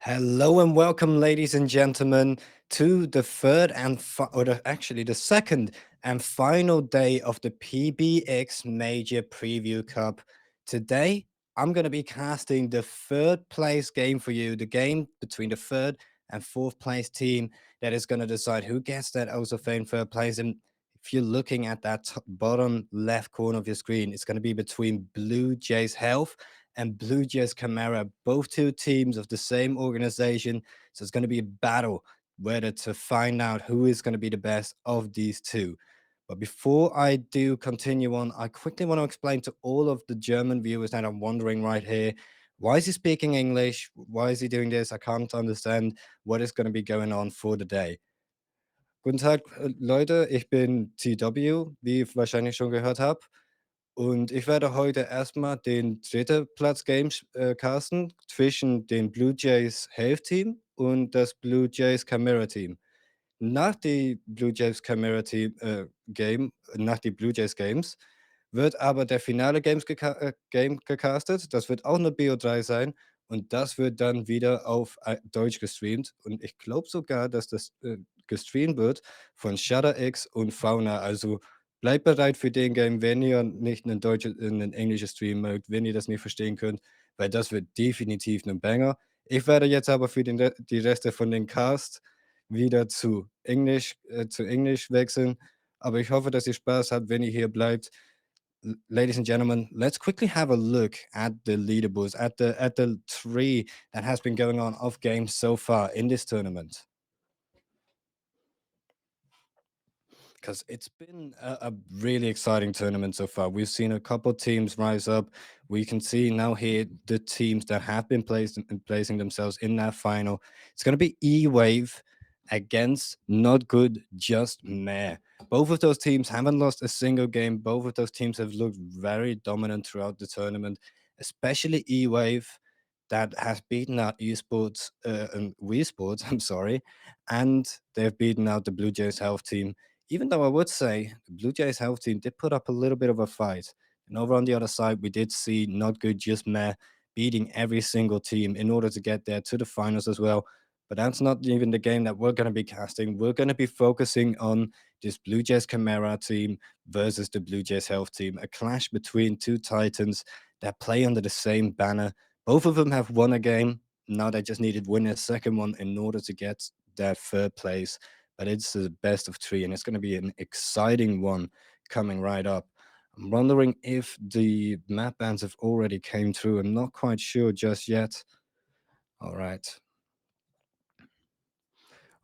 Hello and welcome, ladies and gentlemen, to the third and actually the second and final day of the PBX Major Preview Cup. Today, I'm going to be casting the third place game for you, the game between the third and fourth place team that is going to decide who gets that also famed third place. And if you're looking at that bottom left corner of your screen, it's going to be between Blue Jays Health and Blue Jays Camara, both two teams of the same organization. So it's going to be a battle whether to find out who is going to be the best of these two. But before I do continue on, I quickly want to explain to all of the German viewers that are wondering right here, why is he speaking English? Why is he doing this? I can't understand what is going to be going on for the day. Guten Tag, Leute, ich bin TW, wie ihr wahrscheinlich schon gehört habt. Und ich werde heute erstmal den dritten Platz Games casten zwischen dem Blue Jays Health Team und das Blue Jays Camera Team. Nach die Blue Jays Camera Team Game, nach die Blue Jays Games, wird aber der finale Game gecastet. Das wird auch eine BO3 sein und das wird dann wieder auf Deutsch gestreamt. Und ich glaube sogar, dass das gestreamt wird von ShudderX und Fauna. Also bleibt bereit für den Game, wenn ihr nicht einen deutschen, einen englischen Stream mögt, wenn ihr das nicht verstehen könnt, weil das wird definitiv ein Banger. Ich werde jetzt aber für die Reste von den Cast wieder zu Englisch wechseln. Aber ich hoffe, dass ihr Spaß habt, wenn ihr hier bleibt. Ladies and gentlemen, let's quickly have a look at the leaderboards, at the tree that has been going on of games so far in this tournament. Because it's been a really exciting tournament so far. We've seen a couple teams rise up. We can see now here the teams that have been placing themselves in that final. It's going to be E-Wave against Not Good, Just Meh. Both of those teams haven't lost a single game. Both of those teams have looked very dominant throughout the tournament, especially E-Wave that has beaten out esports and Wii Sports, I'm sorry, and they've beaten out the Blue Jays Health team, even though I would say the Blue Jays Health team did put up a little bit of a fight. And over on the other side, we did see Not Good, Just Meh beating every single team in order to get there to the finals as well. But that's not even the game that we're going to be casting. We're going to be focusing on this Blue Jays Camara team versus the Blue Jays Health team, a clash between two Titans that play under the same banner. Both of them have won a game. Now they just needed win a second one in order to get that third place, but it's the best of three, and it's going to be an exciting one coming right up. I'm wondering if the map bans have already came through. I'm not quite sure just yet. All right.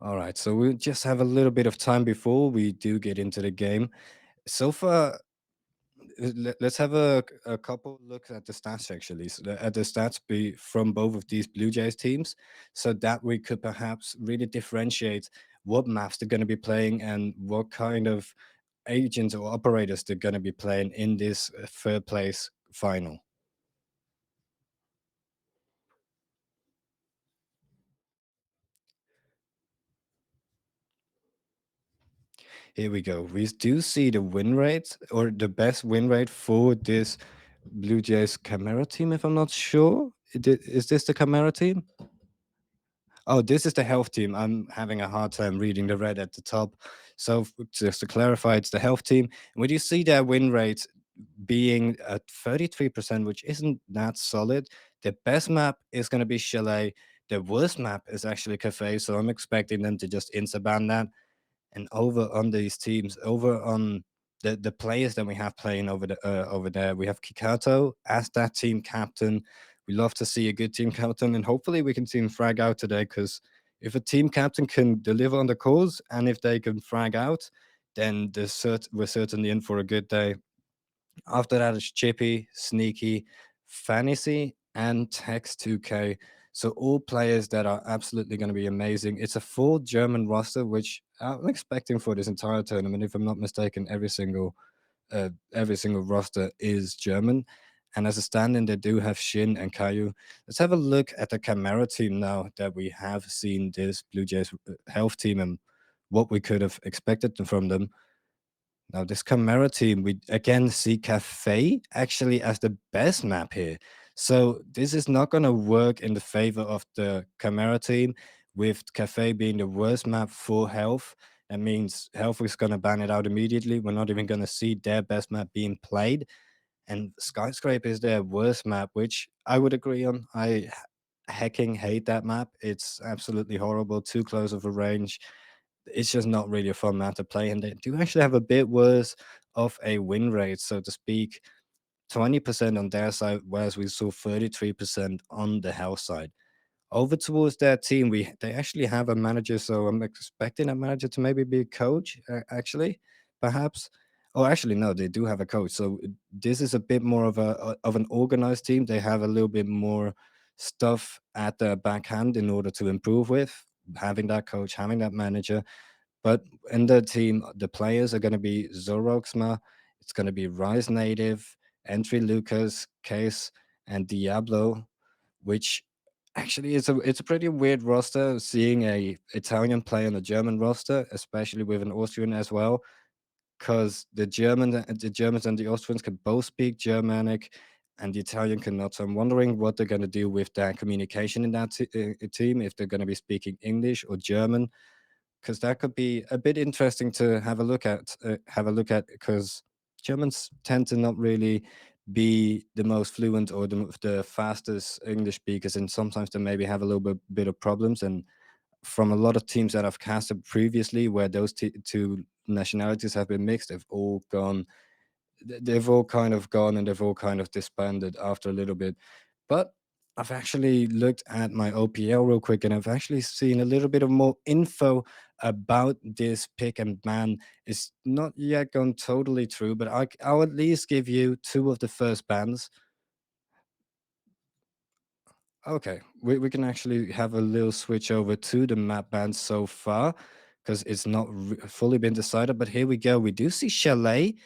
All right, so we'll just have a little bit of time before we do get into the game. So far, let's have a couple looks at the stats actually, at the stats from both of these Blue Jays teams, so that we could perhaps really differentiate what maps they're going to be playing and what kind of agents or operators they're going to be playing in this third place final. Here we go. We do see the win rate, or the best win rate for this Blue Jays Camara team, if I'm not sure. Is this the Camara team? Oh, this is the health team. I'm having a hard time reading the red at the top. So just to clarify, it's the health team. And when you see their win rate being at 33%, which isn't that solid, the best map is going to be Chalet. The worst map is actually Cafe. So I'm expecting them to just insta-ban that. And over on these teams, over on the players that we have playing over there, we have Kikato as that team captain. We love to see a good team captain, and hopefully we can see him frag out today. Because if a team captain can deliver on the calls, and if they can frag out, then we're certainly in for a good day. After that is Chippy, Sneaky, Fantasy, and Tex 2K. So all players that are absolutely going to be amazing. It's a full German roster, which I'm expecting for this entire tournament. If I'm not mistaken, every single roster is German. And as a stand-in, they do have Shin and Caillou. Let's have a look at the Camara team now that we have seen this Blue Jays health team and what we could have expected from them. Now, this Camara team, we again see Cafe actually as the best map here. So this is not going to work in the favor of the Chimera team, with Cafe being the worst map for health. That means health is going to ban it out immediately. We're not even going to see their best map being played. And Skyscraper is their worst map, which I would agree on. Hecking hate that map. It's absolutely horrible, too close of a range. It's just not really a fun map to play. And they do actually have a bit worse of a win rate, so to speak. 20% on their side, whereas we saw 33% on the health side. Over towards their team, they actually have a manager, so I'm expecting a manager to maybe be a coach, actually, perhaps. Oh, actually, no, they do have a coach. So this is a bit more of of an organized team. They have a little bit more stuff at their backhand in order to improve with having that coach, having that manager. But in the team, the players are going to be Zoroxma, it's going to be Rise Native, Entry Lucas, Case, and Diablo, which actually it's a pretty weird roster, seeing a Italian play on a German roster, especially with an Austrian as well, because the Germans and the Austrians can both speak Germanic, and the Italian cannot. So I'm wondering what they're going to do with their communication in that team, if they're going to be speaking English or German, because that could be a bit interesting to have a look at. Because Germans tend to not really be the most fluent or the fastest English speakers, and sometimes they maybe have a little bit of problems. And from a lot of teams that I've casted previously, where those two nationalities have been mixed, they've all kind of gone, and they've all kind of disbanded after a little bit. But I've actually looked at my OPL real quick, and I've actually seen a little bit of more info about this pick and ban. It's not yet gone totally true, but I'll at least give you two of the first bans. Okay, we can actually have a little switch over to the map bans so far, because it's not fully been decided. But here we go. We do see Chalet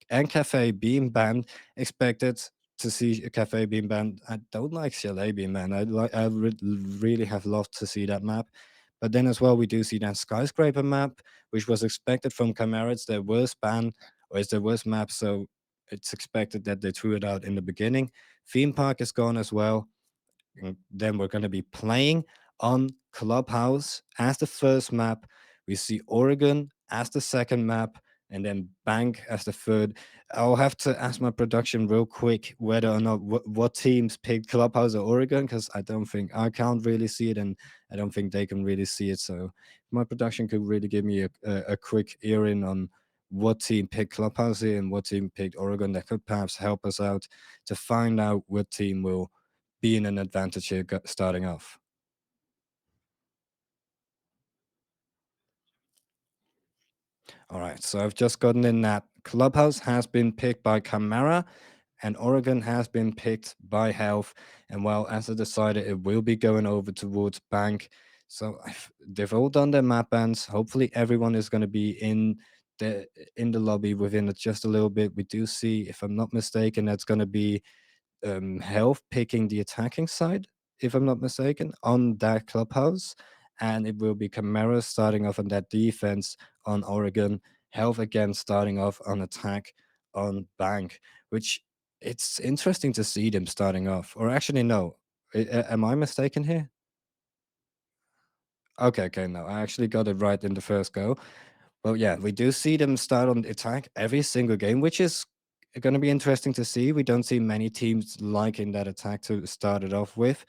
and Cafe being banned. Expected to see a Cafe being banned. I don't like Chalet being banned. I would really have loved to see that map. But then as well, we do see that Skyscraper map, which was expected from Chimera. It's their worst ban, or it's their worst map, so it's expected that they threw it out in the beginning. Theme Park is gone as well. And then we're going to be playing on Clubhouse as the first map. We see Oregon as the second map, and then Bank as the third. I'll have to ask my production real quick whether or not what teams picked Clubhouse or Oregon, because I can't really see it, and I don't think they can really see it. So my production could really give me a quick ear in on what team picked Clubhouse here and what team picked Oregon. That could perhaps help us out to find out what team will be in an advantage here starting off. All right, so I've just gotten in that Clubhouse has been picked by Camara, and Oregon has been picked by Health. And well, as I decided, it will be going over towards Bank. So they've all done their map bans. Hopefully, everyone is going to be the in the lobby within just a little bit. We do see, if I'm not mistaken, that's going to be Health picking the attacking side, if I'm not mistaken, on that Clubhouse. And it will be Camara starting off on that defense on Oregon. Health again starting off on attack on Bank, which it's interesting to see them starting off. Or actually, no. Am I mistaken here? Okay, okay, no. I actually got it right in the first go. Well, yeah, we do see them start on the attack every single game, which is going to be interesting to see. We don't see many teams liking that attack to start it off with.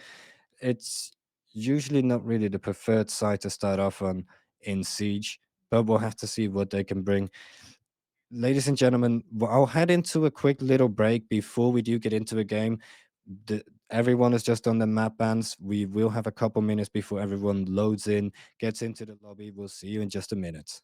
It's usually not really the preferred side to start off on in Siege, but we'll have to see what they can bring. Ladies and gentlemen, I'll head into a quick little break before we do get into a game. Everyone is just on the map bans. We will have a couple minutes before everyone loads in, gets into the lobby. We'll see you in just a minute.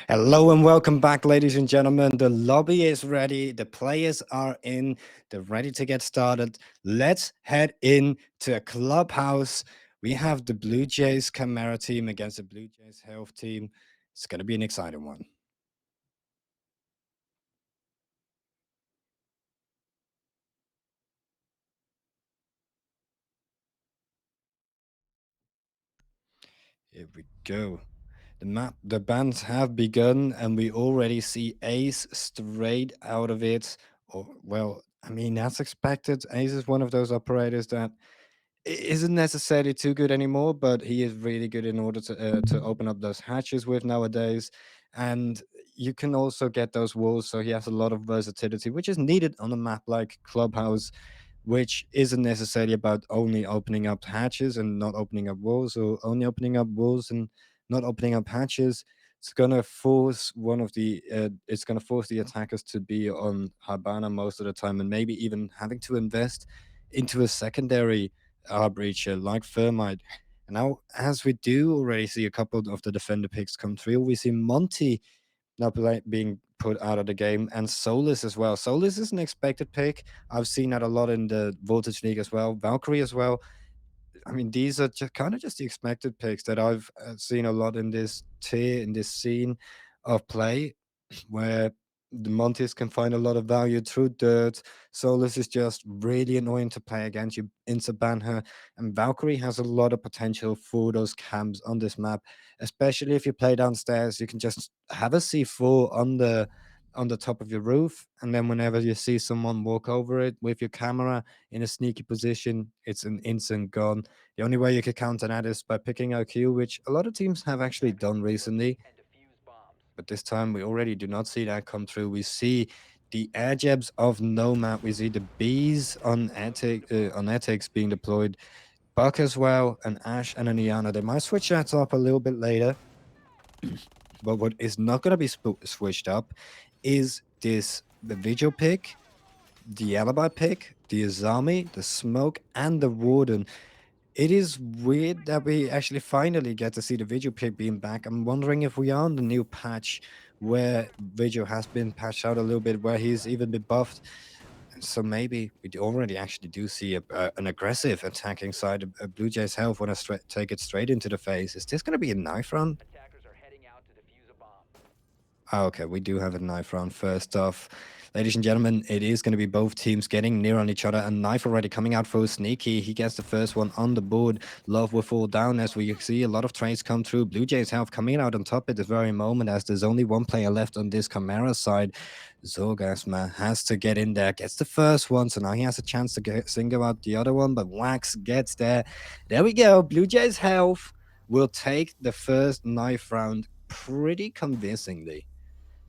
Hello and welcome back, ladies and gentlemen. The lobby is ready. The players are in. They're ready to get started. Let's head in to a clubhouse. We have the Blue Jays Camara team against the Blue Jays Health team. It's going to be an exciting one. Here we go. The bands have begun, and we already see Ace straight out of it. Or, well, I mean, that's expected. Ace is one of those operators that isn't necessarily too good anymore, but he is really good in order to open up those hatches with nowadays. And you can also get those walls, so he has a lot of versatility, which is needed on a map like Clubhouse, which isn't necessarily about only opening up hatches and not opening up walls, or only opening up walls and not opening up hatches. It's gonna force the attackers to be on Habana most of the time, and maybe even having to invest into a secondary breacher like Thermite. And now, as we do already see a couple of the defender picks come through, we see Monty now being put out of the game, and Solus as well. Solus is an expected pick. I've seen that a lot in the Voltage League as well. Valkyrie as well. I mean, these are just kind of just the expected picks that I've seen a lot in this tier, in this scene of play, where the Montes can find a lot of value through dirt. Solus is just really annoying to play against. You insta ban her, and Valkyrie has a lot of potential for those camps on this map, especially if you play downstairs. You can just have a C4 on the top of your roof, and then whenever you see someone walk over it with your camera in a sneaky position, it's an instant gun. The only way you could counter that is by picking IQ, which a lot of teams have actually done recently. But this time we already do not see that come through. We see the air jabs of Nomad. We see the bees on Ethics being deployed. Buck as well, an Ash and an Iana. They might switch that up a little bit later. But what is not going to be switched up is the Vigil pick, the Alibi pick, the Azami, the Smoke, and the Warden. It is weird that we actually finally get to see the Vigil pick being back. I'm wondering if we are on the new patch where Vigil has been patched out a little bit, where he's even been buffed. So maybe already actually do see an aggressive attacking side of Blue Jays Health want to take it straight into the face. Is this going to be a knife run? Oh, okay, we do have a knife round first off. Ladies and gentlemen, it is going to be both teams getting near on each other. A knife already coming out for Sneaky. He gets the first one on the board. Love will fall down as we see a lot of trades come through. Blue Jays Health coming out on top at this very moment as there's only one player left on this Chimera side. Zorgasma has to get in there, gets the first one, so now he has a chance to single out the other one, but Wax gets there. There we go. Blue Jays Health will take the first knife round pretty convincingly.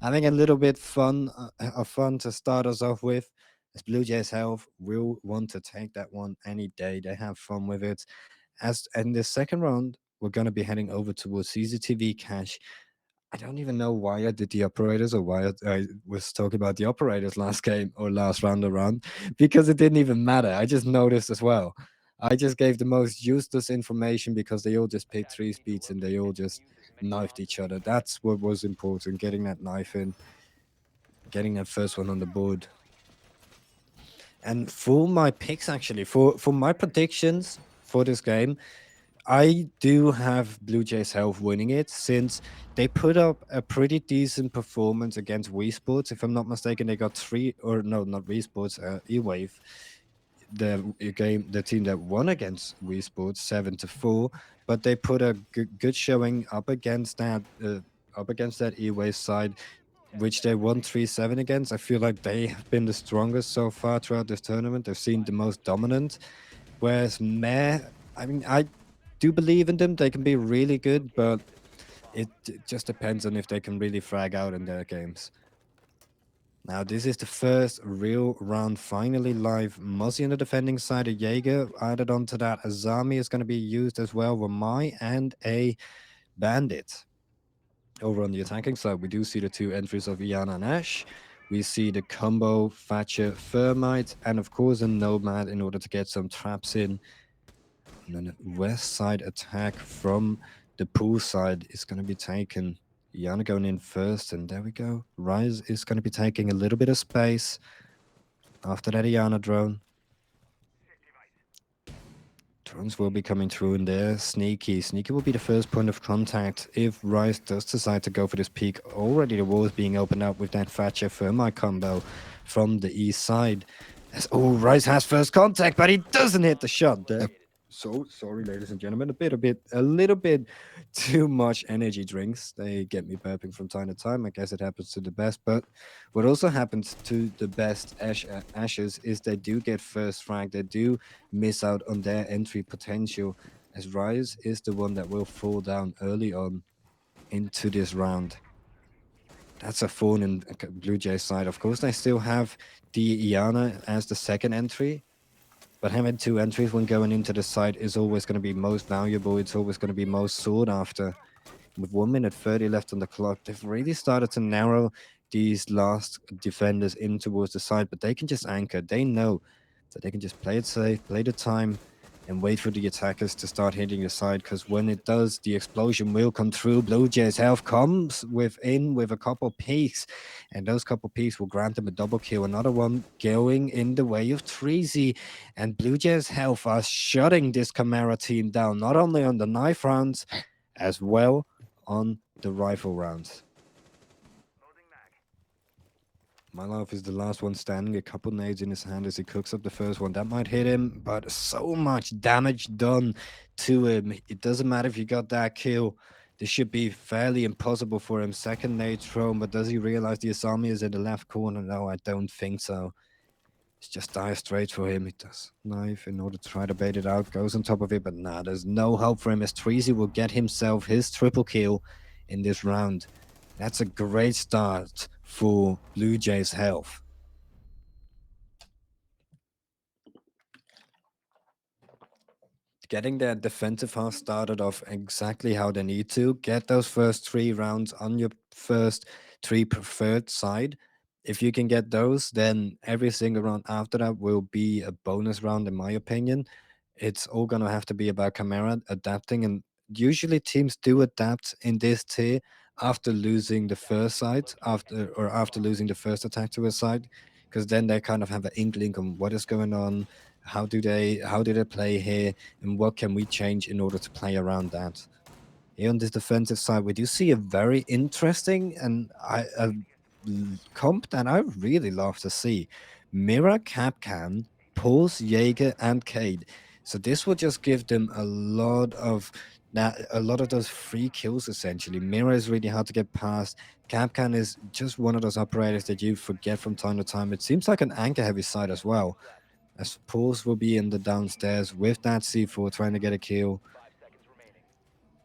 Having a little bit of fun to start us off with. As Blue Jays Health will want to take that one any day. They have fun with it. As in the second round, we're going to be heading over towards CCTV Cash. I don't even know why I did the operators or why I was talking about the operators last game or last round around, because it didn't even matter. I just noticed as well. I just gave the most useless information because they all just picked three speeds and they all just knifed each other. That's what was important, getting that knife in, getting that first one on the board. And for my picks, actually, for my predictions for this game, I do have Blue Jays Health winning it since they put up a pretty decent performance against Wii Sports. If I'm not mistaken, they got three, or no, not Wii Sports, E-Wave, the team that won against Wii Sports 7-4. But they put a good showing up against that E-Wave side, which they won 3-7 against. I feel like they have been the strongest so far throughout this tournament. They've seen the most dominant. Whereas Meh, I mean, I do believe in them. They can be really good, but it just depends on if they can really frag out in their games. Now, this is the first real round finally live. Muzzy on the defending side of Jaeger. Added onto that, Azami is going to be used as well, Ramai, and a Bandit. Over on the attacking side, we do see the two entries of Iana and Ash. We see the combo Thatcher Thermite, and of course a Nomad in order to get some traps in. And then a west side attack from the pool side is going to be taken. Iana going in first, and there we go. Rise is going to be taking a little bit of space after that Iana drone. Drones will be coming through in there. Sneaky. Sneaky will be the first point of contact if Rise does decide to go for this peak. Already the wall is being opened up with that Thatcher Thermite combo from the east side. As Rise has first contact, but he doesn't hit the shot there. So sorry, ladies and gentlemen, a little bit too much energy drinks. They get me burping from time to time. I guess it happens to the best. But what also happens to the best Ashes is they do get first frag. They do miss out on their entry potential, as Rise is the one that will fall down early on into this round. That's a thorn in Blue Jays side. Of course, they still have the Iana as the second entry. But having two entries when going into the site is always going to be most valuable. It's always going to be most sought after. With 1 minute 30 left on the clock, they've really started to narrow these last defenders in towards the side, but they can just anchor. They know that they can just play it safe, play the time, and wait for the attackers to start hitting the side, because when it does, the explosion will come through. Blue Jays' health comes within with a couple peaks, and those couple peaks will grant them a double kill. Another one going in the way of Treasy, and Blue Jays' health are shutting this Chimera team down, not only on the knife rounds, as well on the rifle rounds. My life is the last one standing, a couple nades in his hand as he cooks up the first one. That might hit him, but so much damage done to him. It doesn't matter if you got that kill. This should be fairly impossible for him. Second nade thrown, but does he realize the Asami is in the left corner? No, I don't think so. It's just dire straight for him. He does knife in order to try to bait it out. Goes on top of it, but nah, there's no hope for him as Treasy will get himself his triple kill in this round. That's a great start for Blue Jays' health. Getting their defensive half started off exactly how they need to. Get those first 3 rounds on your first 3 preferred side. If you can get those, then every single round after that will be a bonus round, in my opinion. It's all going to have to be about Chimera adapting, and usually teams do adapt in this tier after losing the first side, after losing the first attack to a side, because then they kind of have an inkling on what is going on, how do they play here, and what can we change in order to play around that. Here on this defensive side, we do see a very interesting and a comp that I really love to see. Mira, Capcan, Pulse, Jaeger, and Cade. So this will just give them a lot of those free kills essentially. Mira is really hard to get past. Capcan is just one of those operators that you forget from time to time. It seems like an anchor heavy side as well, as Pulse will be in the downstairs with that C4 trying to get a kill.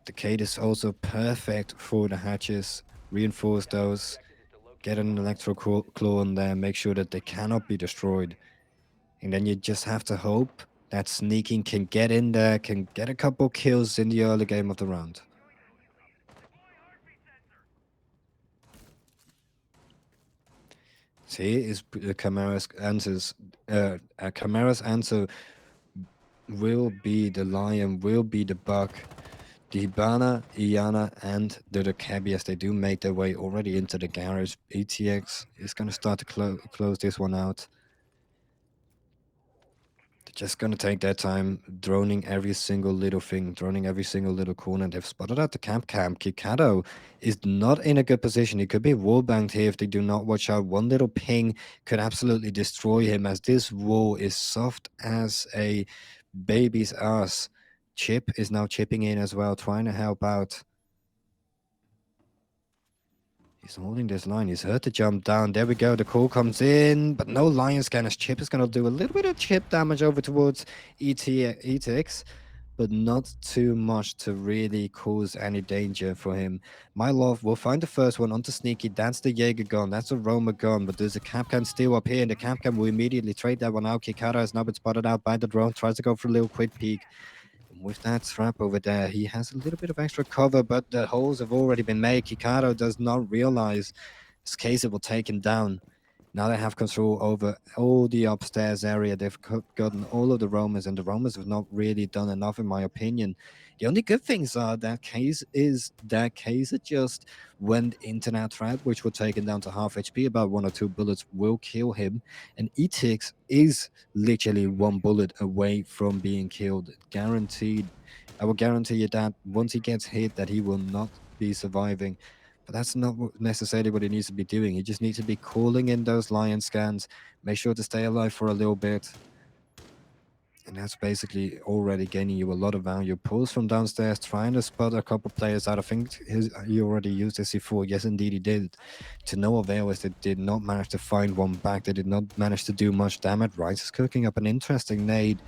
The Cade is also perfect for the hatches. Reinforce those. Get an electro claw on there. Make sure that they cannot be destroyed. And then you just have to hope that Sneaking can get in there, can get a couple kills in the early game of the round. So here is Chimera's answers. Chimera's answer will be the Lion, will be the Buck. The Hibana, Iana, and the Cabi, as they do make their way already into the garage. ETX is going to start to close this one out. They're just going to take their time, droning every single little thing, droning every single little corner. They've spotted out the camp. Kikado is not in a good position. He could be wallbanged here if they do not watch out. One little ping could absolutely destroy him, as this wall is soft as a baby's ass. Chip is now chipping in as well, trying to help out. He's holding this line. He's hurt to jump down. There we go. The call comes in, but no lion scanners. Chip is going to do a little bit of chip damage over towards ETX, but not too much to really cause any danger for him. My love will find the first one onto Sneaky. That's the Jaeger gun. That's a Roma gun, but there's a Capcan still up here, and the Capcan will immediately trade that one out. Kikara has now been spotted out by the drone. Tries to go for a little quick peek. With that trap over there, he has a little bit of extra cover, but the holes have already been made. Kikado does not realize Skazer will take him down. Now they have control over all the upstairs area. They've gotten all of the Romans, and the Romans have not really done enough, in my opinion. The only good things are that case is that Kaiser just went into that trap, which will take him down to half HP. About one or two bullets will kill him, and Etix is literally one bullet away from being killed, guaranteed. I will guarantee you that once he gets hit, that he will not be surviving. But that's not necessarily what he needs to be doing. He just needs to be calling in those lion scans, make sure to stay alive for a little bit. And that's basically already gaining you a lot of value. Pulls from downstairs, trying to spot a couple players out. I think he already used his C4. Yes, indeed, he did. To no avail, as they did not manage to find one back. They did not manage to do much damage. Rice is cooking up an interesting nade,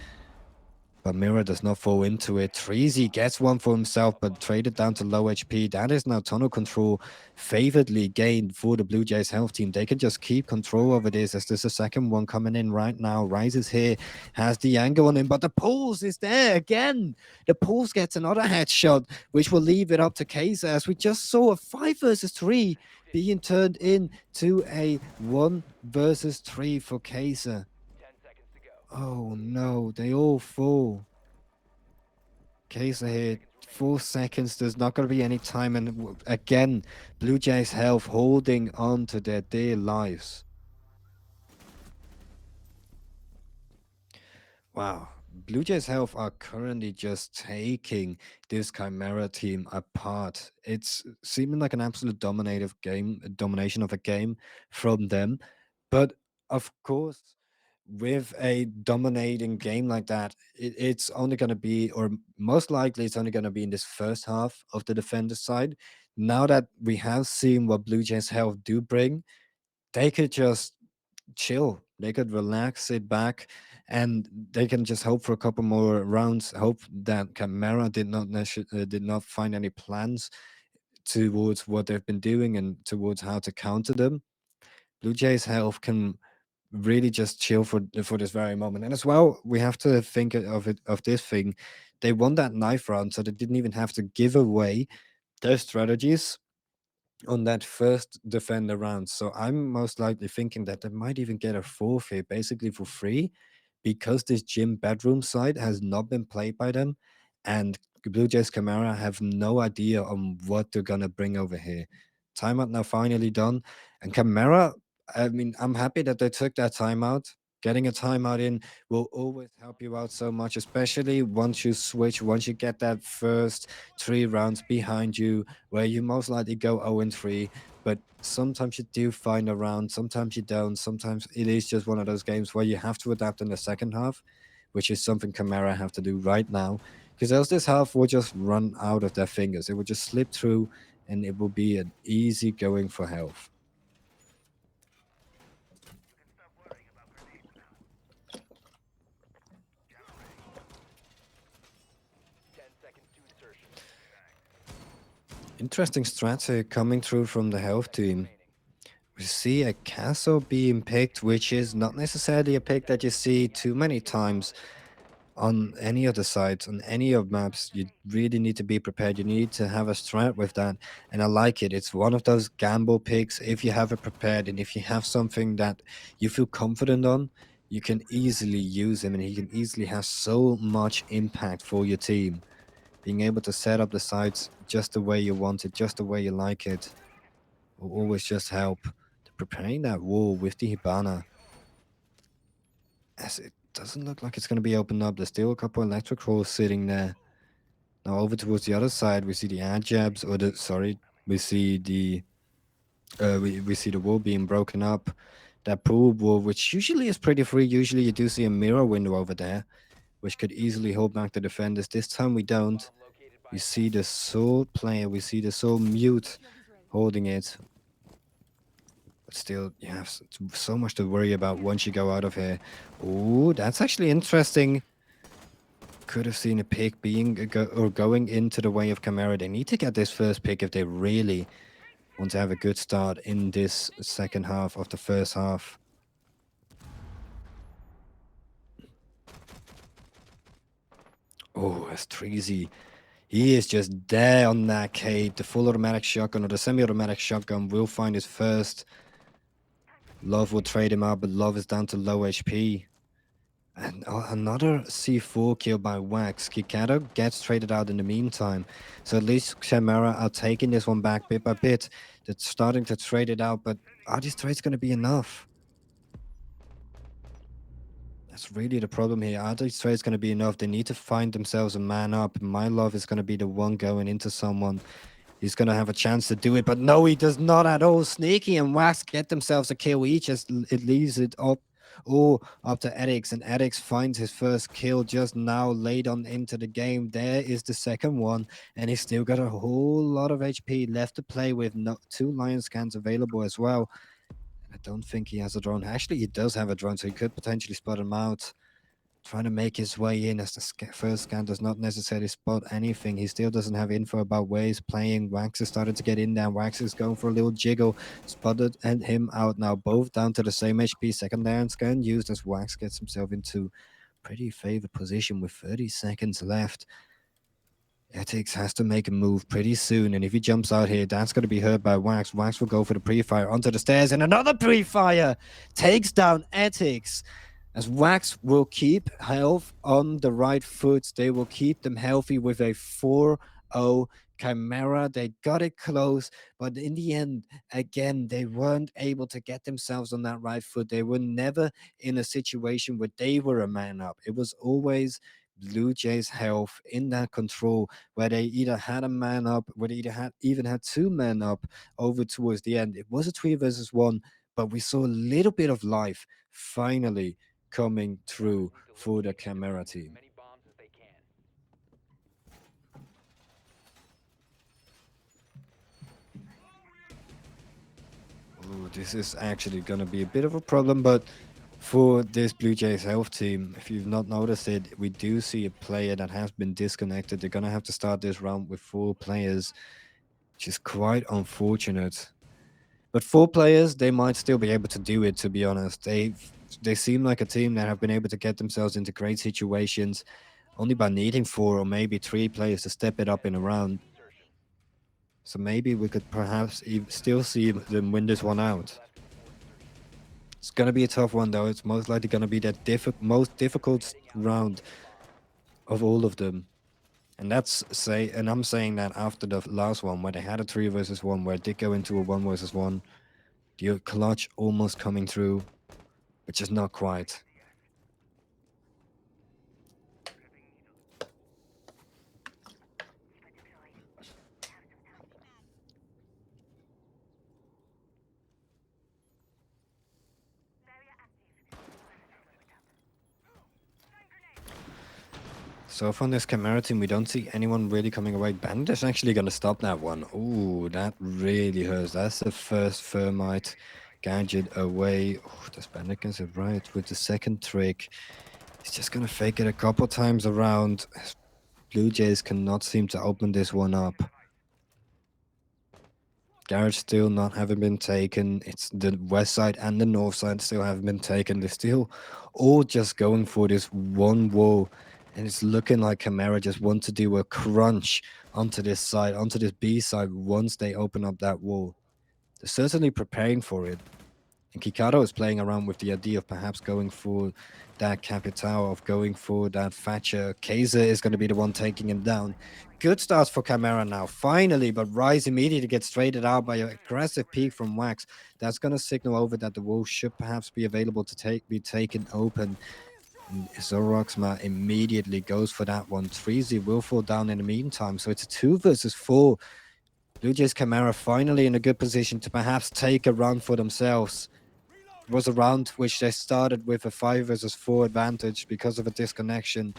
but Mira does not fall into it. Treasy gets one for himself, but traded down to low HP. That is now tunnel control favoredly gained for the Blue Jays health team. They can just keep control over this, as there's a second one coming in right now. Rises here, has the angle on him, but the pulse is there again. The pulse gets another headshot, which will leave it up to Kaiser, as we just saw a 5 versus 3 being turned into a 1 versus 3 for Kaiser. Oh no, they all fall. Kaiser here, 4 seconds. There's not going to be any time. And again, Blue Jays health holding on to their dear lives. Wow. Blue Jays Health are currently just taking this Chimera team apart. It's seeming like an absolute domination of a game from them. But of course, with a dominating game like that, it's only going to be, or most likely, it's only going to be in this first half of the defender side. Now that we have seen what Blue Jays Health do bring, they could just chill. They could relax, sit back, and they can just hope for a couple more rounds. Hope that Camara did not find any plans towards what they've been doing and towards how to counter them. Blue Jays Health can really just chill for this very moment. And as well, we have to think of this thing. They won that knife round, so they didn't even have to give away their strategies on that first defender round. So I'm most likely thinking that they might even get a fourth here, basically for free, because this gym bedroom side has not been played by them, and Blue Jays Camara have no idea on what they're gonna bring over here. Timeout now finally done, and Camara. I mean, I'm happy that they took that timeout. Getting a timeout in will always help you out so much, especially once you switch, once you get that first 3 rounds behind you, where you most likely go 0-3. But sometimes you do find a round, sometimes you don't. Sometimes it is just one of those games where you have to adapt in the second half, which is something Camara have to do right now. Because else this half will just run out of their fingers. It will just slip through, and it will be an easy going for health. Interesting strategy coming through from the health team. We see a castle being picked, which is not necessarily a pick that you see too many times on any of the sites, on any of maps. You really need to be prepared. You need to have a strat with that. And I like it. It's one of those gamble picks. If you have it prepared and if you have something that you feel confident on, you can easily use him, and he can easily have so much impact for your team. Being able to set up the sites just the way you want it, just the way you like it, will always just help. Preparing that wall with the Hibana, as it doesn't look like it's going to be opened up. There's still a couple electric cores sitting there. Now over towards the other side, we see the Ajabs, or the sorry, we see the we see the wall being broken up. That pool wall, which usually is pretty free. Usually you do see a mirror window over there, which could easily hold back the defenders. This time we don't. We see the Soul player, we see the Soul mute holding it. But still, you have so much to worry about once you go out of here. Oh, that's actually interesting. Could have seen a pick being or going into the way of Camara. They need to get this first pick if they really want to have a good start in this second half of the first half. Oh, that's Treasy. He is just there on that cape. The full automatic shotgun or the semi-automatic shotgun will find his first. Love will trade him out, but Love is down to low HP. And another C4 kill by Wax. Kikado gets traded out in the meantime. So at least Chimera are taking this one back bit by bit. They're starting to trade it out, but are these trades going to be enough? That's really the problem here. Are these trades going to be enough? They need to find themselves a man up. My Love is going to be the one going into someone. He's going to have a chance to do it, but no, he does not at all. Sneaky and Wax get themselves a kill each as it leaves it up. Oh, up to Edix, and Edix finds his first kill just now, late on into the game. There is the second one, and he's still got a whole lot of HP left to play with. No, 2 lion scans available as well. I don't think he has a drone. Actually, he does have a drone, so he could potentially spot him out. Trying to make his way in as the first scan does not necessarily spot anything. He still doesn't have info about where he's playing. Wax is starting to get in there. Wax is going for a little jiggle. Spotted and him out now. Both down to the same HP. Second Iron scan used as Wax gets himself into pretty favored position with 30 seconds left. Etix has to make a move pretty soon, and if he jumps out here, that's going to be heard by Wax. Wax will go for the pre-fire onto the stairs, and another pre-fire takes down Etix. As Wax will keep health on the right foot, they will keep them healthy with a 4-0 Chimera. They got it close, but in the end, again, they weren't able to get themselves on that right foot. They were never in a situation where they were a man up. It was always Blue Jays' health in that control, where they either had a man up, where they either had even had 2 men up over towards the end. It was a 3 versus 1, but we saw a little bit of life finally coming through for the Chimera team. Ooh, this is actually going to be a bit of a problem, but for this Blue Jays health team, if you've not noticed it, we do see a player that has been disconnected. They're going to have to start this round with 4 players, which is quite unfortunate. But 4 players, they might still be able to do it, to be honest. They seem like a team that have been able to get themselves into great situations only by needing 4 or maybe 3 players to step it up in a round. So maybe we could perhaps still see them win this one out. It's going to be a tough one, though. It's most likely going to be the most difficult round of all of them. And I'm saying that after the last one, where they had a 3 versus 1, where it did go into a 1 versus 1, the clutch almost coming through, but just not quite. So from this Chimera team, we don't see anyone really coming away. Bandit is actually going to stop that one. Ooh, that really hurts. That's the first Thermite gadget away. Ooh, does Bandit gets it right with the second trick. He's just going to fake it a couple times around. Blue Jays cannot seem to open this one up. Garage still not having been taken. It's the west side and the north side still haven't been taken. They're still all just going for this one wall. And it's looking like Chimera just want to do a crunch onto this side, onto this B side once they open up that wall. They're certainly preparing for it. And Kikado is playing around with the idea of perhaps going for that Capital, of going for that Thatcher. Kaiser is going to be the one taking him down. Good starts for Chimera now, finally, but Rise immediately gets traded out by an aggressive peek from Wax. That's going to signal over that the wall should perhaps be available to be taken open. And Zoroxma immediately goes for that one. Treasy will fall down in the meantime, so it's a 2 versus 4. Blue Jays Chimera finally in a good position to perhaps take a run for themselves. It was a round which they started with a 5 versus 4 advantage because of a disconnection,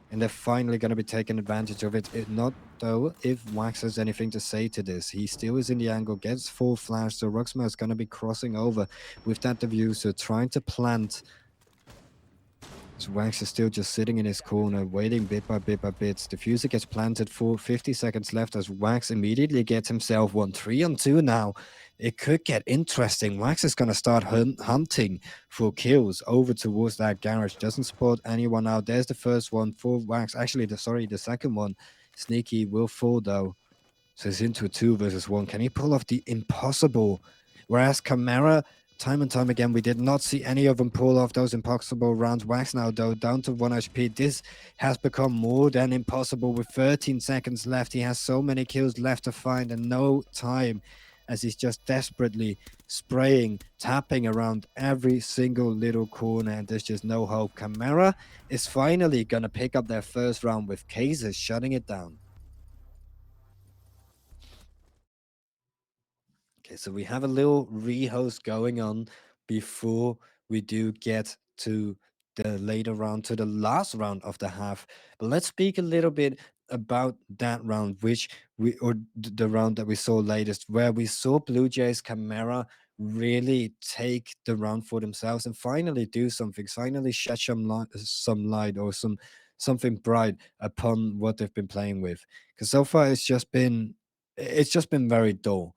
and they're finally going to be taking advantage of it. Not though if Wax has anything to say to this. He still is in the angle, gets full flash, so Ruxma is going to be crossing over with that diffuser, trying to plant. So Wax is still just sitting in his corner, waiting bit by bit by bit. Diffuser gets planted for 50 seconds left as Wax immediately gets himself 3-on-2 now. It could get interesting. Wax is going to start hunting for kills over towards that garage. Doesn't spot anyone out. There's the first one for Wax. Actually, the second one. Sneaky will fall though. So it's into a 2 versus 1. Can he pull off the impossible? Whereas Chimera Time and time again, we did not see any of them pull off those impossible rounds. Wax now, though, down to 1 HP. This has become more than impossible with 13 seconds left. He has so many kills left to find and no time, as he's just desperately spraying, tapping around every single little corner, and there's just no hope. Chimera is finally going to pick up their first round with Kaiser shutting it down. Okay, so we have a little rehost going on before we do get to the later round, to the last round of the half. But let's speak a little bit about that round, which the round that we saw latest, where we saw Blue Jays Chimera really take the round for themselves and finally do something, finally shed some light or something bright upon what they've been playing with. Because so far it's just been very dull.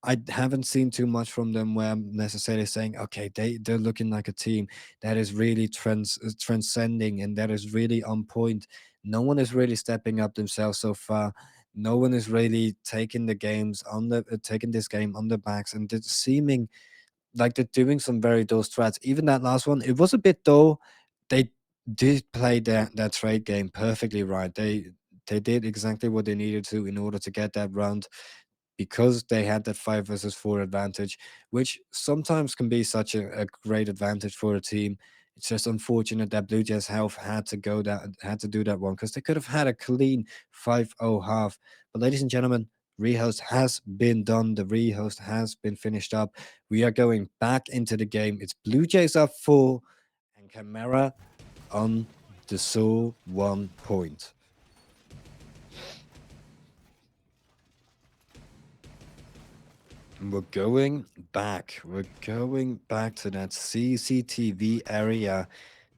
I haven't seen too much from them where I'm necessarily saying, okay, they're looking like a team that is really transcending and that is really on point. No one is really stepping up themselves so far. No one is really taking taking this game on their backs, and it's seeming like they're doing some very dull strats. Even that last one, it was a bit dull. They did play that trade game perfectly right. They did exactly what they needed to in order to get that round, because they had that 5 versus 4 advantage, which sometimes can be such a great advantage for a team. It's just unfortunate that Blue Jays Health had to do that one, because they could have had a clean 5-0 half. But ladies and gentlemen, rehost has been done. The rehost has been finished up. We are going back into the game. It's Blue Jays up 4 and Chimera on the sole 1 point. We're going back. We're going back to that CCTV area.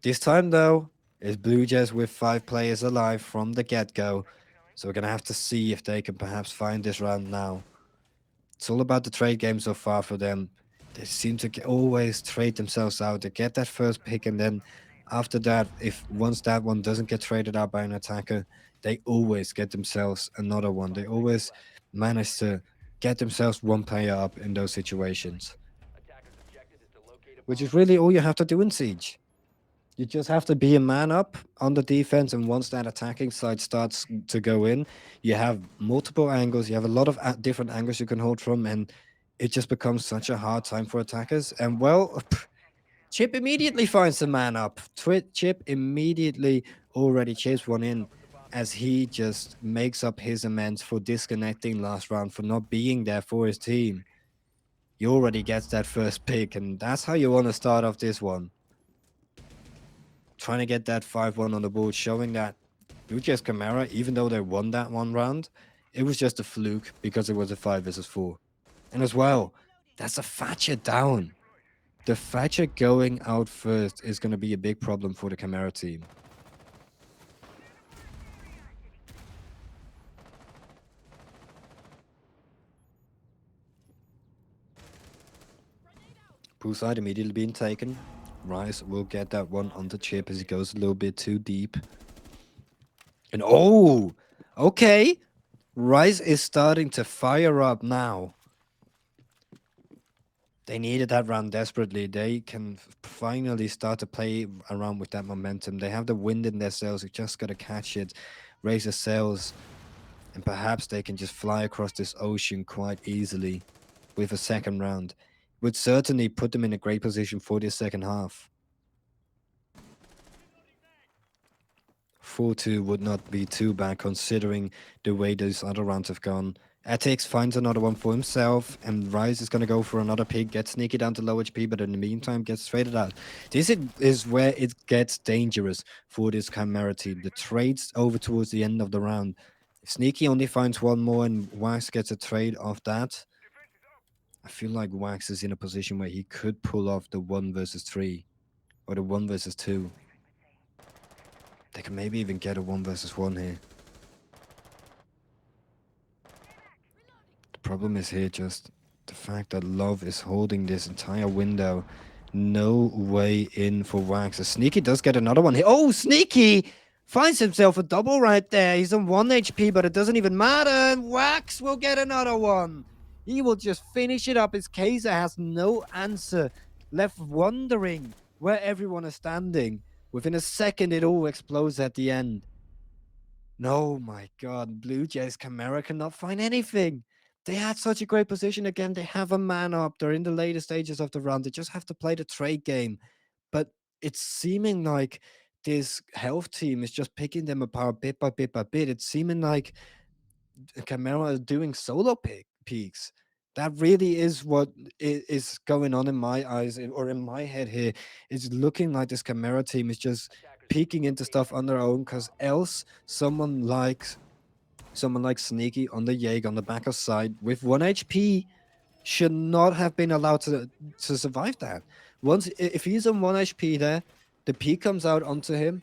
This time, though, is Blue Jays with 5 players alive from the get-go. So we're going to have to see if they can perhaps find this round now. It's all about the trade game so far for them. They seem to always trade themselves out. They get that first pick, and then after that, if once that one doesn't get traded out by an attacker, they always get themselves another one. They always manage to get themselves one player up in those situations, which is really all you have to do in Siege. You just have to be a man up on the defense, and once that attacking side starts to go in, you have multiple angles. You have a lot of different angles you can hold from, and it just becomes such a hard time for attackers. And well, Chip immediately finds the man up. Chip immediately already chips one in, as he just makes up his amends for disconnecting last round, for not being there for his team. He already gets that first pick, and that's how you want to start off this one. Trying to get that 5-1 on the board, showing that Blue Jays Chimera, even though they won that one round, it was just a fluke because it was a 5-4. And as well, that's a Thatcher down. The Thatcher going out first is going to be a big problem for the Chimera team. Poolside immediately being taken. Rice will get that one on the chip as he goes a little bit too deep. And oh, okay. Rice is starting to fire up now. They needed that round desperately. They can finally start to play around with that momentum. They have the wind in their sails. You just got to catch it, raise the sails, and perhaps they can just fly across this ocean quite easily with a second round. Would certainly put them in a great position for this second half. 4-2 would not be too bad considering the way those other rounds have gone. Ethics finds another one for himself, and Rise is going to go for another pick, get sneaky down to low HP, but in the meantime gets traded out. This is where it gets dangerous for this Chimera team. The trades over towards the end of the round. If Sneaky only finds one more and Wax gets a trade off that, I feel like Wax is in a position where he could pull off the 1-3 or the 1-2. They can maybe even get a 1-1 here. The problem is here just the fact that Love is holding this entire window. No way in for Wax. Sneaky does get another one here. Oh, Sneaky finds himself a double right there. He's on 1 HP, but it doesn't even matter. And Wax will get another one. He will just finish it up as Kaiser has no answer left wondering where everyone is standing. Within a second, it all explodes at the end. No, my God, Blue Jays Camara cannot find anything. They had such a great position again. They have a man up. They're in the later stages of the round. They just have to play the trade game. But it's seeming like this health team is just picking them apart bit by bit by bit. It's seeming like Camara is doing solo peaks. That really is what is going on in my eyes or in my head here. It's looking like this Camara team is just peeking into stuff on their own because else someone like Sneaky on the Jaeger on the back of side with 1 HP should not have been allowed to survive that. If he's on 1 HP there, the P comes out onto him.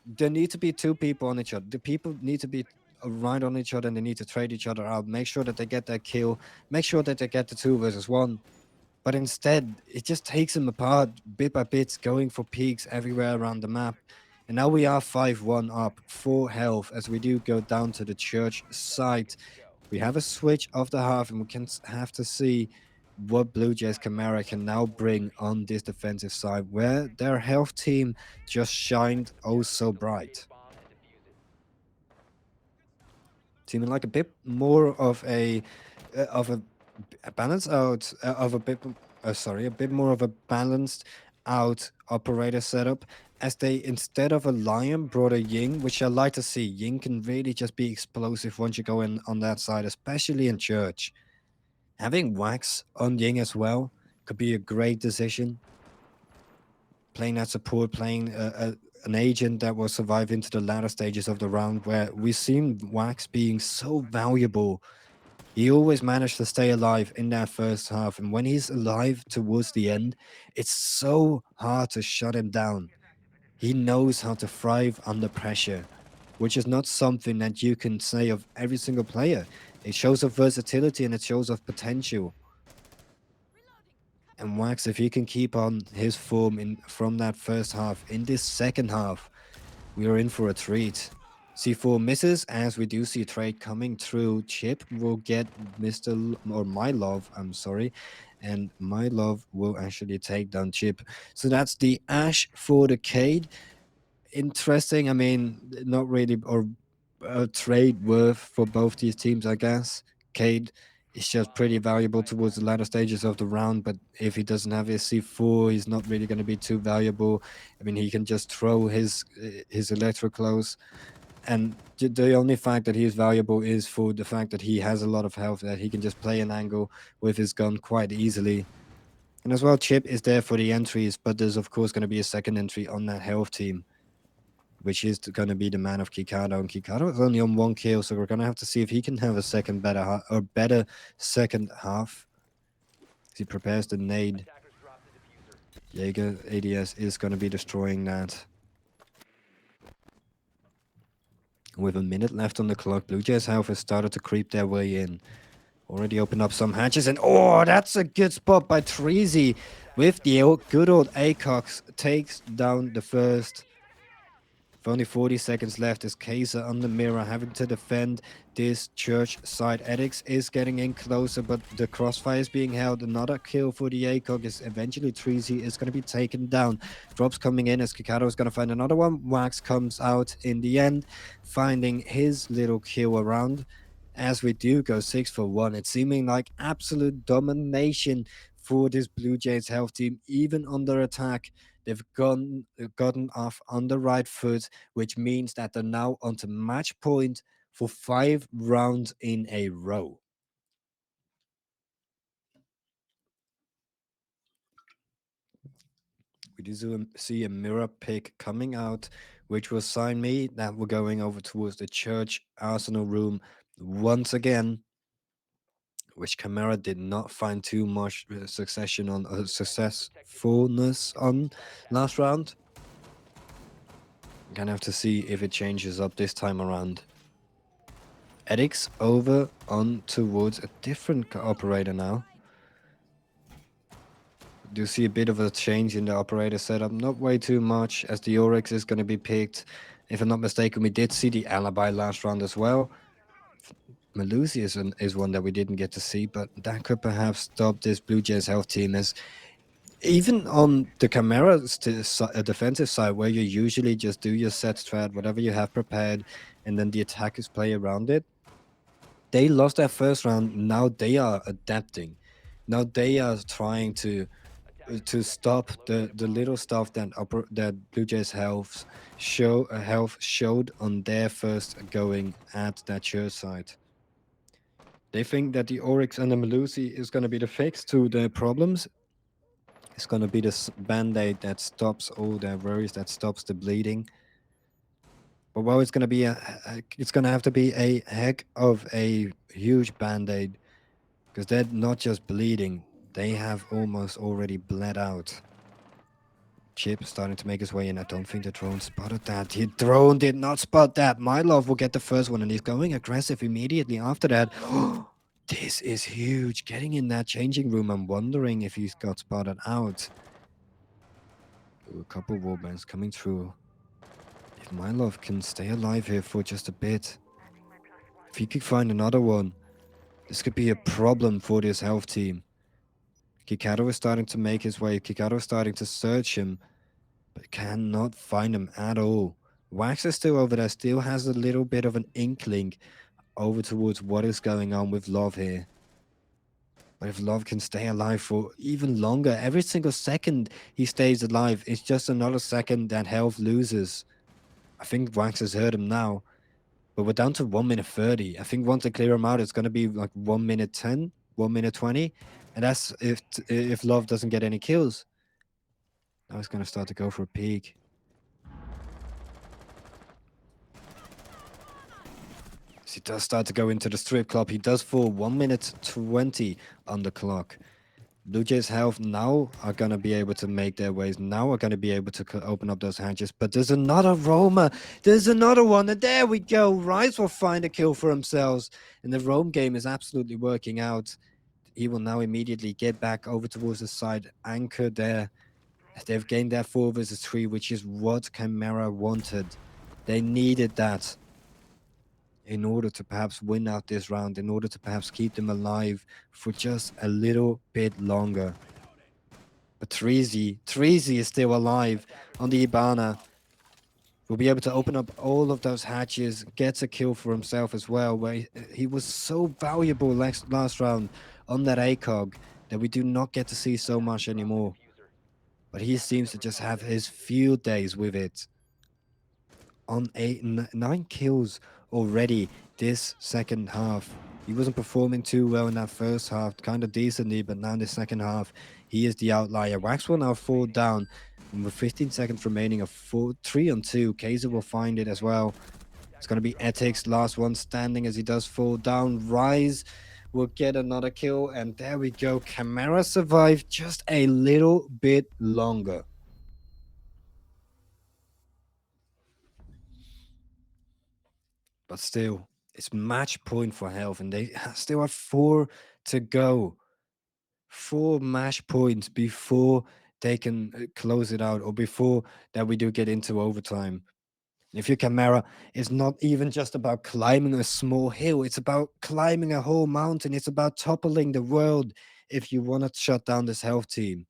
There need to be two people on each other. The people need to be right on each other and they need to trade each other out. Make sure that they get that kill. Make sure that they get the 2 versus 1. But instead, it just takes them apart bit by bit, going for peaks everywhere around the map. And now we are 5-1 up, 4 health as we do go down to the church site. We have a switch of the half, and we can have to see what Blue Jays Camara can now bring on this defensive side, where their health team just shined oh so bright. Seeming like a bit more of a balance out of a bit sorry, a bit more of a balanced out operator setup, as they, instead of a lion, brought a Ying, which I like to see. Ying can really just be explosive once you go in on that side, especially in church. Having Wax on Ying as well could be a great decision. Playing that support, playing an agent that will survive into the latter stages of the round, where we've seen Wax being so valuable. He always managed to stay alive in that first half, and when he's alive towards the end, it's so hard to shut him down. He knows how to thrive under pressure, which is not something that you can say of every single player. It shows of versatility and it shows of potential. And Wax, if he can keep on his form from that first half, in this second half, we are in for a treat. C4 misses, as we do see a trade coming through. Chip will get or My Love, I'm sorry, and My Love will actually take down Chip. So that's the Ash for the Cade. Interesting. I mean, not really, or a trade worth for both these teams, I guess. Cade is just pretty valuable towards the latter stages of the round, but if he doesn't have his C4, he's not really going to be too valuable. I mean, he can just throw his electroclose, and the only fact that he's valuable is for the fact that he has a lot of health, that he can just play an angle with his gun quite easily. And as well, Chip is there for the entries, but there's of course going to be a second entry on that health team, which is going to be the man of Kikado. And Kikado is only on 1 kill, so we're going to have to see if he can have a better second half. As he prepares the nade, Jaeger ADS is going to be destroying that. With a minute left on the clock, Blue Jays health has started to creep their way in. Already opened up some hatches, and oh, that's a good spot by Treasy with the good old ACOX. Takes down the first. With only 40 seconds left, is Kaiser on the mirror, having to defend this church side. Edix is getting in closer, but the crossfire is being held. Another kill for the ACOG is eventually Treasy is going to be taken down. Drops coming in as Kikado is going to find another one. Wax comes out in the end, finding his little kill around. As we do go 6-for-1, it's seeming like absolute domination for this Blue Jays health team, even under attack. They've gotten off on the right foot, which means that they're now onto match point for 5 rounds in a row. We do see a mirror pick coming out, which will sign me that we're going over towards the church arsenal room once again, which Camara did not find too much successfulness on last round. Gonna have to see if it changes up this time around. Edix over on towards a different operator now. Do see a bit of a change in the operator setup, not way too much, as the Oryx is going to be picked. If I'm not mistaken, we did see the Alibi last round as well. Malusi is one that we didn't get to see, but that could perhaps stop this Blue Jays health team, as Even on the Chimera defensive side, where you usually just do your set strat, whatever you have prepared, and then the attackers play around it, they lost their first round. Now they are adapting. Now they are trying to stop the little stuff that that Blue Jays health showed on their first going at that church site. They think that the Oryx and the Melusi is going to be the fix to their problems. It's going to be this band-aid that stops all their worries, that stops the bleeding. But well, it's going to be it's going to have to be a heck of a huge band-aid, because they're not just bleeding, they have almost already bled out. Chip starting to make his way in. I don't think the drone spotted that. The drone did not spot that. Mylov will get the first one, and he's going aggressive immediately after that. This is huge. Getting in that changing room, I'm wondering if he's got spotted out. Ooh, a couple warbands coming through. If Mylov can stay alive here for just a bit, if he could find another one, this could be a problem for this health team. Kikado is starting to make his way. Kikado is starting to search him, but cannot find him at all. Wax is still over there, still has a little bit of an inkling over towards what is going on with Love here. But if Love can stay alive for even longer, every single second he stays alive, it's just another second that health loses. I think Wax has heard him now, but we're down to 1 minute 30. I think once they clear him out, it's going to be like 1 minute 10, 1 minute 20. And that's if Love doesn't get any kills. Now he's going to start to go for a peek. He does start to go into the strip club. He does fall 1 minute 20 on the clock. Blue Jays health now are going to be able to make their ways. Now are going to be able to open up those hatches. But there's another Roma. There's another one. And there we go. Rise will find a kill for themselves. And the roam game is absolutely working out. He will now immediately get back over towards the side. Anchor there. They've gained their 4 versus 3, which is what Chimera wanted. They needed that in order to perhaps win out this round, in order to perhaps keep them alive for just a little bit longer. But Treasy is still alive on the Ibana. Will be able to open up all of those hatches, gets a kill for himself as well, where he was so valuable last round on that ACOG that we do not get to see so much anymore. But he seems to just have his field days with it. On 9 kills already this second half. He wasn't performing too well in that first half, kind of decently, but now in the second half, he is the outlier. Wax will now fall down, and with 15 seconds remaining, a 3-on-2. Kaiser will find it as well. It's going to be Ethics, last one standing as he does fall down. Rise will get another kill, and there we go. Chimera survived just a little bit longer. But still, it's match point for health, and they still have 4 to go. 4 match points before they can close it out, or before that we do get into overtime. If your Chimera, it's not even just about climbing a small hill, it's about climbing a whole mountain. It's about toppling the world if you want to shut down this health team.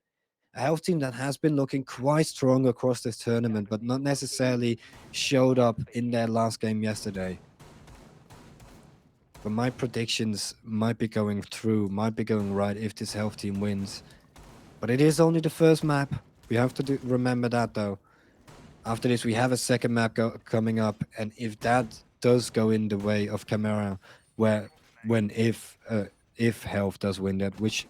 A health team that has been looking quite strong across this tournament, but not necessarily showed up in their last game yesterday. But my predictions might be going through, might be going right if this health team wins. But it is only the first map. We have to remember that, though. After this, we have a second map coming up, and if that does go in the way of Chimera, if health does win that, which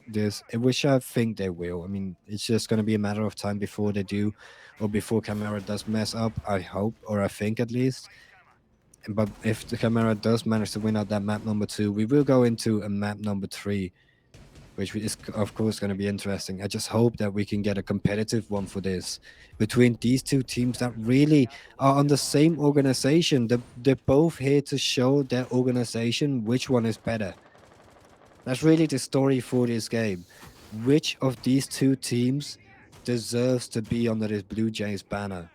I think they will. I mean, it's just going to be a matter of time before they do, or before Chimera does mess up. I hope, or I think at least. But if the Chimera does manage to win out that map number 2, we will go into a map number 3, which is, of course, going to be interesting. I just hope that we can get a competitive one for this between these two teams that really are on the same organization. They're both here to show their organization which one is better. That's really the story for this game. Which of these two teams deserves to be under this Blue Jays banner?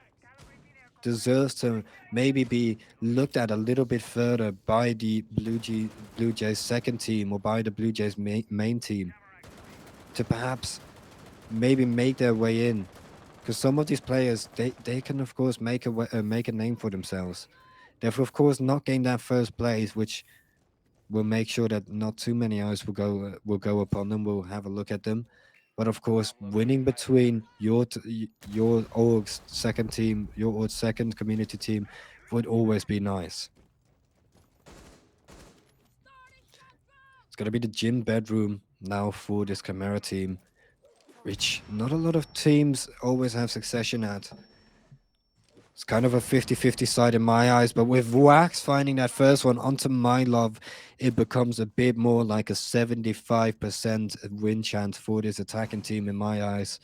Deserves to maybe be looked at a little bit further by the Blue Jays second team, or by the Blue Jays main team, to perhaps maybe make their way in. Because some of these players, they can of course make a name for themselves. They've of course not gained that first place, which will make sure that not too many eyes will go upon them. We'll have a look at them, but of course, winning between your org's second team, your org's second community team, would always be nice. It's gonna be the gym bedroom now for this Chimera team, which not a lot of teams always have succession at. It's kind of a 50-50 side in my eyes, but with Wax finding that first one onto my love, it becomes a bit more like a 75% win chance for this attacking team in my eyes.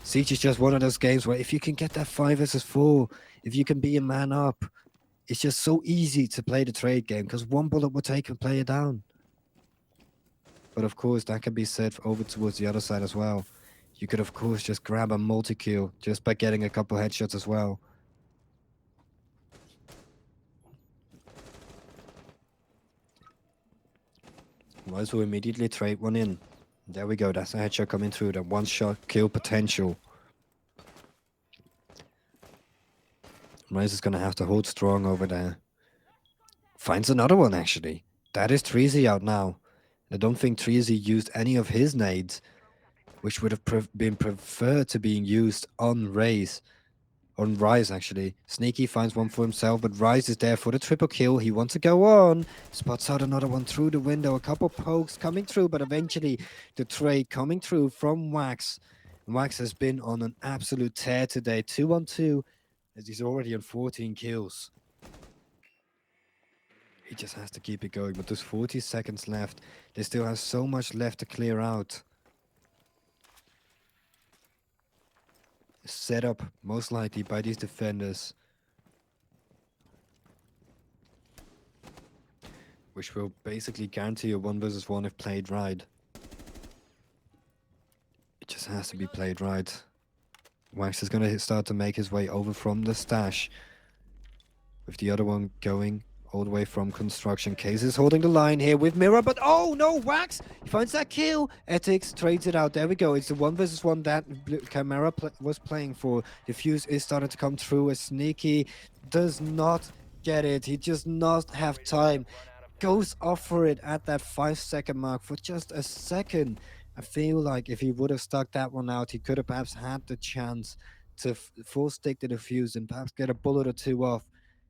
Siege is just one of those games where if you can get that 5 versus 4, if you can be a man up, it's just so easy to play the trade game because one bullet will take a player down. But of course, that can be said over towards the other side as well. You could, of course, just grab a multi-kill just by getting a couple headshots as well. Might as well immediately trade one in. There we go. That's a headshot coming through. That one-shot kill potential. Rice is going to have to hold strong over there. Finds another one, actually. That is Treasy out now. I don't think Treasy used any of his nades, which would have been preferred to being used on Rise, actually. Sneaky finds one for himself, but Rise is there for the triple kill. He wants to go on. Spots out another one through the window. A couple pokes coming through, but eventually the trade coming through from Wax. Wax has been on an absolute tear today. 2-on-2, as he's already on 14 kills. He just has to keep it going, but there's 40 seconds left. They still have so much left to clear out. Set up, most likely, by these defenders. Which will basically guarantee a 1 versus 1 if played right. It just has to be played right. Wax is going to start to make his way over from the stash. With the other one going all the way from construction. Case is holding the line here with Mirror, but oh no, Wax! He finds that kill. Ethics trades it out. There we go. It's the 1 versus 1 that Chimera was playing for. The fuse is starting to come through. As Sneaky does not get it. He does not have time. Goes off for it at that 5-second mark for just a second. I feel like if he would have stuck that one out, he could have perhaps had the chance to full stick to the fuse and perhaps get a bullet or two off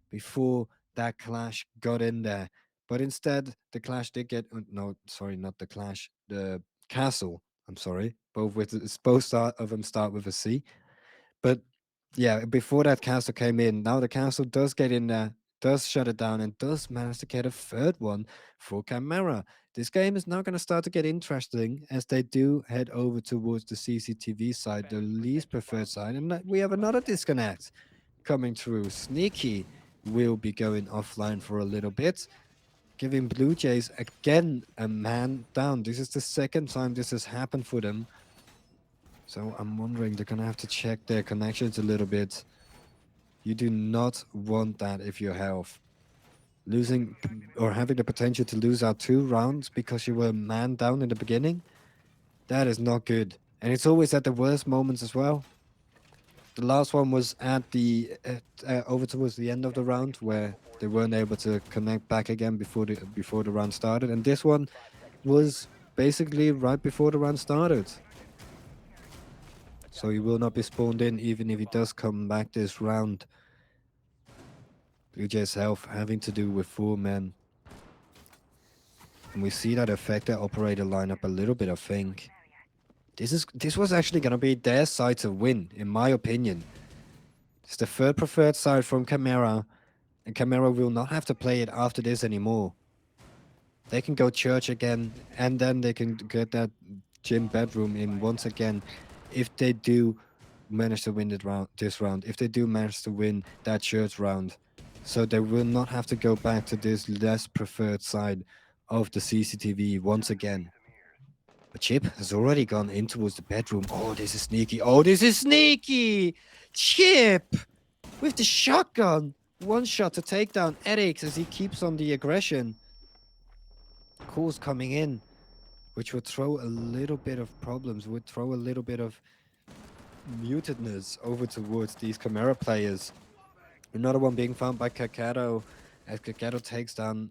before that clash got in there. But instead, the clash did get no, sorry, not the clash, the castle. I'm sorry, both of them start with a C. But yeah, before that castle came in, now the castle does get in there, does shut it down, and does manage to get a third one for Chimera. This game is now going to start to get interesting as they do head over towards the CCTV side, the least preferred side, and we have another disconnect coming through. Sneaky will be going offline for a little bit, giving Blue Jays again a man down. This is the second time this has happened for them. So I'm wondering, they're going to have to check their connections a little bit. You do not want that if you're health. Losing or having the potential to lose out 2 rounds because you were man down in the beginning, that is not good. And it's always at the worst moments as well. The last one was at the over towards the end of the round where they weren't able to connect back again before the round started, and this one was basically right before the round started. So he will not be spawned in even if he does come back this round. Blue Jays health having to do with 4 men. And we see that affect their operator lineup a little bit, I think. This was actually going to be their side to win, in my opinion. It's the third preferred side from Chimera, and Chimera will not have to play it after this anymore. They can go church again, and then they can get that gym bedroom in once again if they do manage to win this round, if they do manage to win that church round. So they will not have to go back to this less preferred side of the CCTV once again. But Chip has already gone in towards the bedroom. Oh, this is sneaky. Oh, this is sneaky! Chip! With the shotgun. 1 shot to take down Erics as he keeps on the aggression. Calls coming in which would throw a little bit of problems, would throw a little bit of mutedness over towards these Chimera players. Another one being found by Kakado, as Kakado takes down,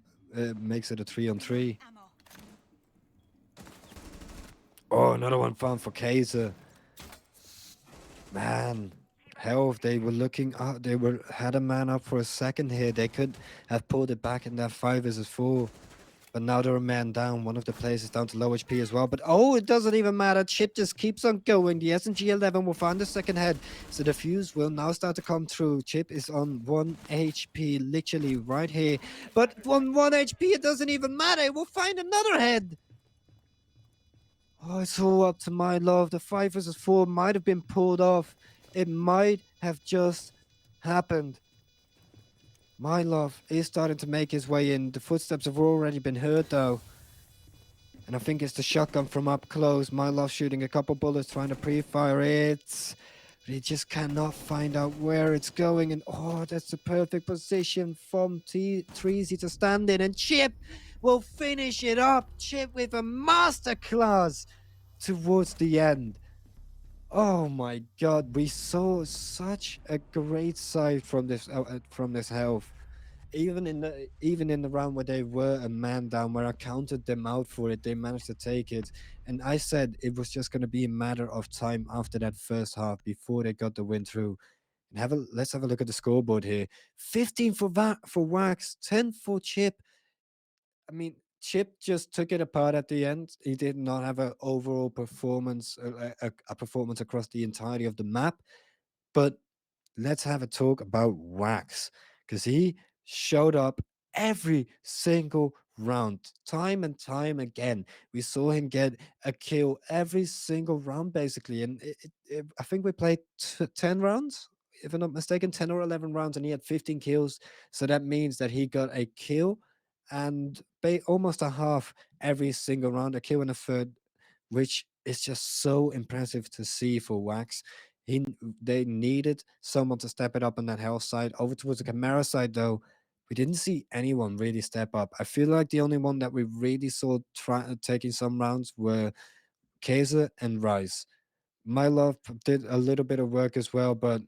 makes it a 3-on-3. Oh, another one found for Kaiser. Man, health. They were looking up. They were had a man up for a second here. They could have pulled it back in that 5 versus 4. But now they're a man down. One of the players is down to low HP as well. But oh, it doesn't even matter. Chip just keeps on going. The SNG-11 will find the second head. So the fuse will now start to come through. Chip is on 1 HP, literally right here. But on 1 HP, it doesn't even matter. It will find another head. Oh, it's all up to my love. The 5 versus 4 might have been pulled off. It might have just happened. My love is starting to make his way in. The footsteps have already been heard, though. And I think it's the shotgun from up close. My love shooting a couple bullets, trying to pre-fire it. But he just cannot find out where it's going. And oh, that's the perfect position from Treasy to stand in. And Chip will finish it up. Chip with a masterclass towards the end. Oh my God, we saw such a great side from this health. Even in the round where they were a man down, where I counted them out for it, they managed to take it. And I said it was just going to be a matter of time after that first half before they got the win through. And let's have a look at the scoreboard here. 15 for Wax, 10 for Chip. I mean, Chip just took it apart at the end. He did not have an overall performance, a performance across the entirety of the map. But let's have a talk about Wax, because he showed up every single round, time and time again. We saw him get a kill every single round, basically. And I think we played 10 rounds, if I'm not mistaken, 10 or 11 rounds, and he had 15 kills. So that means that he got a kill and almost a half every single round, a kill and a third, which is just so impressive to see for Wax. They needed someone to step it up on that health side. Over towards the Chimera side, though, we didn't see anyone really step up. I feel like the only one that we really saw taking some rounds were Kaiser and Rice. My love did a little bit of work as well, but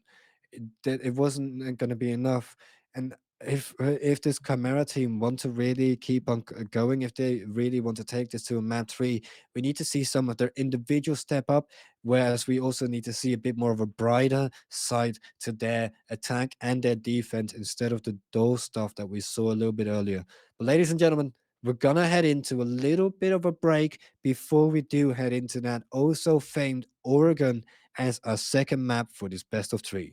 it wasn't going to be enough. And if this Chimera team want to really keep on going, if they really want to take this to a map 3, we need to see some of their individual step up, whereas we also need to see a bit more of a brighter side to their attack and their defense instead of the dull stuff that we saw a little bit earlier. But ladies and gentlemen, we're gonna head into a little bit of a break before we do head into that also famed Oregon as our second map for this best of 3.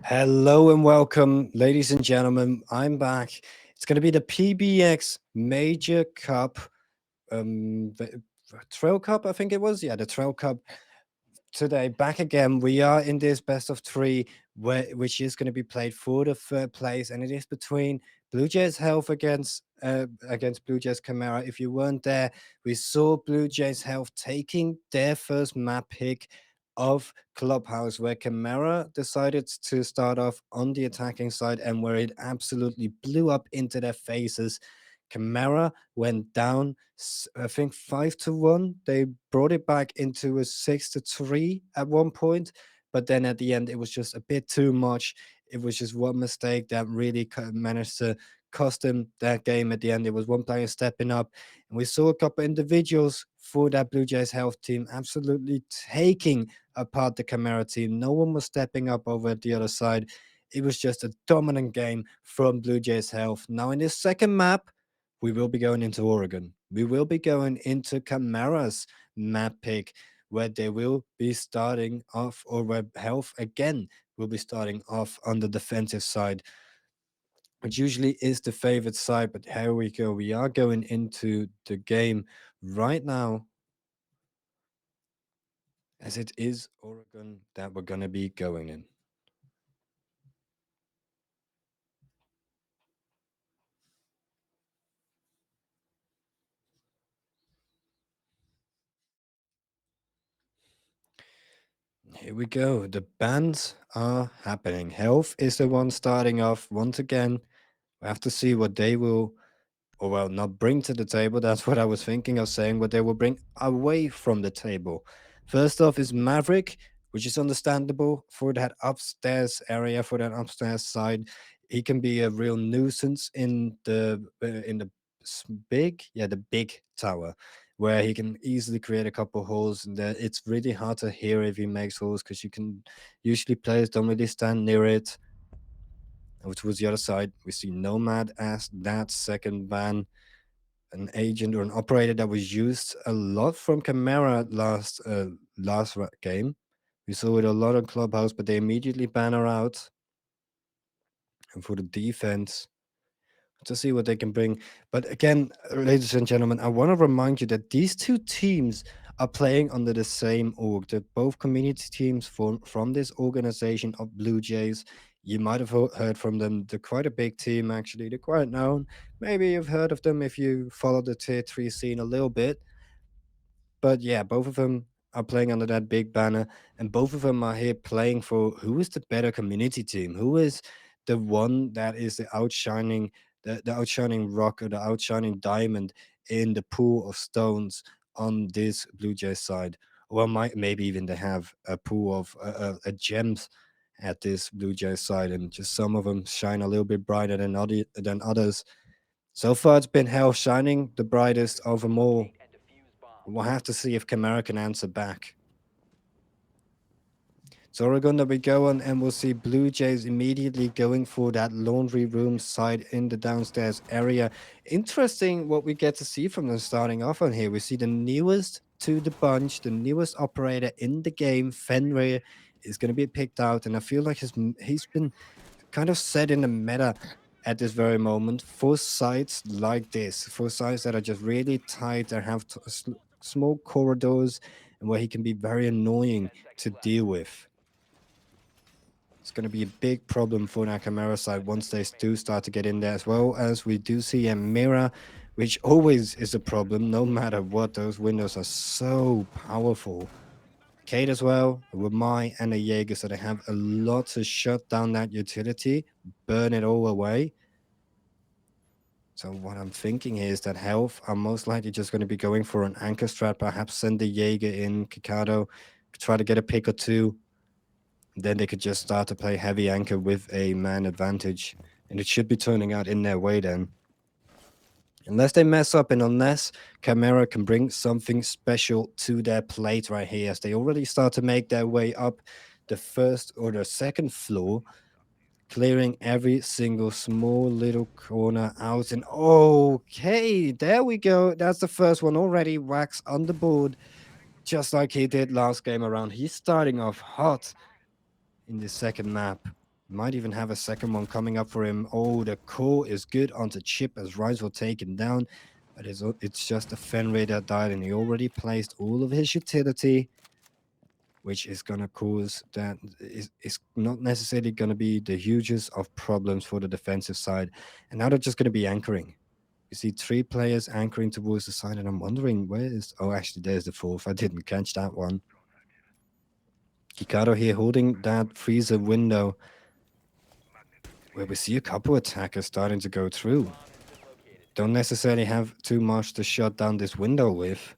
Hello and welcome, ladies and gentlemen. I'm back. It's going to be the PBX Major Cup, Trail Cup, I think it was. Yeah, the Trail Cup today. Back again. We are in this best of three, which is going to be played for the third place, and it is between Blue Jays Health against Blue Jays Chimera. If you weren't there, we saw Blue Jays Health taking their first map pick of Clubhouse, where Chimera decided to start off on the attacking side and where it absolutely blew up into their faces. Chimera went down, I think 5-1. They brought it back into a 6-3 at one point, but then at the end it was just a bit too much. It was just one mistake that really managed to cost them that game at the end. It was one player stepping up, and we saw a couple individuals for that Blue Jays Health team absolutely taking apart the Chimera team. No one was stepping up over at the other side. It was just a dominant game from Blue Jays Health. Now in this second map, we will be going into Oregon. We will be going into Chimera's map pick, where they will be starting off, or where Health again will be starting off on the defensive side, which usually is the favorite side. But here we go. We are going into the game right now, as it is Oregon that we're going to be going in. Here we go. The bans are happening. Health is the one starting off once again. We have to see what they will, or well, not bring to the table. That's what I was thinking of saying, what they will bring away from the table. First off is Maverick, which is understandable for that upstairs area, for that upstairs side. He can be a real nuisance in the the big tower, where he can easily create a couple holes. And it's really hard to hear if he makes holes, because you can usually players don't really stand near it. And towards the other side, we see Nomad as that second ban, an agent or an operator that was used a lot from Chimera last game. We saw it a lot on Clubhouse, but they immediately ban her out. And for the defense, to see what they can bring. But again, ladies and gentlemen, I want to remind you that these two teams are playing under the same org. They're both community teams from this organization of Blue Jays. You might have heard from them. They're quite a big team, actually. They're quite known. Maybe you've heard of them if you follow the tier 3 scene a little bit. But yeah, both of them are playing under that big banner, and both of them are here playing for who is the better community team, who is the one that is the outshining, the outshining rock, or the outshining diamond in the pool of stones on this Blue Jays side. Or maybe even they have a pool of a gems at this Blue Jays side, and just some of them shine a little bit brighter than others. So far, it's been Hell shining the brightest of them all. We'll have to see if Kamara can answer back. So we're going to be going, and we'll see Blue Jays immediately going for that laundry room side in the downstairs area. Interesting what we get to see from them starting off on here. We see the newest to the bunch, the newest operator in the game, Fenrir, is going to be picked out. And I feel like he's been kind of set in the meta at this very moment for sites like this, for sites that are just really tight and have small corridors, and where he can be very annoying to deal with. It's going to be a big problem for Nakamura side once they do start to get in there, as well as we do see a mirror, which always is a problem no matter what. Those windows are so powerful. Kate as well, with Mai and a Jaeger, so they have a lot to shut down that utility, burn it all away. So what I'm thinking here is that Health are most likely just going to be going for an anchor strat, perhaps send the Jaeger in, Kikado, try to get a pick or two. Then they could just start to play heavy anchor with a man advantage, and it should be turning out in their way then. Unless they mess up, and unless Chimera can bring something special to their plate right here, as they already start to make their way up the first or the second floor, clearing every single small little corner out. And okay, there we go. That's the first one already. Wax on the board, just like he did last game around. He's starting off hot in the second map. Might even have a second one coming up for him. Oh, the core is good onto Chip as Rise will take him down. But it's just a Fenrir that died, and he already placed all of his utility, which is going to cause that is not necessarily going to be the hugest of problems for the defensive side. And now they're just going to be anchoring. You see three players anchoring towards the side, and I'm wondering where is. Oh, actually, there's the fourth. I didn't catch that one. Hikaru here holding that freezer window where we see a couple attackers starting to go through. Don't necessarily have too much to shut down this window with.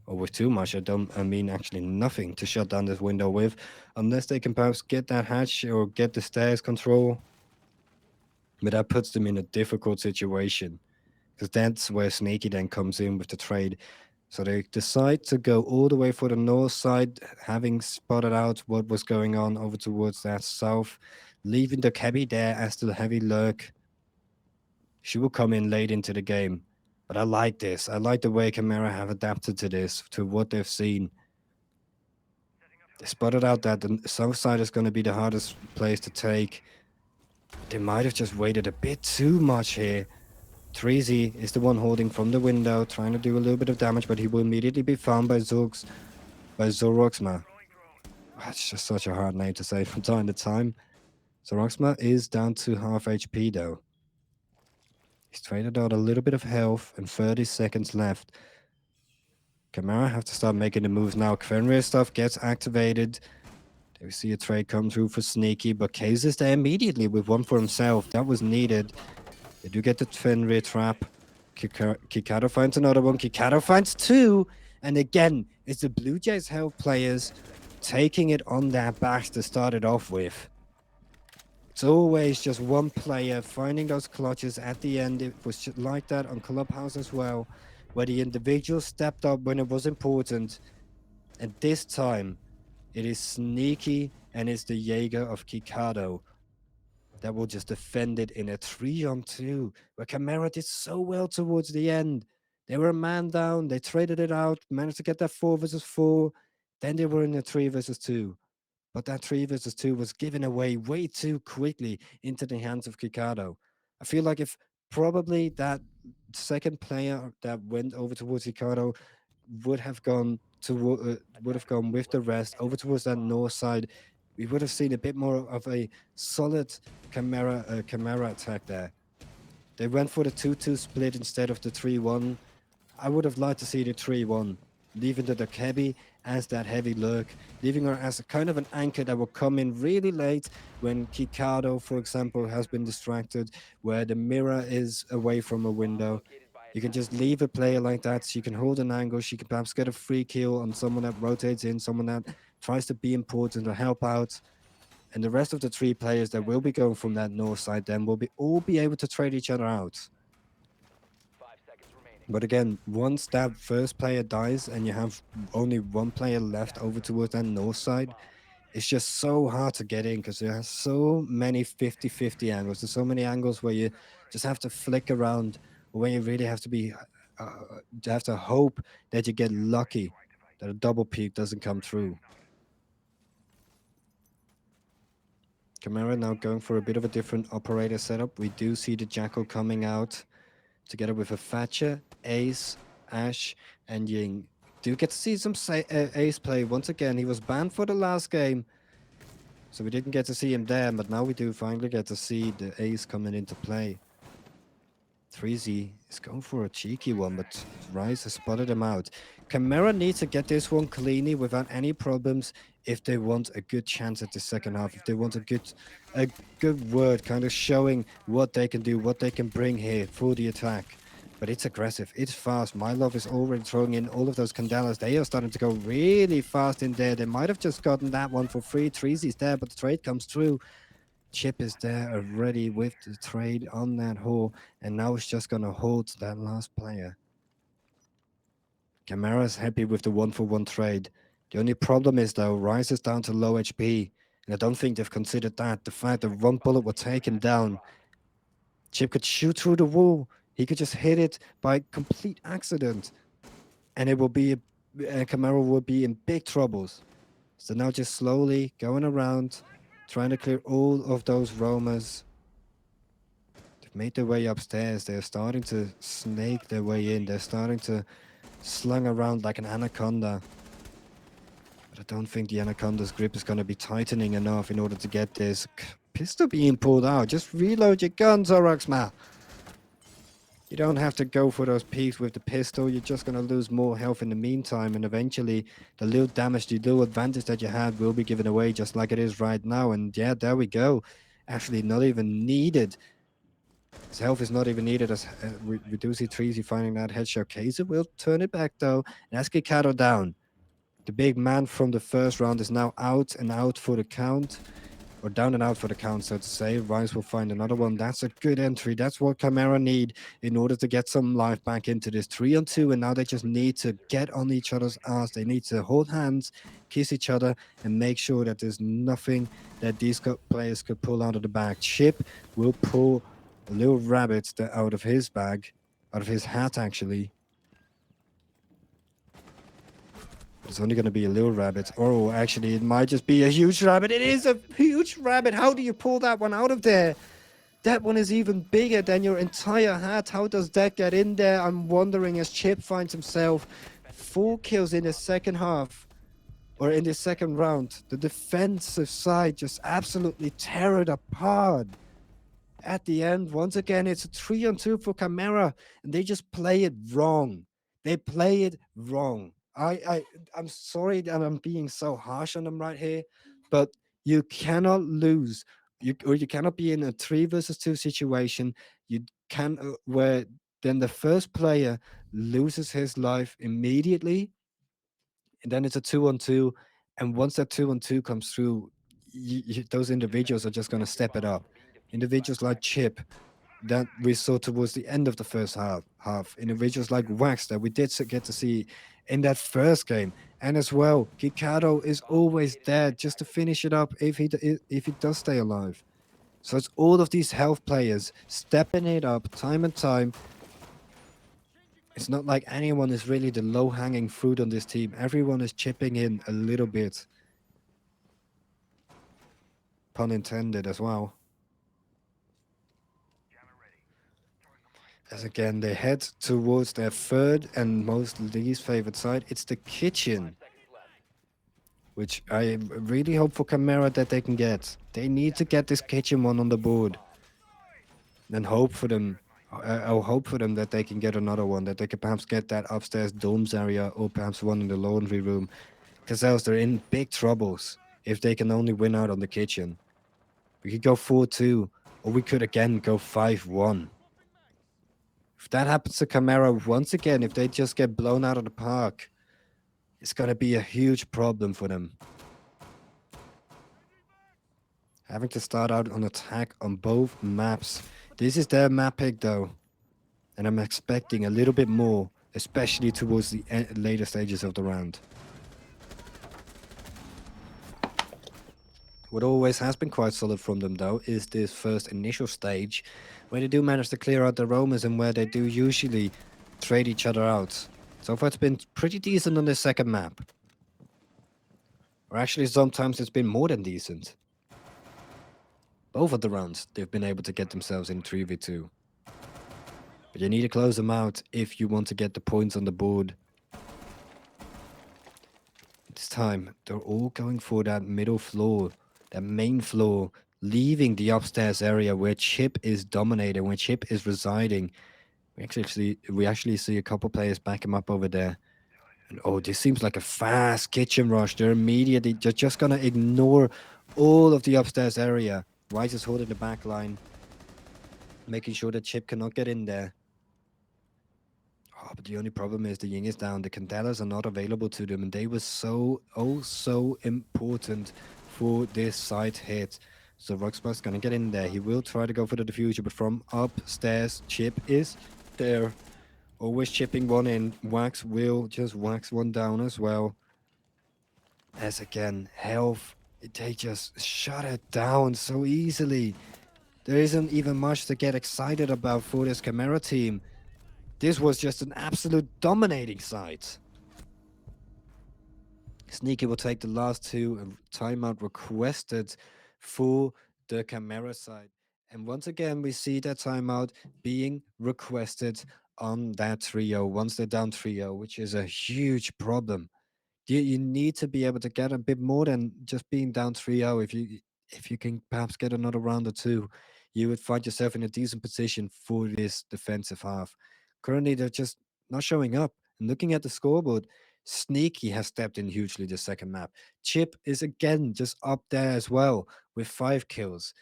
Or with too much, I mean actually nothing to shut down this window with, unless they can perhaps get that hatch or get the stairs control. But that puts them in a difficult situation, because that's where Sneaky then comes in with the trade. So they decide to go all the way for the north side, having spotted out what was going on over towards that south, leaving the cabby there as the heavy lurk. She will come in late into the game. But I like this. I like the way Chimera have adapted to this, to what they've seen. They spotted out that the south side is going to be the hardest place to take. They might have just waited a bit too much here. Treasy is the one holding from the window, trying to do a little bit of damage, but he will immediately be found by Zoroxma. That's just such a hard name to say from time to time. Zoroxma is down to half HP though. He's traded out a little bit of health and 30 seconds left. Chimera have to start making the moves now. Fenrir stuff gets activated. There we see a trade come through for Sneaky, but Case is there immediately with one for himself. That was needed. They do get the Fenrir trap. Kikado finds another one. Kikado finds two. And again, it's the Blue Jays health players taking it on their backs to start it off with. It's always just one player finding those clutches at the end. It was like that on Clubhouse as well, where the individual stepped up when it was important. And this time, it is Sneaky and it's the Jaeger of Kikado that will just defend it in a 3-on-2, where Chimera did so well towards the end. They were a man down, they traded it out, managed to get that 4 versus 4. Then they were in a 3 versus 2. But that 3 versus 2 was given away way too quickly into the hands of Kikado. I feel like if probably that second player that went over towards Kikado would have gone with the rest over towards that north side, we would have seen a bit more of a solid Chimera attack there. They went for the 2-2 split instead of the 3-1. I would have liked to see the 3-1, leaving the Kebi as that heavy lurk, leaving her as a kind of an anchor that will come in really late when Kikado, for example, has been distracted, where the mirror is away from a window. You can just leave a player like that. She can hold an angle. She can perhaps get a free kill on someone that rotates in, someone that tries to be important or help out. And the rest of the three players that will be going from that north side then will all be able to trade each other out. But again, once that first player dies and you have only one player left over towards that north side, it's just so hard to get in because there are so many 50-50 angles. There's so many angles where you just have to flick around, or where you really have to be, you have to hope that you get lucky, that a double peak doesn't come through. Chimera now going for a bit of a different operator setup. We do see the Jackal coming out together with a Thatcher, Ace, Ash, and Ying. Do get to see some Ace play once again. He was banned for the last game, so we didn't get to see him there, but now we do finally get to see the Ace coming into play. 3Z is going for a cheeky one, but Rise has spotted him out. Chimera needs to get this one cleanly without any problems if they want a good chance at the second half, if they want a good word, kind of showing what they can do, what they can bring here for the attack. But it's aggressive, it's fast. My Love is already throwing in all of those Candelas. They are starting to go really fast in there. They might have just gotten that one for free. Treasy's there, but the trade comes through. Chip is there already with the trade on that hole, and now it's just gonna hold that last player. Chimera's happy with the 1-for-1 trade. The only problem is though, Rise is down to low HP, and I don't think they've considered that. The fact that one bullet will take him down. Chip could shoot through the wall. He could just hit it by complete accident, and it will be Chimera will be in big troubles. So now just slowly going around, trying to clear all of those roamers. They've made their way upstairs. They're starting to snake their way in. They're starting to slung around like an anaconda. But I don't think the anaconda's grip is going to be tightening enough in order to get this pistol being pulled out. Just reload your gun, Zoroxma. You don't have to go for those peaks with the pistol. You're just going to lose more health in the meantime. And eventually, the little damage, the little advantage that you had will be given away just like it is right now. And yeah, there we go. Actually, not even needed. His health is not even needed as we do see Treasy finding that headshot. Kaiser will turn it back though. And that's Kikado down. The big man from the first round is now out and out for the count. Or down and out for the count, so to say. Rice will find another one. That's a good entry. That's what Chimera need in order to get some life back into this 3-on-2. And now they just need to get on each other's ass. They need to hold hands, kiss each other, and make sure that there's nothing that these players could pull out of the bag. Chip will pull a little rabbit out of his bag, out of his hat, actually. It's only going to be a little rabbit. Oh, actually, it might just be a huge rabbit. It is a huge rabbit. How do you pull that one out of there? That one is even bigger than your entire hat. How does that get in there? I'm wondering as Chip finds himself 4 kills in the second half. Or in the second round. The defensive side just absolutely tear it apart. At the end, once again, it's a 3-on-2 for Chimera. And they just play it wrong. They play it wrong. I'm sorry that I'm being so harsh on them right here, but you cannot lose. You cannot be in a 3 versus 2 situation. You can where then the first player loses his life immediately, and then it's a 2-on-2. And once that 2-on-2 comes through, those individuals are just going to step it up. Individuals like Chip, that we saw towards the end of the first half individuals like Wax that we did get to see in that first game, and as well Kikado is always there just to finish it up if he does stay alive. So it's all of these health players stepping it up time and time. It's not like anyone is really the low-hanging fruit on this team. Everyone is chipping in a little bit, pun intended as well. As again, they head towards their third and most least favorite side. It's the kitchen, which I really hope for Chimera that they can get. They need to get this kitchen one on the board. Then hope for them. I'll hope for them that they can get another one, that they can perhaps get that upstairs domes area or perhaps one in the laundry room. Because else they're in big troubles if they can only win out on the kitchen. We could go 4-2, or we could again go 5-1. If that happens to Chimera once again, if they just get blown out of the park, it's going to be a huge problem for them. Having to start out on attack on both maps. This is their map pick though. And I'm expecting a little bit more, especially towards the later stages of the round. What always has been quite solid from them though is this first initial stage where they do manage to clear out the roamers and where they do usually trade each other out. So far it's been pretty decent on this second map. Or actually sometimes it's been more than decent. Both of the rounds they've been able to get themselves in 3v2. But you need to close them out if you want to get the points on the board. This time they're all going for that middle floor. That main floor, leaving the upstairs area where Chip is dominating, where Chip is residing. We actually see a couple players back him up over there. And oh, this seems like a fast kitchen rush. They're just gonna ignore all of the upstairs area. Wise is holding the back line, making sure that Chip cannot get in there. Oh, but the only problem is the Ying is down. The Candelas are not available to them, and they were so important for this side hit. So Rockspar's gonna get in there. He will try to go for the diffuser, but from upstairs, Chip is there. Always chipping one in. Wax will just wax one down as well. As again, health, they just shut it down so easily. There isn't even much to get excited about for this Chimera team. This was just an absolute dominating side. Sneaky will take the last two. Timeout requested for the camera side. And once again, we see that timeout being requested on that trio once they're down 3-0, which is a huge problem. You need to be able to get a bit more than just being down 3-0. If you can perhaps get another round or two, you would find yourself in a decent position for this defensive half. Currently, they're just not showing up. And looking at the scoreboard, Sneaky has stepped in hugely the second map. Chip is again just up there as well with 5 kills.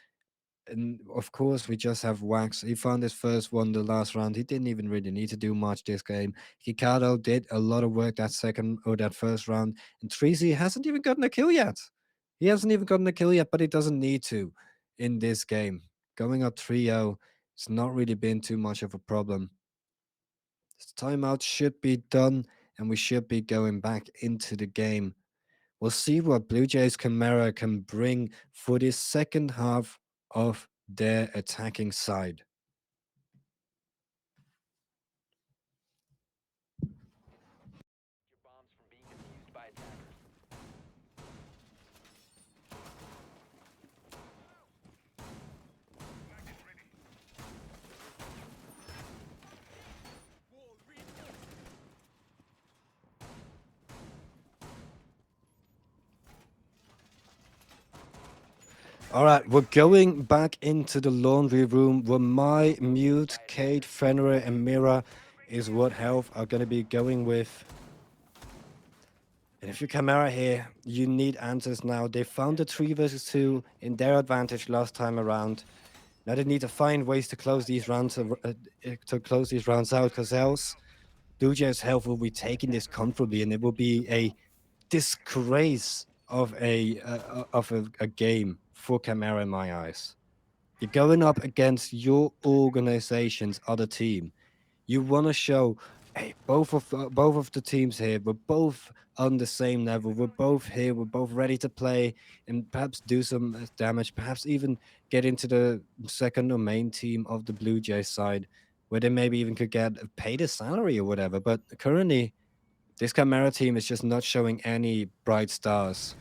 And of course, we just have Wax. He found his first one the last round. He didn't even really need to do much this game. Hikato did a lot of work that second or that first round. And Treasy hasn't even gotten a kill yet. He hasn't even gotten a kill yet, but he doesn't need to in this game. Going up 3-0, it's not really been too much of a problem. This timeout should be done, and we should be going back into the game. We'll see what Blue Jays Chimera can bring for this second half of their attacking side. All right, we're going back into the laundry room where my mute, Kate, Fenrir, and Mira is what health are going to be going with. And if you're Chimera here, you need answers now. They found the 3 versus 2 in their advantage last time around. Now they need to find ways to close these rounds out, because else Blue Jays Health will be taking this comfortably, and it will be a disgrace of a game for Chimera in my eyes. You're going up against your organization's other team. You want to show, hey, both of the teams here, we're both on the same level. We're both here. We're both ready to play and perhaps do some damage. Perhaps even get into the second or main team of the Blue Jays side, where they maybe even could get paid a salary or whatever. But currently, this Chimera team is just not showing any bright stars.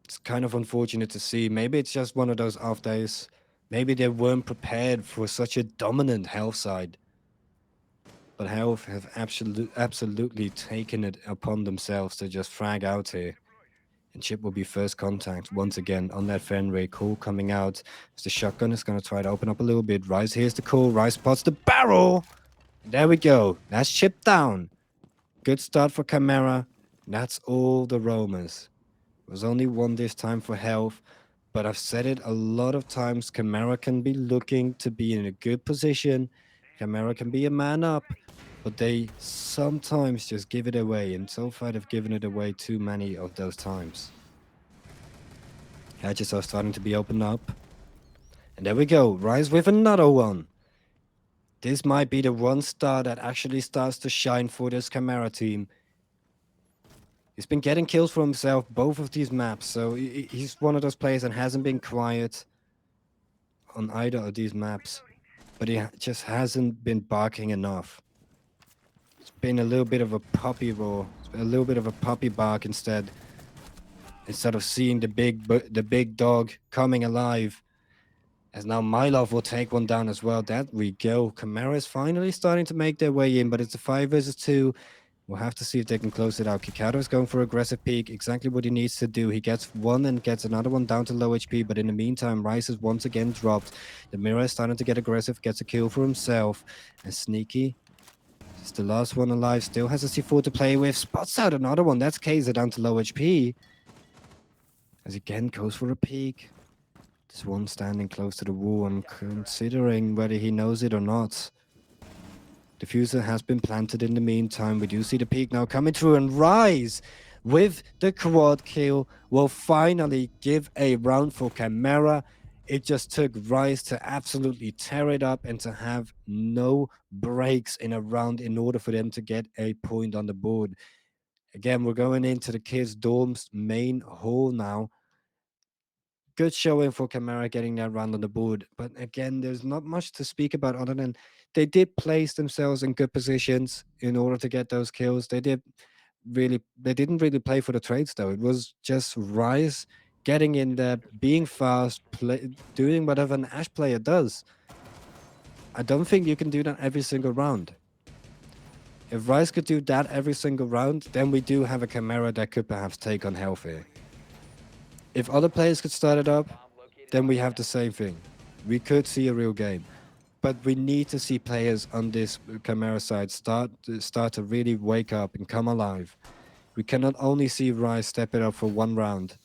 It's kind of unfortunate to see. Maybe it's just one of those off days. Maybe they weren't prepared for such a dominant health side. But Health have absolutely taken it upon themselves to just frag out here. And Chip will be first contact once again on that Fenway. Call coming out as the shotgun is going to try to open up a little bit. Rise, here's the call. Rise spots the barrel. There we go. That's Chip down. Good start for Chimera. That's all the Romans. It was only one this time for Health, but I've said it a lot of times. Chimera can be looking to be in a good position. Chimera can be a man up, but they sometimes just give it away, and so far they've given it away too many of those times. Hedges are starting to be opened up. And there we go. Rise with another one. This might be the one star that actually starts to shine for this Chimera team. He's been getting kills for himself both of these maps, so he's one of those players that hasn't been quiet on either of these maps, but he just hasn't been barking enough. It's been a little bit of a puppy roar. It's been a little bit of a puppy bark instead of seeing the big dog coming alive. As now Milov will take one down as well. There we go. Chimera is finally starting to make their way in, but it's a 5 versus 2. We'll have to see if they can close it out. Kikado is going for aggressive peak, exactly what he needs to do. He gets one and gets another one down to low HP, but in the meantime, Rice is once again dropped. The Mirror is starting to get aggressive, gets a kill for himself. And Sneaky is the last one alive, still has a C4 to play with. Spots out another one. That's Kaiser down to low HP. As again goes for a peek. This one standing close to the wall. I'm considering whether he knows it or not. Diffuser has been planted in the meantime. We do see the peak now coming through, and Rise with the quad kill will finally give a round for Chimera. It just took Rise to absolutely tear it up and to have no breaks in a round in order for them to get a point on the board. Again, we're going into the kids' dorms main hall now. Good showing for Chimera getting that round on the board. But again, there's not much to speak about other than they did place themselves in good positions in order to get those kills. They didn't really play for the trades though. It was just Rise getting in there, being fast, doing whatever an Ashe player does. I don't think you can do that every single round. If Rice could do that every single round, then we do have a Chimera that could perhaps take on Health here. If other players could start it up, then we have the same thing. We could see a real game. But we need to see players on this Chimera side start to really wake up and come alive. We cannot only see Rice step it up for one round.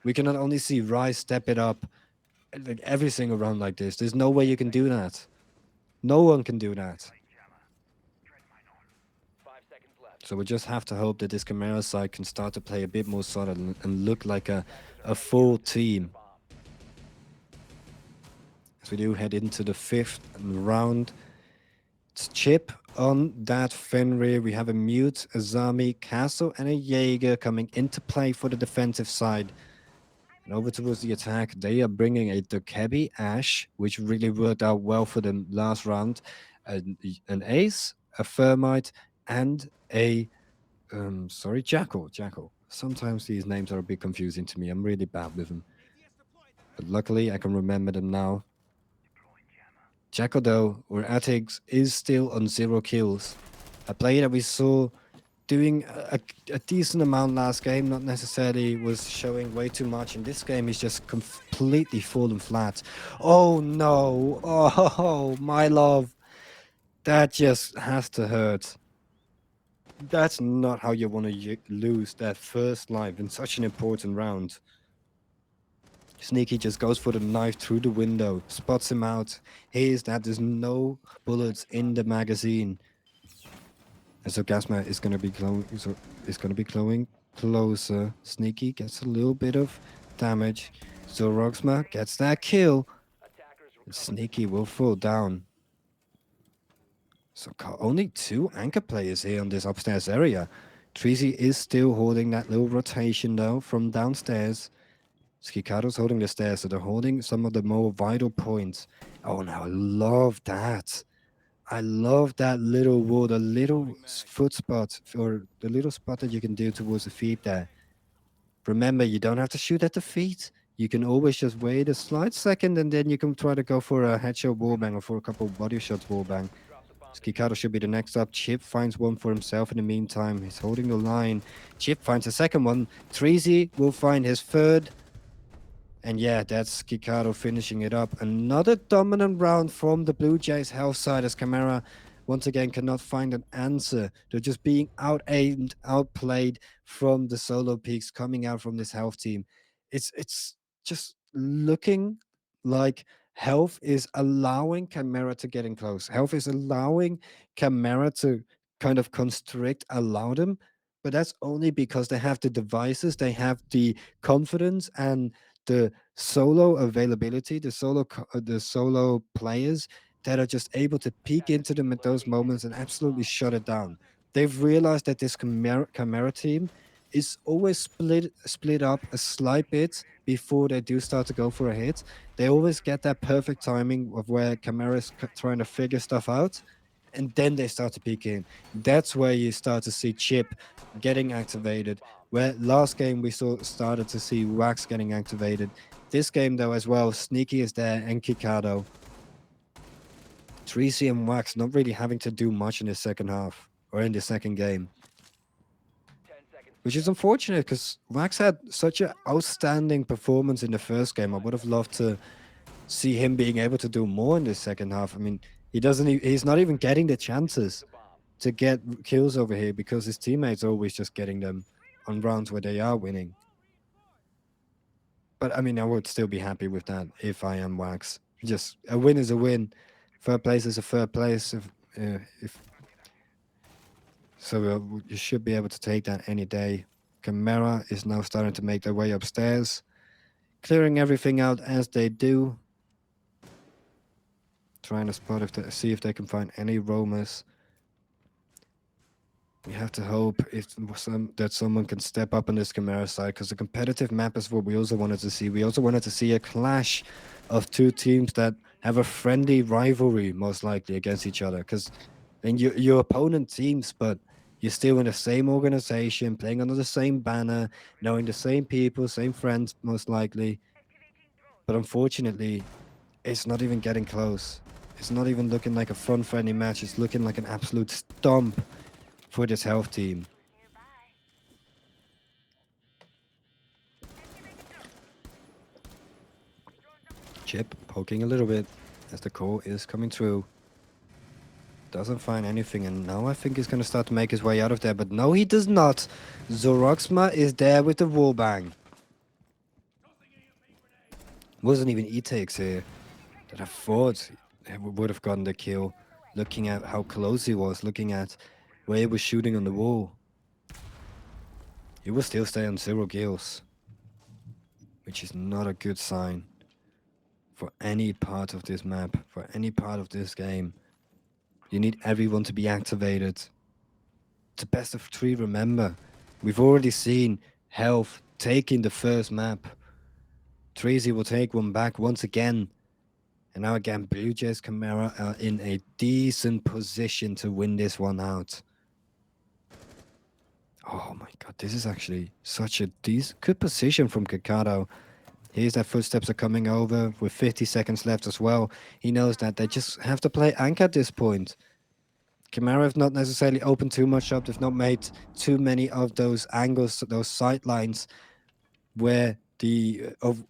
We cannot only see Rice step it up like every single round like this. There's no way you can do that. No one can do that. So we just have to hope that this Chimera side can start to play a bit more solid and look like a full team. As we do head into the fifth round. It's Chip on that Fenrir. We have a Mute, a Zami, Castle, and a Jaeger coming into play for the defensive side. And over towards the attack, they are bringing a Dokebi Ashe, which really worked out well for them last round. An Ace, a Thermite, and a Jackal. Jackal. Sometimes these names are a bit confusing to me. I'm really bad with them. But luckily, I can remember them now. Jackal, though, or Atix, is still on 0 kills. A player that we saw doing a decent amount last game, not necessarily was showing way too much. In this game, he's just completely fallen flat. Oh no! Oh, my love. That just has to hurt. That's not how you want to lose that first life in such an important round. Sneaky just goes for the knife through the window, spots him out, hears that there's no bullets in the magazine. And so Gasma is going to be glowing closer. Sneaky gets a little bit of damage. Zoroxma gets that kill. Sneaky will fall down. So only 2 anchor players here on this upstairs area. Treasy is still holding that little rotation though from downstairs. Skikado's holding the stairs, so they're holding some of the more vital points. Oh, now I love that. I love that little wall, the little foot spot, or the little spot that you can do towards the feet there. Remember, you don't have to shoot at the feet. You can always just wait a slight second, and then you can try to go for a headshot wallbang or for a couple body shots wallbang. Skikado should be the next up. Chip finds one for himself in the meantime. He's holding the line. Chip finds a second one. Treasy will find his third. And yeah, that's Kikado finishing it up. Another dominant round from the Blue Jays health side as Chimera once again cannot find an answer. They're just being out-aimed, outplayed from the solo peaks coming out from this health team. It's just looking like health is allowing Chimera to get in close. Health is allowing Chimera to kind of constrict, allow them. But that's only because they have the devices, they have the confidence and the solo availability, the solo players that are just able to peek into them at those moments and absolutely shut it down. They've realized that this Chimera team is always split up a slight bit before they do start to go for a hit. They always get that perfect timing of where Chimera is trying to figure stuff out, and then they start to peek in. That's where you start to see Chip getting activated. Where last game we started to see Wax getting activated. This game though as well, Sneaky is there and Kikado. Treasy and Wax not really having to do much in the second half or in the second game. Which is unfortunate because Wax had such an outstanding performance in the first game. I would have loved to see him being able to do more in the second half. I mean, he's not even getting the chances to get kills over here because his teammates are always just getting them on rounds where they are winning. But I mean, I would still be happy with that if I am Wax. Just a win is a win. Third place is a third place. So you should be able to take that any day. Chimera is now starting to make their way upstairs, clearing everything out as they do. Trying to see if they can find any roamers. We have to hope that someone can step up on this Chimera side, because the competitive map is what we also wanted to see. We also wanted to see a clash of 2 teams that have a friendly rivalry, most likely, against each other. Because your opponent teams, but You're still in the same organization, playing under the same banner, knowing the same people, same friends, most likely. But unfortunately, it's not even getting close. It's not even looking like a fun, friendly match. It's looking like an absolute stomp for this health team. Chip poking a little bit as the core is coming through. Doesn't find anything, and now I think he's going to start to make his way out of there. But no, he does not. Zoroxma is there with the wallbang. Wasn't even E-Takes here that I thought would have gotten the kill. Looking at how close he was, looking at where he was shooting on the wall. He will still stay on 0 kills, which is not a good sign for any part of this map, for any part of this game. You need everyone to be activated. It's a best of 3, remember. We've already seen Health taking the first map. Treasy will take one back once again. And now again, Blue Jays Chimera are in a decent position to win this one out. Oh my god, this is actually such a good position from Kakado. Here's that footsteps are coming over with 50 seconds left as well. He knows that they just have to play Ank at this point. Chimera have not necessarily opened too much up. They've not made too many of those angles, those sight lines where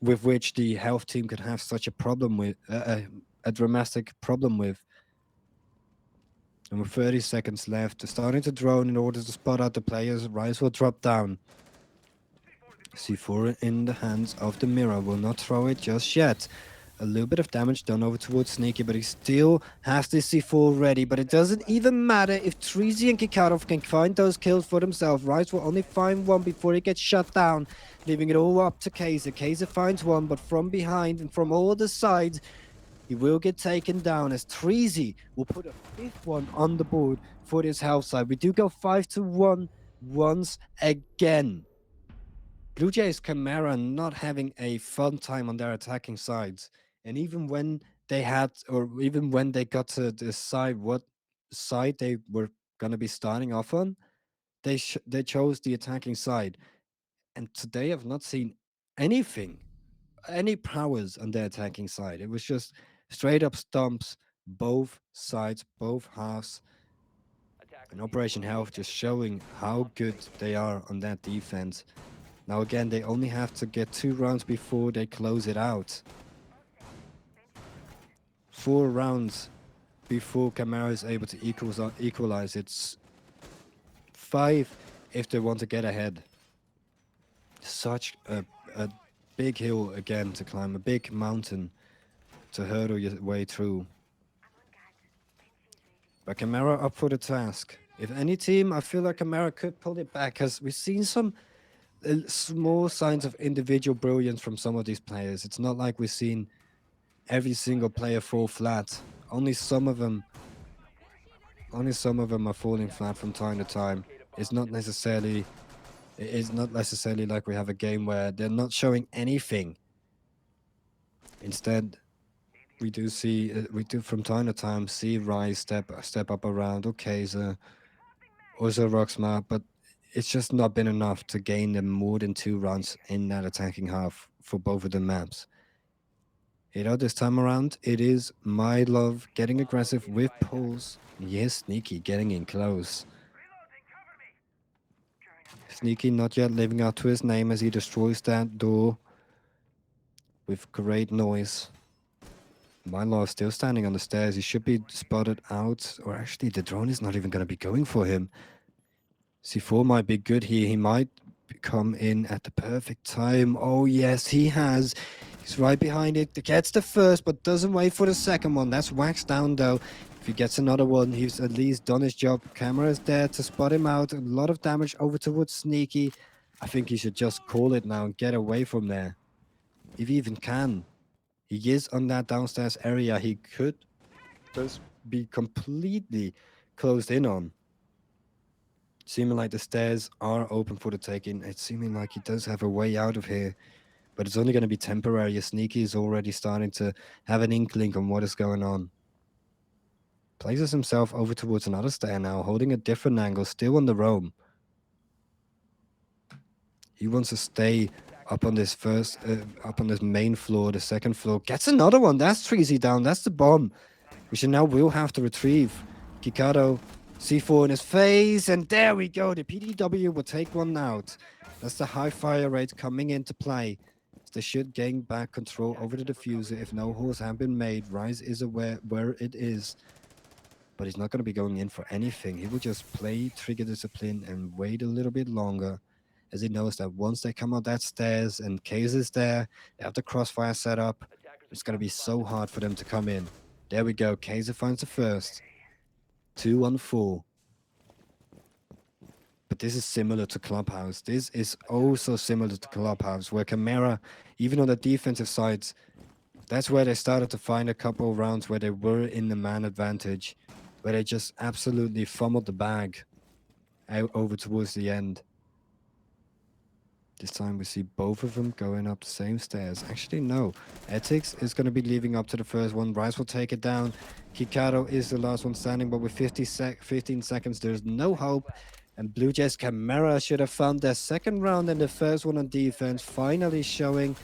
with which the health team could have such a problem with, a dramatic problem with. And with 30 seconds left, they're starting to drone in order to spot out the players. Rise will drop down. C4 in the hands of the Mirror, will not throw it just yet. A little bit of damage done over towards Sneaky, but he still has the C4 ready. But it doesn't even matter if Treasy and Kikarov can find those kills for themselves. Rise will only find one before he gets shut down, leaving it all up to Kaiser. Kaiser finds one, but from behind and from all the sides, he will get taken down as Treasy will put a 5th one on the board for this health side. We do go 5-1 once again. Blue Jays Chimera not having a fun time on their attacking sides. And even when they had, or even when they got to decide what side they were going to be starting off on, they chose the attacking side. And today I've not seen anything, any powers on their attacking side. It was just straight up stumps, both sides, both halves. And Operation Health just showing how good they are on that defense. Now again, they only have to get 2 rounds before they close it out. 4 rounds before Chimera is able to equalize. It's 5 if they want to get ahead. Such a big hill again to climb, a big mountain to hurdle your way through. But Chimera up for the task. If any team, I feel like Chimera could pull it back, because we've seen some small signs of individual brilliance from some of these players. It's not like we've seen every single player fall flat. Only some of them are falling flat from time to time. It's not necessarily like we have a game where they're not showing anything. Instead, we do from time to time see Rise step up around, okay, also Roxmar, but it's just not been enough to gain them more than 2 rounds in that attacking half for both of the maps. This time around, it is My Love getting aggressive with pulls. Yes, Sneaky getting in close. Sneaky not yet living up to his name as he destroys that door with great noise. My Love still standing on the stairs. He should be spotted out, or actually the drone is not even going to be going for him. C4 might be good here. He might come in at the perfect time. Oh, yes, he has. He's right behind it. Gets the first, but doesn't wait for the second one. That's waxed down, though. If he gets another one, he's at least done his job. Camera is there to spot him out. A lot of damage over towards Sneaky. I think he should just call it now and get away from there. If he even can. He is on that downstairs area. He could just be completely closed in on. Seeming like the stairs are open for the taking. It's seeming like he does have a way out of here, but it's only going to be temporary. Sneaky is already starting to have an inkling on what is going on. Places himself over towards another stair now, holding a different angle, still on the roam. He wants to stay up on this up on this main floor, the second floor. Gets another one. That's Treasy down. That's the bomb, which he now will have to retrieve. Kikado, C4 in his face, and there we go. The PDW will take one out. That's the high fire rate coming into play. They should gain back control over the diffuser if no holes have been made. Rise is aware where it is, but he's not going to be going in for anything. He will just play trigger discipline and wait a little bit longer, as he knows that once they come up that stairs and Case is there, they have the crossfire set up. It's going to be so hard for them to come in. There we go. Kaiser finds the first. 2 on 4. But this is similar to Clubhouse. This is also similar to Clubhouse, where Chimera, even on the defensive sides, that's where they started to find a couple of rounds where they were in the man advantage, where they just absolutely fumbled the bag out over towards the end. This time we see both of them going up the same stairs. Actually, no. Ethics is going to be leaving up to the first one. Rice will take it down. Kikado is the last one standing, but with 15 seconds, there's no hope. And Blue Jays Chimera should have found their second round and the first one on defense, finally showing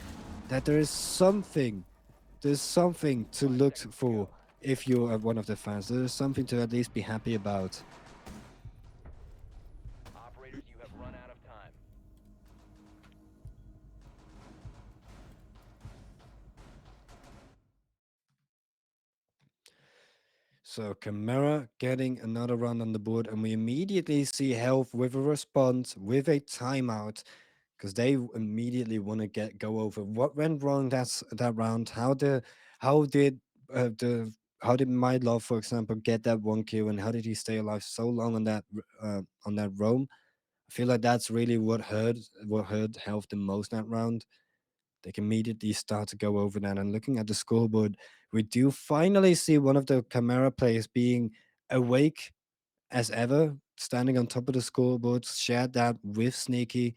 that there is something. There's something to look for if you're one of the fans. There's something to at least be happy about. Operators, you have run out of time. So Chimera getting another run on the board, and we immediately see Health with a response, with a timeout, because they immediately want to go over what went wrong that round. How did how did My Love, for example, get that 1 kill, and how did he stay alive so long on that roam? I feel like that's really what hurt Health the most that round. They can immediately start to go over that. And looking at the scoreboard, we do finally see one of the Chimera players being awake as ever, standing on top of the scoreboard, shared that with Sneaky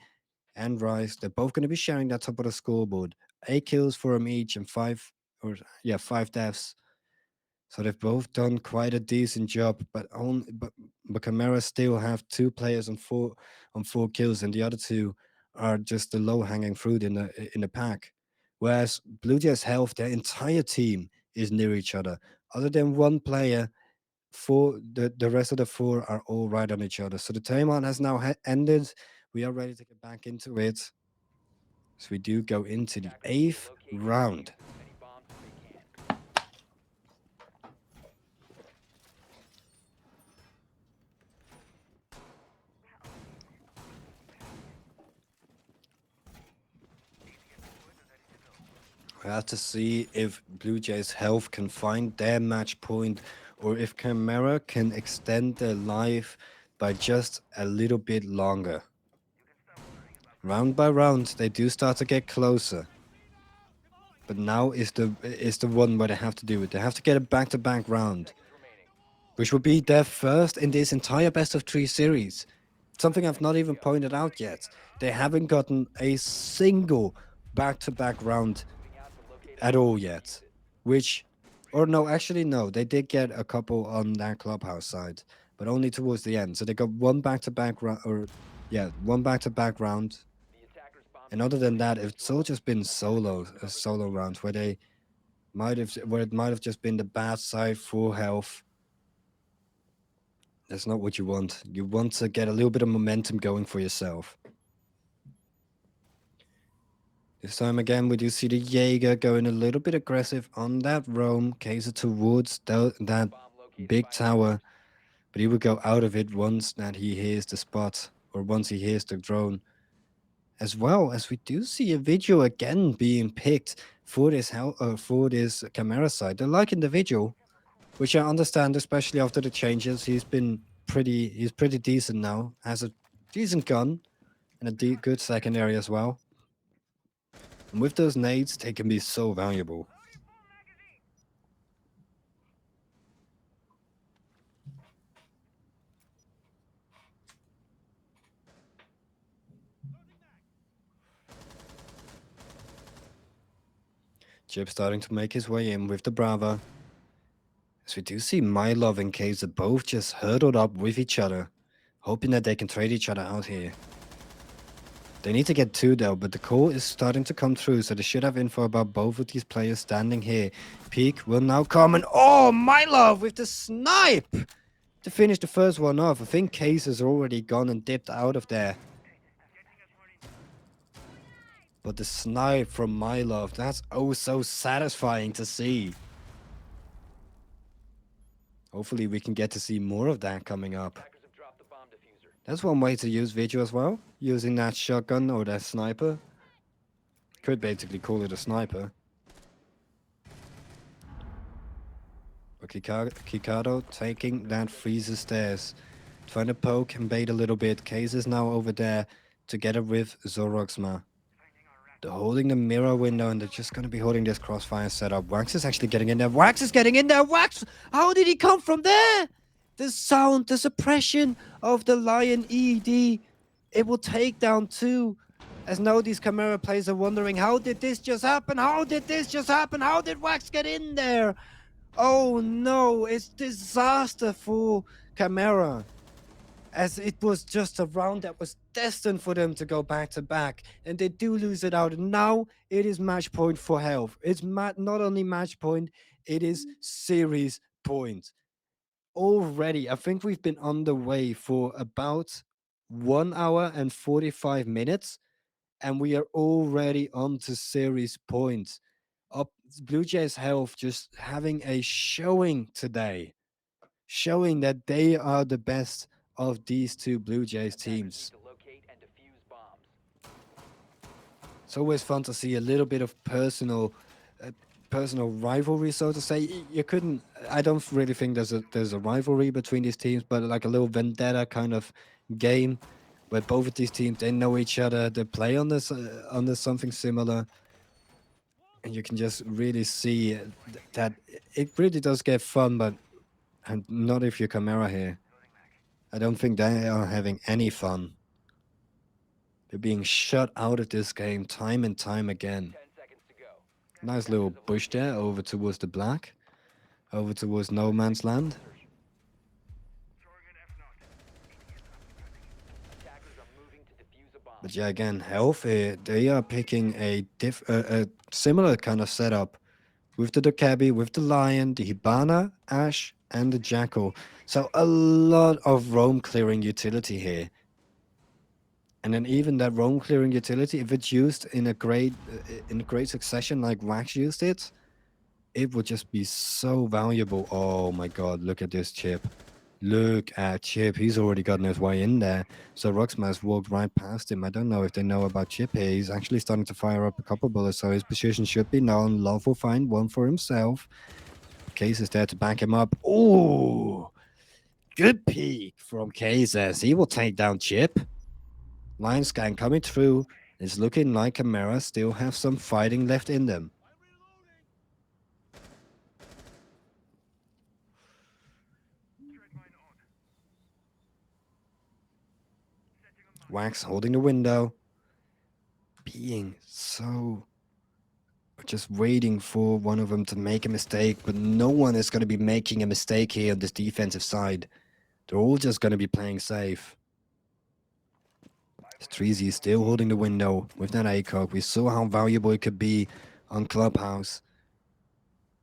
and Rice. They're both going to be sharing that top of the scoreboard. 8 kills for them each and 5 deaths. So they've both done quite a decent job, but Chimera still have 2 players on 4 kills, and the other 2 are just the low hanging fruit in the pack. Whereas Blue Jays Health, their entire team is near each other. Other than one player, the rest of the 4 are all right on each other. So the timeout has now ended. We are ready to get back into it. So we do go into the 8th round. Any bombs if they can. We have to see if Blue Jays Health can find their match point, or if Chimera can extend their life by just a little bit longer. Round by round, they do start to get closer. But now is the one where they have to do it. They have to get a back-to-back round, which would be their first in this entire best of 3 series. Something I've not even pointed out yet. They haven't gotten a single back-to-back round at all yet. Actually, no, they did get a couple on that Clubhouse side, but only towards the end. So they got one back-to-back round, one back-to-back round. And other than that, it's all just been solo rounds where it might have just been the bad side full health. That's not what you want. You want to get a little bit of momentum going for yourself. This time again, we do see the Jaeger going a little bit aggressive on that roam, Kaiser towards that big tower, but he will go out of it once that he hears the spot, or once he hears the drone. As well as we do see a video again being picked for this Chimera side. They like individual, which I understand, especially after the changes. He's pretty decent now. Has a decent gun and a good secondary as well. And with those nades, they can be so valuable. Chip starting to make his way in with the Brava. So we do see Mylov and Kaiser both just huddled up with each other, hoping that they can trade each other out here. They need to get two though, but the call is starting to come through, so they should have info about both of these players standing here. Peak will now come, and oh, Mylov with the snipe to finish the first one off. I think Case has already gone and dipped out of there. But the snipe from Mylov, that's oh so satisfying to see. Hopefully we can get to see more of that coming up. Attackers have dropped the bomb diffuser. That's one way to use video as well, using that shotgun or that sniper. Could basically call it a sniper. But Kikado taking that freezer stairs. Trying to poke and bait a little bit. Case is now over there together with Zoroxma. They're holding the mirror window and they're just going to be holding this crossfire setup. Wax is actually getting in there. Wax is getting in there. Wax! How did he come from there? The sound, the suppression of the Lion ED. It will take down two. As now these Chimera players are wondering, how did this just happen? How did this just happen? How did Wax get in there? Oh no, it's disaster for Chimera. As it was just a round that was destined for them to go back to back. And they do lose it out. And now it is match point for Health. It's not only match point, it is series point. Already, I think we've been on the way for about 1 hour and 45 minutes. And we are already on to series points. Up Blue Jays Health just having a showing today. Showing that they are the best of these two Blue Jays teams. To locate and defuse bombs. It's always fun to see a little bit of personal rivalry, so to say. I don't really think there's a rivalry between these teams, but like a little vendetta kind of game where both of these teams, they know each other, they play on this under something similar, and you can just really see that it really does get fun, but and not if you're Chimera here. I don't think they are having any fun. They're being shut out of this game time and time again. 10 seconds to go. Nice little push there over towards the black. Over towards no man's land. Attackers are moving to defuse a bomb. But yeah, again, Health, they are picking a similar kind of setup. With the Dokkaebi, with the Lion, the Hibana, Ash, and the Jackal. So a lot of roam clearing utility here. And then even that roam clearing utility, if it's used in a great succession like Wax used it, it would just be so valuable. Oh my god, look at this Chip. Look at Chip. He's already gotten his way in there. So Roxmas walked right past him. I don't know if they know about Chip here. He's actually starting to fire up a couple bullets, so his position should be known. Love will find one for himself. Case is there to back him up. Ooh! Good peek from Case as he will take down Chip. Line scan coming through. It's looking like Chimera still have some fighting left in them. Wax holding the window. Being so... just waiting for one of them to make a mistake, but no one is going to be making a mistake here on this defensive side. They're all just going to be playing safe. Streezy is still holding the window with that ACOG. We saw how valuable it could be on Clubhouse.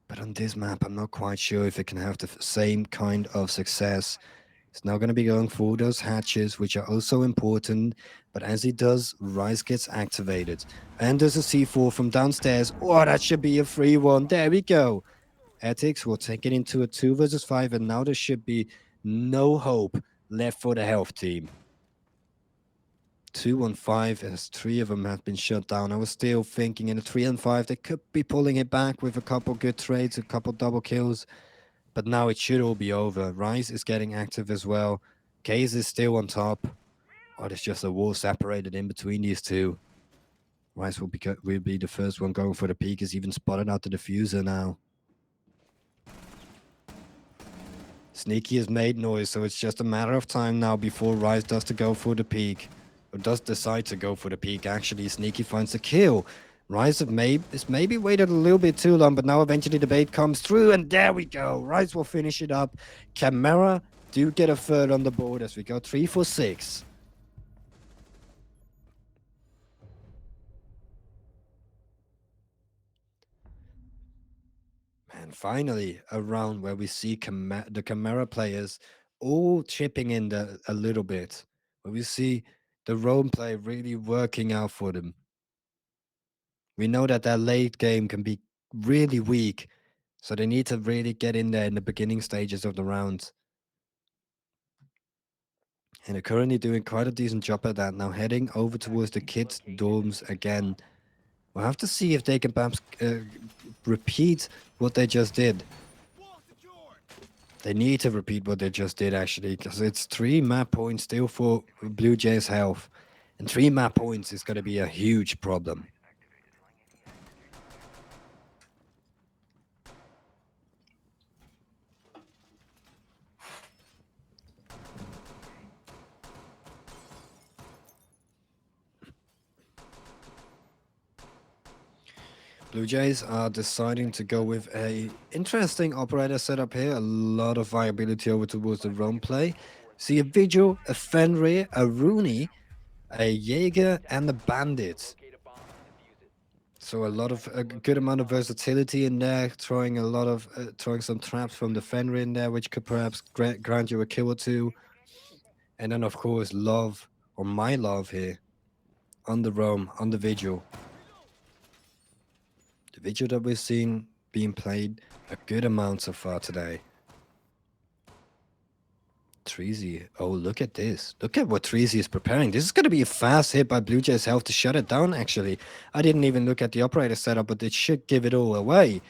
But on this map, I'm not quite sure if it can have the same kind of success. It's now going to be going for those hatches, which are also important. But as he does, Rise gets activated. And there's a C4 from downstairs. Oh, that should be a free one. There we go. Ethics will take it into a 2 versus 5. And now there should be no hope left for the Health team. 2 on 5 as 3 of them have been shut down. I was still thinking in a 3 on 5 they could be pulling it back with a couple good trades, a couple double kills. But now it should all be over. Rise is getting active as well. Case is still on top. Oh, there's just a wall separated in between these two. Rise will be the first one going for the peak. He's even spotted out the diffuser now. Sneaky has made noise, so it's just a matter of time now before Rise does to go for the peak. Or does decide to go for the peak, actually. Sneaky finds the kill. Rise have is maybe waited a little bit too long, but now eventually the bait comes through, and there we go. Rise will finish it up. Camara do get a third on the board as we go 3 for 6. And finally, a round where we see the Camara players all chipping in a little bit, where we see the roam play really working out for them. We know that their late game can be really weak, so they need to really get in there in the beginning stages of the round. And they're currently doing quite a decent job at that. Now heading over towards the kids' dorms again. We'll have to see if they can perhaps repeat what they just did. They need to repeat what they just did, actually, because it's 3 map points still for Blue Jays' health. And 3 map points is going to be a huge problem. Blue Jays are deciding to go with a interesting operator setup here. A lot of viability over towards the roam play. See a Vigil, a Fenrir, a Rooney, a Jaeger, and a Bandit. Locate a bomb and defuse it. So a good amount of versatility in there, throwing a lot of throwing some traps from the Fenrir in there, which could perhaps grant you a kill or two. And then of course love, or my love here, on the roam, on the Vigil. The Vigil that we've seen being played a good amount so far today. Treasy. Oh, look at this. Look at what Treasy is preparing. This is going to be a fast hit by Blue Jays Health to shut it down, actually. I didn't even look at the operator setup, but it should give it all away.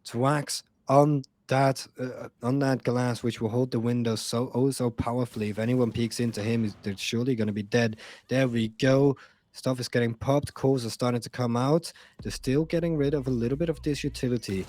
Twax on that glass, which will hold the window so powerfully. If anyone peeks into him, they're surely going to be dead. There we go. Stuff is getting popped. Cores are starting to come out. They're still getting rid of a little bit of this utility.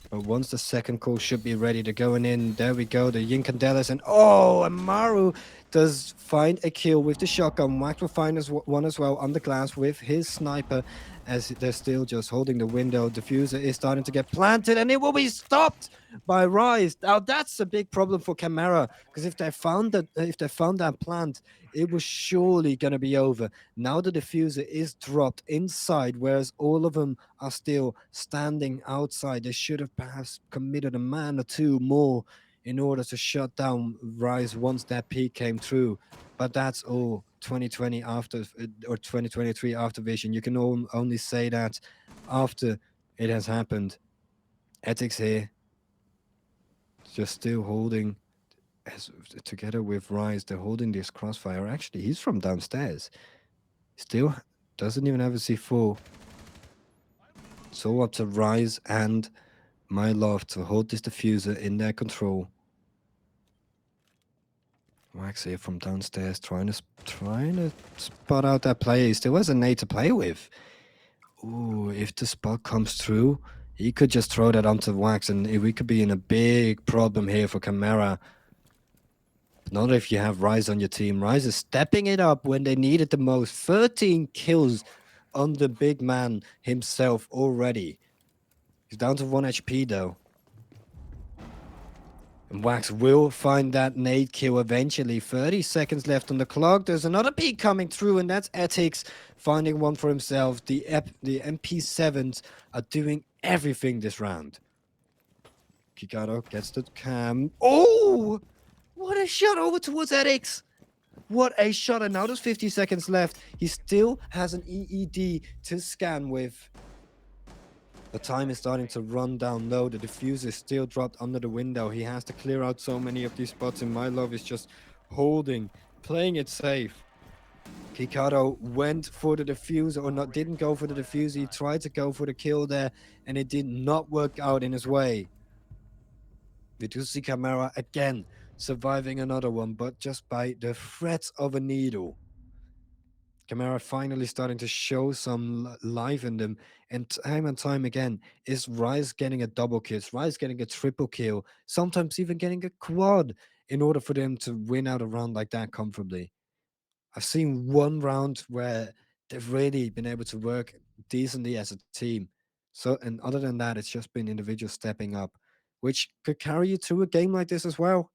But once the second call should be ready to go in, there we go. The Yinkandelas, and oh, Amaru does find a kill with the shotgun. Wax will find one as well on the glass with his sniper, as they're still just holding the window. Diffuser is starting to get planted, and it will be stopped by Rise. Now that's a big problem for Camara, because if they found that plant, it was surely going to be over. Now the diffuser is dropped inside, whereas all of them are still standing outside. They should have perhaps committed a man or two more in order to shut down Rise once that peak came through. But that's all 2020 after, or 2023 after vision. You can only say that after it has happened. Ethics here, just still holding, as together with Rise, they're holding this crossfire. Actually, he's from downstairs. Still doesn't even have a C4. So up to Rise and my love to hold this diffuser in their control. Wax here from downstairs, trying to spot out that player. He still has a nade to play with. Ooh, if the spot comes through, he could just throw that onto Wax, and we could be in a big problem here for Camara. But not if you have Rise on your team. Rise is stepping it up when they need it the most. 13 kills on the big man himself already. He's down to 1 HP though. And Wax will find that nade kill eventually. 30 seconds left on the clock. There's another peak coming through, and that's Ethics finding one for himself. The MP7s are doing everything this round. Kikado gets the cam. Oh! What a shot over towards Ethics! What a shot, and now there's 50 seconds left. He still has an EED to scan with. The time is starting to run down low. The diffuser is still dropped under the window. He has to clear out so many of these spots, and my love is just holding, playing it safe. Kikado went for the diffuser, or not, didn't go for the diffuser. He tried to go for the kill there, and it did not work out in his way. We do see Camara again surviving another one, but just by the threat of a needle. Camara finally starting to show some life in them, and time again, is Rise getting a double kill, is Rise getting a triple kill, sometimes even getting a quad in order for them to win out a round like that comfortably. I've seen one round where they've really been able to work decently as a team. So, and other than that, it's just been individuals stepping up, which could carry you through a game like this as well.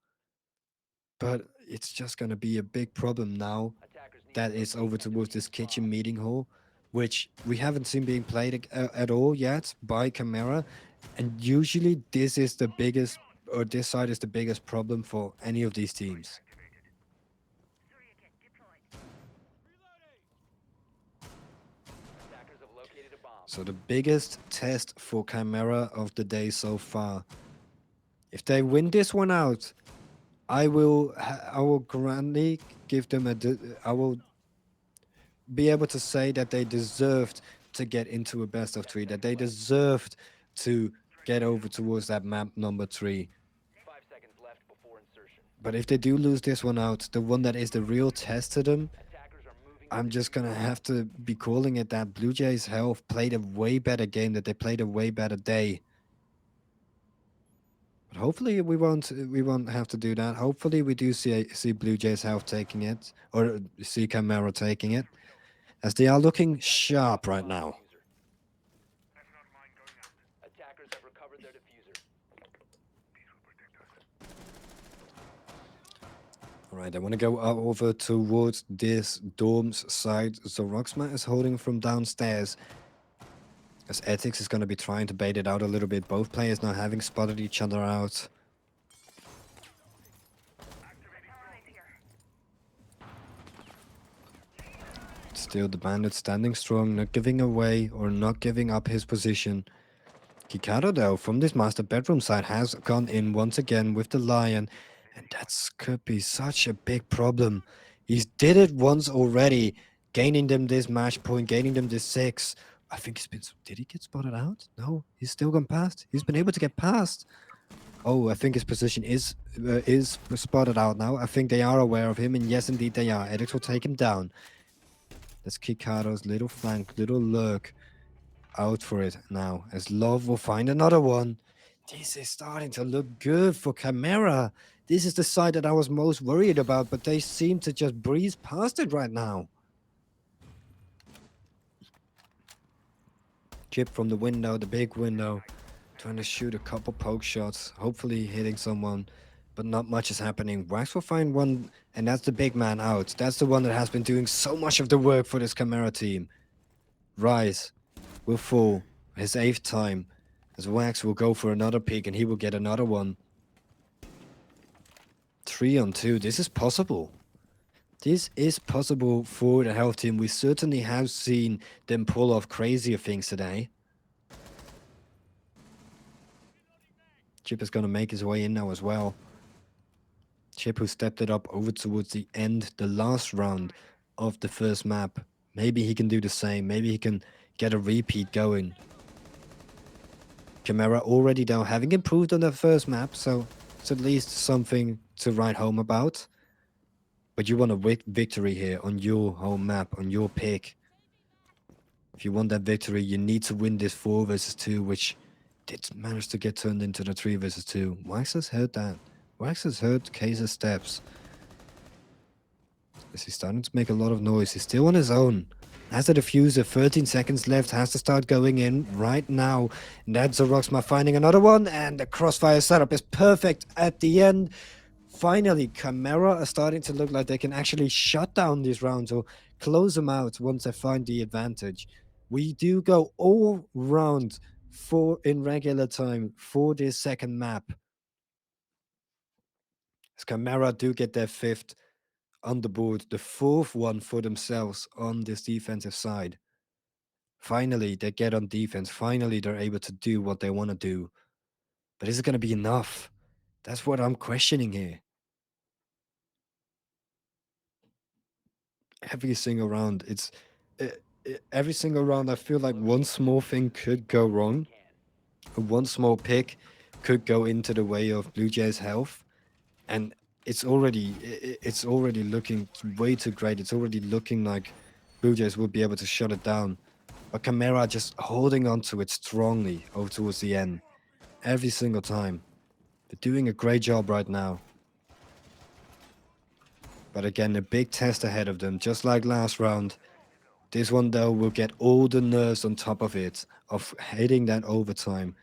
But it's just going to be a big problem now Attackers need to that is locate over and towards defuse this the bomb. kitchen meeting hall, which we haven't seen being played at all yet by Camara. And usually, this is the biggest, or this side is the biggest problem for any of these teams. Attackers have located a bomb. So the biggest test for Chimera of the day so far. If they win this one out, I will grandly give them I will be able to say that they deserved to get into a best of 3, that 10 seconds they left. deserved to get over towards that map number 3. 5 seconds left before insertion. But if they do lose this one out, the one that is the real test to them, Attackers are moving to I'm the just diffuse gonna zone. have to be calling it that Blue Jays Health played a way better game, that they played a way better day. But hopefully we won't have to do that. Hopefully we do see Blue Jays Health taking it, or see Camaro taking it, as they are looking Attackers have dropped sharp the right bomb now. diffuser. Attackers have recovered their diffuser. All right, I want to go over towards this dorm's side. So Roxma is holding from downstairs, as Ethics is going to be trying to bait it out a little bit. Both players now having spotted each other out. Still the bandit standing strong, not giving away or not giving up his position. Kikado, though, from this master bedroom side, has gone in once again with the lion, and that's could be such a big problem. He's did it once already, gaining them this match point, gaining them this 6. I think he's been. Did he get spotted out? No, he's still gone past. He's been able to get past. Oh, I think his position is spotted out now. I think they are aware of him, and yes, indeed they are. Edix will take him down. That's Kikado's little flank, little lurk out for it now, as Love will find another one. This is starting to look good for Chimera. This is the side that I was most worried about, but they seem to just breeze past it right now. Chip from the window, the big window, trying to shoot a couple poke shots, hopefully hitting someone, but not much is happening. Wax will find one, and that's the big man out. That's the one that has been doing so much of the work for this Chimera team. Rise will fall his 8th time, as Wax will go for another peek and he will get another one. 3 on 2. This is possible. This is possible for the health team. We certainly have seen them pull off crazier things today. Chip is going to make his way in now as well. Chip, who stepped it up over towards the end, the last round of the first map. Maybe he can do the same. Maybe he can get a repeat going. Chimera already now having improved on the first map, so it's at least something to write home about. But you want a victory here on your home map, on your pick. If you want that victory, you need to win this 4 versus 2, which did manage to get turned into the 3 versus 2. Wax has heard that. Wax has heard Kaiser's steps. Is he starting to make a lot of noise? He's still on his own. Has the diffuser, 13 seconds left, has to start going in right now. And that's Roxma finding another one, and the crossfire setup is perfect at the end. Finally, Chimera are starting to look like they can actually shut down these rounds or close them out once they find the advantage. We do go all round in regular time for this second map. As Chimera do get their 5th on the board, the 4th one for themselves on this defensive side. Finally, they get on defense. Finally, they're able to do what they want to do. But is it going to be enough? That's what I'm questioning here. Every single round, every single round, I feel like one small thing could go wrong. One small pick could go into the way of Blue Jays' health, and it's already looking way too great. It's already looking like Blue Jays will be able to shut it down. But Chimera just holding on to it strongly over towards the end. Every single time. They're doing a great job right now. But again, a big test ahead of them, just like last round. This one though will get all the nerves on top of it of hitting that overtime.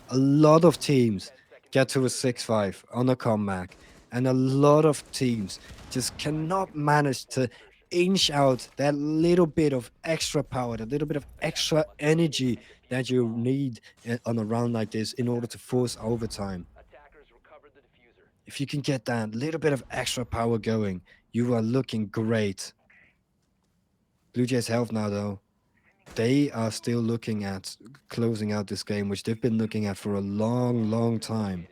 A lot of teams 10 seconds get to to a insertion. 6-5 on a comeback, and a lot of teams just 5 cannot seconds left manage before to insertion. inch out that little bit of extra power, that little bit of Attackers extra must locate energy and defuse that the you bomb. need on a round like this in order to force overtime. Attackers recovered the diffuser. If you can get that little bit of extra power going, you are looking great. Blue Jays' health now, though. They are still looking at closing out this game, which they've been looking at for a long, Bomb has long been time. located.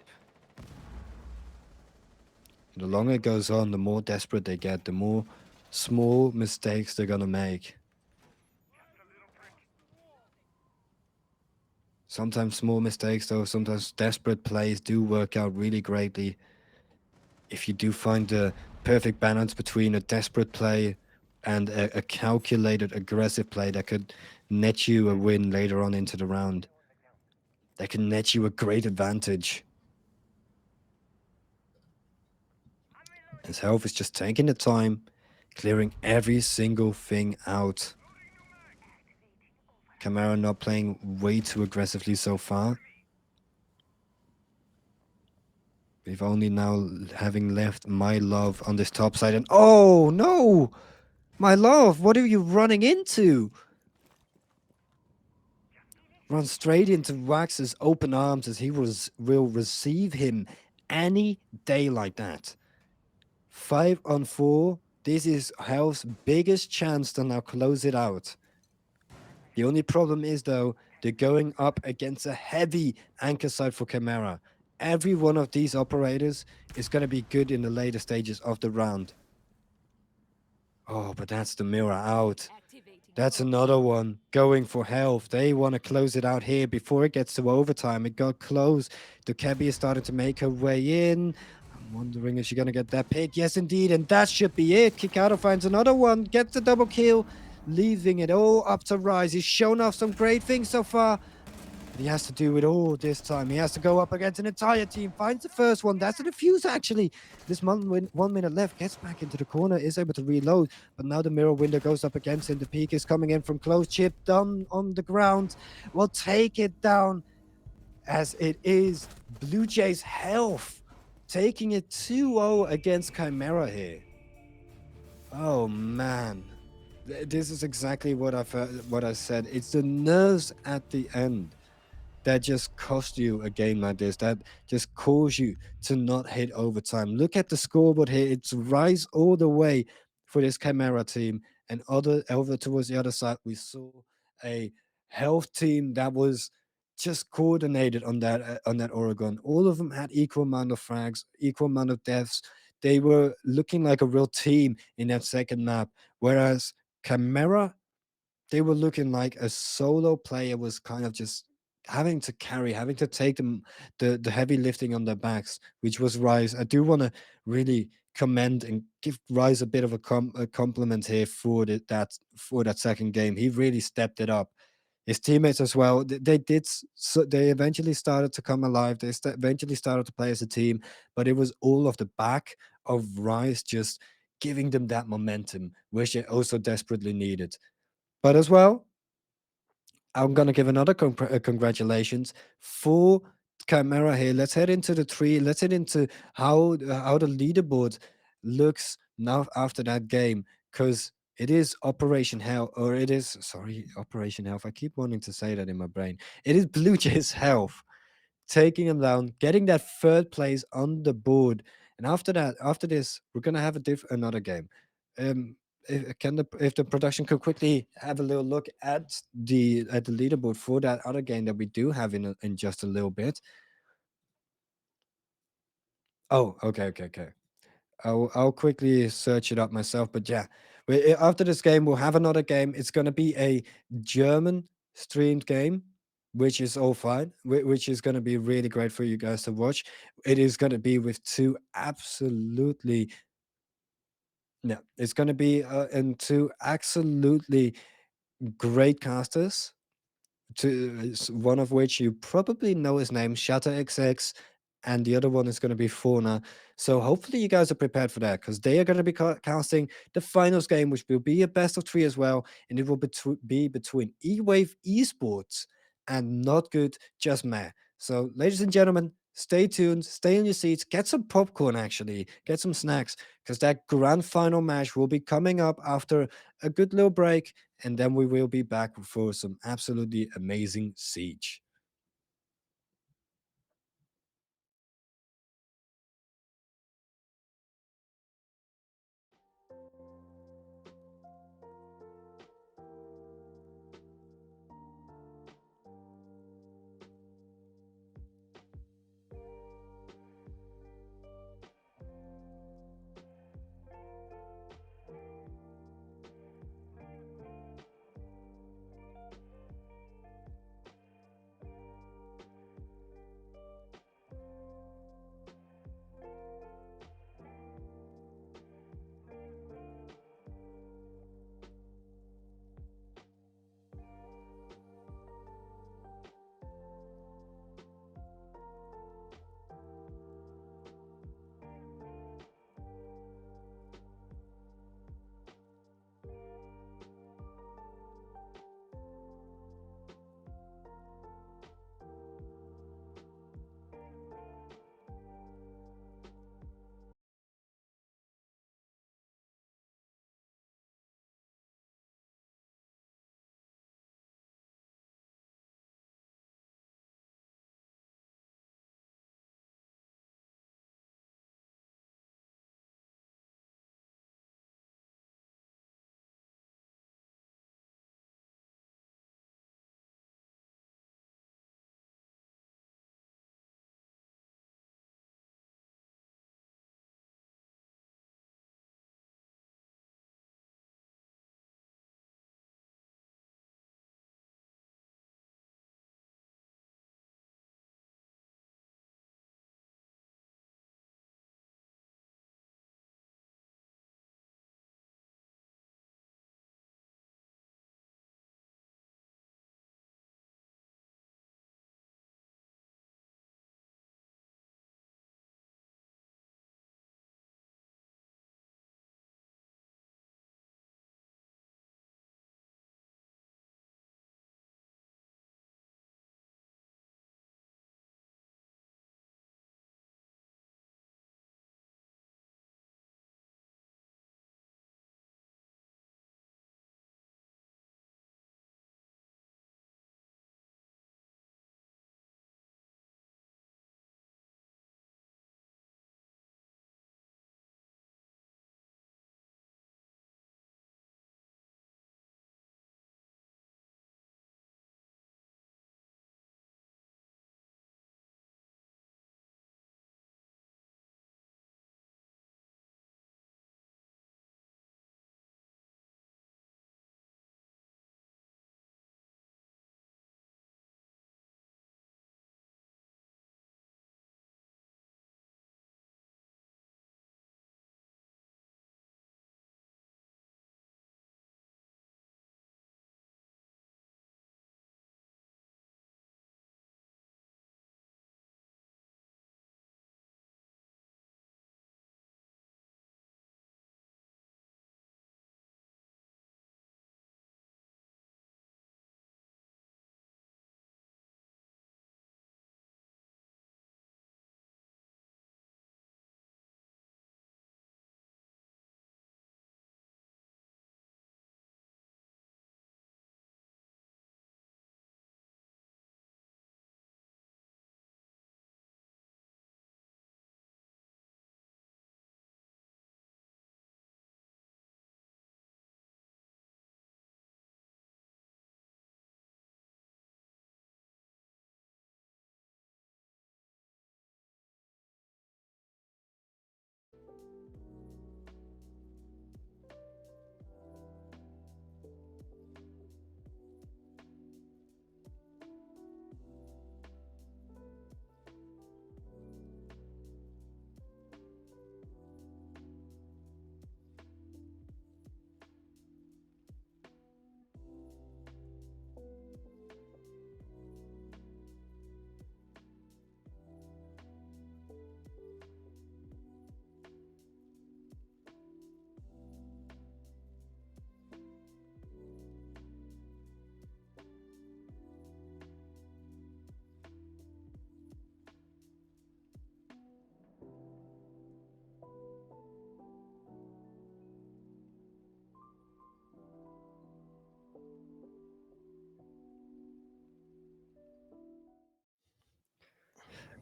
The longer it goes on, the more desperate they get, the more small mistakes they're gonna make. Sometimes small mistakes, though, sometimes desperate plays do work out really greatly. If you do find the perfect balance between a desperate play and a calculated, aggressive play that could net you a win later on into the round, that can net you a great advantage. His health is just taking the time, clearing every single thing out. Camara not playing way too aggressively so far. We've only now having left my love on this top side, and oh no! My love, what are you running into? Run straight into Wax's open arms as he will receive him any day like that. 5-on-4. This is Hell's biggest chance to now close it out. The only problem is, though, they're going up against a heavy anchor side for Chimera. Every one of these operators is going to be good in the later stages of the round. Oh, but that's the mirror out. That's another one going for health. They want to close it out here before it gets to overtime. It got close. Dukebi is starting to make her way in. I'm wondering if she's going to get that pick. Yes, indeed. And that should be it. Kikado finds another one, gets the double kill, leaving it all up to Rise. He's shown off some great things so far. But he has to do it all this time. He has to go up against an entire team. Finds the first one. That's a defuse, actually. This 1 minute left. Gets back into the corner. Is able to reload. But now the mirror window goes up against him. The peak is coming in from close. Chip done on the ground. Will take it down as it is Blue Jays' health. Taking it 2-0 against Chimera here. Oh, man. This is exactly what I said. It's the nerves at the end that just cost you a game like this, that just cause you to not hit overtime. Look at the scoreboard here. It's rise all the way for this Chimera team. And other over towards the other side, we saw a health team that was just coordinated on that Oregon. All of them had equal amount of frags, equal amount of deaths. They were looking like a real team in that second map. Whereas Chimera, they were looking like a solo player was kind of just having to carry, having to take them the heavy lifting on their backs, which was Rise. I do want to really commend and give Rise a bit of a compliment here for that second game. He really stepped it up. His teammates as well. They did. So they eventually started to come alive. They eventually started to play as a team, but it was all of the back of Rise just giving them that momentum, which they also desperately needed. But as well, I'm gonna give another congratulations for Chimera here. Let's head into the tree. Let's head into how the leaderboard looks now after that game, because it is Operation Hell, or it is sorry, Operation Health. I keep wanting to say that in my brain. It is Blue Jays Health taking him down, getting that third place on the board. And after that, after this, we're gonna have another game. Um, if the production could quickly have a little look at the leaderboard for that other game that we do have in just a little bit. Oh, okay. I'll quickly search it up myself. But yeah, after this game, we'll have another game. It's gonna be a German streamed game, which is all fine. Which is gonna be really great for you guys to watch. It is gonna be with two absolutely no. It's gonna be and two absolutely great casters. One of which you probably know his name, Shutter XX and the other one is going to be Fauna. So hopefully you guys are prepared for that because they are going to be casting the finals game, which will be a best of three as well, and it will be between E-Wave Esports and Not Good Just Meh. So, ladies and gentlemen, stay tuned, stay in your seats, get some popcorn actually, get some snacks, because that grand final match will be coming up after a good little break, and then we will be back for some absolutely amazing siege.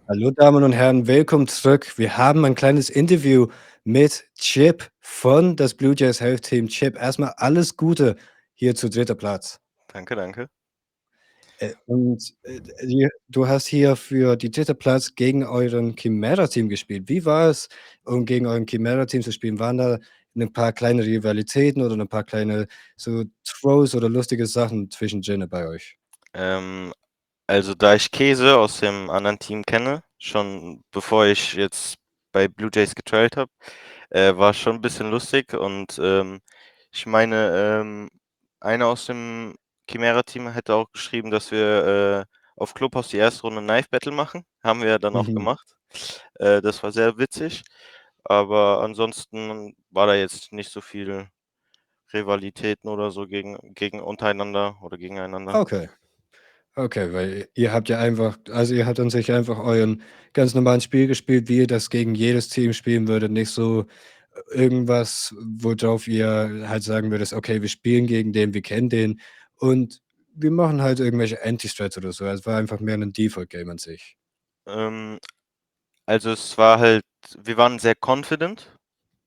Hallo Damen und Herren, willkommen zurück. Wir haben ein kleines Interview mit Chip von das Blue Jays Health Team. Chip, erstmal alles Gute hier zu dritter Platz. Danke, danke. Du hast hier für die dritte Platz gegen euren Chimera-Team gespielt. Wie war es, um gegen euren Chimera-Team zu spielen? Waren da ein paar kleine Rivalitäten oder ein paar kleine so Throws oder lustige Sachen zwischen Jinne bei euch? Ähm, also, da ich Käse aus dem anderen Team kenne, schon bevor ich jetzt bei Blue Jays getrialt habe, war es schon ein bisschen lustig und, ich meine, einer aus dem Chimera-Team hätte auch geschrieben, dass wir, auf Clubhouse die erste Runde Knife Battle machen. Haben wir ja dann auch Mhm. gemacht. Das war sehr witzig, aber ansonsten war da jetzt nicht so viel Rivalitäten oder so gegen untereinander oder gegeneinander. Okay. Okay, weil ihr habt ja einfach ihr habt an sich einfach euren ganz normalen Spiel gespielt, wie ihr das gegen jedes Team spielen würdet, nicht so irgendwas, worauf ihr halt sagen würdet: „Okay, wir spielen gegen den, wir kennen den und wir machen halt irgendwelche Anti-Strats oder so.“ Es war einfach mehr 'nen Default-Game an sich. Ähm, also, es war halt wir waren sehr confident.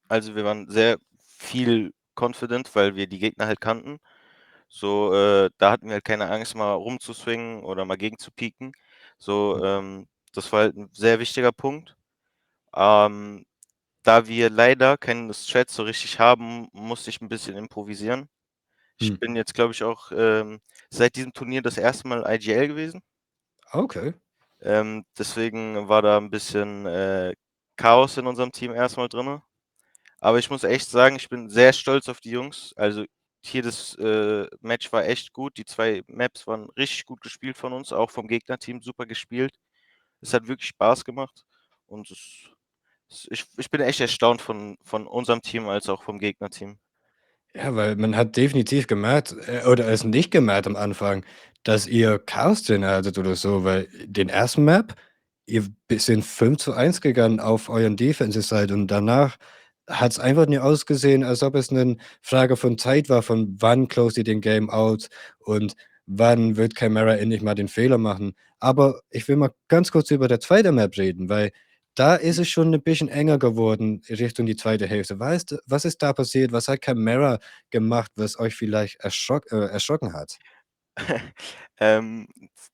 Also, wir waren sehr viel confident, weil wir die Gegner halt kannten. So, da hatten wir halt keine Angst, mal rumzuswingen oder mal gegen zu pieken. So, das war halt 'n sehr wichtiger Punkt. Ähm, Da wir leider keinen Strat so richtig haben, musste ich 'n bisschen improvisieren. Ich Hm, bin jetzt, glaube ich, auch, seit diesem Turnier das erste Mal IGL gewesen. okay. Deswegen war da 'n bisschen, Chaos in unserem Team erst mal drinne. Aber ich muss echt sagen, ich bin sehr stolz auf die Jungs. Also, hier das, Match war echt gut. Die 2 Maps waren richtig gut gespielt von uns, auch vom Gegnerteam super gespielt. Es hat wirklich Spaß gemacht und ich bin echt erstaunt von unserem Team als auch vom Gegnerteam. Ja, weil man hat definitiv gemerkt, oder es nicht gemerkt am Anfang, dass ihr Chaos drin hattet oder so, weil den ersten Map, ihr sind 5:1 gegangen auf euren Defensive Side und danach hat's einfach nur ausgesehen, als ob es 'nen Frage von Zeit war, von wann closed ihr den Game out und wann wird Chimera endlich mal den Fehler machen. Aber ich will mal ganz kurz über der zweite Map reden, weil da ist es schon 'n bisschen enger geworden Richtung die zweite Hälfte. Was ist da passiert? Was hat Chimera gemacht, was euch vielleicht erschrocken hat?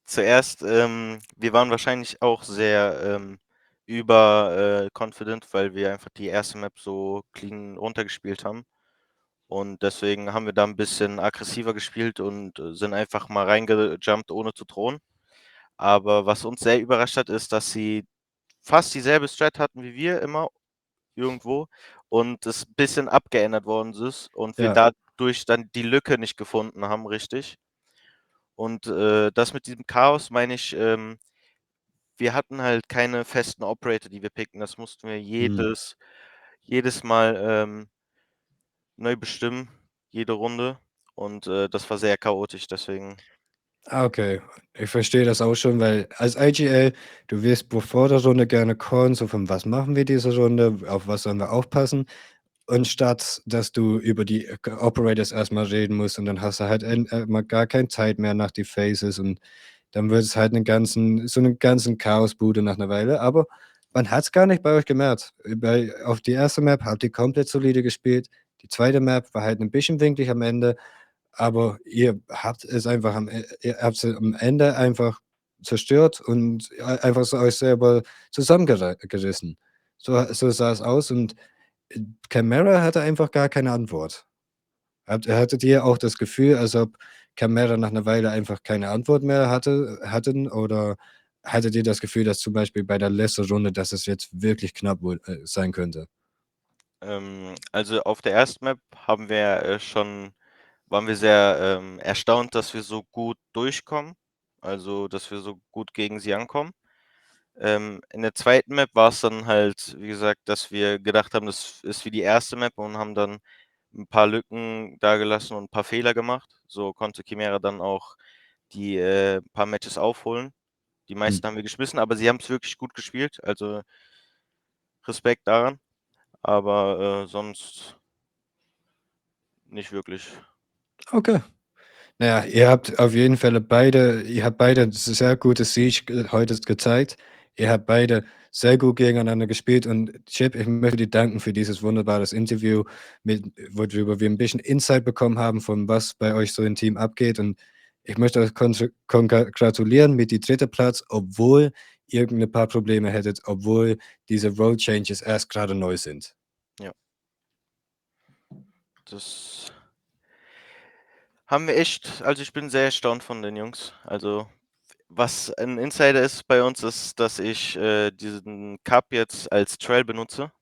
Zuerst, wir waren wahrscheinlich auch sehr, über confident, weil wir einfach die erste Map so clean runtergespielt haben. Und deswegen haben wir da 'n bisschen aggressiver gespielt und, sind einfach mal reingejumpt, ohne zu drohen. Aber was uns sehr überrascht hat, ist, dass sie fast dieselbe Strat hatten wie wir immer irgendwo und es bisschen abgeändert worden ist und wir Ja. dadurch dann die Lücke nicht gefunden haben richtig. Und, das mit diesem Chaos meine ich, wir hatten halt keine festen Operator, die wir picken. Das mussten wir Mhm. jedes Mal, neu bestimmen, jede Runde und, das war sehr chaotisch, deswegen Ah, okay. Ich verstehe das auch schon, weil als IGL, du wirst vor der Runde gerne callen, so von: „Was machen wir diese Runde? Auf was sollen wir aufpassen?“ Und statt dass du über die Operators erst mal reden musst und dann hast du halt mal gar keine Zeit mehr nach die Phases und dann wird es halt 'nen ganzen Chaosbude nach 'ner Weile, aber man hat's gar nicht bei euch gemerkt. Auf die erste Map habt ihr komplett solide gespielt. Die zweite Map war halt 'n bisschen winklig am Ende, aber ihr habt sie am Ende einfach zerstört und einfach so euch selber gerissen. So sah es aus und, Chimera hatte einfach gar keine Antwort. Hattet ihr auch das Gefühl, als ob Chimera nach 'ner Weile einfach keine Antwort mehr hatten oder hattet ihr das Gefühl, dass zum Beispiel bei der letzten Runde, dass es jetzt wirklich knapp sein könnte? also, auf der ersten Map haben wir, schon waren wir sehr, erstaunt, dass wir so gut durchkommen, also, dass wir so gut gegen sie ankommen. In der zweiten Map war es dann halt, wie gesagt, dass wir gedacht haben, das ist wie die erste Map und haben dann ein paar Lücken dagelassen und ein paar Fehler gemacht. So konnte Chimera dann auch die, paar Matches aufholen. Die Hm. meisten haben wir geschmissen, aber sie haben es wirklich gut gespielt, also Respekt daran, aber, sonst nicht wirklich. Okay. Na ja, ihr habt beide sehr gutes Siege heute gezeigt. Ihr habt beide sehr gut gegeneinander gespielt und Chip, ich möchte dir danken für dieses wunderbares Interview, worüber wir ein bisschen Insight bekommen haben, von was bei euch so im Team abgeht und ich möchte euch gratulieren mit die 3. Platz, obwohl ihr 'ne paar Probleme hättet, obwohl diese Role Changes erst gerade neu sind. Ja, das haben wir echt, also, ich bin sehr erstaunt von den Jungs. Also, was ein Insider ist bei uns, ist, dass ich, diesen Cup jetzt als Trail benutze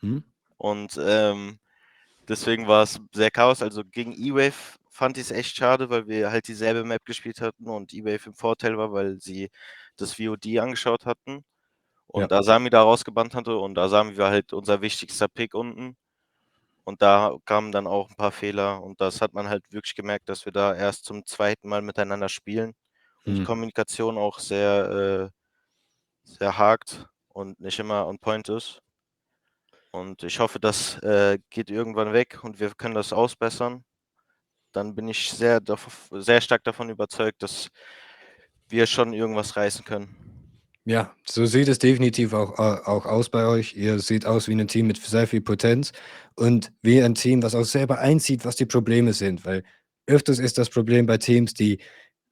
Mhm. und, deswegen war es sehr Chaos. Also, gegen E-Wave fand ich's echt schade, weil wir halt dieselbe Map gespielt hatten und E-Wave im Vorteil war, weil sie das VOD angeschaut hatten Ja. und Asami da rausgebannt hatte und Asami war halt unser wichtigster Pick unten und da kamen dann auch 'n paar Fehler und das hat man halt wirklich gemerkt, dass wir da erst zum zweiten Mal miteinander spielen und die Mhm. Kommunikation auch sehr hakt und nicht immer on point ist. Und ich hoffe, das, geht irgendwann weg und wir können das ausbessern. Dann bin ich sehr stark davon überzeugt, dass wir schon irgendwas reißen können. Ja, so sieht es definitiv auch aus bei euch. Ihr seht aus wie ein Team mit sehr viel Potenz und wie ein Team, was auch selber einzieht, was die Probleme sind, weil öfters ist das Problem bei Teams, die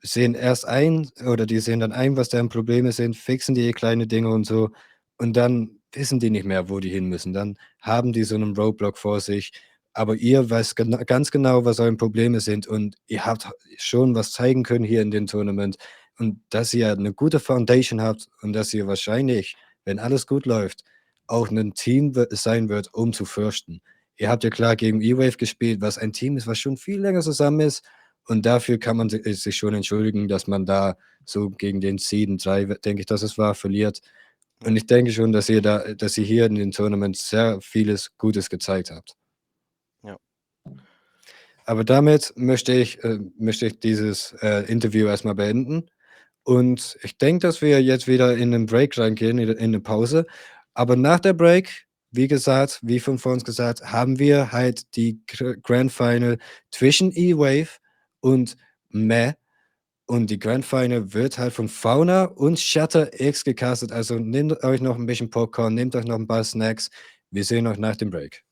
sehen erst ein oder die sehen dann ein, was deren Probleme sind, fixen die kleine Dinge und so und dann wissen die nicht mehr, wo die hin müssen. Dann haben die so einen Roadblock vor sich, aber ihr weißt ganz genau, was eure Probleme sind und ihr habt schon was zeigen können hier in dem Tournament und dass ihr eine gute Foundation habt und dass ihr wahrscheinlich, wenn alles gut läuft, auch ein Team sein wird, um zu fürchten. Ihr habt ja klar gegen E-Wave gespielt, was ein Team ist, was schon viel länger zusammen ist und dafür kann man sich schon entschuldigen, dass man da so gegen den Seed 3, denke ich, dass es war, verliert. Ja, Und ich denke schon, dass ihr hier in den Tournaments sehr vieles Gutes gezeigt habt. ja. Aber damit möchte ich dieses, Interview erstmal beenden. Und ich denke, dass wir jetzt wieder in 'nen Break reingehen, in 'ne Pause. Aber nach der Break, wie gesagt, wie von vor uns gesagt, haben wir halt die Grand Final zwischen E-Wave und Meh. Und die Grand Final wird halt von Fauna und Shutter X gecastet. Also nehmt euch noch ein bisschen Popcorn, nehmt euch noch ein paar Snacks. Wir sehen euch nach dem Break.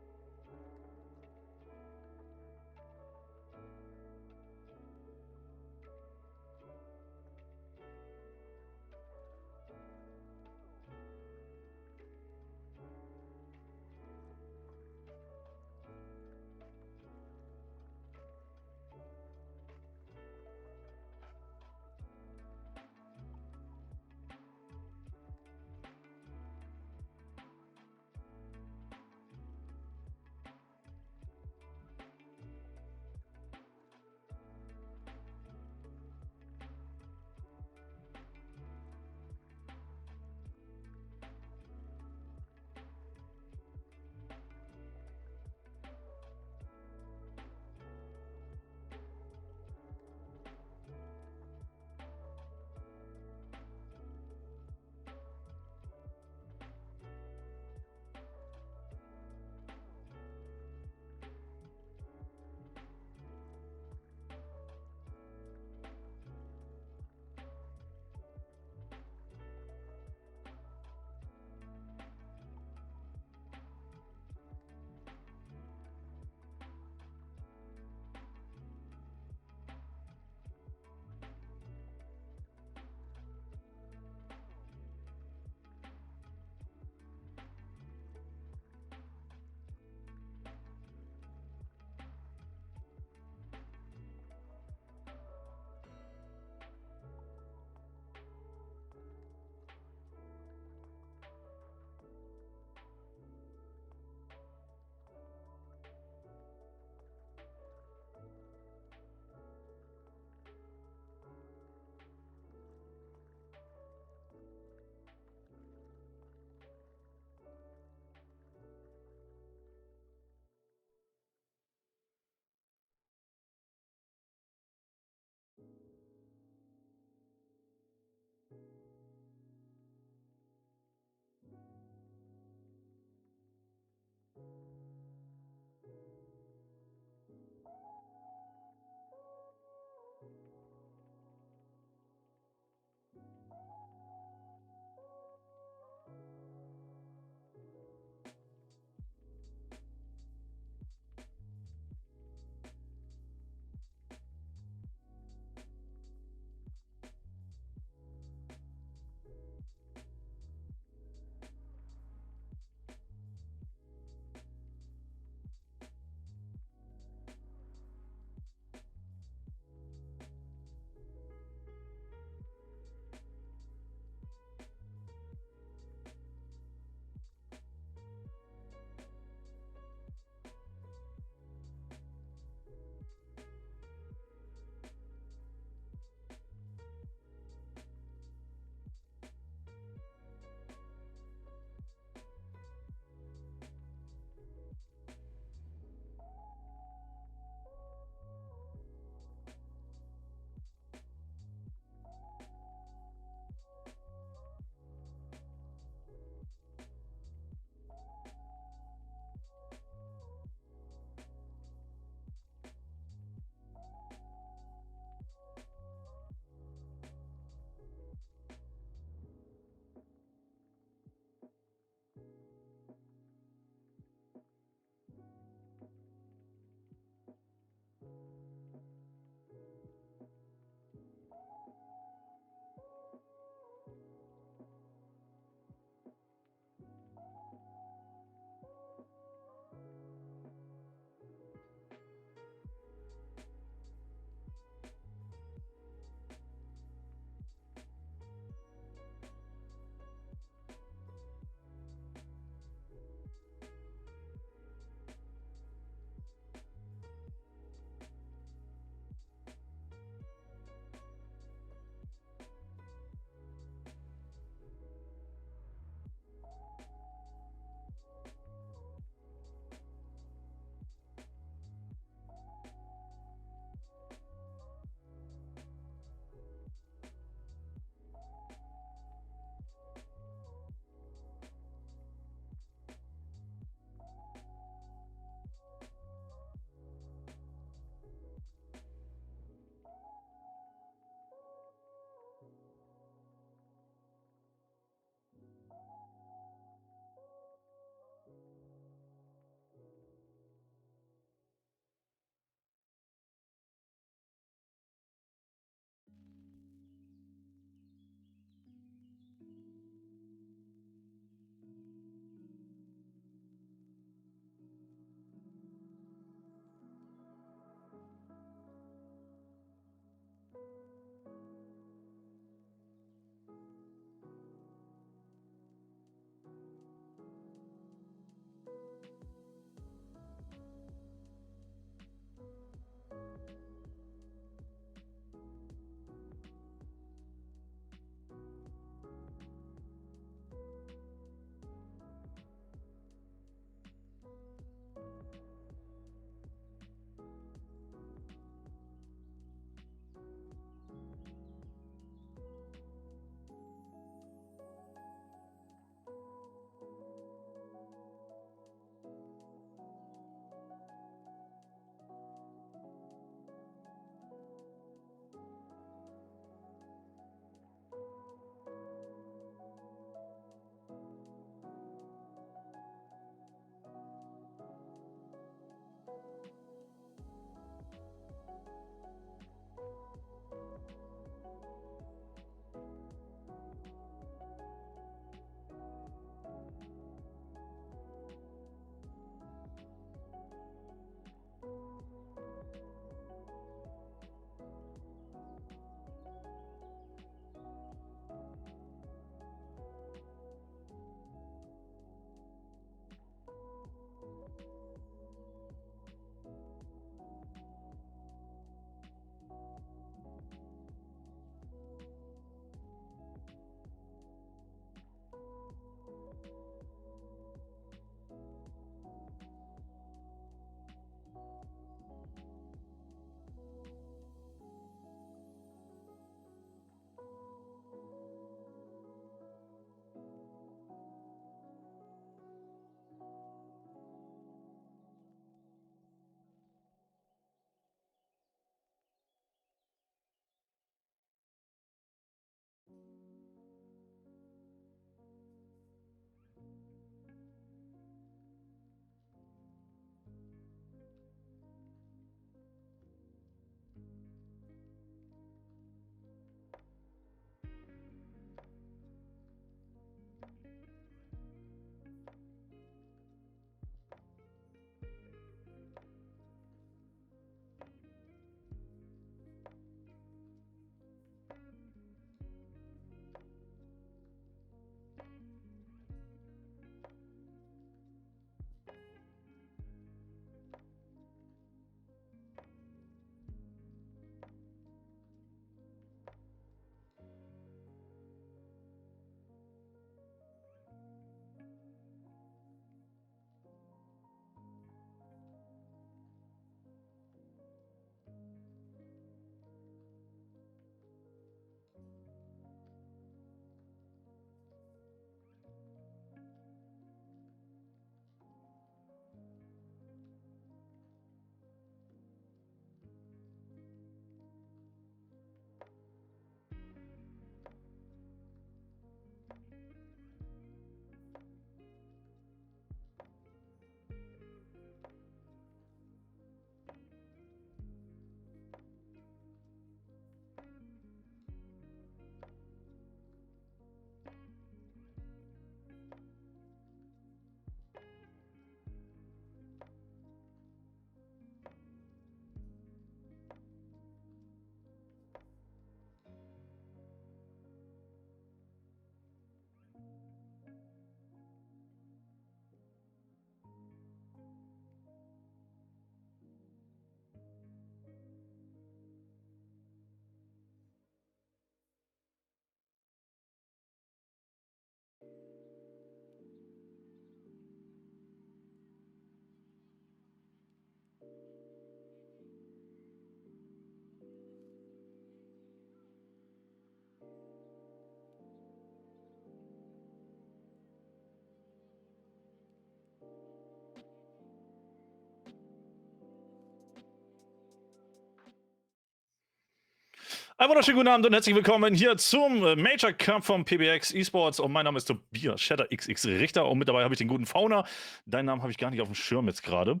Einen wunderschönen guten Abend und herzlich willkommen hier zum Major Cup vom PBX eSports. Und mein Name ist Tobias Shatter XX Richter und mit dabei habe ich den guten Fauna. Deinen Namen habe ich gar nicht auf dem Schirm jetzt gerade.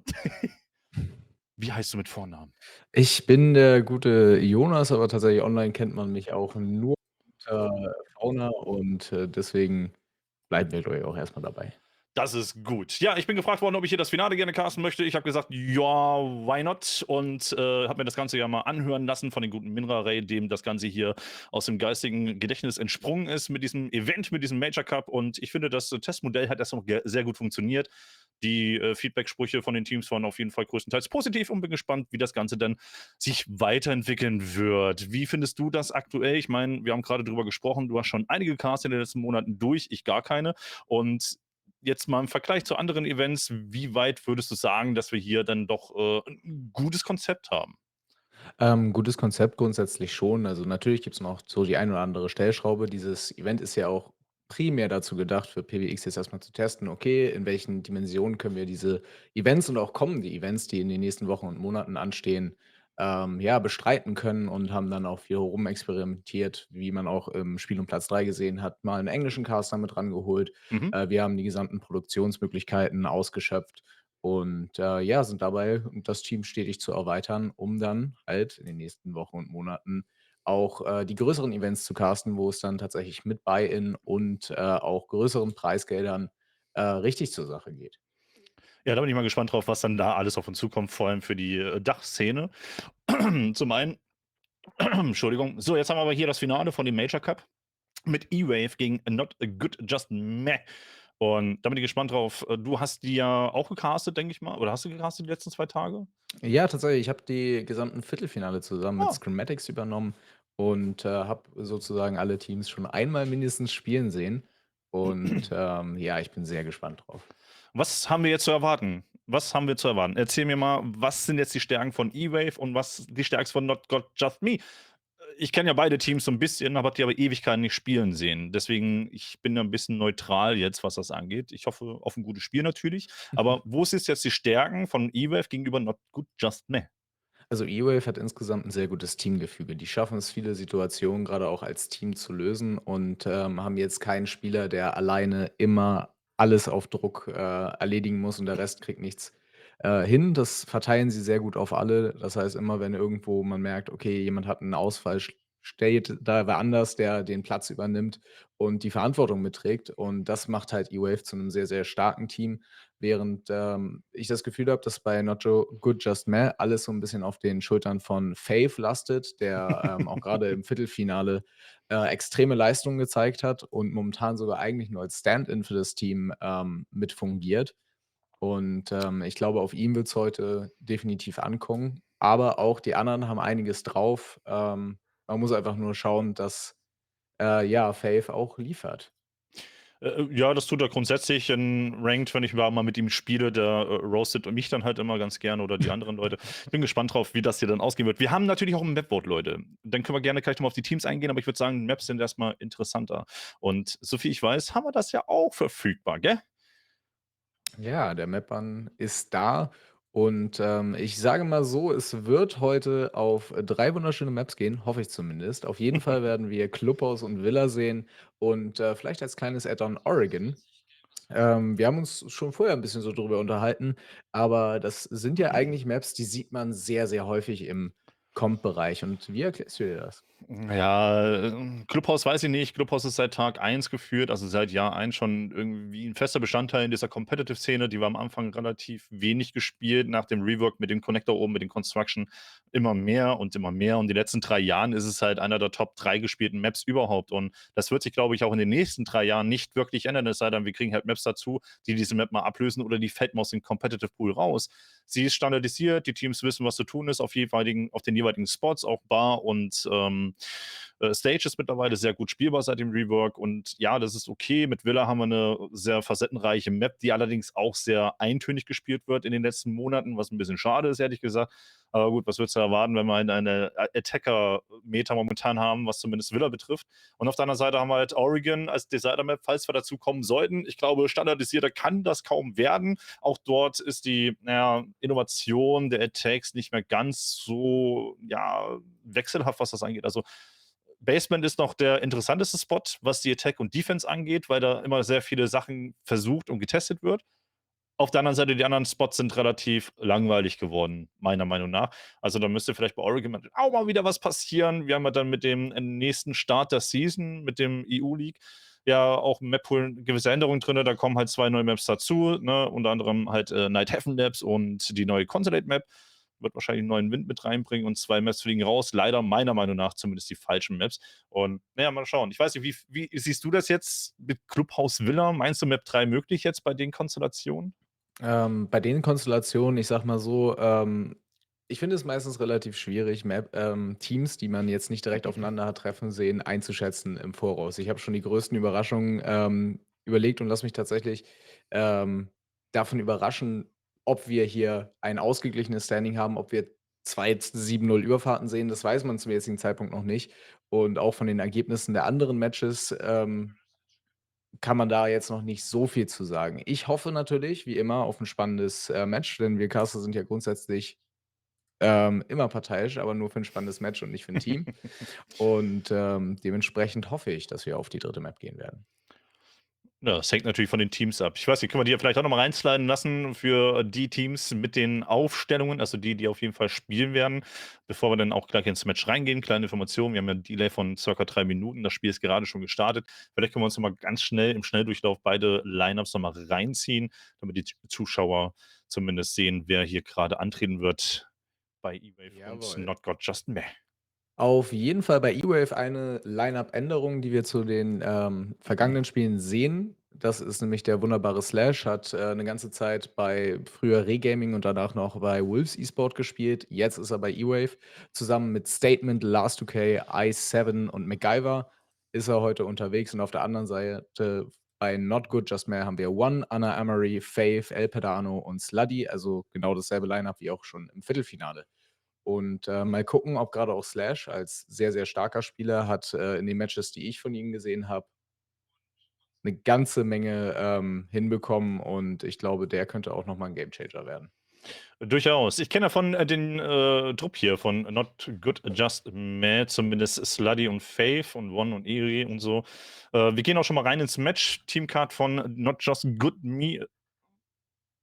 Wie heißt du mit Vornamen? Ich bin der gute Jonas, aber tatsächlich online kennt man mich auch nur unter Fauna und, deswegen bleiben wir, glaube ich, auch erst mal dabei. Das ist gut. Ja, ich bin gefragt worden, ob ich hier das Finale gerne casten möchte. Ich habe gesagt, ja, why not? Und habe mir das Ganze ja mal anhören lassen von den guten Minra Ray, dem das Ganze hier aus dem geistigen Gedächtnis entsprungen ist mit diesem Event, mit diesem Major Cup. Und ich finde, das Testmodell hat erst noch sehr gut funktioniert. Die Feedback-Sprüche von den Teams waren auf jeden Fall größtenteils positiv und bin gespannt, wie das Ganze dann sich weiterentwickeln wird. Wie findest du das aktuell? Ich meine, wir haben gerade drüber gesprochen, du hast schon einige Casts in den letzten Monaten durch, ich gar keine. Und jetzt mal im Vergleich zu anderen Events, wie weit würdest du sagen, dass wir hier dann doch 'n gutes Konzept haben? Gutes Konzept grundsätzlich schon. Also, natürlich gibt's noch so die ein oder andere Stellschraube. Dieses Event ist ja auch primär dazu gedacht, für PBX jetzt erst mal zu testen: „Okay, in welchen Dimensionen können wir diese Events und auch kommende Events, die in den nächsten Wochen und Monaten anstehen, ja, bestreiten können“, und haben dann auch viel rumexperimentiert, wie man auch im Spiel um Platz 3 gesehen hat, mal 'n englischen Caster mit rangeholt. Mhm. Wir haben die gesamten Produktionsmöglichkeiten ausgeschöpft. Und, ja, sind dabei, das Team stetig zu erweitern, um dann halt in den nächsten Wochen und Monaten auch, die größeren Events zu casten, wo es dann tatsächlich mit Buy-in und, auch größeren Preisgeldern, richtig zur Sache geht. Ja, da bin ich mal gespannt drauf, was dann da alles auf uns zukommt, vor allem für die Dachszene. Zum einen Entschuldigung. So, jetzt haben wir aber hier das Finale von dem Major Cup mit E-Wave gegen Not a Good Just Meh. Und da bin ich gespannt drauf. Du hast die ja auch gecastet, denke ich mal, oder hast du gecastet die letzten 2 Tage? Ja, tatsächlich, ich habe die gesamten Viertelfinale zusammen mit Ah. Scrimatics übernommen und, habe sozusagen alle Teams schon einmal mindestens spielen sehen. Und, ja, ich bin sehr gespannt drauf. Was haben wir jetzt zu erwarten? Was haben wir zu erwarten? Erzähl mir mal, was sind jetzt die Stärken von E-Wave und was die Stärken von Not God Just Me? Ich kenne ja beide Teams so ein bisschen, habe die aber Ewigkeiten nicht spielen sehen. Deswegen, ich bin da ein bisschen neutral jetzt, was das angeht. Ich hoffe auf ein gutes Spiel natürlich. Aber wo ist jetzt die Stärken von E-Wave gegenüber Not Good Just Me? Also, E-Wave hat insgesamt ein sehr gutes Teamgefüge. Die schaffen es, viele Situationen gerade auch als Team zu lösen und, haben jetzt keinen Spieler, der alleine immer alles auf Druck, erledigen muss und der Rest kriegt nichts, hin. Das verteilen sie sehr gut auf alle. Das heißt, immer wenn irgendwo man merkt, okay, jemand hat einen Ausfall, steht da wer anders, der den Platz übernimmt und die Verantwortung mitträgt. Und das macht halt E-Wave zu einem sehr, sehr starken Team. Während, ich das Gefühl habe, dass bei Not Jo Good Just Meh alles so ein bisschen auf den Schultern von Faith lastet, der, auch gerade im Viertelfinale, extreme Leistungen gezeigt hat und momentan sogar eigentlich nur als Stand-in für das Team, mit fungiert. Und, ich glaube, auf ihm wird es heute definitiv ankommen, aber auch die anderen haben einiges drauf. Man muss einfach nur schauen, dass, ja, Faith auch liefert. Ja, das tut er grundsätzlich in Ranked, wenn ich mal mit ihm spiele, der roastet mich dann halt immer ganz gerne oder die anderen Leute. Ich bin gespannt drauf, wie das hier dann ausgehen wird. Wir haben natürlich auch ein Mapvote, Leute. Dann können wir gerne gleich noch mal auf die Teams eingehen, aber ich würde sagen, Maps sind erstmal interessanter. Und soviel ich weiß, haben wir das ja auch verfügbar, gell? Ja, der Map-Bann ist da und, ich sage mal so, es wird heute auf 3 wunderschöne Maps gehen, hoffe ich zumindest. Auf jeden Fall werden wir Clubhaus und Villa sehen und, vielleicht als kleines Add-on Oregon. Wir haben uns schon vorher ein bisschen so drüber unterhalten, aber das sind ja eigentlich Maps, die sieht man sehr, sehr häufig im Comp-Bereich. Und wie erklärst du dir das? Ja, Clubhaus weiß ich nicht. Clubhaus ist seit Tag eins geführt, also seit Jahr eins schon irgendwie ein fester Bestandteil in dieser Competitive-Szene. Die war am Anfang relativ wenig gespielt, nach dem Rework mit dem Connector oben, mit dem Construction immer mehr und immer mehr. Und die letzten 3 Jahren ist es halt einer der Top 3 gespielten Maps überhaupt. Und das wird sich, glaube ich, auch in den nächsten 3 Jahren nicht wirklich ändern, es sei denn, wir kriegen halt Maps dazu, die diese Map mal ablösen oder die fällt mal aus dem Competitive Pool raus. Sie ist standardisiert, die Teams wissen, was zu tun ist auf den jeweiligen Spots, auch Bar und Stage ist mittlerweile sehr gut spielbar seit dem Rework und ja, das ist okay. Mit Villa haben wir eine sehr facettenreiche Map, die allerdings auch sehr eintönig gespielt wird in den letzten Monaten, was ein bisschen schade ist, ehrlich gesagt. Aber gut, was würdest du erwarten, wenn wir eine Attacker-Meta momentan haben, was zumindest Villa betrifft? Und auf der anderen Seite haben wir halt Oregon als Designer-Map, falls wir dazu kommen sollten. Ich glaube, standardisierter kann das kaum werden. Auch dort ist die Innovation der Attacks nicht mehr ganz so wechselhaft, was das angeht. Also Basement ist noch der interessanteste Spot, was die Attack und Defense angeht, weil da immer sehr viele Sachen versucht und getestet wird. Auf der anderen Seite, die anderen Spots sind relativ langweilig geworden, meiner Meinung nach. Also da müsste vielleicht bei Oregon auch mal wieder was passieren. Wir haben ja dann mit dem nächsten Start der Season, mit dem EU-League, ja auch im Map-Pool gewisse Änderungen drin. Da kommen halt 2 neue Maps dazu, ne? Unter anderem halt Night Heaven Labs und die neue Consulate-Map. Wird wahrscheinlich einen neuen Wind mit reinbringen und 2 Maps fliegen raus. Leider meiner Meinung nach zumindest die falschen Maps. Und naja, mal schauen. Ich weiß nicht, wie siehst du das jetzt mit Clubhaus Villa? Meinst du Map 3 möglich jetzt bei den Konstellationen? Bei den Konstellationen, ich sage mal so, ich finde es meistens relativ schwierig, Teams, die man jetzt nicht direkt aufeinander hat treffen sehen, einzuschätzen im Voraus. Ich habe schon die größten Überraschungen überlegt und lasse mich tatsächlich davon überraschen, ob wir hier ein ausgeglichenes Standing haben, ob wir 2-7-0 Überfahrten sehen. Das weiß man zum jetzigen Zeitpunkt noch nicht. Und auch von den Ergebnissen der anderen Matches kann man da jetzt noch nicht so viel zu sagen. Ich hoffe natürlich, wie immer, auf 'n spannendes Match, denn wir Caster sind ja grundsätzlich immer parteiisch, aber nur für 'n spannendes Match und nicht für 'n Team. Und dementsprechend hoffe ich, dass wir auf die dritte Map gehen werden. Ja, das hängt natürlich von den Teams ab. Ich weiß nicht, können wir die ja vielleicht auch noch mal reinsliden lassen für die Teams mit den Aufstellungen, also die auf jeden Fall spielen werden, bevor wir dann auch gleich ins Match reingehen. Kleine Information, wir haben ja 'n Delay von circa 3 Minuten. Das Spiel ist gerade schon gestartet. Vielleicht können wir uns noch mal ganz schnell im Schnelldurchlauf beide Lineups noch mal reinziehen, damit die Zuschauer zumindest sehen, wer hier gerade antreten wird bei E-Wave und Jawohl. Not Got Just Meh. Auf jeden Fall bei E-Wave eine Line-Up-Änderung, die wir zu den vergangenen Spielen sehen. Das ist nämlich der wunderbare Slash, hat 'ne ganze Zeit bei früher Regaming und danach noch bei Wolves eSport gespielt. Jetzt ist er bei E-Wave. Zusammen mit Statement, Last2K, i7 und MacGyver ist er heute unterwegs. Und auf der anderen Seite bei Not Good Just Meh haben wir One, Anna Amory, Faith, El Pedano und Sluddy. Also genau dasselbe Line-Up wie auch schon im Viertelfinale. Und mal gucken, ob gerade auch Slash als sehr, sehr starker Spieler hat in den Matches, die ich von ihm gesehen habe, eine ganze Menge hinbekommen und ich glaube, der könnte auch noch mal 'n Gamechanger werden. Durchaus. Ich kenne ja von den Trupp hier von Not Good Just Mad, zumindest Sluddy und Faith und One und Eri und so. Wir gehen auch schon mal rein ins Match. Teamcard von Not Just Good Me,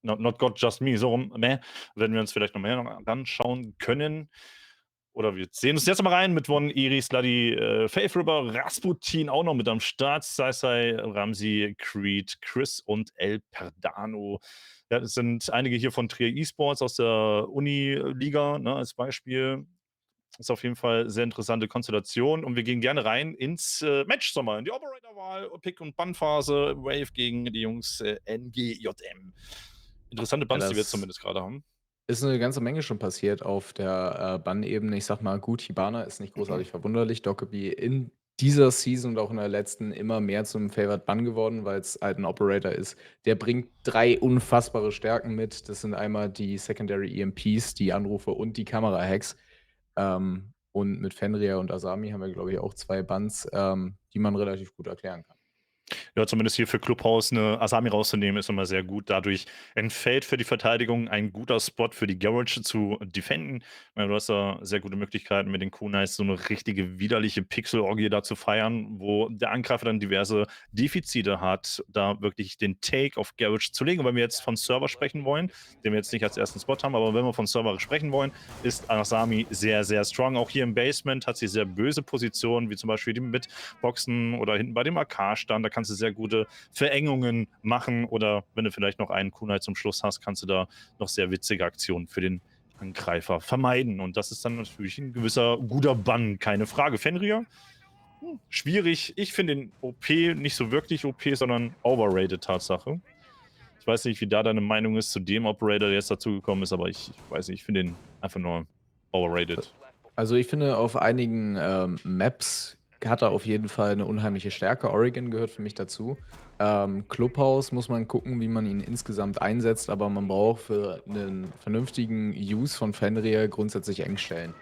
Not God Just Me, so rum, Meh, werden wir uns vielleicht noch mehr noch anschauen können. Oder wir sehen uns jetzt mal rein mit One, Eri, Sluddy, Faith River, Rasputin auch noch mit am Start, Sai, Ramsey, Creed, Chris und El Perdano. Ja, das sind einige hier von Trier Esports aus der Uni-Liga, ne, als Beispiel. Ist auf jeden Fall sehr interessante Konstellation und wir gehen gerne rein ins Match, Sommer, in die Operator-Wahl, Pick- und Bannphase, Wave gegen die Jungs NGJM. Interessante Ja, Buns, die wir jetzt das zumindest gerade haben. ist eine ganze Menge schon passiert auf der Ban-Ebene. Ich sage mal, gut, Hibana ist nicht großartig verwunderlich. Dockerby in dieser Season und auch in der letzten immer mehr zum Favored Ban geworden, weil es halt ein Operator ist. Der bringt 3 unfassbare Stärken mit. Das sind einmal die Secondary EMPs, die Anrufe und die Kamera-Hacks. Und mit Fenrir und Asami haben wir, glaube ich, auch 2 Bans, die man relativ gut erklären kann. Ja, zumindest hier für Clubhaus eine Asami rauszunehmen, ist immer sehr gut. Dadurch entfällt für die Verteidigung ein guter Spot für die Garage zu defenden. Du hast da sehr gute Möglichkeiten, mit den Kunais so eine richtige widerliche Pixel-Orgie da zu feiern, wo der Angreifer dann diverse Defizite hat, da wirklich den Take auf Garage zu legen. Und wenn wir jetzt von Server sprechen wollen, den wir jetzt nicht als ersten Spot haben, aber wenn wir von Server sprechen wollen, ist Asami sehr, sehr strong. Auch hier im Basement hat sie sehr böse Positionen, wie zum Beispiel die mit Boxen oder hinten bei dem AK-Stand. Da kannst du sehr gute Verengungen machen oder wenn du vielleicht noch einen Kunai zum Schluss hast, kannst du da noch sehr witzige Aktionen für den Angreifer vermeiden. Und das ist dann natürlich ein gewisser guter Bann, keine Frage. Fenrir, schwierig. Ich finde den OP nicht so wirklich OP, sondern overrated Tatsache. Ich weiß nicht, wie da deine Meinung ist zu dem Operator, der jetzt dazugekommen ist, aber ich weiß nicht, ich finde den einfach nur overrated. Also, ich finde, auf einigen Maps hat da auf jeden Fall eine unheimliche Stärke. Oregon gehört für mich dazu. Clubhouse muss man gucken, wie man ihn insgesamt einsetzt, aber man braucht für einen vernünftigen Use von Fenrir grundsätzlich Engstellen.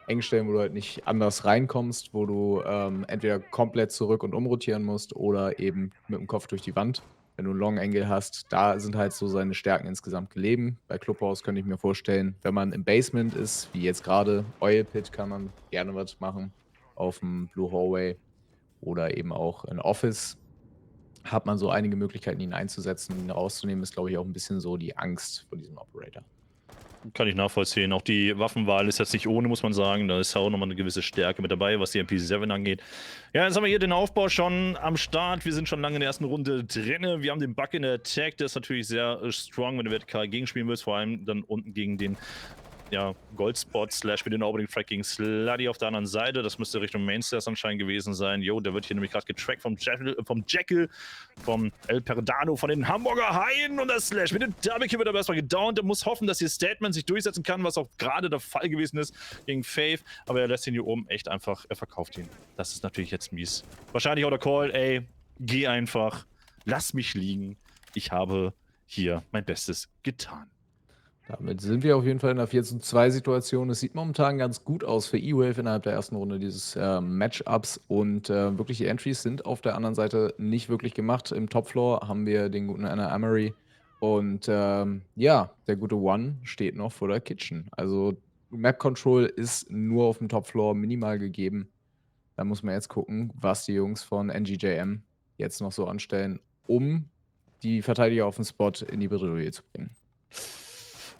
Engstellen, wo du halt nicht anders reinkommst, wo du entweder komplett zurück und umrotieren musst oder eben mit dem Kopf durch die Wand. Wenn du 'n Long Angle hast, da sind halt so seine Stärken insgesamt gelegen. Bei Clubhouse könnte ich mir vorstellen, wenn man im Basement ist, wie jetzt gerade Oil Pit, kann man gerne was machen auf'm Blue Hallway oder eben auch in Office hat man so einige Möglichkeiten, ihn einzusetzen. Ihn rauszunehmen, ist, glaube ich, auch 'n bisschen so die Angst vor diesem Operator. Kann ich nachvollziehen. Auch die Waffenwahl ist jetzt nicht ohne, muss man sagen. Da ist auch nochmal eine gewisse Stärke mit dabei, was die MP7 angeht. Ja, jetzt haben wir hier den Aufbau schon am Start. Wir sind schon lange in der ersten Runde drin. Wir haben den Bug in der Attack. Der ist natürlich sehr strong, wenn du vertikal gegenspielen willst. Vor allem dann unten gegen den Goldspot / mit den Opening Frag gegen Sluddy auf der anderen Seite. Das müsste Richtung Mainstairs anscheinend gewesen sein. Jo, der wird hier nämlich gerade getrackt vom Jekyll, vom El Perdano, von den Hamburger Haien und das Slash mit dem Double Kill wird aber erstmal gedownt. Der muss hoffen, dass hier Statement sich durchsetzen kann, was auch gerade der Fall gewesen ist gegen Faith. Aber er lässt ihn hier oben echt einfach, er verkauft ihn. Das ist natürlich jetzt mies. Wahrscheinlich auch der Call, ey, geh einfach, lass mich liegen. Ich habe hier mein Bestes getan. Damit sind wir auf jeden Fall in 'ner 4:2 Situation. Es sieht momentan ganz gut aus für E-Wave innerhalb der ersten Runde dieses Matchups und wirkliche Entries sind auf der anderen Seite nicht wirklich gemacht. Im Topfloor haben wir den guten Anna Amory und ja, der gute One steht noch vor der Kitchen. Also Map Control ist nur auf dem Topfloor minimal gegeben. Da muss man jetzt gucken, was die Jungs von NGJM jetzt noch so anstellen, um die Verteidiger auf 'n Spot in die Bredouille zu bringen.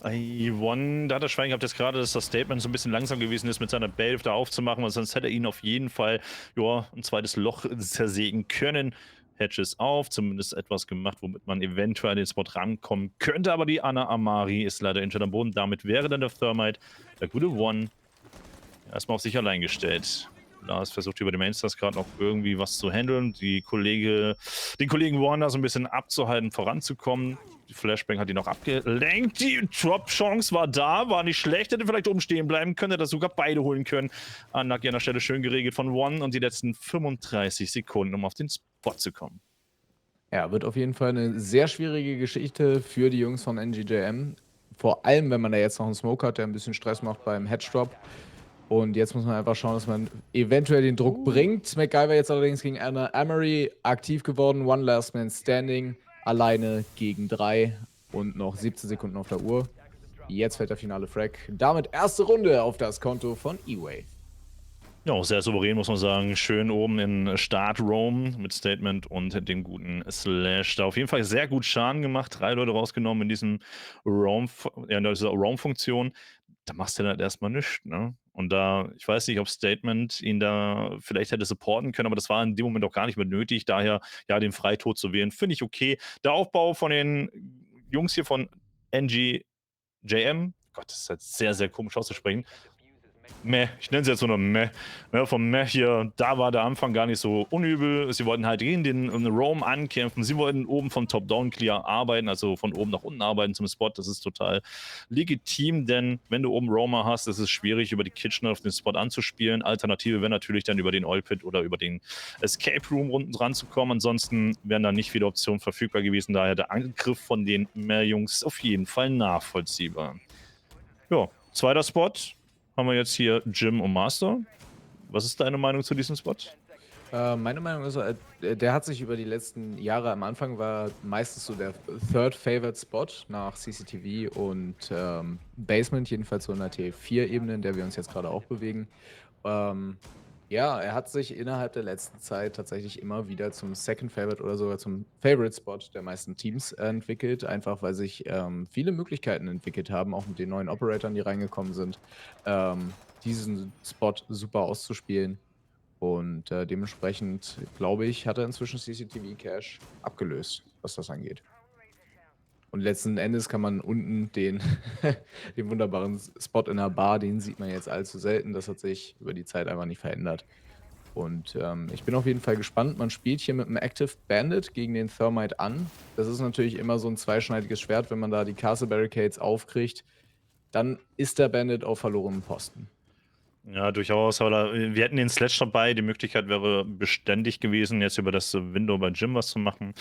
One, da hat er Schwein gehabt jetzt gerade, dass das Statement so ein bisschen langsam gewesen ist, mit seiner Belf da aufzumachen, weil sonst hätte er ihn auf jeden Fall ein zweites Loch zersägen können. Hedges auf, zumindest etwas gemacht, womit man eventuell an den Spot rankommen könnte, aber die Anna Amari ist leider injured am Boden. Damit wäre dann der Thermite, der gute One, erstmal auf sich allein gestellt. Lars versucht über die Mainstars gerade noch irgendwie was zu handeln, den Kollegen One da so ein bisschen abzuhalten, voranzukommen. Die Flashbang hat ihn noch abgelenkt. Die Drop-Chance war da, war nicht schlecht, hätte vielleicht oben stehen bleiben können, hätte das sogar beide holen können. Anak an der Stelle schön geregelt von One und die letzten 35 Sekunden, um auf den Spot zu kommen. Ja, wird auf jeden Fall eine sehr schwierige Geschichte für die Jungs von NGJM. Vor allem, wenn man da jetzt noch einen Smoke hat, der ein bisschen Stress macht beim Hedge-Drop. Und jetzt muss man einfach schauen, dass man eventuell den Druck bringt. MacGyver jetzt allerdings gegen Anna Amory aktiv geworden. One Last Man Standing. Alleine gegen 3 und noch 17 Sekunden auf der Uhr. Jetzt fällt der finale Frag. Damit erste Runde auf das Konto von E-Wave. Ja, sehr souverän, muss man sagen. Schön oben in Start Roam mit Statement und dem guten Slash. Da auf jeden Fall sehr gut Schaden gemacht. 3 Leute rausgenommen in diesem in dieser Roam-Funktion. Da machst du dann halt erstmal nichts, ne? Und da, ich weiß nicht, ob Statement ihn da vielleicht hätte supporten können, aber das war in dem Moment auch gar nicht mehr nötig. Daher, ja, den Freitod zu wählen, finde ich okay. Der Aufbau von den Jungs hier von NGJM, Gott, das ist halt sehr, sehr komisch auszusprechen. Meh, ich nenne es jetzt nur noch Meh. Ja, vom Meh hier, da war der Anfang gar nicht so unübel. Sie wollten halt gegen den Roam ankämpfen. Sie wollten oben vom Top-Down-Clear arbeiten, also von oben nach unten arbeiten zum Spot. Das ist total legitim, denn wenn du oben Roamer hast, ist es schwierig, über die Kitchen auf den Spot anzuspielen. Alternative wäre natürlich dann über den Oil Pit oder über den Escape Room unten dran zu kommen. Ansonsten wären da nicht viele Optionen verfügbar gewesen. Daher der Angriff von den Meh-Jungs auf jeden Fall nachvollziehbar. Ja, zweiter Spot. Haben wir jetzt hier Jim und Master. Was ist deine Meinung zu diesem Spot? Meine Meinung ist, der hat sich über die letzten Jahre, am Anfang war meistens so der Third Favorite Spot nach CCTV und Basement, jedenfalls so in der T4-Ebene, in der wir uns jetzt gerade auch bewegen. Ja, er hat sich innerhalb der letzten Zeit tatsächlich immer wieder zum Second Favorite oder sogar zum Favorite Spot der meisten Teams entwickelt, einfach weil sich viele Möglichkeiten entwickelt haben, auch mit den neuen Operatoren, die reingekommen sind, diesen Spot super auszuspielen. Und dementsprechend, glaube ich, hat er inzwischen CCTV Cache abgelöst, was das angeht. Und letzten Endes kann man unten den, den wunderbaren Spot in der Bar, den sieht man jetzt allzu selten. Das hat sich über die Zeit einfach nicht verändert. Und ich bin auf jeden Fall gespannt. Man spielt hier mit einem Active Bandit gegen den Thermite an. Das ist natürlich immer so ein zweischneidiges Schwert, wenn man da die Castle Barricades aufkriegt. Dann ist der Bandit auf verlorenem Posten. Ja, durchaus, aber wir hätten den Sledge dabei, die Möglichkeit wäre beständig gewesen, jetzt über das Window bei Jim was zu machen.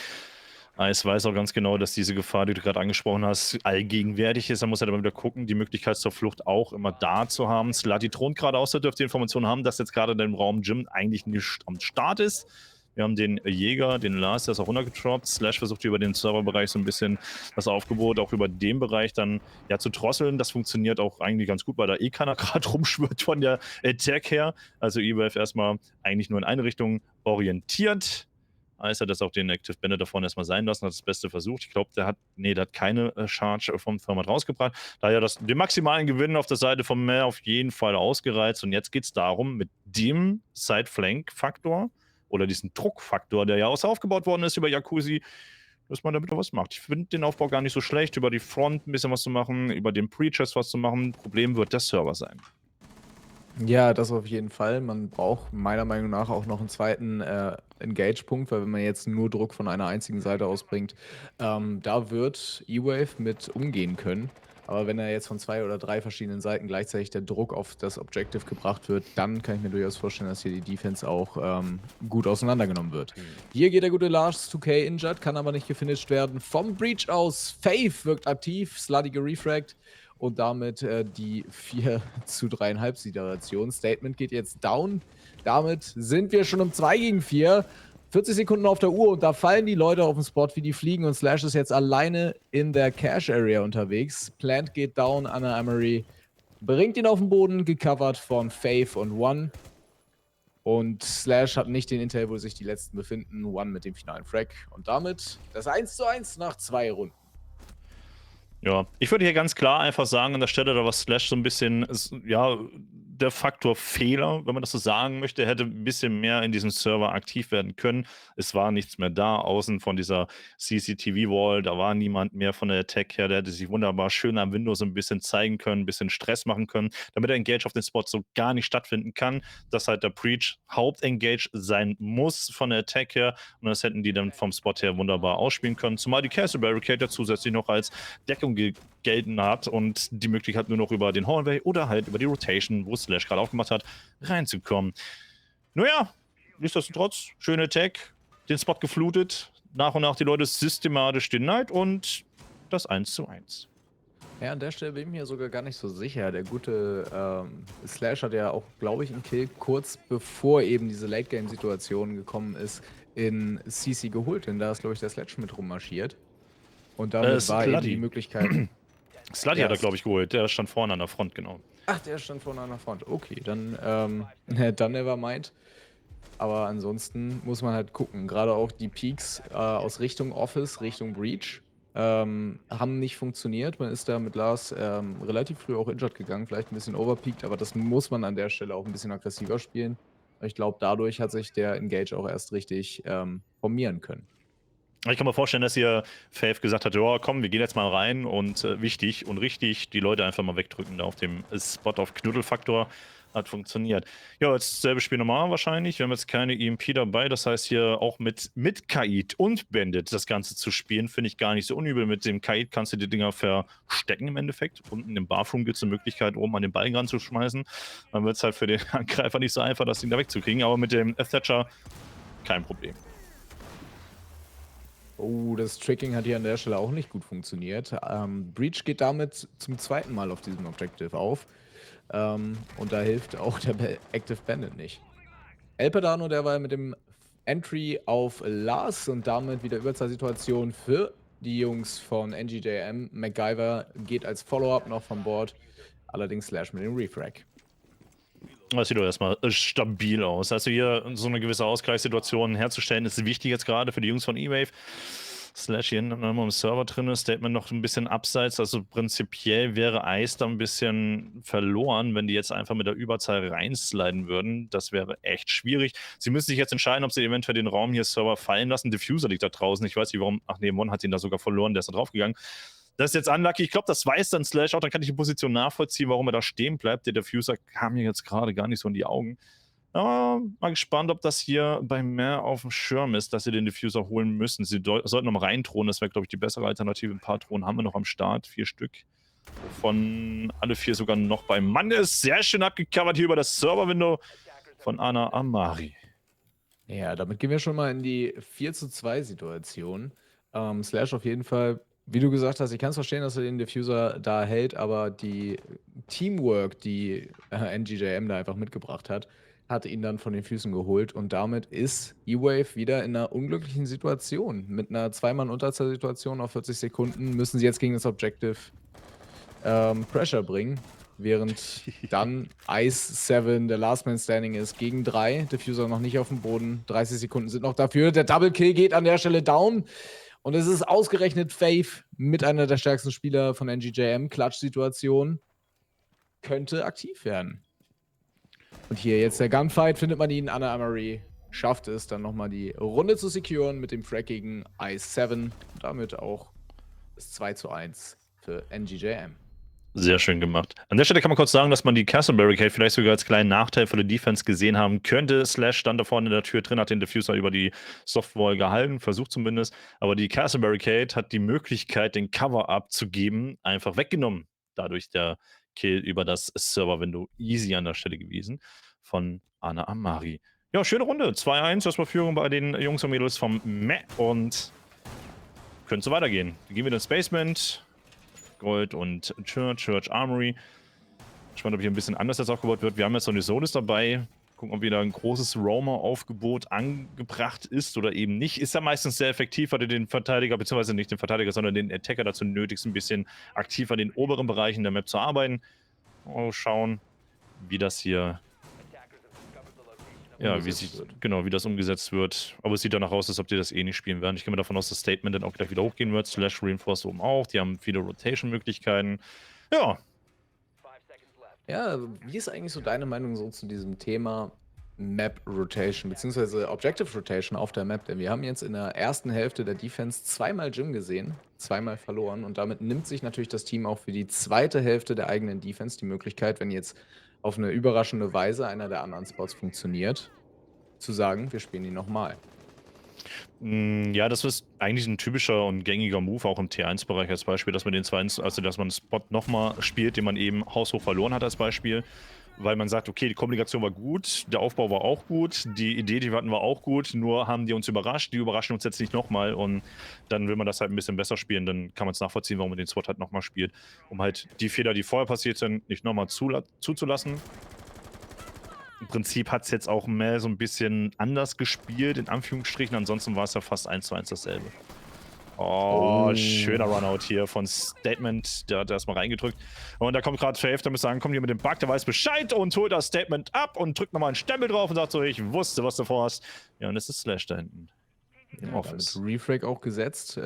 Ice weiß auch ganz genau, dass diese Gefahr, die du gerade angesprochen hast, allgegenwärtig ist. Da muss er aber wieder gucken, die Möglichkeit zur Flucht auch immer da zu haben. Slati thront gerade aus, der dürfte die Information haben, dass jetzt gerade in dem Raum Jim eigentlich nicht am Start ist. Wir haben den Jäger, den Lars, der ist auch runtergetroppt. Slash versucht über den Serverbereich so ein bisschen das Aufgebot auch über den Bereich dann ja zu drosseln. Das funktioniert auch eigentlich ganz gut, weil da eh keiner gerade rumschwirrt von der Attack her. Also E-Wave erstmal eigentlich nur in eine Richtung orientiert. Ice hat das auch den Active Bandit da vorne erstmal sein lassen, hat das Beste versucht. Ich glaube, der hat keine Charge vom Format rausgebracht. Daher den maximalen Gewinn auf der Seite vom Mare auf jeden Fall ausgereizt. Und jetzt geht es darum, mit dem Side-Flank-Faktor oder diesen Druckfaktor, der ja aufgebaut worden ist über Jacuzzi, dass man damit was macht. Ich finde den Aufbau gar nicht so schlecht, über die Front ein bisschen was zu machen, über den Pre-Chest was zu machen. Problem wird der Server sein. Ja, das auf jeden Fall. Man braucht meiner Meinung nach auch noch einen zweiten Engage-Punkt, weil wenn man jetzt nur Druck von einer einzigen Seite ausbringt, da wird E-Wave mit umgehen können. Aber wenn er jetzt von 2 oder 3 verschiedenen Seiten gleichzeitig der Druck auf das Objective gebracht wird, dann kann ich mir durchaus vorstellen, dass hier die Defense auch gut auseinandergenommen wird. Hier geht der gute Lars 2K injured, kann aber nicht gefinisht werden. Vom Breach aus, Faith wirkt aktiv, Slutty gerefragt. Und damit die 4:3,5 Situation. Statement geht jetzt down. Damit sind wir schon um 2 gegen 4. 40 Sekunden auf der Uhr und da fallen die Leute auf den Spot, wie die fliegen. Und Slash ist jetzt alleine in der Cache-Area unterwegs. Plant geht down, Anna Emery bringt ihn auf den Boden, gecovert von Faith und One. Und Slash hat nicht den Intel, wo sich die letzten befinden. One mit dem finalen Frag. Und damit das 1:1 nach 2 Runden. Ja, ich würde hier ganz klar einfach sagen, an der Stelle, da war Slash so ein bisschen, ja, der Faktor Fehler, wenn man das so sagen möchte, hätte ein bisschen mehr in diesem Server aktiv werden können. Es war nichts mehr da, außen von dieser CCTV-Wall, da war niemand mehr von der Attack her, der hätte sich wunderbar schön am Windows ein bisschen zeigen können, ein bisschen Stress machen können, damit der Engage auf den Spot so gar nicht stattfinden kann, dass halt der Breach Hauptengage sein muss von der Attack her und das hätten die dann vom Spot her wunderbar ausspielen können, zumal die Castle Barricade ja zusätzlich noch als Deckung gelten hat und die Möglichkeit nur noch über den Hallway oder halt über die Rotation, wo Slash gerade aufgemacht hat, reinzukommen. Naja, nichtsdestotrotz, schöne Attack, den Spot geflutet, nach und nach die Leute systematisch denied und das 1:1. Ja, an der Stelle bin ich mir sogar gar nicht so sicher. Der gute Slash hat ja auch, glaube ich, einen Kill kurz bevor eben diese Late-Game-Situation gekommen ist, in CC geholt. Denn da ist, glaube ich, der Slash mit rummarschiert. Und damit war eben die Möglichkeit. Slutty hat er, glaube ich, geholt. Der stand vorne an der Front, genau. Ach, der stand vorne an der Front. Okay, dann never mind. Aber ansonsten muss man halt gucken. Gerade auch die Peaks aus Richtung Office, Richtung Breach haben nicht funktioniert. Man ist da mit Lars relativ früh auch injured gegangen, vielleicht ein bisschen overpeaked, aber das muss man an der Stelle auch ein bisschen aggressiver spielen. Ich glaube, dadurch hat sich der Engage auch erst richtig formieren können. Ich kann mir vorstellen, dass hier Faith gesagt hat, ja, komm, wir gehen jetzt mal rein und wichtig und richtig die Leute einfach mal wegdrücken da auf dem Spot auf Knuddelfaktor. Hat funktioniert. Ja, jetzt dasselbe Spiel normal wahrscheinlich. Wir haben jetzt keine EMP dabei. Das heißt, hier auch mit Kaid und Bandit das Ganze zu spielen, finde ich gar nicht so unübel. Mit dem Kaid kannst du die Dinger verstecken im Endeffekt. Unten im Bathroom gibt es eine Möglichkeit, oben an den Balken ranzuschmeißen. Dann wird es halt für den Angreifer nicht so einfach, das Ding da wegzukriegen. Aber mit dem Thatcher kein Problem. Oh, das Tricking hat hier an der Stelle auch nicht gut funktioniert. Breach geht damit zum zweiten Mal auf diesem Objective auf. Und da hilft auch der Active Bandit nicht. El Padano, der war mit dem Entry auf Lars und damit wieder Überzahlsituation für die Jungs von NGJM. MacGyver geht als Follow-up noch von Bord. Allerdings Slash mit dem Refrag. Das sieht doch erstmal stabil aus. Also hier so eine gewisse Ausgleichssituation herzustellen, ist wichtig jetzt gerade für die Jungs von E-Wave. Slash hier nochmal im Server drin ist, Statement noch ein bisschen abseits. Also prinzipiell wäre Ice da ein bisschen verloren, wenn die jetzt einfach mit der Überzahl reinsliden würden. Das wäre echt schwierig. Sie müssen sich jetzt entscheiden, ob sie eventuell den Raum hier Server fallen lassen. Diffuser liegt da draußen. Ich weiß nicht warum. Ach nee, Mon hat ihn da sogar verloren. Der ist da draufgegangen. Das ist jetzt unlucky. Ich glaube, das weiß dann Slash auch. Dann kann ich die Position nachvollziehen, warum er da stehen bleibt. Der Diffuser kam mir jetzt gerade gar nicht so in die Augen. Aber mal gespannt, ob das hier bei mehr auf dem Schirm ist, dass sie den Diffuser holen müssen. Sie sollten noch mal reindrohen. Das wäre, glaube ich, die bessere Alternative. Ein paar Drohnen haben wir noch am Start. 4 Stück. Wovon alle 4 sogar noch beim Mann ist. Sehr schön abgecovert hier über das Server-Window von Ana Amari. Ja, damit gehen wir schon mal in die 4:2 Situation. Slash auf jeden Fall, wie du gesagt hast, ich kann es verstehen, dass er den Diffuser da hält, aber die Teamwork, die NGJM da einfach mitgebracht hat ihn dann von den Füßen geholt und damit ist E-Wave wieder in einer unglücklichen Situation. Mit einer 2-Mann-Unterzahl-Situation auf 40 Sekunden müssen sie jetzt gegen das Objective Pressure bringen, während dann Ice 7 der Last Man Standing ist gegen 3. Diffuser noch nicht auf dem Boden. 30 Sekunden sind noch dafür. Der Double Kill geht an der Stelle down. Und es ist ausgerechnet Faith mit einer der stärksten Spieler von NGJM. Klatsch-Situation könnte aktiv werden. Und hier jetzt der Gunfight, findet man ihn. Ana Amari schafft es dann nochmal die Runde zu securen mit dem Frag gegen Ice 7. Und damit auch das 2:1 für NGJM. Sehr schön gemacht. An der Stelle kann man kurz sagen, dass man die Castle Barricade vielleicht sogar als kleinen Nachteil für die Defense gesehen haben könnte. Slash stand da vorne in der Tür drin, hat den Diffuser über die Softwall gehalten, versucht zumindest. Aber die Castle Barricade hat die Möglichkeit, den Cover-Up zu geben, einfach weggenommen. Dadurch der Kill über das Server-Window easy an der Stelle gewesen von Ana Amari. Ja, schöne Runde. 2:1, das war Führung bei den Jungs und Mädels vom Meh und könnte so weitergehen. Wir gehen wieder ins Basement. Gold und Church Armory. Spannend, ob hier ein bisschen anders jetzt aufgebaut wird. Wir haben jetzt so eine Solis dabei. Gucken, ob wieder ein großes Roamer-Aufgebot angebracht ist oder eben nicht. Ist ja meistens sehr effektiv, weil du den Verteidiger, beziehungsweise nicht den Verteidiger, sondern den Attacker dazu nötigst, ein bisschen aktiv an den oberen Bereichen der Map zu arbeiten. Oh, schauen, wie das hier, ja, wie das umgesetzt wird. Aber es sieht danach aus, als ob die das eh nicht spielen werden. Ich gehe mal davon aus, dass das Statement dann auch gleich wieder hochgehen wird. Slash Reinforce oben auch. Die haben viele Rotation-Möglichkeiten. Ja. Ja, wie ist eigentlich so deine Meinung so zu diesem Thema Map Rotation, beziehungsweise Objective Rotation auf der Map? Denn wir haben jetzt in der ersten Hälfte der Defense zweimal Jim gesehen, zweimal verloren und damit nimmt sich natürlich das Team auch für die zweite Hälfte der eigenen Defense die Möglichkeit, wenn jetzt auf eine überraschende Weise einer der anderen Spots funktioniert, zu sagen, wir spielen ihn nochmal. Ja, das ist eigentlich ein typischer und gängiger Move, auch im T1-Bereich als Beispiel, dass man den zweiten, also dass man einen Spot nochmal spielt, den man eben haushoch verloren hat als Beispiel, weil man sagt, okay, die Kommunikation war gut, der Aufbau war auch gut, die Idee, die wir hatten, war auch gut, nur haben die uns überrascht, die überraschen uns jetzt nicht nochmal und dann will man das halt ein bisschen besser spielen, dann kann man es nachvollziehen, warum man den Spot halt nochmal spielt, um halt die Fehler, die vorher passiert sind, nicht nochmal zuzulassen. Im Prinzip hat es jetzt auch mehr so ein bisschen anders gespielt, in Anführungsstrichen. Ansonsten war es ja fast 1:1 dasselbe. Oh, schöner Runout hier von Statement. Der hat erstmal reingedrückt. Und da kommt gerade Faith, da müsste sagen, kommt hier mit dem Bug, der weiß Bescheid und holt das Statement ab und drückt nochmal einen Stempel drauf und sagt so, ich wusste, was du vorhast. Ja, und es ist Slash da hinten. Im Office. Damit Refrag auch gesetzt.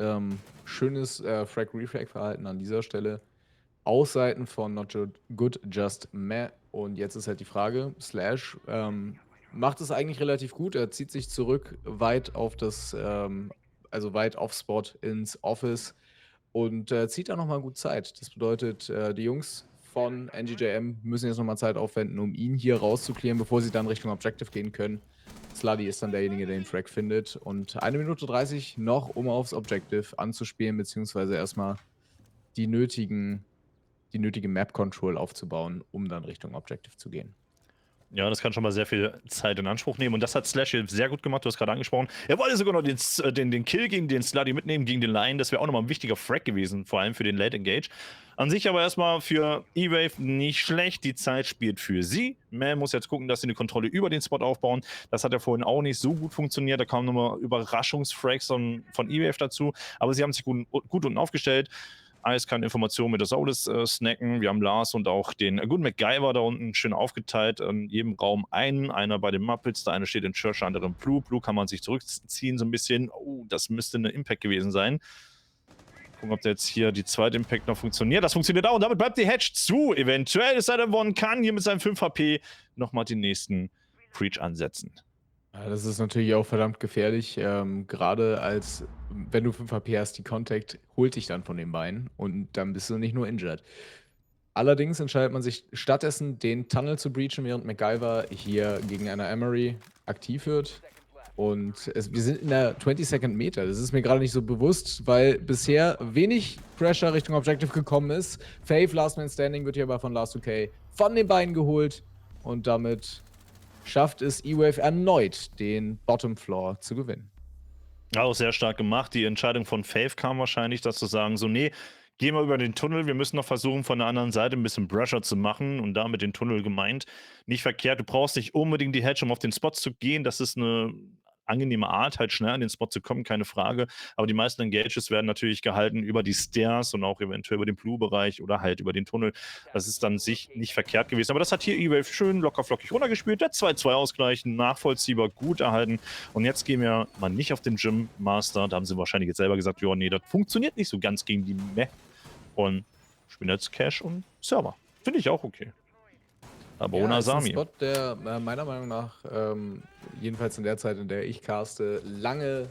Schönes Frag-Refrag-Verhalten an dieser Stelle. Ausseiten von Not Good, Just Meh. Und jetzt ist halt die Frage, Slash macht es eigentlich relativ gut. Er zieht sich zurück weit auf das, also weit off Spot ins Office und zieht da nochmal gut Zeit. Das bedeutet, die Jungs von NGJM müssen jetzt nochmal Zeit aufwenden, um ihn hier rauszuklären, bevor sie dann Richtung Objective gehen können. Sluddy ist dann derjenige, der den Frag findet. Und 1 Minute 30 noch, um aufs Objective anzuspielen, beziehungsweise erstmal die nötige Map-Control aufzubauen, um dann Richtung Objective zu gehen. Ja, das kann schon mal sehr viel Zeit in Anspruch nehmen. Und das hat Slash hier sehr gut gemacht, du hast gerade angesprochen. Er wollte sogar noch den Kill gegen den Sluddy mitnehmen, gegen den Lion. Das wäre auch nochmal ein wichtiger Frag gewesen, vor allem für den Late Engage. An sich aber erstmal für E-Wave nicht schlecht. Die Zeit spielt für sie. Man muss jetzt gucken, dass sie eine Kontrolle über den Spot aufbauen. Das hat ja vorhin auch nicht so gut funktioniert. Da kamen nochmal Überraschungsfrags von E-Wave dazu. Aber sie haben sich gut unten aufgestellt. Ice kann Informationen mit der Solis snacken. Wir haben Lars und auch den guten MacGyver da unten schön aufgeteilt. In jedem Raum einer bei den Muppets. Der eine steht in Church, der andere in Blue. Blue kann man sich zurückziehen so ein bisschen. Oh, das müsste eine Impact gewesen sein. Gucken, ob der jetzt hier die zweite Impact noch funktioniert. Das funktioniert auch und damit bleibt die Hatch zu. Eventuell ist er der One kann hier mit seinem 5 HP nochmal den nächsten Preach ansetzen. Ja, das ist natürlich auch verdammt gefährlich, gerade als, wenn du 5 HP hast, die Contact holt dich dann von den Beinen und dann bist du nicht nur injured. Allerdings entscheidet man sich stattdessen, den Tunnel zu breachen, während MacGyver hier gegen eine Emery aktiv wird. Und wir sind in der 20-Second Meter. Das ist mir gerade nicht so bewusst, weil bisher wenig Pressure Richtung Objective gekommen ist. Faith, Last Man Standing, wird hier aber von Last 2K von den beiden geholt. Und damit schafft es E-Wave erneut, den Bottom Floor zu gewinnen. Auch sehr stark gemacht. Die Entscheidung von Faith kam wahrscheinlich, dass zu sagen, so, nee, gehen wir über den Tunnel, wir müssen noch versuchen, von der anderen Seite ein bisschen Pressure zu machen und damit den Tunnel gemeint. Nicht verkehrt, du brauchst nicht unbedingt die Hedge, um auf den Spot zu gehen. Das ist eine angenehme Art, halt schnell an den Spot zu kommen, keine Frage. Aber die meisten Engages werden natürlich gehalten über die Stairs und auch eventuell über den Blue-Bereich oder halt über den Tunnel. Das ist dann sich nicht verkehrt gewesen. Aber das hat hier E-Wave schön locker flockig runtergespielt. Der 2-2-Ausgleich, nachvollziehbar, gut erhalten. Und jetzt gehen wir mal nicht auf den Gym Master. Da haben sie wahrscheinlich jetzt selber gesagt, ja, nee, das funktioniert nicht so ganz gegen die Meh. Und spielen jetzt Cash und Server. Finde ich auch okay. Aber ohne ist ein Asami. Spot, der meiner Meinung nach, jedenfalls in der Zeit, in der ich caste, lange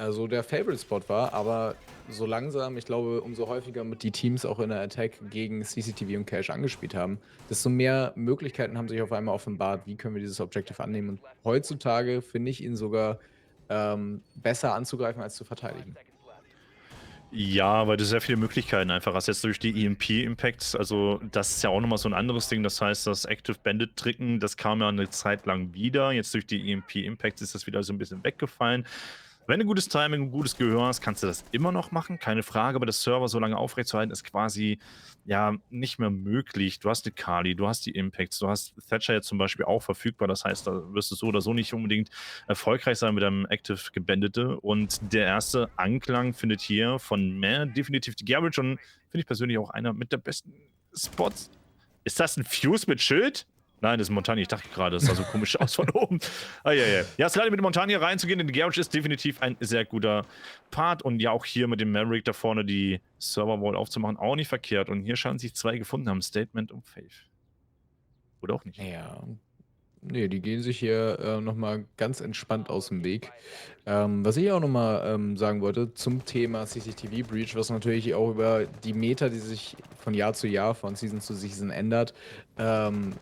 so der Favorite-Spot war, aber so langsam, ich glaube, umso häufiger mit die Teams auch in der Attack gegen CCTV und Cash angespielt haben, desto mehr Möglichkeiten haben sich auf einmal offenbart, wie können wir dieses Objective annehmen. Und heutzutage finde ich ihn sogar besser anzugreifen als zu verteidigen. Ja, weil du sehr viele Möglichkeiten einfach hast. Jetzt durch die EMP-Impacts, also das ist ja auch nochmal so ein anderes Ding. Das heißt, das Active Bandit-Tricken, das kam ja eine Zeit lang wieder. Jetzt durch die EMP-Impacts ist das wieder so ein bisschen weggefallen. Wenn du gutes Timing und gutes Gehör hast, kannst du das immer noch machen, keine Frage, aber das Server so lange aufrechtzuerhalten, ist quasi ja nicht mehr möglich. Du hast die Kali, du hast die Impacts, du hast Thatcher jetzt zum Beispiel auch verfügbar, das heißt, da wirst du so oder so nicht unbedingt erfolgreich sein mit einem Active Gebändete. Und der erste Anklang findet hier von Meh definitiv die Garage und finde ich persönlich auch einer mit der besten Spots. Ist das ein Fuse mit Schild? Nein, das ist Montagne. Ich dachte gerade, das sah so komisch aus von oben. Ja, Slide mit dem Montagne reinzugehen in die Garage ist definitiv ein sehr guter Part. Und ja, auch hier mit dem Maverick da vorne die Server-Wall aufzumachen, auch nicht verkehrt. Und hier scheinen sich zwei gefunden haben, Statement und Faith. Oder auch nicht. Ja. Nee, die gehen sich hier nochmal ganz entspannt aus dem Weg. Was ich auch nochmal sagen wollte zum Thema CCTV Breach, was natürlich auch über die Meta, die sich von Jahr zu Jahr, von Season zu Season ändert,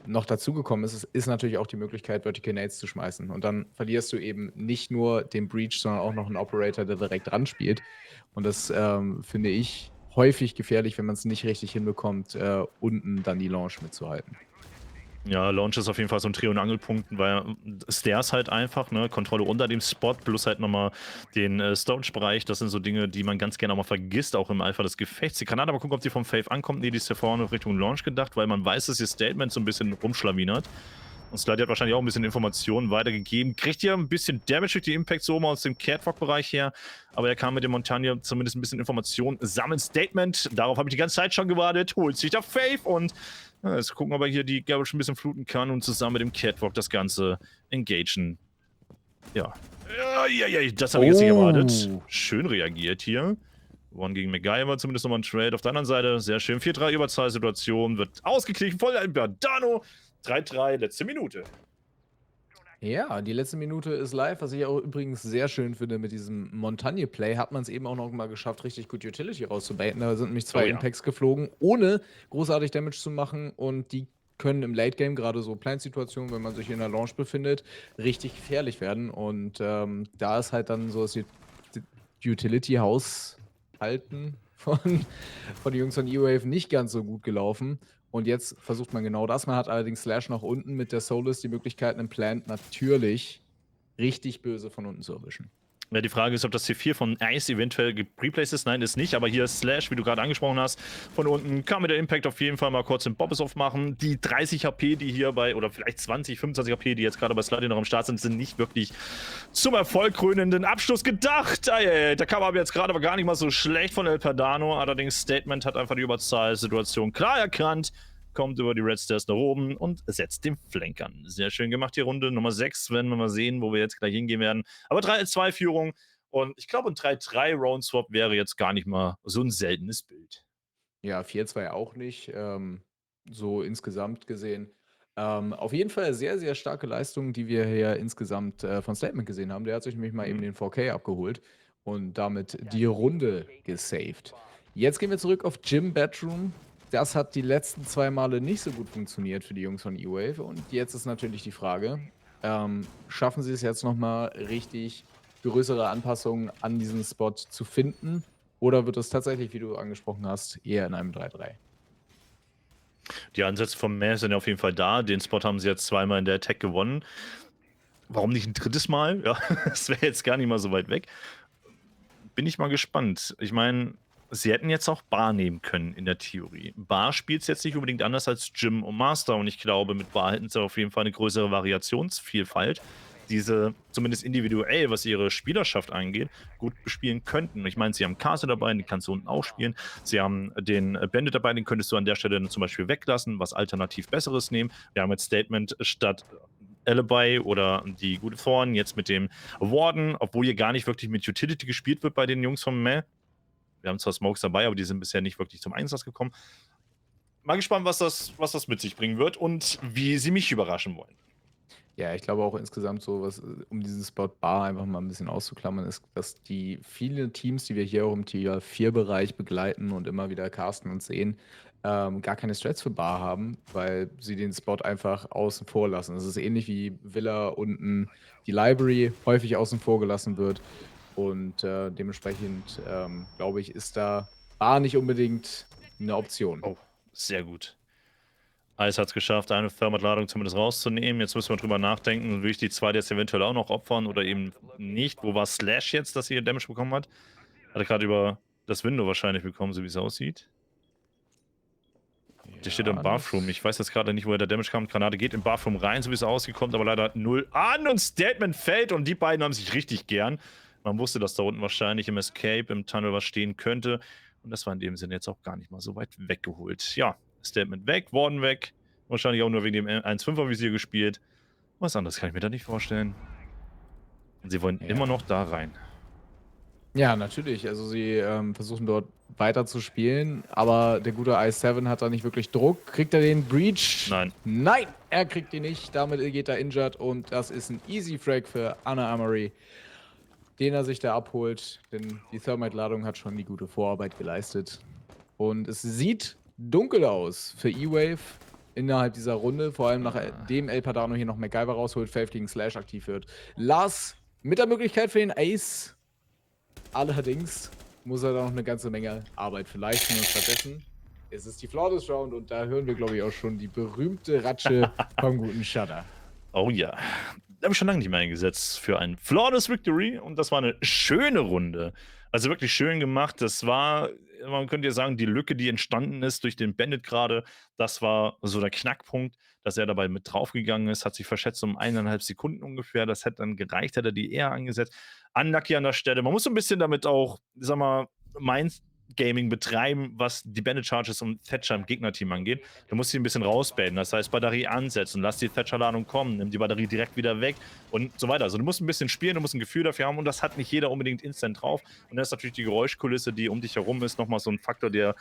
noch dazugekommen ist natürlich auch die Möglichkeit, Vertical Nades zu schmeißen. Und dann verlierst du eben nicht nur den Breach, sondern auch noch einen Operator, der direkt dran spielt. Und das finde ich häufig gefährlich, wenn man es nicht richtig hinbekommt, unten dann die Launch mitzuhalten. Ja, Launch ist auf jeden Fall so ein Dreh- und Angelpunkt, weil Stairs halt einfach, ne, Kontrolle unter dem Spot, plus halt nochmal den Storage-Bereich, das sind so Dinge, die man ganz gerne auch mal vergisst, auch im Eifer des Gefechts. Die Kanadier mal gucken, ob die vom Faith ankommt. Nee, die ist hier vorne Richtung Launch gedacht, weil man weiß, dass ihr Statement so ein bisschen rumschlawinert. Und Slide hat wahrscheinlich auch ein bisschen Informationen weitergegeben. Kriegt ja ein bisschen Damage durch die Impacts so mal aus dem Catwalk-Bereich her. Aber er kam mit dem Montagne zumindest ein bisschen Informationen sammeln. Statement, darauf habe ich die ganze Zeit schon gewartet. Holt sich der Faith und ja, jetzt gucken, ob er hier die Garage ein bisschen fluten kann und zusammen mit dem Catwalk das Ganze engagen. Ja. Ja, das habe ich jetzt nicht erwartet. Schön reagiert hier. One gegen MacGyver, zumindest nochmal ein Trade. Auf der anderen Seite, sehr schön. 4-3 Überzahlsituation, wird ausgeglichen. Voll Dano. 3-3, letzte Minute. Ja, die letzte Minute ist live, was ich auch übrigens sehr schön finde mit diesem Montagne-Play, hat man es eben auch noch mal geschafft, richtig gut Utility rauszubaiten. Da sind nämlich zwei Impacts geflogen, ohne großartig Damage zu machen und die können im Late-Game, gerade so Plant-Situationen, wenn man sich in der Launch befindet, richtig gefährlich werden. Und da ist halt dann so das Utility-Haushalten von den Jungs von E-Wave nicht ganz so gut gelaufen. Und jetzt versucht man genau das. Man hat allerdings Slash nach unten mit der Solus die Möglichkeit, einen Plant natürlich richtig böse von unten zu erwischen. Ja, die Frage ist, ob das C4 von Ice eventuell gepreplaced ist. Nein, ist nicht. Aber hier ist Slash, wie du gerade angesprochen hast, von unten kann mit der Impact auf jeden Fall mal kurz den Bobbes aufmachen. Die 30 HP, die hier bei, oder vielleicht 20, 25 HP, die jetzt gerade bei Sluddy noch am Start sind, sind nicht wirklich zum erfolgkrönenden Abschluss gedacht. Der kam aber jetzt gerade aber gar nicht mal so schlecht von El Perdano. Allerdings Statement hat einfach die Überzahlsituation klar erkannt. Kommt über die Red Stairs nach oben und setzt den Flank an. Sehr schön gemacht, die Runde. Nummer 6 werden wir mal sehen, wo wir jetzt gleich hingehen werden. Aber 3-2-Führung. Und ich glaube, ein 3-3-Round-Swap wäre jetzt gar nicht mal so ein seltenes Bild. Ja, 4-2 auch nicht. So insgesamt gesehen. Auf jeden Fall sehr, sehr starke Leistungen, die wir hier insgesamt von Statement gesehen haben. Der hat sich nämlich mal eben den 4K abgeholt und damit die Runde gesaved. Jetzt gehen wir zurück auf Gym Bedroom. Das hat die letzten 2 Male nicht so gut funktioniert für die Jungs von E-Wave. Und jetzt ist natürlich die Frage, Schaffen sie es jetzt nochmal richtig größere Anpassungen an diesen Spot zu finden? Oder wird es tatsächlich, wie du angesprochen hast, eher in einem 3-3? Die Ansätze vom Meh sind ja auf jeden Fall da. Den Spot haben sie jetzt zweimal in der Attack gewonnen. Warum nicht ein drittes Mal? Ja, das wäre jetzt gar nicht mal so weit weg. Bin ich mal gespannt. Ich meine, sie hätten jetzt auch Bar nehmen können in der Theorie. Bar spielt es jetzt nicht unbedingt anders als Gym und Master und ich glaube, mit Bar hätten sie auf jeden Fall eine größere Variationsvielfalt, diese zumindest individuell, was ihre Spielerschaft angeht, gut bespielen könnten. Ich meine, sie haben Castle dabei, den kannst du unten auch spielen. Sie haben den Bandit dabei, den könntest du an der Stelle dann zum Beispiel weglassen, was alternativ Besseres nehmen. Wir haben jetzt Statement statt Alibi oder die gute Thorn jetzt mit dem Warden, obwohl hier gar nicht wirklich mit Utility gespielt wird bei den Jungs vom Meh. Wir haben zwar Smokes dabei, aber die sind bisher nicht wirklich zum Einsatz gekommen. Mal gespannt, was das mit sich bringen wird und wie sie mich überraschen wollen. Ja, ich glaube auch insgesamt so, was, um diesen Spot Bar einfach mal ein bisschen auszuklammern, ist, dass die viele Teams, die wir hier auch im Tier 4-Bereich begleiten und immer wieder casten und sehen, gar keine Strats für Bar haben, weil sie den Spot einfach außen vor lassen. Das ist ähnlich wie Villa unten die Library häufig außen vor gelassen wird. Und dementsprechend, glaube ich, ist da Bar nicht unbedingt eine Option. Oh, sehr gut. Ice hat es geschafft, eine Thermat-Ladung zumindest rauszunehmen. Jetzt müssen wir drüber nachdenken, will ich die zweite jetzt eventuell auch noch opfern oder eben nicht. Wo war Slash jetzt, dass sie hier Damage bekommen hat? Hat er gerade über das Window wahrscheinlich bekommen, so wie es aussieht. Der steht im Bathroom. Ich weiß jetzt gerade nicht, woher der Damage kam. Granate geht im Bathroom rein, so wie es ausgekommen, aber leider 0 an und Statement fällt und die beiden haben sich richtig gern. Man wusste, dass da unten wahrscheinlich im Escape, im Tunnel was stehen könnte. Und das war in dem Sinne jetzt auch gar nicht mal so weit weggeholt. Ja, Statement weg, Warden weg. Wahrscheinlich auch nur wegen dem 1,5er Visier gespielt. Was anderes kann ich mir da nicht vorstellen. Und sie wollen immer noch da rein. Ja, natürlich. Also sie versuchen dort weiter zu spielen, aber der gute i7 hat da nicht wirklich Druck. Kriegt er den Breach? Nein. Nein, er kriegt ihn nicht. Damit geht er injured und das ist ein Easy Frag für Anna Amory, den er sich da abholt, denn die Thermite-Ladung hat schon die gute Vorarbeit geleistet. Und es sieht dunkel aus für E-Wave innerhalb dieser Runde, vor allem nachdem El Padano hier noch MacGyver rausholt, Faith gegen Slash aktiv wird. Lars mit der Möglichkeit für den Ace. Allerdings muss er da noch eine ganze Menge Arbeit für leisten und stattdessen ist es die Flawless Round und da hören wir, glaube ich, auch schon die berühmte Ratsche vom guten Shutter. Oh ja. Da habe ich schon lange nicht mehr eingesetzt für ein Flawless Victory und das war eine schöne Runde. Also wirklich schön gemacht. Das war, man könnte ja sagen, die Lücke, die entstanden ist durch den Bandit gerade, das war so der Knackpunkt, dass er dabei mit draufgegangen ist, hat sich verschätzt um 1,5 Sekunden ungefähr. Das hätte dann gereicht, hätte er die eher angesetzt. Unlucky an der Stelle. Man muss so ein bisschen damit auch, sag mal, Gaming betreiben, was die Bandit Charges und Thatcher im Gegnerteam angeht. Du musst sie ein bisschen rausbaiten. Das heißt, Batterie ansetzen, lass die Thatcher-Ladung kommen, nimm die Batterie direkt wieder weg und so weiter. Also du musst ein bisschen spielen, du musst ein Gefühl dafür haben und das hat nicht jeder unbedingt instant drauf. Und dann ist natürlich die Geräuschkulisse, die um dich herum ist, nochmal so ein Faktor, der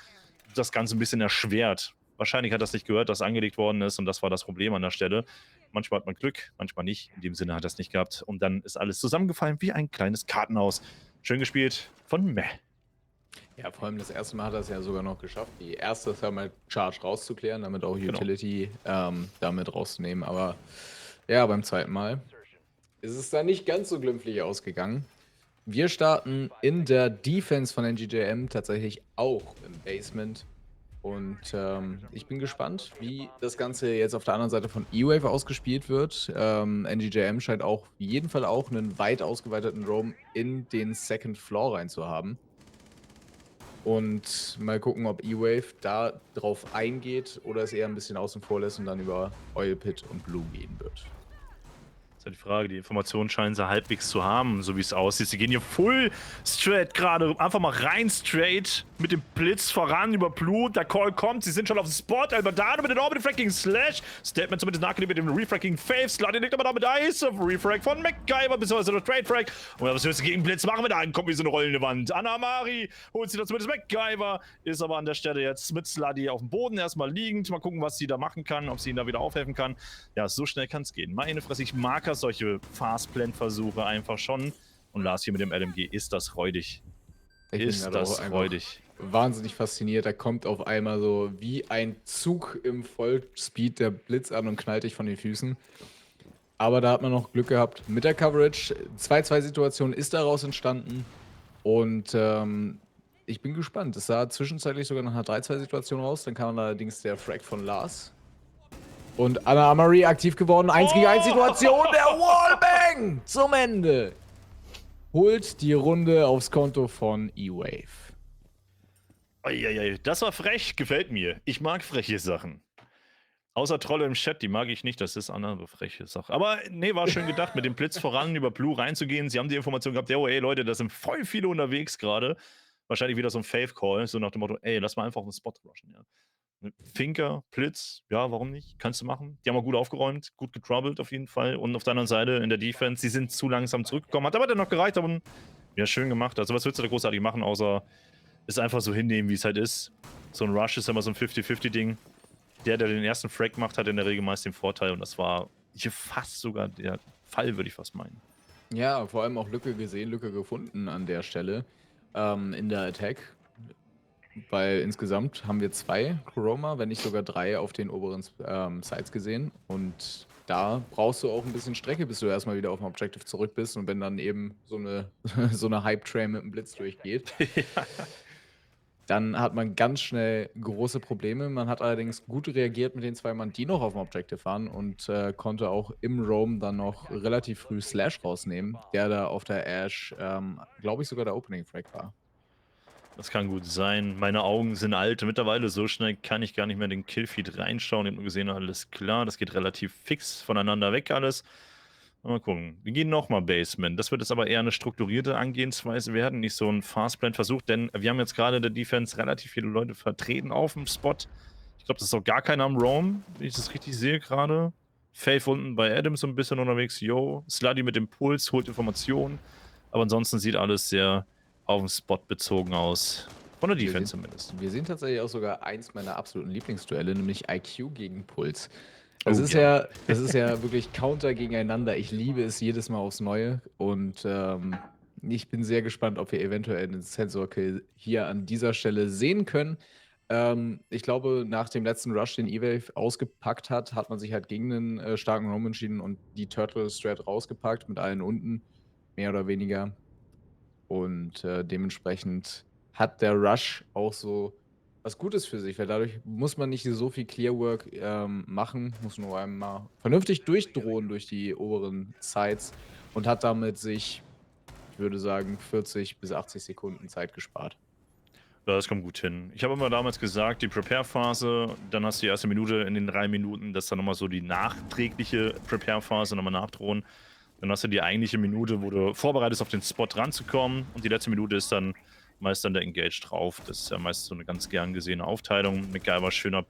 das Ganze ein bisschen erschwert. Wahrscheinlich hat das nicht gehört, dass angelegt worden ist und das war das Problem an der Stelle. Manchmal hat man Glück, manchmal nicht. In dem Sinne hat das nicht gehabt. Und dann ist alles zusammengefallen wie ein kleines Kartenhaus. Schön gespielt von Meh. Ja, vor allem das erste Mal hat er es ja sogar noch geschafft, die erste Thermal Charge rauszuklären, damit auch Genau. Utility damit rauszunehmen. Aber ja, beim zweiten Mal ist es da nicht ganz so glimpflich ausgegangen. Wir starten in der Defense von NGJM tatsächlich auch im Basement. Und ich bin gespannt, wie das Ganze jetzt auf der anderen Seite von E-Wave ausgespielt wird. NGJM scheint auf jeden Fall auch einen weit ausgeweiteten Roam in den Second Floor rein zu haben. Und mal gucken, ob E-Wave da drauf eingeht oder es eher ein bisschen außen vor lässt und dann über Oil Pit und Blue gehen wird. Das ist ja die Frage, die Informationen scheinen sie halbwegs zu haben, so wie es aussieht. Sie gehen hier full straight gerade, einfach mal rein straight mit dem Blitz voran über Blue. Der Call kommt, sie sind schon auf dem Spot. Alberdano mit den Orbital Frag gegen Slash. Statement zumindest nachgelegt mit dem Refrag gegen Faith. Slade liegt aber da mit Ice auf Refrag von MacGyver, beziehungsweise der Trade Frag. Und was willst du gegen Blitz machen, wenn da ankommt wie so eine rollende Wand? Anna Mari holt sie da zumindest MacGyver, ist aber an der Stelle jetzt mit Slade auf dem Boden erstmal liegend. Mal gucken, was sie da machen kann, ob sie ihn da wieder aufhelfen kann. Ja, so schnell kann es gehen. Meine Fresse, ich mag solche Fast-Plant-Versuche einfach schon. Und Lars hier mit dem LMG, ist das räudig. Ich bin Ist gerade das auch einfach räudig. wahnsinnig fasziniert. Da kommt auf einmal so wie ein Zug im Vollspeed der Blitz an und knallt dich von den Füßen. Aber da hat man noch Glück gehabt mit der Coverage. 2-2-Situation ist daraus entstanden. Und ich bin gespannt. Es sah zwischenzeitlich sogar nach einer 3-2-Situation aus. Dann kam allerdings der Frag von Lars. Und Anna Amari aktiv geworden. 1 gegen 1 Situation. Der Wallbang zum Ende. Holt die Runde aufs Konto von E-Wave. Eieiei, das war frech, gefällt mir. Ich mag freche Sachen. Außer Trolle im Chat, die mag ich nicht, das ist andere freche Sache. Aber nee, war schön gedacht, mit dem Blitz voran über Blue reinzugehen. Sie haben die Information gehabt, ey Leute, da sind voll viele unterwegs gerade. Wahrscheinlich wieder so ein Fave-Call, so nach dem Motto, ey, lass mal einfach auf den Spot rushen, ja. Finker, Blitz, ja, warum nicht? Kannst du machen. Die haben auch gut aufgeräumt, gut getroubled auf jeden Fall. Und auf der anderen Seite in der Defense, sie sind zu langsam zurückgekommen. Hat aber dann noch gereicht, aber ja, schön gemacht. Also was willst du da großartig machen, außer es einfach so hinnehmen, wie es halt ist. So ein Rush ist immer so ein 50-50-Ding. Der den ersten Frag macht, hat in der Regel meist den Vorteil. Und das war hier fast sogar der Fall, würde ich fast meinen. Ja, vor allem auch Lücke gesehen, Lücke gefunden an der Stelle in der Attack. Weil insgesamt haben wir 2 Chroma, wenn nicht sogar 3 auf den oberen Sides gesehen. Und da brauchst du auch ein bisschen Strecke, bis du erstmal wieder auf dem Objective zurück bist. Und wenn dann eben so eine, so eine Hype-Train mit dem Blitz durchgeht, dann hat man ganz schnell große Probleme. Man hat allerdings gut reagiert mit den 2 Mann, die noch auf dem Objective waren und konnte auch im Roam dann noch relativ früh Slash rausnehmen, der da auf der Ash, glaube ich, sogar der Opening-Frag war. Das kann gut sein. Meine Augen sind alt. Mittlerweile so schnell kann ich gar nicht mehr in den Killfeed reinschauen. Ich habe nur gesehen, alles klar. Das geht relativ fix voneinander weg alles. Mal gucken. Wir gehen nochmal Basement. Das wird jetzt aber eher eine strukturierte Angehensweise werden, nicht so ein Fastplan-Versuch, denn wir haben jetzt gerade in der Defense relativ viele Leute vertreten auf dem Spot. Ich glaube, das ist auch gar keiner am Roam, wenn ich das richtig sehe gerade. Faith unten bei Adams so ein bisschen unterwegs. Yo, Sluddy mit dem Puls, holt Informationen. Aber ansonsten sieht alles sehr auf den Spot bezogen aus. Von der Defense zumindest. Wir sehen tatsächlich auch sogar eins meiner absoluten Lieblingsduelle, nämlich IQ gegen Puls. Das, Oh, ist ja. Das ist ja wirklich Counter gegeneinander. Ich liebe es jedes Mal aufs Neue. Und ich bin sehr gespannt, ob wir eventuell einen Sensor-Kill hier an dieser Stelle sehen können. Ich glaube, nach dem letzten Rush, den E-Wave ausgepackt hat, hat man sich halt gegen einen starken Roam entschieden und die Turtle-Strat rausgepackt mit allen unten, mehr oder weniger. Und dementsprechend hat der Rush auch so was Gutes für sich, weil dadurch muss man nicht so viel Clearwork machen, muss nur einmal vernünftig durchdrohen durch die oberen Sides und hat damit sich, ich würde sagen, 40 bis 80 Sekunden Zeit gespart. Ja, das kommt gut hin. Ich habe immer damals gesagt, die Prepare-Phase, dann hast du die erste Minute in den 3 Minuten, das ist dann nochmal so die nachträgliche Prepare-Phase, nochmal nachdrohen. Dann hast du die eigentliche Minute, wo du vorbereitest, auf den Spot ranzukommen. Und die letzte Minute ist dann meist dann der Engage drauf. Das ist ja meist so eine ganz gern gesehene Aufteilung. MacGyver schöner,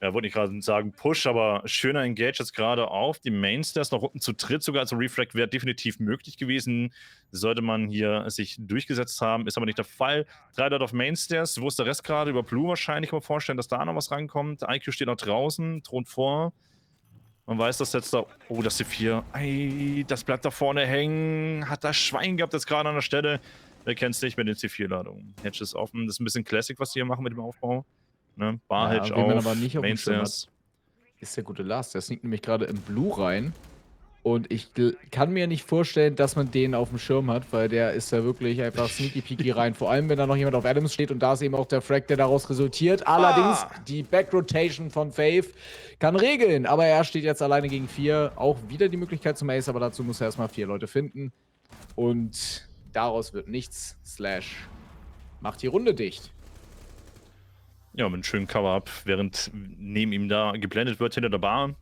ja, wollte ich gerade sagen Push, aber schöner Engage jetzt gerade auf die Mainstairs, noch unten zu dritt sogar. Also Refract wäre definitiv möglich gewesen. Sollte man hier sich durchgesetzt haben, ist aber nicht der Fall. 3 dort auf Mainstairs. Wo ist der Rest gerade? Über Blue wahrscheinlich. Ich kann mir vorstellen, dass da noch was rankommt. IQ steht noch draußen, thront vor. Man weiß, dass jetzt da. Oh, das C4. Ei, das bleibt da vorne hängen. Hat das Schwein gehabt jetzt gerade an der Stelle. Wer kennt's nicht mit den C4-Ladungen? Hedge ist offen. Das ist ein bisschen Classic, was die hier machen mit dem Aufbau. Ne? Bar-Hedge wen man auf. aber nicht auf dem Schirm Mainstairs. ist der gute Lars. Der sneakt nämlich gerade in Blue rein. Und ich kann mir nicht vorstellen, dass man den auf dem Schirm hat, weil der ist da wirklich einfach sneaky-peaky rein. Vor allem, wenn da noch jemand auf Adams steht und da ist eben auch der Frag, der daraus resultiert. Allerdings, die Backrotation von Faith kann regeln. Aber er steht jetzt alleine gegen 4. Auch wieder die Möglichkeit zum Ace, aber dazu muss er erstmal 4 Leute finden. Und daraus wird nichts. Slash macht die Runde dicht. Ja, mit einem schönen Cover-Up, während neben ihm da geblendet wird hinter der Bar.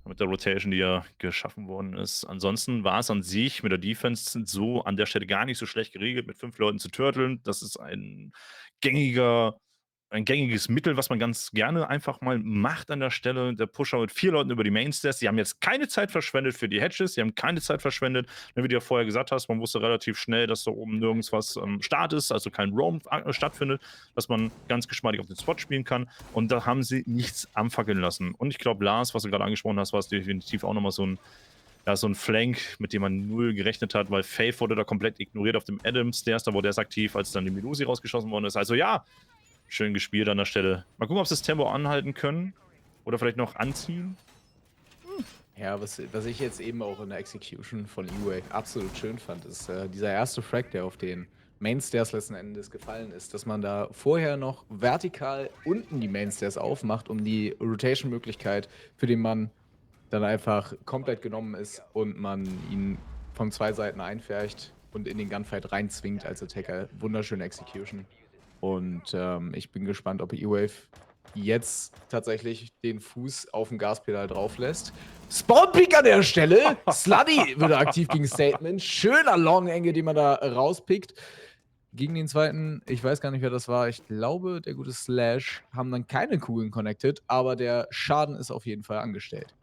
Mit der Rotation, die ja geschaffen worden ist. Ansonsten war es an sich mit der Defense so an der Stelle gar nicht so schlecht geregelt, mit 5 Leuten zu turteln. Das ist ein gängiges Mittel, was man ganz gerne einfach mal macht an der Stelle. Der Pusher mit 4 Leuten über die Mainstairs. Die haben jetzt keine Zeit verschwendet für die Hedges. Die haben keine Zeit verschwendet, wie du ja vorher gesagt hast. Man wusste relativ schnell, dass da oben nirgends was Start ist, also kein Roam stattfindet, dass man ganz geschmeidig auf den Spot spielen kann. Und da haben sie nichts anfackeln lassen. Und ich glaube, Lars, was du gerade angesprochen hast, war es definitiv auch nochmal so ein Flank, mit dem man null gerechnet hat, weil Faith wurde da komplett ignoriert auf dem Adams. Da wurde erst aktiv, als dann die Melusi rausgeschossen worden ist. Also ja, schön gespielt an der Stelle. Mal gucken, ob sie das Tempo anhalten können. Oder vielleicht noch anziehen. Ja, was ich jetzt eben auch in der Execution von E-Wave absolut schön fand, ist dieser erste Frag, der auf den Mainstairs letzten Endes gefallen ist, dass man da vorher noch vertikal unten die Mainstairs aufmacht, um die Rotation-Möglichkeit für den Mann dann einfach komplett genommen ist und man ihn von 2 Seiten einfärcht und in den Gunfight reinzwingt als Attacker. Wunderschöne Execution. Und ich bin gespannt, ob E-Wave jetzt tatsächlich den Fuß auf dem Gaspedal drauf lässt. Spawn-Pick an der Stelle. Sluddy wird aktiv gegen Statement. Schöner Long-Angle, den man da rauspickt. Gegen den zweiten, ich weiß gar nicht, wer das war. Ich glaube, der gute Slash haben dann keine Kugeln connected, aber der Schaden ist auf jeden Fall angestellt.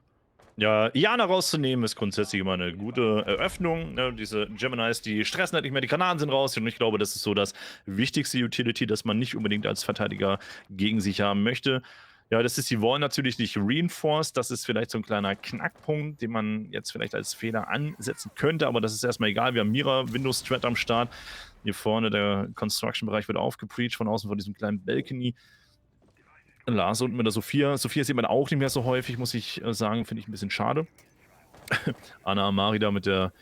Ja, Iana rauszunehmen ist grundsätzlich immer eine gute Eröffnung. Ne? Diese Geminis, die stressen halt nicht mehr, die Granaten sind raus. Und ich glaube, das ist so das wichtigste Utility, das man nicht unbedingt als Verteidiger gegen sich haben möchte. Ja, das ist die Wall natürlich nicht reinforced. Das ist vielleicht so ein kleiner Knackpunkt, den man jetzt vielleicht als Fehler ansetzen könnte. Aber das ist erstmal egal. Wir haben Mira, Windows Thread am Start. Hier vorne der Construction-Bereich wird aufgepreacht von außen von diesem kleinen Balcony. Lars unten mit der Sophia. Sophia sieht man auch nicht mehr so häufig, muss ich sagen. Finde ich ein bisschen schade. Anna Amari da mit der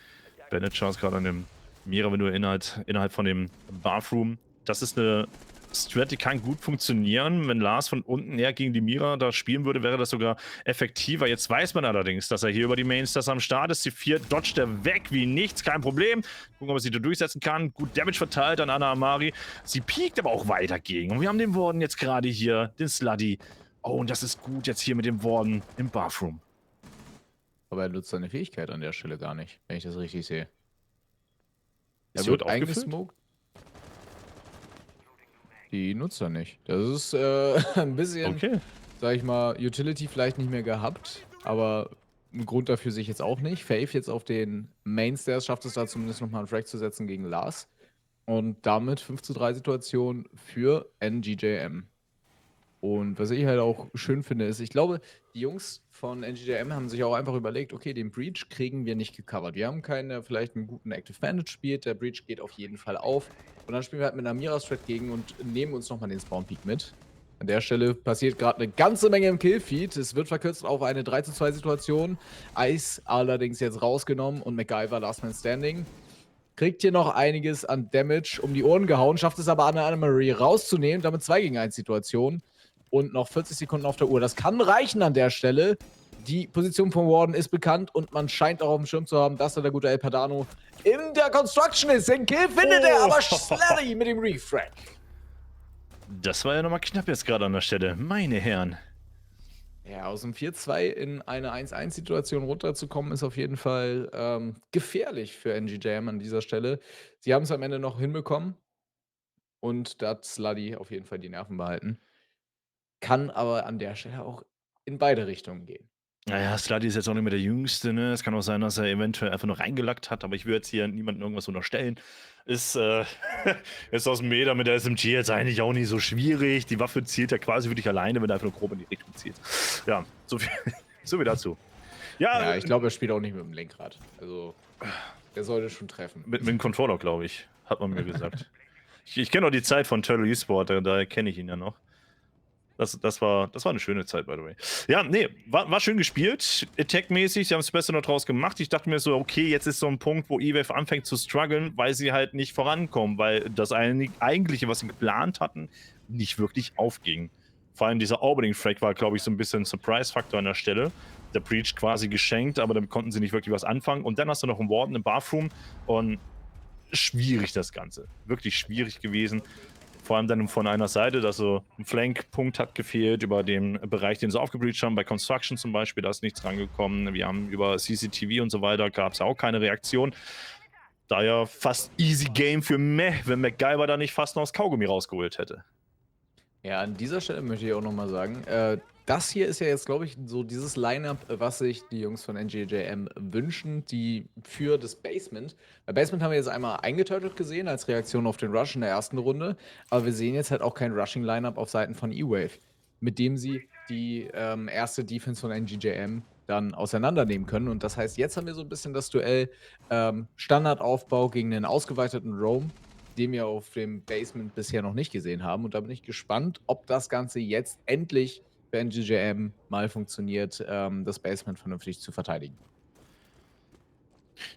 Bennett Chance gerade an dem Mira, wenn du innerhalb von dem Bathroom. Das ist eine Strat, die kann gut funktionieren. Wenn Lars von unten eher gegen die Mira da spielen würde, wäre das sogar effektiver. Jetzt weiß man allerdings, dass er hier über die Mainstars am Start ist. Die 4 dodgt er weg wie nichts, kein Problem. Gucken, ob er sie da durchsetzen kann. Gut Damage verteilt an Anna Amari. Sie piekt aber auch weiter gegen. Und wir haben den Warden jetzt gerade hier, den Sluddy. Oh, und das ist gut jetzt hier mit dem Warden im Bathroom. Aber er nutzt seine Fähigkeit an der Stelle gar nicht, wenn ich das richtig sehe. Ist Er sie wird heute aufgefüllt? eingesmoked. Die nutzt er nicht. Das ist ein bisschen, Okay. sag ich mal, Utility vielleicht nicht mehr gehabt, aber einen Grund dafür sehe ich jetzt auch nicht. Faith jetzt auf den Mainstairs schafft es da zumindest nochmal einen Frag zu setzen gegen Lars. Und damit 5:3 Situation für NGJM. Und was ich halt auch schön finde, ist, ich glaube, die Jungs von NGJM haben sich auch einfach überlegt, okay, den Breach kriegen wir nicht gecovert. Wir haben keinen, der vielleicht einen guten Active Bandit spielt. Der Breach geht auf jeden Fall auf. Und dann spielen wir halt mit einer Mira-Strat gegen und nehmen uns nochmal den Spawn-Peak mit. An der Stelle passiert gerade eine ganze Menge im Killfeed. Es wird verkürzt auf eine 3:2 Situation. Ice allerdings jetzt rausgenommen und MacGyver Last Man Standing. Kriegt hier noch einiges an Damage um die Ohren gehauen, schafft es aber Anna-Marie rauszunehmen, damit 2 gegen 1 Situation. Und noch 40 Sekunden auf der Uhr. Das kann reichen an der Stelle. Die Position von Warden ist bekannt und man scheint auch auf dem Schirm zu haben, dass da der gute El Padano in der Construction ist. Den Kill findet er, aber Sluddy mit dem Refrag. Das war ja nochmal knapp jetzt gerade an der Stelle. Meine Herren. Ja, aus dem 4:2 in eine 1:1-Situation runterzukommen, ist auf jeden Fall gefährlich für NGJM an dieser Stelle. Sie haben es am Ende noch hinbekommen und da hat Sluddy auf jeden Fall die Nerven behalten. Kann aber an der Stelle auch in beide Richtungen gehen. Naja, Sluddy ist jetzt auch nicht mehr der Jüngste, ne? Es kann auch sein, dass er eventuell einfach nur reingelackt hat, aber ich würde jetzt hier niemandem irgendwas unterstellen. Ist, ist aus dem Meter mit der SMG jetzt eigentlich auch nicht so schwierig. Die Waffe zielt ja quasi für dich alleine, wenn du einfach nur grob in die Richtung zielst. Ja, so viel dazu. Ja, ich glaube, er spielt auch nicht mit dem Lenkrad. Also, er sollte schon treffen. Mit dem Controller, glaube ich, hat man mir gesagt. Ich kenne auch die Zeit von Turtle Esport, daher kenne ich ihn ja noch. Das war eine schöne Zeit, by the way. Ja, nee, war schön gespielt, Attack-mäßig, sie haben das Beste noch draus gemacht. Ich dachte mir so, okay, jetzt ist so ein Punkt, wo E-Wave anfängt zu strugglen, weil sie halt nicht vorankommen, weil das eigentliche, was sie geplant hatten, nicht wirklich aufging. Vor allem dieser Orbiting-Frag war, glaube ich, so ein bisschen Surprise-Faktor an der Stelle. Der Breach quasi geschenkt, aber damit konnten sie nicht wirklich was anfangen. Und dann hast du noch einen Warden im Bathroom und schwierig das Ganze. Wirklich schwierig gewesen. Vor allem dann von einer Seite, dass so ein Flank-Punkt hat gefehlt über den Bereich, den sie aufgebreacht haben. Bei Construction zum Beispiel, da ist nichts rangekommen. Wir haben über CCTV und so weiter, gab es auch keine Reaktion. Daher fast easy Game für Meh, wenn MacGyver da nicht fast noch das Kaugummi rausgeholt hätte. Ja, an dieser Stelle möchte ich auch nochmal sagen, das hier ist ja jetzt, glaube ich, so dieses Line-Up, was sich die Jungs von NGJM wünschen, die für das Basement. Bei Basement haben wir jetzt einmal eingeturtelt gesehen als Reaktion auf den Rush in der ersten Runde, aber wir sehen jetzt halt auch kein Rushing-Line-Up auf Seiten von E-Wave, mit dem sie die erste Defense von NGJM dann auseinandernehmen können. Und das heißt, jetzt haben wir so ein bisschen das Duell Standardaufbau gegen den ausgeweiteten Roam, den wir auf dem Basement bisher noch nicht gesehen haben. Und da bin ich gespannt, ob das Ganze jetzt endlich für NGJM mal funktioniert, das Basement vernünftig zu verteidigen.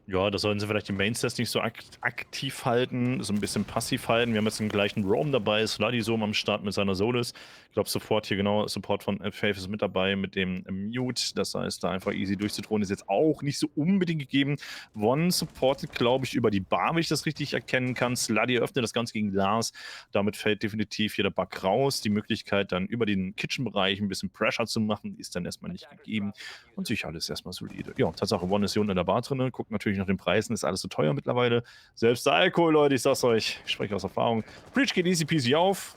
Ja, da sollen sie vielleicht die Mainsters nicht so aktiv halten, so ein bisschen passiv halten. Wir haben jetzt den gleichen Roam dabei, Sluddy so am Start mit seiner Solis. Ich glaube, Support hier genau, Support von Faith ist mit dabei mit dem Mute. Das heißt, da einfach easy durchzudrohen ist jetzt auch nicht so unbedingt gegeben. One supportet, glaube ich, über die Bar, wenn ich das richtig erkennen kann. Sluddy öffnet das Ganze gegen Lars. Damit fällt definitiv hier der Bug raus. Die Möglichkeit, dann über den Kitchen-Bereich ein bisschen Pressure zu machen, ist dann erstmal nicht gegeben. Und sicher alles erstmal solide. Ja, Tatsache, One ist hier unten in der Bar drin, guckt natürlich nach den Preisen, ist alles so teuer mittlerweile. Selbst der Alkohol, Leute, ich sag's euch, ich spreche aus Erfahrung. Breach geht easy peasy auf.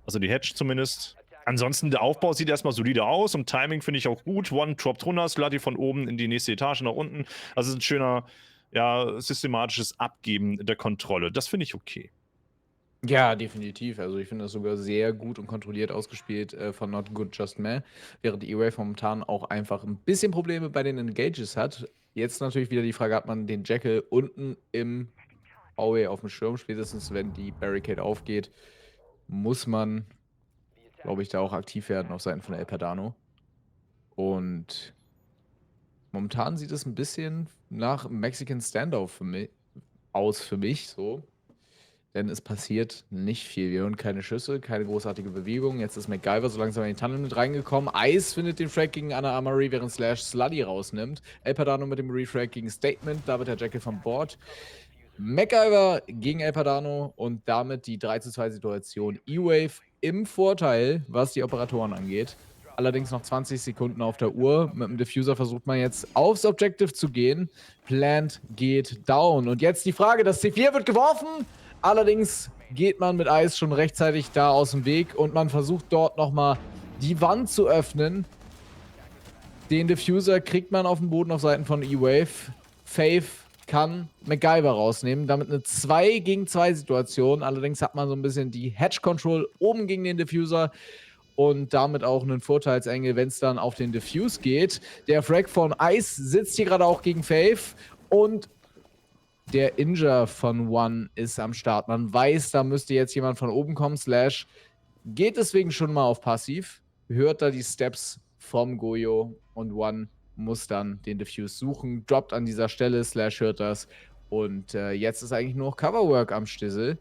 Also die Hedge zumindest. Ansonsten, der Aufbau sieht erstmal solide aus und Timing finde ich auch gut. One droppt runter, Slutty von oben in die nächste Etage nach unten. Also es ist ein schöner, ja, systematisches Abgeben der Kontrolle. Das finde ich okay. Ja, definitiv. Also ich finde das sogar sehr gut und kontrolliert ausgespielt von Not Good Just Meh, während die E-Wave momentan auch einfach ein bisschen Probleme bei den Engages hat. Jetzt natürlich wieder die Frage, hat man den Jackal unten im Hallway auf dem Schirm, spätestens wenn die Barricade aufgeht, muss man, glaube ich, da auch aktiv werden auf Seiten von El Pardano. Und momentan sieht es ein bisschen nach Mexican Standoff für mich so. Denn es passiert nicht viel. Wir hören keine Schüsse, keine großartige Bewegung. Jetzt ist MacGyver so langsam in den Tunnel mit reingekommen. Ice findet den Frag gegen Anna Amari, während Slash Sluddy rausnimmt. El Pardano mit dem Refrag gegen Statement. Da wird der Jackal von Bord. MacGyver gegen El Pardano und damit die 3:2 Situation. E-Wave im Vorteil, was die Operatoren angeht. Allerdings noch 20 Sekunden auf der Uhr. Mit dem Diffuser versucht man jetzt aufs Objective zu gehen. Plant geht down. Und jetzt die Frage, das C4 wird geworfen. Allerdings geht man mit Ice schon rechtzeitig da aus dem Weg und man versucht dort nochmal die Wand zu öffnen. Den Diffuser kriegt man auf den Boden auf Seiten von E-Wave. Faith kann MacGyver rausnehmen. Damit eine 2 gegen 2 Situation. Allerdings hat man so ein bisschen die Hedge-Control oben gegen den Diffuser und damit auch einen Vorteilsengel, wenn es dann auf den Diffuse geht. Der Frag von Ice sitzt hier gerade auch gegen Faith und der Injure von One ist am Start. Man weiß, da müsste jetzt jemand von oben kommen. Slash geht deswegen schon mal auf Passiv. Hört da die Steps vom Goyo und One muss dann den Diffuse suchen. Droppt an dieser Stelle. Slash hört das. Und jetzt ist eigentlich nur noch Coverwork am Stissel.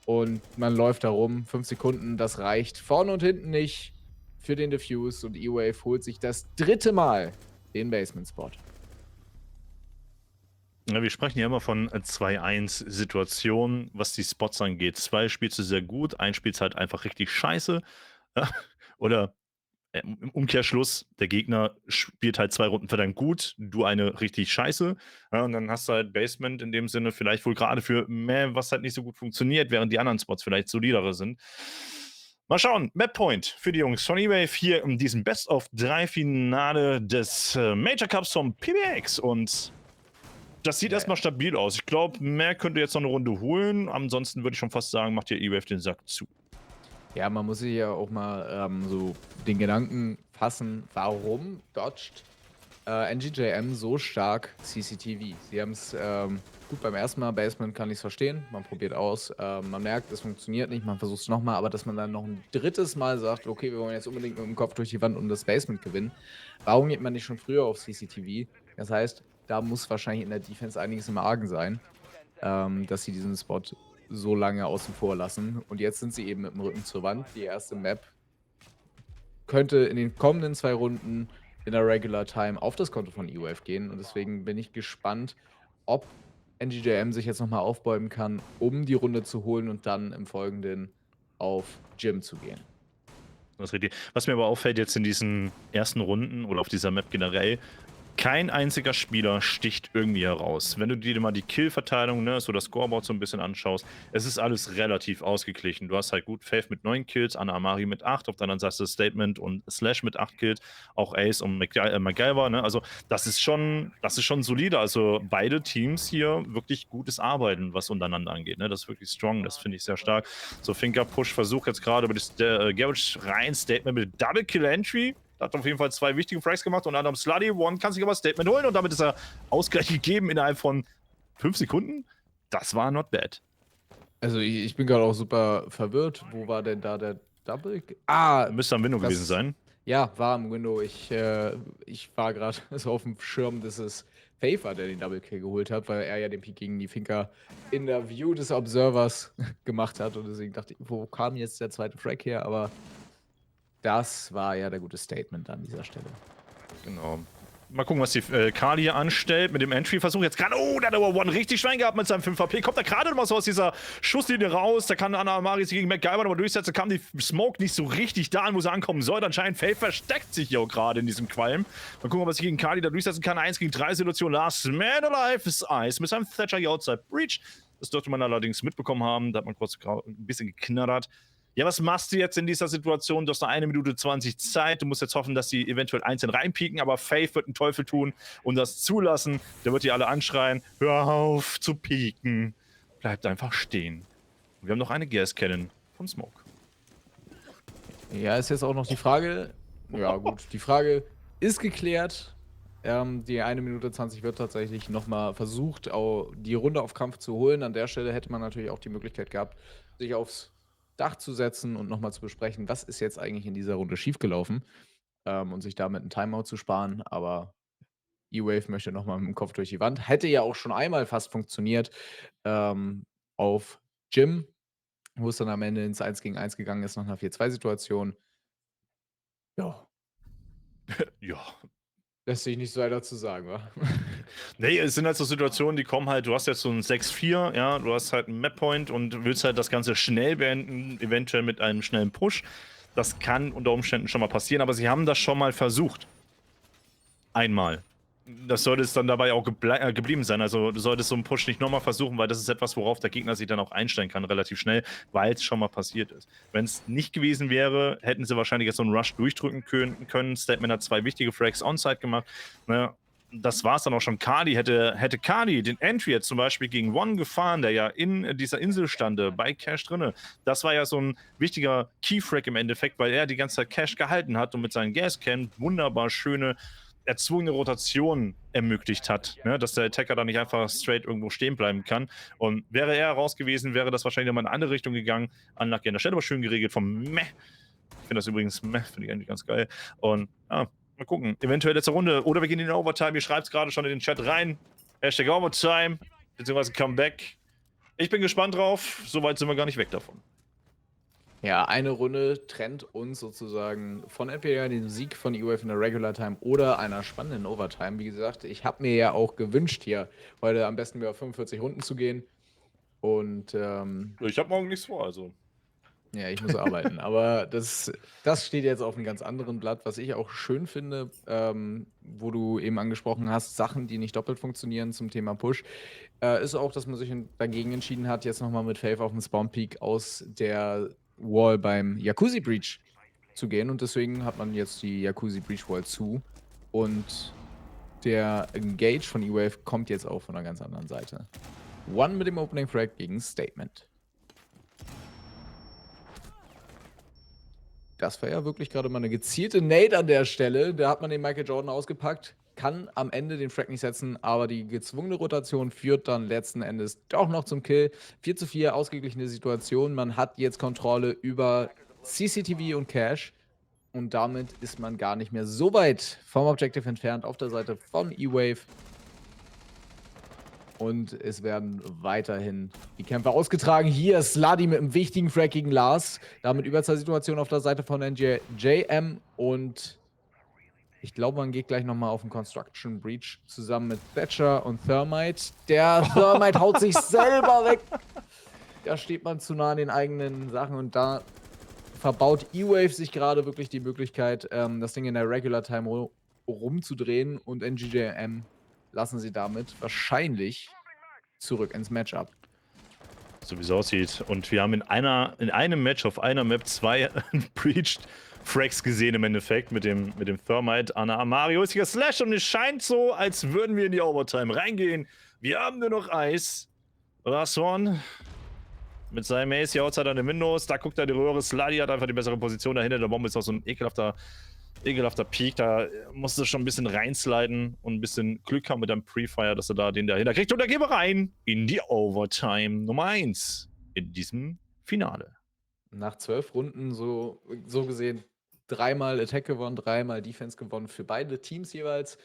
Und man läuft da rum. 5 Sekunden, das reicht vorne und hinten nicht für den Diffuse. Und E-Wave holt sich das 3. Mal den Basement-Spot. Ja, wir sprechen ja immer von 2-1-Situationen, was die Spots angeht. 2 spielst du sehr gut, 1 spielst halt einfach richtig scheiße. Oder im Umkehrschluss, der Gegner spielt halt 2 Runden verdammt gut, du eine richtig scheiße. Ja, und dann hast du halt Basement in dem Sinne vielleicht wohl gerade für was halt nicht so gut funktioniert, während die anderen Spots vielleicht solidere sind. Mal schauen, Map Point für die Jungs von eBay hier in diesem Best-of-3-Finale des Major Cups vom PBX. Und das sieht erstmal stabil aus. Ich glaube, mehr könnte jetzt noch eine Runde holen. Ansonsten würde ich schon fast sagen, macht ihr E-Wave den Sack zu. Ja, man muss sich ja auch mal so den Gedanken fassen, warum dodgt NGJM so stark CCTV? Sie haben es gut beim ersten Mal, Basement kann ich es verstehen, man probiert aus, man merkt, es funktioniert nicht, man versucht es nochmal, aber dass man dann noch ein 3. Mal sagt, okay, wir wollen jetzt unbedingt mit dem Kopf durch die Wand und das Basement gewinnen, warum geht man nicht schon früher auf CCTV? Das heißt, da muss wahrscheinlich in der Defense einiges im Argen sein, dass sie diesen Spot so lange außen vor lassen. Und jetzt sind sie eben mit dem Rücken zur Wand. Die erste Map könnte in den kommenden 2 Runden in der Regular Time auf das Konto von E-Wave gehen. Und deswegen bin ich gespannt, ob NGJM sich jetzt nochmal aufbäumen kann, um die Runde zu holen und dann im Folgenden auf Gym zu gehen. Das ist richtig. Was mir aber auffällt jetzt in diesen ersten Runden oder auf dieser Map generell, kein einziger Spieler sticht irgendwie heraus. Wenn du dir mal die Kill-Verteilung, ne, so das Scoreboard so ein bisschen anschaust, es ist alles relativ ausgeglichen. Du hast halt gut Faith mit 9 Kills, Anna Amari mit 8, auf der anderen Seite Statement und Slash mit 8 Kills, auch Ace und MacGyver, ne? Also das ist schon solide. Also beide Teams hier wirklich gutes Arbeiten, was untereinander angeht. Ne? Das ist wirklich strong, das finde ich sehr stark. So Finger-Push-Versuch jetzt gerade über das Garage rein, Statement mit Double-Kill-Entry. Hat auf jeden Fall 2 wichtige Frags gemacht und anderem Sluddy. One kann sich aber Statement holen und damit ist er Ausgleich gegeben innerhalb von 5 Sekunden. Das war not bad. Also ich bin gerade auch super verwirrt. Wo war denn da Double. Müsste am Window das- gewesen sein. Ja, war im Window. Ich war gerade so auf dem Schirm, dass es Faith war, der den Double Kill geholt hat, weil er ja den Peak gegen die Finker in der View des Observers gemacht hat. Und deswegen dachte ich, wo kam jetzt der zweite Frag her? Aber das war ja der gute Statement an dieser Stelle. Genau. Mal gucken, was die Kali hier anstellt mit dem Entry-Versuch. Jetzt gerade, oh, der hat aber One richtig Schwein gehabt mit seinem 5HP. Kommt da gerade noch mal so aus dieser Schusslinie raus. Da kann Anna Amaris gegen MacGyver nochmal durchsetzen. Kam die Smoke nicht so richtig da an, wo sie ankommen soll. Anscheinend Faith versteckt sich hier auch gerade in diesem Qualm. Mal gucken, ob er sich gegen Kali da durchsetzen kann. 1 gegen 3 Situation. Last Man Alive ist Ice mit seinem Thatcher hier outside Breach. Das dürfte man allerdings mitbekommen haben. Da hat man kurz ein bisschen geknattert. Ja, was machst du jetzt in dieser Situation? Du hast noch 1 Minute 20 Zeit. Du musst jetzt hoffen, dass sie eventuell einzeln reinpieken, aber Faith wird einen Teufel tun und das zulassen. Der wird die alle anschreien. Hör auf zu pieken. Bleibt einfach stehen. Und wir haben noch eine Gas Cannon vom Smoke. Ja, ist jetzt auch noch die Frage. Ja, gut, die Frage ist geklärt. Die 1 Minute 20 wird tatsächlich nochmal versucht, auch die Runde auf Kampf zu holen. An der Stelle hätte man natürlich auch die Möglichkeit gehabt, sich aufs Dach zu setzen und nochmal zu besprechen, was ist jetzt eigentlich in dieser Runde schiefgelaufen und sich damit einen Timeout zu sparen. Aber E-Wave möchte nochmal mit dem Kopf durch die Wand. Hätte ja auch schon einmal fast funktioniert auf Jim, wo es dann am Ende ins 1 gegen 1 gegangen ist, nach einer 4-2-Situation. Ja, Ja. lässt sich nicht so weiter dazu sagen, wa? Nee, es sind halt so Situationen, die kommen halt, du hast jetzt so ein 6-4, ja, du hast halt einen Map-Point und willst halt das Ganze schnell beenden, eventuell mit einem schnellen Push. Das kann unter Umständen schon mal passieren, aber sie haben das schon mal versucht. Einmal. Das sollte es dann dabei auch geblieben sein. Also du solltest so einen Push nicht nochmal versuchen, weil das ist etwas, worauf der Gegner sich dann auch einstellen kann, relativ schnell, weil es schon mal passiert ist. Wenn es nicht gewesen wäre, hätten sie wahrscheinlich jetzt so einen Rush durchdrücken können. Statement hat 2 wichtige Frags onside gemacht. Ne? Das war es dann auch schon. Kali hätte Kali den Entry jetzt zum Beispiel gegen One gefahren, der ja in dieser Insel stande, bei Cash drinne. Das war ja so ein wichtiger Keyfrag im Endeffekt, weil er die ganze Zeit Cash gehalten hat und mit seinen Gascan wunderbar schöne erzwungene Rotation ermöglicht hat, ne? Dass der Attacker da nicht einfach straight irgendwo stehen bleiben kann. Und wäre er raus gewesen, wäre das wahrscheinlich nochmal in eine andere Richtung gegangen. Unlucky an der Stelle, aber schön geregelt vom Meh. Ich finde das übrigens Meh, finde ich eigentlich ganz geil. Und ja, mal gucken. Eventuell letzte Runde. Oder wir gehen in den Overtime. Ihr schreibt es gerade schon in den Chat rein. Hashtag Overtime, beziehungsweise Comeback. Ich bin gespannt drauf. Soweit sind wir gar nicht weg davon. Ja, eine Runde trennt uns sozusagen von entweder dem Sieg von E-Wave in der Regular Time oder einer spannenden Overtime. Wie gesagt, ich habe mir ja auch gewünscht, hier heute am besten über 45 Runden zu gehen. Und Ich habe morgen nichts vor, also. ja, ich muss arbeiten. Aber das steht jetzt auf einem ganz anderen Blatt, was ich auch schön finde, wo du eben angesprochen hast, Sachen, die nicht doppelt funktionieren zum Thema Push, ist auch, dass man sich dagegen entschieden hat, jetzt nochmal mit Faith auf den Spawn Peak aus der Wall beim Jacuzzi Breach zu gehen. Und deswegen hat man jetzt die Jacuzzi Breach Wall zu. Und der Engage von E-Wave kommt jetzt auch von einer ganz anderen Seite. One mit dem Opening Frag gegen Statement. Das war ja wirklich gerade mal eine gezielte Nade an der Stelle. Da hat man den Michael Jordan ausgepackt, kann am Ende den Frag nicht setzen, aber die gezwungene Rotation führt dann letzten Endes doch noch zum Kill. 4:4, ausgeglichene Situation. Man hat jetzt Kontrolle über CCTV und Cash. Und damit ist man gar nicht mehr so weit vom Objective entfernt auf der Seite von E-Wave. Und es werden weiterhin die Kämpfe ausgetragen. Hier ist Sladi mit einem wichtigen Frag gegen Lars. Damit Überzahlsituation auf der Seite von NJM. Und ich glaube, man geht gleich nochmal auf den Construction Breach zusammen mit Thatcher und Thermite. Der Thermite haut sich selber weg. Da steht man zu nah an den eigenen Sachen. Und da verbaut E-Wave sich gerade wirklich die Möglichkeit, das Ding in der Regular Time rumzudrehen. Und NJM lassen sie damit wahrscheinlich zurück ins Matchup. So wie es aussieht. Und wir haben in einem Match auf einer Map 2 Breached Frags gesehen im Endeffekt mit dem Thermite. Anna Mario ist hier Slash und es scheint so, als würden wir in die Overtime reingehen. Wir haben nur noch Eis. Raswan mit seinem Ace hier outside an den Windows. Da guckt er die Röhre. Sladi hat einfach die bessere Position. Dahinter der Bombe ist auch so ein ekelhafter Peak. Da musst du schon ein bisschen reinsliden und ein bisschen Glück haben mit deinem Pre-Fire, dass er da den dahinter kriegt. Und da gehen wir rein in die Overtime Nummer 1 in diesem Finale. Nach 12 Runden so gesehen dreimal Attack gewonnen, dreimal Defense gewonnen für beide Teams jeweils.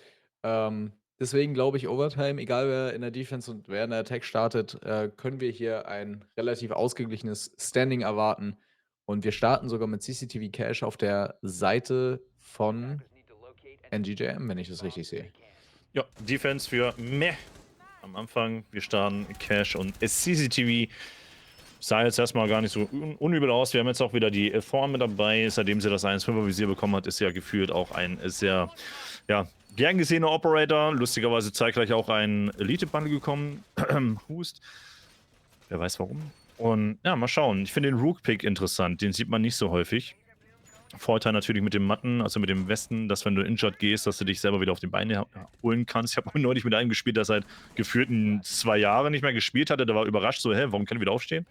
Deswegen glaube ich, Overtime, egal wer in der Defense und wer in der Attack startet, können wir hier ein relativ ausgeglichenes Standing erwarten. Und wir starten sogar mit CCTV Cash auf der Seite von NGJM, wenn ich das richtig sehe. Ja, Defense für meh am Anfang. Wir starten Cash und CCTV. Sah jetzt erstmal gar nicht so unübel aus. Wir haben jetzt auch wieder die Form mit dabei. Seitdem sie das 1.5er Visier bekommen hat, ist ja gefühlt auch ein sehr gern gesehener Operator. Lustigerweise zeitgleich auch ein Elite-Bundle gekommen. Hust. Wer weiß warum. Und ja, mal schauen. Ich finde den Rook-Pick interessant. Den sieht man nicht so häufig. Vorteil natürlich mit dem Matten, also mit dem Westen, dass wenn du injured gehst, dass du dich selber wieder auf die Beine holen kannst. Ich habe neulich mit einem gespielt, der seit gefühlten 2 Jahren nicht mehr gespielt hatte. Der war überrascht, so, warum kann ich wieder aufstehen?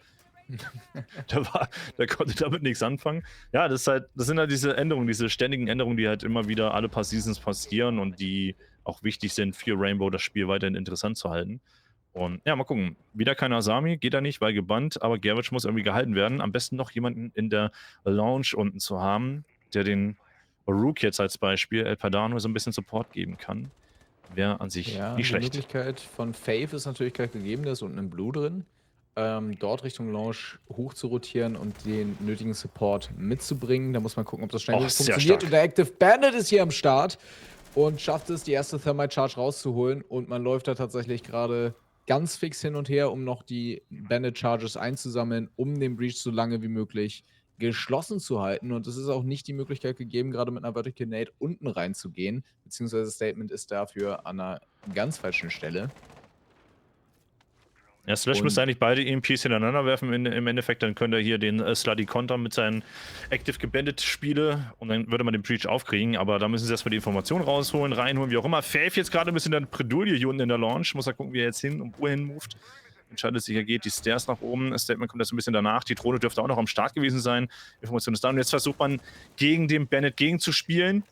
Der konnte damit nichts anfangen. Ja, das sind halt diese Änderungen, diese ständigen Änderungen, die halt immer wieder alle paar Seasons passieren und die auch wichtig sind für Rainbow, das Spiel weiterhin interessant zu halten. Und ja, mal gucken. Wieder kein Asami, geht da nicht, weil gebannt, aber Gerwitsch muss irgendwie gehalten werden. Am besten noch jemanden in der Lounge unten zu haben, der den Rook jetzt als Beispiel, El Padano, so ein bisschen Support geben kann. Wäre an sich Ja, nicht die schlecht. Möglichkeit von Faith ist natürlich gleich gegeben, der ist unten im Blue drin. Dort Richtung Lounge hoch zu rotieren und den nötigen Support mitzubringen. Da muss man gucken, ob das schnell genug Sehr funktioniert. stark. Und der Active Bandit ist hier am Start und schafft es, die erste Thermite Charge rauszuholen. Und man läuft da tatsächlich gerade ganz fix hin und her, um noch die Bandit Charges einzusammeln, um den Breach so lange wie möglich geschlossen zu halten. Und es ist auch nicht die Möglichkeit gegeben, gerade mit einer Vertical Nade unten reinzugehen. Beziehungsweise Statement ist dafür an einer ganz falschen Stelle. Ja, Slash Und- müsste eigentlich beide EMPs hintereinander werfen im Endeffekt. Dann könnte er hier den Sluddy kontern mit seinen Active Gebandit Spiele und dann würde man den Breach aufkriegen. Aber da müssen sie erstmal die Informationen rausholen, reinholen, wie auch immer. Faith jetzt gerade ein bisschen in der Predulie hier unten in der Launch. Muss er gucken, wie er jetzt hin und wohin moved. Entscheidet sich, er geht die Stairs nach oben. Das Statement kommt jetzt ein bisschen danach. Die Drohne dürfte auch noch am Start gewesen sein. Information ist da. Und jetzt versucht man, gegen den Bandit gegenzuspielen.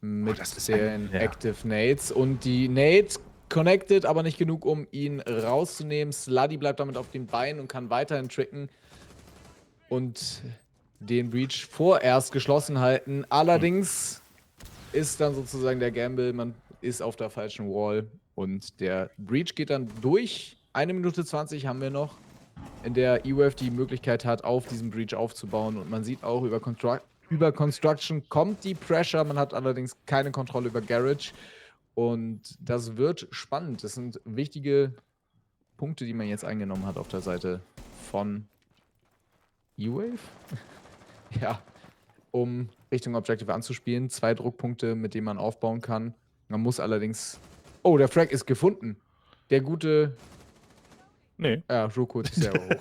Mit das ist den ja. Active Nades. Und die Nades connected, aber nicht genug, um ihn rauszunehmen. Sluddy bleibt damit auf den Beinen und kann weiterhin tricken und den Breach vorerst geschlossen halten. Allerdings ist dann sozusagen der Gamble, man ist auf der falschen Wall und der Breach geht dann durch. 1 Minute 20 haben wir noch, in der E-Wave die Möglichkeit hat, auf diesem Breach aufzubauen. Und man sieht auch, über Construction kommt die Pressure. Man hat allerdings keine Kontrolle über Garage. Und das wird spannend. Das sind wichtige Punkte, die man jetzt eingenommen hat auf der Seite von E-Wave. Ja, um Richtung Objective anzuspielen. 2 Druckpunkte, mit denen man aufbauen kann. Man muss allerdings... Oh, der Frag ist gefunden. Der gute... Nee. Ja, Roku ist sehr hoch.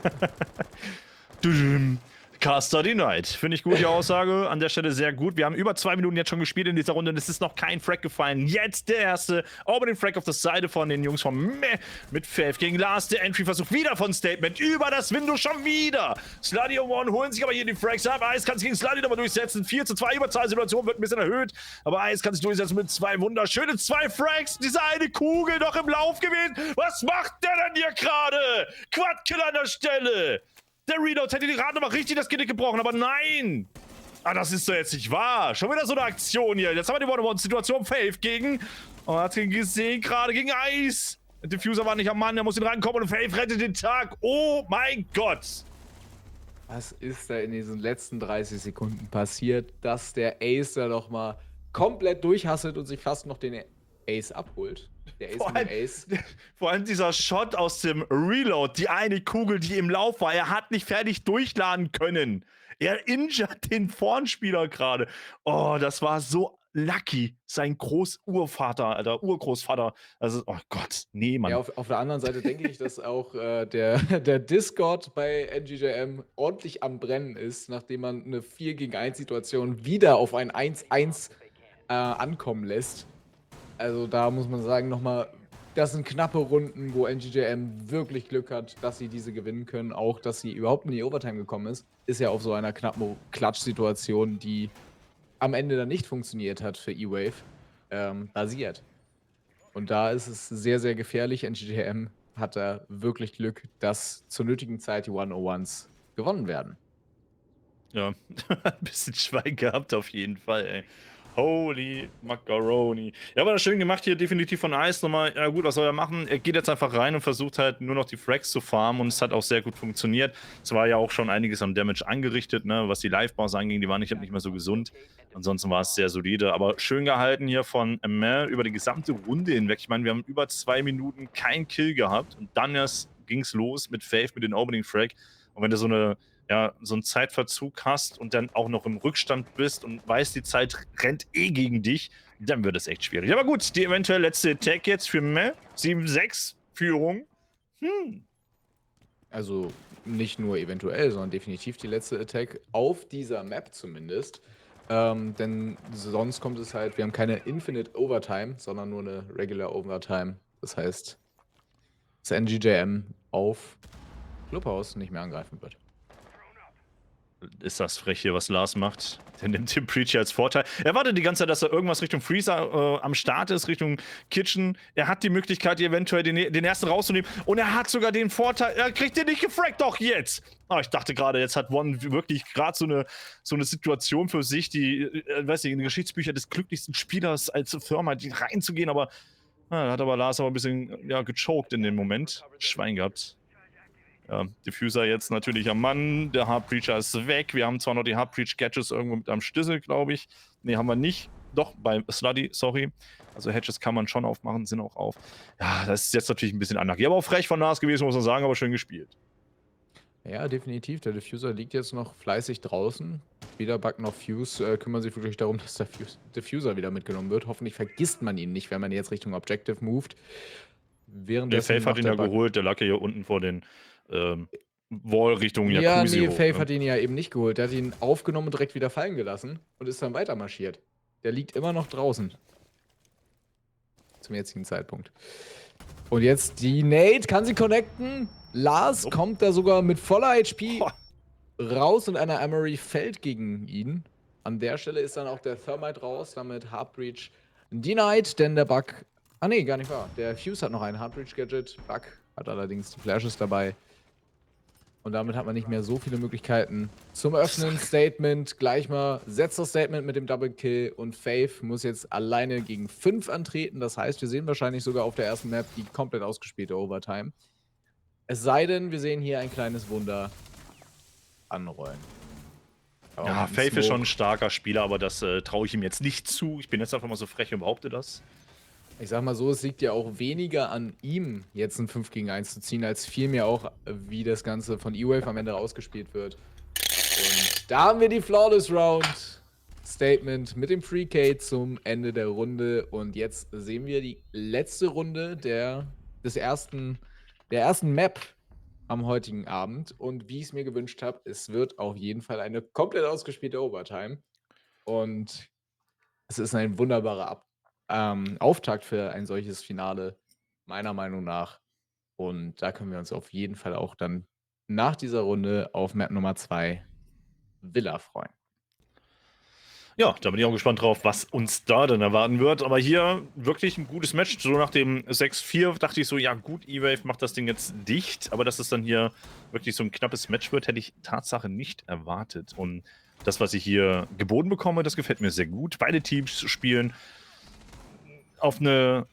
Caster denied. Finde ich gut, die Aussage. An der Stelle sehr gut. Wir haben über 2 Minuten jetzt schon gespielt in dieser Runde und es ist noch kein Frag gefallen. Jetzt der erste Opening Frag auf der Seite von den Jungs von Meh mit Faith gegen Lars. Der Entry-Versuch wieder von Statement. Über das Window schon wieder. Sluddy und One holen sich aber hier die Frags ab. Ice kann sich gegen Sluddy nochmal durchsetzen. 4:2 Überzahlsituation wird ein bisschen erhöht. Aber Ice kann sich durchsetzen mit 2 wunderschönen 2 Frags. Diese eine Kugel noch im Lauf gewesen. Was macht der denn hier gerade? Quadkill an der Stelle. Der Readout hätte die gerade noch mal richtig das Genick gebrochen, aber nein! Ah, das ist doch jetzt nicht wahr. Schon wieder so eine Aktion hier. Jetzt haben wir die One-on-One-Situation. Faith gegen... Oh, hat ihn gesehen, gerade gegen Ice. Der Diffuser war nicht am Mann, der muss ihn rankommen und Faith rettet den Tag. Oh mein Gott! Was ist da in diesen letzten 30 Sekunden passiert, dass der Ace da noch mal komplett durchhasselt und sich fast noch den Ace abholt? Der Ace mit dem Ace. Vor allem dieser Shot aus dem Reload, die eine Kugel, die im Lauf war, er hat nicht fertig durchladen können. Er injured den Vornspieler gerade. Oh, das war so lucky. Sein Großurvater, Alter, Urgroßvater. Also, oh Gott, nee, Mann. Ja, auf der anderen Seite denke ich, dass auch der Discord bei NGJM ordentlich am Brennen ist, nachdem man eine 4-gegen-1-Situation wieder auf ein 1-1 ankommen lässt. Also da muss man sagen, nochmal, das sind knappe Runden, wo NGJM wirklich Glück hat, dass sie diese gewinnen können. Auch, dass sie überhaupt in die Overtime gekommen ist ja auf so einer knappen Klatsch-Situation, die am Ende dann nicht funktioniert hat für E-Wave, basiert. Und da ist es sehr, sehr gefährlich. NGJM hat da wirklich Glück, dass zur nötigen Zeit die 101s gewonnen werden. Ja, ein bisschen Schwein gehabt auf jeden Fall, ey. Holy Macaroni. Ja, aber das schön gemacht hier definitiv von Ice nochmal. Ja gut, was soll er machen? Er geht jetzt einfach rein und versucht halt nur noch die Frags zu farmen und es hat auch sehr gut funktioniert. Es war ja auch schon einiges an Damage angerichtet, ne, was die Live-Bars anging, die waren nicht mehr so gesund. Ansonsten war es sehr solide, aber schön gehalten hier von Mel über die gesamte Runde hinweg. Ich meine, wir haben über 2 Minuten keinen Kill gehabt und dann erst ging es los mit Faith, mit den Opening Frag. Und wenn du so einen Zeitverzug hast und dann auch noch im Rückstand bist und weißt, die Zeit rennt eh gegen dich, dann wird es echt schwierig. Aber gut, die eventuell letzte Attack jetzt für Mel. 7-6 Führung. Also nicht nur eventuell, sondern definitiv die letzte Attack auf dieser Map zumindest. Denn sonst kommt es halt, wir haben keine Infinite Overtime, sondern nur eine Regular Overtime. Das heißt, das NGJM auf Clubhouse nicht mehr angreifen wird. Ist das frech hier, was Lars macht. Der nimmt den Preacher als Vorteil. Er wartet die ganze Zeit, dass da irgendwas Richtung Freezer am Start ist, Richtung Kitchen. Er hat die Möglichkeit, eventuell den ersten rauszunehmen. Und er hat sogar den Vorteil, er kriegt den nicht gefragt, doch jetzt! Oh, ich dachte gerade, jetzt hat One wirklich gerade so eine Situation für sich, die, weiß nicht, in den Geschichtsbüchern des glücklichsten Spielers als Firma die reinzugehen, aber da hat aber Lars aber ein bisschen gechoked in dem Moment. Schwein gehabt. Ja, Diffuser jetzt natürlich am Mann, der Hardbreacher ist weg. Wir haben zwar noch die Hardbreach-Gadgets irgendwo mit am Schlüssel, glaube ich. Ne, haben wir nicht. Doch, bei Sluddy, sorry. Also Hedges kann man schon aufmachen, sind auch auf. Ja, das ist jetzt natürlich ein bisschen Anarchie. Aber auch frech von Lars gewesen, muss man sagen, aber schön gespielt. Ja, definitiv. Der Diffuser liegt jetzt noch fleißig draußen. Weder Bug noch Fuse kümmern sich wirklich darum, dass der Diffuser wieder mitgenommen wird. Hoffentlich vergisst man ihn nicht, wenn man jetzt Richtung Objective moved. Der Faith hat ihn ja geholt, der lag ja hier unten vor den Wall Richtung Jacuzzi nee, hoch, Faith ne? hat ihn ja eben nicht geholt. Der hat ihn aufgenommen und direkt wieder fallen gelassen und ist dann weiter marschiert. Der liegt immer noch draußen. Zum jetzigen Zeitpunkt. Und jetzt die Nate, kann sie connecten? Lars kommt da sogar mit voller HP raus und einer Emery fällt gegen ihn. An der Stelle ist dann auch der Thermite raus, damit Heartbreach denied, denn der Bug. Ah, nee, gar nicht wahr. Der Fuse hat noch ein Heartbreach-Gadget. Bug hat allerdings die Flashes dabei. Und damit hat man nicht mehr so viele Möglichkeiten zum Öffnen. Statement, gleich mal setzt das Statement mit dem Double Kill und Faith muss jetzt alleine gegen 5 antreten. Das heißt, wir sehen wahrscheinlich sogar auf der ersten Map die komplett ausgespielte Overtime. Es sei denn, wir sehen hier ein kleines Wunder anrollen. Aber Ja, mit dem Faith ist schon ein Smoke- starker Spieler, aber das traue ich ihm jetzt nicht zu. Ich bin jetzt einfach mal so frech und behaupte das. Ich sag mal so, es liegt ja auch weniger an ihm, jetzt ein 5 gegen 1 zu ziehen, als vielmehr auch, wie das Ganze von E-Wave am Ende ausgespielt wird. Und da haben wir die Flawless Round. Statement mit dem Free K zum Ende der Runde. Und jetzt sehen wir die letzte Runde der ersten Map am heutigen Abend. Und wie ich es mir gewünscht habe, es wird auf jeden Fall eine komplett ausgespielte Overtime. Und es ist ein wunderbarer Auftakt für ein solches Finale, meiner Meinung nach. Und da können wir uns auf jeden Fall auch dann nach dieser Runde auf Map Nummer 2 Villa freuen. Ja, da bin ich auch gespannt drauf, was uns da denn erwarten wird. Aber hier wirklich ein gutes Match. So nach dem 6-4 dachte ich so, ja gut, E-Wave macht das Ding jetzt dicht. Aber dass es dann hier wirklich so ein knappes Match wird, hätte ich Tatsache nicht erwartet. Und das, was ich hier geboten bekomme, das gefällt mir sehr gut. Beide Teams spielen auf eine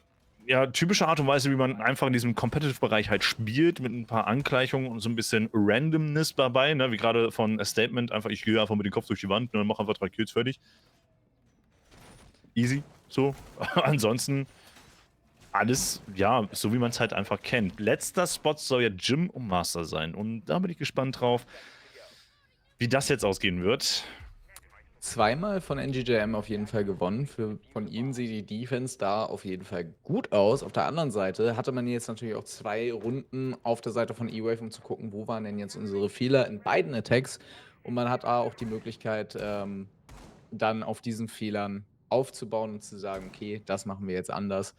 typische Art und Weise, wie man einfach in diesem Competitive-Bereich halt spielt, mit ein paar Angleichungen und so ein bisschen Randomness dabei, ne? Wie gerade von A Statement, einfach, ich gehe einfach mit dem Kopf durch die Wand und mache einfach 3 Kills fertig. Easy, so. Ansonsten alles, ja, so wie man es halt einfach kennt. Letzter Spot soll ja Gym und Master sein und da bin ich gespannt drauf, wie das jetzt ausgehen wird. Zweimal von NGJM auf jeden Fall gewonnen. Von ihnen sieht die Defense da auf jeden Fall gut aus. Auf der anderen Seite hatte man jetzt natürlich auch 2 Runden auf der Seite von E-Wave, um zu gucken, wo waren denn jetzt unsere Fehler in beiden Attacks. Und man hat auch die Möglichkeit, dann auf diesen Fehlern aufzubauen und zu sagen, okay, das machen wir jetzt anders.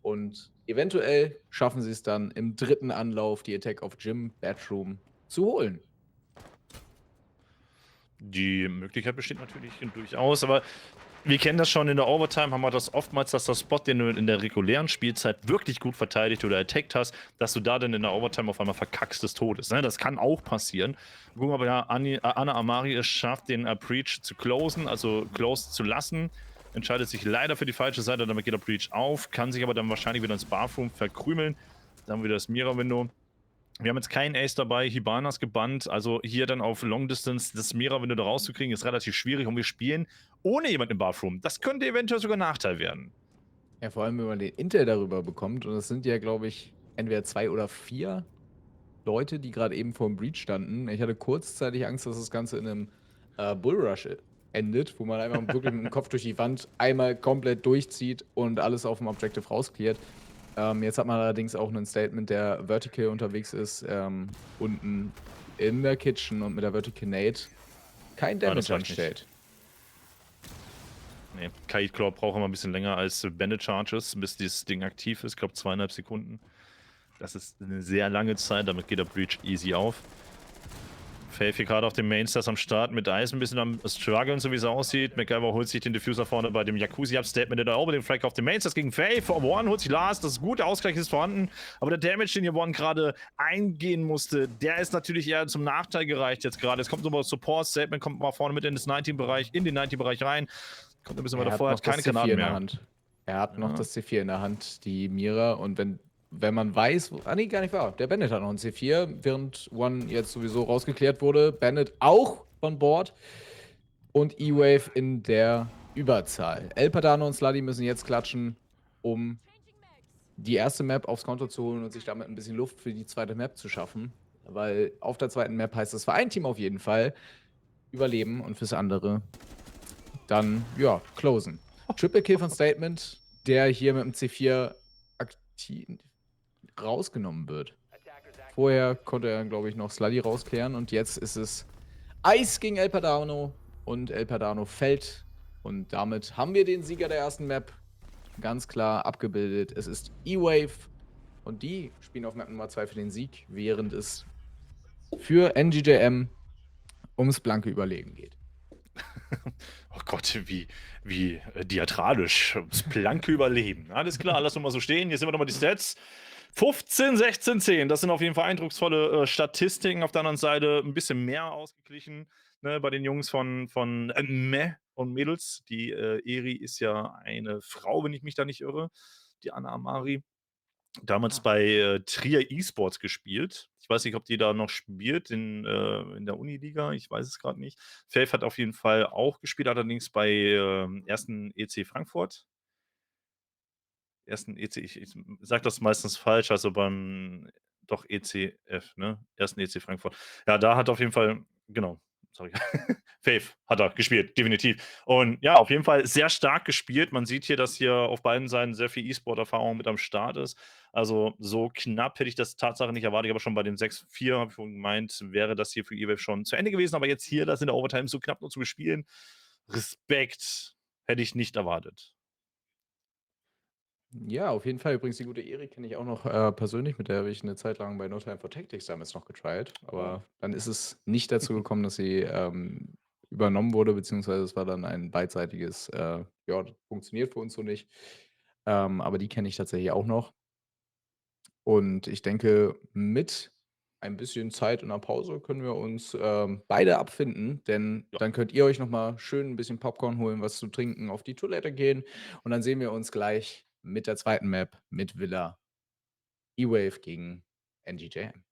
Und eventuell schaffen sie es dann im 3. Anlauf, die Attack auf Gym Bedroom zu holen. Die Möglichkeit besteht natürlich durchaus, aber wir kennen das schon in der Overtime, haben wir das oftmals, dass der Spot, den du in der regulären Spielzeit wirklich gut verteidigt oder attackt hast, dass du da dann in der Overtime auf einmal verkackst des Todes. Ne? Das kann auch passieren. Gucken wir aber ja, Anna Amari es schafft, den Breach zu closen, also close zu lassen. Entscheidet sich leider für die falsche Seite, damit geht der Breach auf, kann sich aber dann wahrscheinlich wieder ins Bathroom verkrümeln. Dann haben wir das Mira-Window. Wir haben jetzt keinen Ace dabei, Hibanas gebannt, also hier dann auf Long Distance das Mira-Window da rauszukriegen, ist relativ schwierig und wir spielen ohne jemanden im Bathroom. Das könnte eventuell sogar Nachteil werden. Ja, vor allem, wenn man den Intel darüber bekommt. Und es sind ja, glaube ich, entweder 2 oder 4 Leute, die gerade eben vor dem Breach standen. Ich hatte kurzzeitig Angst, dass das Ganze in einem Bullrush endet, wo man einfach wirklich mit dem Kopf durch die Wand einmal komplett durchzieht und alles auf dem Objective rausklärt. Jetzt hat man allerdings auch ein Statement, der vertical unterwegs ist, unten in der Kitchen und mit der Vertical Nade kein Ah, das Damage reicht nicht. anstellt. Nee, Kaid Claw braucht immer ein bisschen länger als Bandit Charges, bis dieses Ding aktiv ist. Ich glaube 2,5 Sekunden. Das ist eine sehr lange Zeit, damit geht der Breach easy auf. Faith hier gerade auf dem Mainstars am Start mit Ice ein bisschen am struggeln, so wie es aussieht. MacGyver holt sich den Diffuser vorne bei dem Jacuzzi ab, Statement in der Ober, den Frag auf dem Mainstars gegen Faith. For One holt sich Last, das ist gut, der Ausgleich ist vorhanden. Aber der Damage, den hier One gerade eingehen musste, der ist natürlich eher zum Nachteil gereicht jetzt gerade. Es kommt nochmal Support, Statement kommt mal vorne mit in den 19-Bereich rein. Kommt ein bisschen weiter vor, hat keine Granaten in der mehr. Hand. Er hat noch Ja. das C4 in der Hand, die Mira. Und wenn man weiß, nee, gar nicht wahr. Der Bandit hat noch ein C4, während One jetzt sowieso rausgeklärt wurde. Bandit auch von Bord. Und E-Wave in der Überzahl. El Padano und Sluddy müssen jetzt klatschen, um die erste Map aufs Konto zu holen und sich damit ein bisschen Luft für die zweite Map zu schaffen. Weil auf der zweiten Map heißt es für ein Team auf jeden Fall überleben und fürs andere dann, ja, closen. Triple Kill von Statement, der hier mit dem C4 aktiv rausgenommen wird. Vorher konnte er, glaube ich, noch Sluddy rausklären und jetzt ist es Ice gegen El Padano und El Padano fällt. Und damit haben wir den Sieger der ersten Map ganz klar abgebildet. Es ist E-Wave und die spielen auf Map Nummer 2 für den Sieg, während es für NGJM ums blanke Überlegen geht. Oh Gott, wie diatralisch. Das blanke Überleben. Alles klar, lass uns mal so stehen. Hier sind wir nochmal die Stats. 15, 16, 10. Das sind auf jeden Fall eindrucksvolle Statistiken. Auf der anderen Seite ein bisschen mehr ausgeglichen, ne, bei den Jungs von Meh und Mädels. Die Eri ist ja eine Frau, wenn ich mich da nicht irre. Die Anna Amari. Damals bei Trier E-Sports gespielt. Ich weiß nicht, ob die da noch spielt in der Uniliga. Ich weiß es gerade nicht. Faith hat auf jeden Fall auch gespielt, allerdings bei ersten EC Frankfurt. Ersten EC, ich sage das meistens falsch, also beim doch ECF, ne? Ersten EC Frankfurt. Ja, da hat auf jeden Fall, genau, sorry. Faith hat er gespielt, definitiv. Und ja, auf jeden Fall sehr stark gespielt. Man sieht hier, dass hier auf beiden Seiten sehr viel E-Sport-Erfahrung mit am Start ist. Also so knapp hätte ich das Tatsache nicht erwartet. Aber schon bei den 6-4, habe ich vorhin gemeint, wäre das hier für E-Wave schon zu Ende gewesen. Aber jetzt hier, das in der Overtime so knapp nur zu bespielen, Respekt hätte ich nicht erwartet. Ja, auf jeden Fall. Übrigens, die gute Erik kenne ich auch noch persönlich. Mit der habe ich eine Zeit lang bei No Time for Tactics damals noch getried. Aber dann ist es nicht dazu gekommen, dass sie übernommen wurde, beziehungsweise es war dann ein beidseitiges, ja, das funktioniert für uns so nicht. Aber die kenne ich tatsächlich auch noch. Und ich denke, mit ein bisschen Zeit in der Pause können wir uns beide abfinden, denn Ja. dann könnt ihr euch nochmal schön ein bisschen Popcorn holen, was zu trinken, auf die Toilette gehen und dann sehen wir uns gleich mit der zweiten Map mit Villa E-Wave gegen NGJM.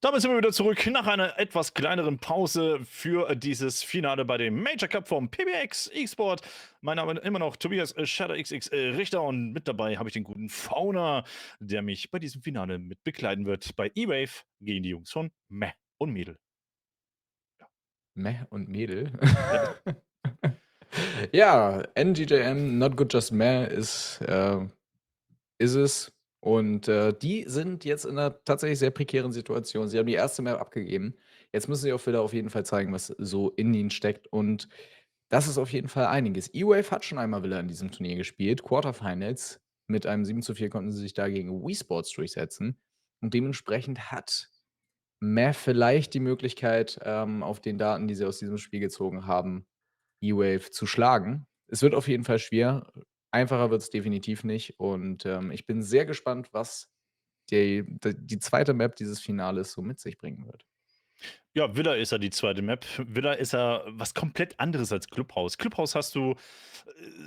Damit sind wir wieder zurück nach einer etwas kleineren Pause für dieses Finale bei dem Major Cup vom PBX E-Sport. Mein Name ist immer noch Tobias Shadow XXL Richter und mit dabei habe ich den guten Fauna, der mich bei diesem Finale mit begleiten wird. Bei E-Wave gegen die Jungs von Meh und Mädel. Meh und Mädel. Ja. Ja, NGJM, Not Good Just Meh ist es. Und die sind jetzt in einer tatsächlich sehr prekären Situation. Sie haben die erste Map abgegeben. Jetzt müssen sie auch wieder auf jeden Fall zeigen, was so in ihnen steckt. Und das ist auf jeden Fall einiges. E-Wave hat schon einmal wieder in diesem Turnier gespielt. Quarterfinals. Mit einem 7:4 konnten sie sich da gegen Wii Sports durchsetzen. Und dementsprechend hat Meh vielleicht die Möglichkeit, auf den Daten, die sie aus diesem Spiel gezogen haben, E-Wave zu schlagen. Es wird auf jeden Fall schwer. Einfacher wird es definitiv nicht. Und ich bin sehr gespannt, was die zweite Map dieses Finales so mit sich bringen wird. Ja, Villa ist ja die zweite Map. Villa ist ja was komplett anderes als Clubhouse. Clubhouse hast du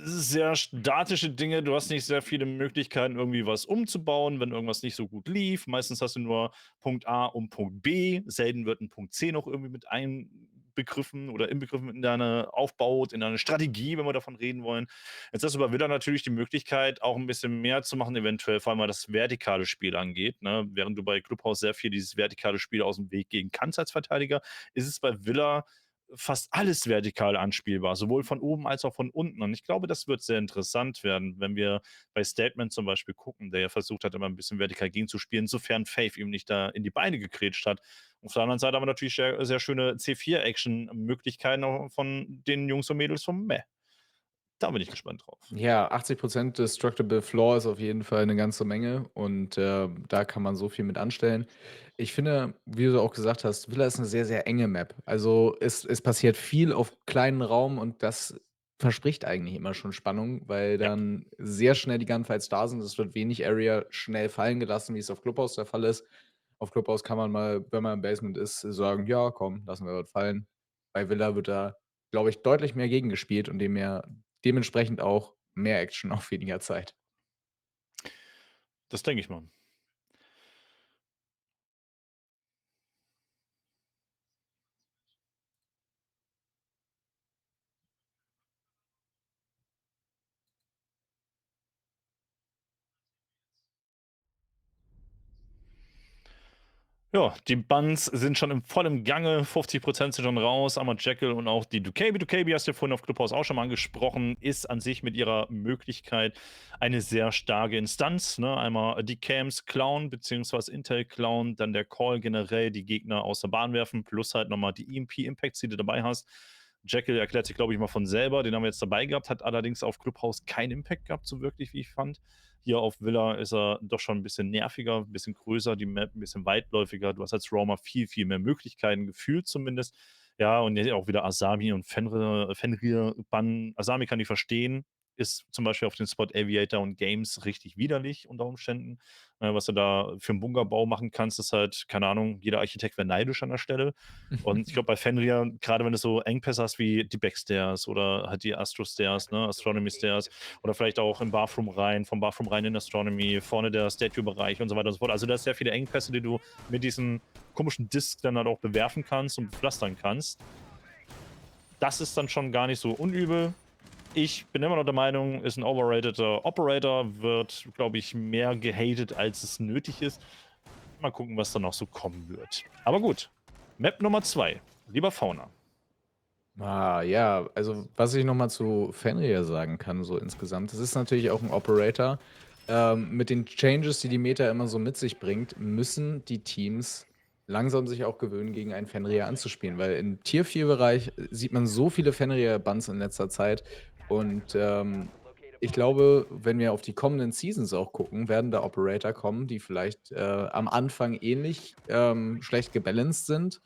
sehr statische Dinge. Du hast nicht sehr viele Möglichkeiten, irgendwie was umzubauen, wenn irgendwas nicht so gut lief. Meistens hast du nur Punkt A und Punkt B. Selten wird ein Punkt C noch irgendwie mit einbegriffen oder inbegriffen in deine Aufbau, in deine Strategie, wenn wir davon reden wollen. Jetzt hast du bei Villa natürlich die Möglichkeit, auch ein bisschen mehr zu machen, eventuell, vor allem was das vertikale Spiel angeht. Ne? Während du bei Clubhouse sehr viel dieses vertikale Spiel aus dem Weg gehen kannst als Verteidiger, ist es bei Villa fast alles vertikal anspielbar, sowohl von oben als auch von unten. Und ich glaube, das wird sehr interessant werden, wenn wir bei Statement zum Beispiel gucken, der ja versucht hat, immer ein bisschen vertikal gegenzuspielen, sofern Faith ihm nicht da in die Beine gekrätscht hat. Auf der anderen Seite haben wir natürlich sehr, sehr schöne C4-Action-Möglichkeiten von den Jungs und Mädels vom Meh. Da bin ich gespannt drauf. Ja, 80% Destructible Floor ist auf jeden Fall eine ganze Menge und da kann man so viel mit anstellen. Ich finde, wie du auch gesagt hast, Villa ist eine sehr, sehr enge Map. Also, es passiert viel auf kleinen Raum und das verspricht eigentlich immer schon Spannung, weil Ja. dann sehr schnell die Gunfights da sind. Es wird wenig Area schnell fallen gelassen, wie es auf Clubhouse der Fall ist. Auf Clubhouse kann man mal, wenn man im Basement ist, sagen: „Ja, komm, lassen wir was fallen.“ Bei Villa wird da, glaube ich, deutlich mehr gegengespielt und dementsprechend auch mehr Action auf weniger Zeit. Das denke ich mal. Ja, die Buns sind schon im vollen Gange, 50% sind schon raus. Einmal Jekyll und auch die Dukabi. Dukabi hast du ja vorhin auf Clubhouse auch schon mal angesprochen, ist an sich mit ihrer Möglichkeit eine sehr starke Instanz. Ne? Einmal die Cams klauen, beziehungsweise Intel klauen, dann der Call generell, die Gegner aus der Bahn werfen, plus halt nochmal die EMP-Impacts, die du dabei hast. Jekyll erklärt sich, glaube ich, mal von selber. Den haben wir jetzt dabei gehabt, hat allerdings auf Clubhouse keinen Impact gehabt, so wirklich, wie ich fand. Hier auf Villa ist er doch schon ein bisschen nerviger, ein bisschen größer, die Map ein bisschen weitläufiger. Du hast als Roamer viel, viel mehr Möglichkeiten, gefühlt zumindest. Ja, und jetzt auch wieder Asami und Fenrir bannen. Asami kann ich verstehen, ist zum Beispiel auf den Spot Aviator und Games richtig widerlich unter Umständen. Was du da für einen Bunkerbau machen kannst, ist halt, keine Ahnung, jeder Architekt wäre neidisch an der Stelle. Und ich glaube, bei Fenrir, gerade wenn du so Engpässe hast wie die Backstairs oder halt die Astro-Stairs, ne, Astronomy-Stairs oder vielleicht auch im Bathroom rein, vom Bathroom rein in Astronomy, vorne der Statue-Bereich und so weiter und so fort. Also da ist sehr viele Engpässe, die du mit diesem komischen Disk dann halt auch bewerfen kannst und pflastern kannst. Das ist dann schon gar nicht so unübel. Ich bin immer noch der Meinung, ist ein overrateder Operator, wird, glaube ich, mehr gehatet, als es nötig ist. Mal gucken, was da noch so kommen wird. Aber gut, Map Nummer 2. Lieber Fauna. Ja, also was ich noch mal zu Fenrir sagen kann, so insgesamt, das ist natürlich auch ein Operator. Mit den Changes, die die Meta immer so mit sich bringt, müssen die Teams langsam sich auch gewöhnen, gegen einen Fenrir anzuspielen, weil im Tier-4-Bereich sieht man so viele Fenrir-Bans in letzter Zeit und, ich glaube, wenn wir auf die kommenden Seasons auch gucken, werden da Operator kommen, die vielleicht, am Anfang ähnlich, schlecht gebalanced sind,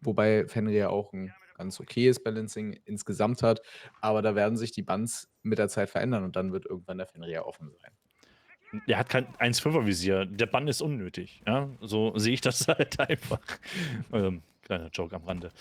wobei Fenrir auch ein ganz okayes Balancing insgesamt hat, aber da werden sich die Buns mit der Zeit verändern und dann wird irgendwann der Fenrir offen sein. Der hat kein 1,5er Visier. Der Bann ist unnötig. Ja? So sehe ich das halt einfach. Kleiner Joke am Rande.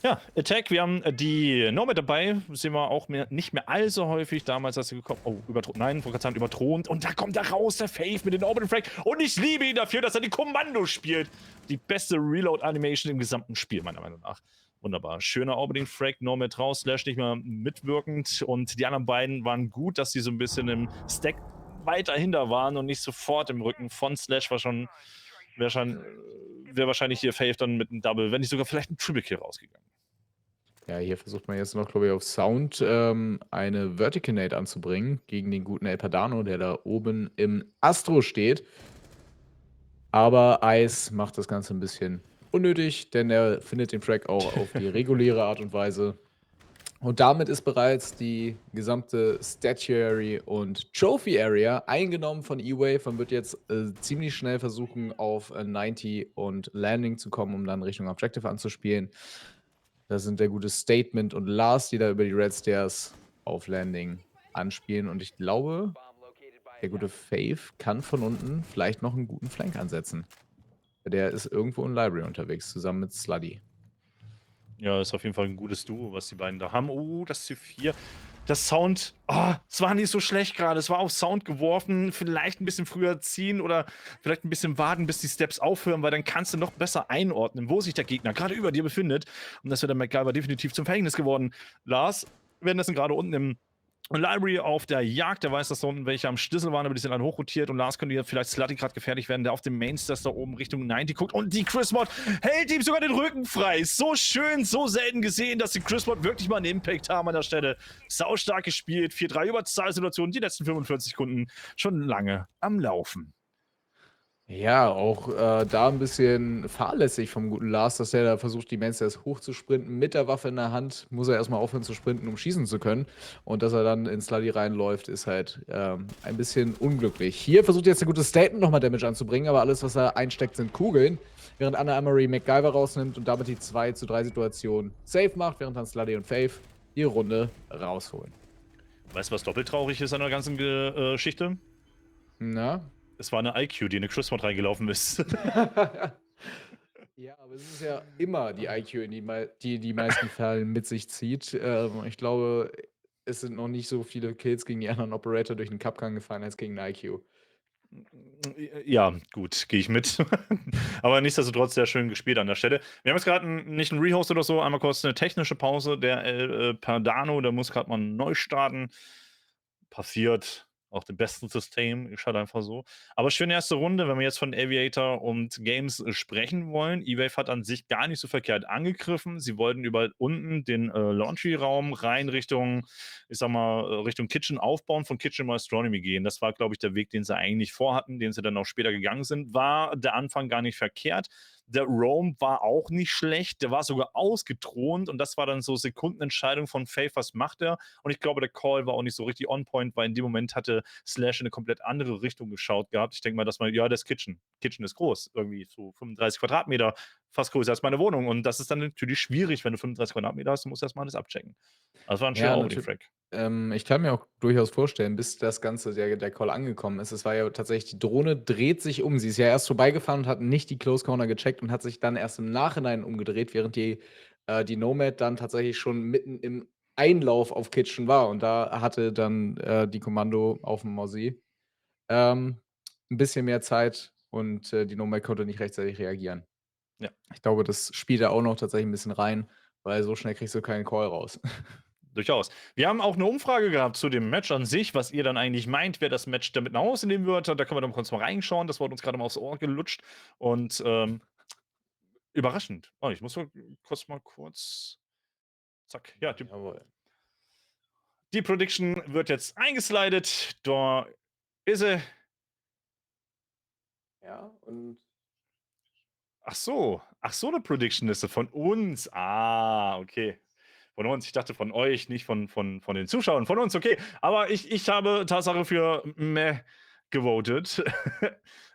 Ja, Attack, wir haben die Nomad dabei, sehen wir auch nicht mehr allzu häufig. Damals hast du gekommen, oh, nein, wollte gerade sagen, überthront. Und da kommt er raus, der Faith mit den Open Frag. Und ich liebe ihn dafür, dass er die Kommando spielt. Die beste Reload-Animation im gesamten Spiel, meiner Meinung nach. Wunderbar. Schöner Opening Frag, Nomad raus, Slash nicht mehr mitwirkend. Und die anderen beiden waren gut, dass sie so ein bisschen im Stack weiter hinter waren und nicht sofort im Rücken von Slash wäre wahrscheinlich hier Faith dann mit einem Double, wenn nicht sogar vielleicht ein Triple Kill rausgegangen. Ja, hier versucht man jetzt noch, glaube ich, auf Sound eine Vertical Nade anzubringen gegen den guten El Padano, der da oben im Astro steht. Aber Ice macht das Ganze ein bisschen unnötig, denn er findet den Frag auch auf die reguläre Art und Weise. Und damit ist bereits die gesamte Statuary und Trophy Area eingenommen von E-Wave. Man wird jetzt ziemlich schnell versuchen, auf 90 und Landing zu kommen, um dann Richtung Objective anzuspielen. Da sind der gute Statement und Lars, die da über die Red Stairs auf Landing anspielen. Und ich glaube, Bomb located by der gute Faith kann von unten vielleicht noch einen guten Flank ansetzen. Der ist irgendwo in Library unterwegs, zusammen mit Sluddy. Ja, ist auf jeden Fall ein gutes Duo, was die beiden da haben. Oh, das C4. Das Sound, es war nicht so schlecht gerade. Es war auf Sound geworfen. Vielleicht ein bisschen früher ziehen oder vielleicht ein bisschen warten, bis die Steps aufhören, weil dann kannst du noch besser einordnen, wo sich der Gegner gerade über dir befindet. Und das wäre der MacGyver definitiv zum Verhängnis geworden. Lars, wir werden das gerade unten im Library auf der Jagd, der weiß, dass da unten welche am Schlüssel waren, aber die sind alle hochrotiert und Lars könnte hier vielleicht Slutty gerade gefährlich werden, der auf dem Mainstairs da oben Richtung 90 guckt und die Chris-Mod hält ihm sogar den Rücken frei. So schön, so selten gesehen, dass die Chris-Mod wirklich mal einen Impact haben an der Stelle. Saustark gespielt, 4-3 Überzahlsituation, die letzten 45 Sekunden schon lange am Laufen. Ja, auch da ein bisschen fahrlässig vom guten Lars, dass er da versucht, die Mainstairs hochzusprinten. Mit der Waffe in der Hand muss er erstmal aufhören zu sprinten, um schießen zu können. Und dass er dann in Sluddy reinläuft, ist halt ein bisschen unglücklich. Hier versucht jetzt der gute Statement nochmal Damage anzubringen, aber alles, was er einsteckt, sind Kugeln. Während Anna Amory MacGyver rausnimmt und damit die 2-zu-3 Situation safe macht, während dann Sluddy und Faith die Runde rausholen. Weißt du, was doppelt traurig ist an der ganzen Geschichte? Na? Es war eine IQ, die in eine Chris-Mod reingelaufen ist. Ja, aber es ist ja immer die IQ, die die meisten Fällen mit sich zieht. Ich glaube, es sind noch nicht so viele Kills gegen die anderen Operator durch den Cupgun gefallen als gegen den IQ. Ja, gut, gehe ich mit. Aber nichtsdestotrotz sehr schön gespielt an der Stelle. Wir haben jetzt gerade nicht einen Rehost oder so, einmal kurz eine technische Pause. Der Perdano, der muss gerade mal neu starten. Passiert. Auch den besten System, ist halt einfach so. Aber schöne erste Runde, wenn wir jetzt von Aviator und Games sprechen wollen. E-Wave hat an sich gar nicht so verkehrt angegriffen. Sie wollten über unten den Laundry-Raum rein Richtung, ich sag mal, Richtung Kitchen aufbauen, von Kitchen mal Astronomy gehen. Das war, glaube ich, der Weg, den sie eigentlich vorhatten, den sie dann auch später gegangen sind. War der Anfang gar nicht verkehrt. Der Roam war auch nicht schlecht, der war sogar ausgethront und das war dann so Sekundenentscheidung von Faith, was macht er? Und ich glaube, der Call war auch nicht so richtig on point, weil in dem Moment hatte Slash in eine komplett andere Richtung geschaut gehabt. Ich denke mal, dass man, ja, das Kitchen ist groß, irgendwie so 35 Quadratmeter, fast größer als meine Wohnung und das ist dann natürlich schwierig, wenn du 35 Quadratmeter hast, du musst erstmal alles abchecken. Also war ein schöner Opening-Frag. Ich kann mir auch durchaus vorstellen, bis das Ganze, der Call angekommen ist, es war ja tatsächlich, die Drohne dreht sich um. Sie ist ja erst vorbeigefahren und hat nicht die Close Corner gecheckt und hat sich dann erst im Nachhinein umgedreht, während die Nomad dann tatsächlich schon mitten im Einlauf auf Kitchen war. Und da hatte dann die Kommando auf dem Mausi ein bisschen mehr Zeit und die Nomad konnte nicht rechtzeitig reagieren. Ja. Ich glaube, das spielt da auch noch tatsächlich ein bisschen rein, weil so schnell kriegst du keinen Call raus. Durchaus. Wir haben auch eine Umfrage gehabt zu dem Match an sich, was ihr dann eigentlich meint, wer das Match damit nach Hause nehmen wird. Da können wir dann kurz mal reinschauen. Das wurde uns gerade mal aufs Ohr gelutscht. Und überraschend. Oh, ich muss mal kurz. Zack. Ja, Jawohl. die Prediction wird jetzt eingeslidet. Da ist sie. Ja, und Ach so, eine Prediction-Liste von uns. Ah, okay. Von uns. Ich dachte von euch, nicht von den Zuschauern. Von uns, okay. Aber ich habe Tatsache für meh gewotet.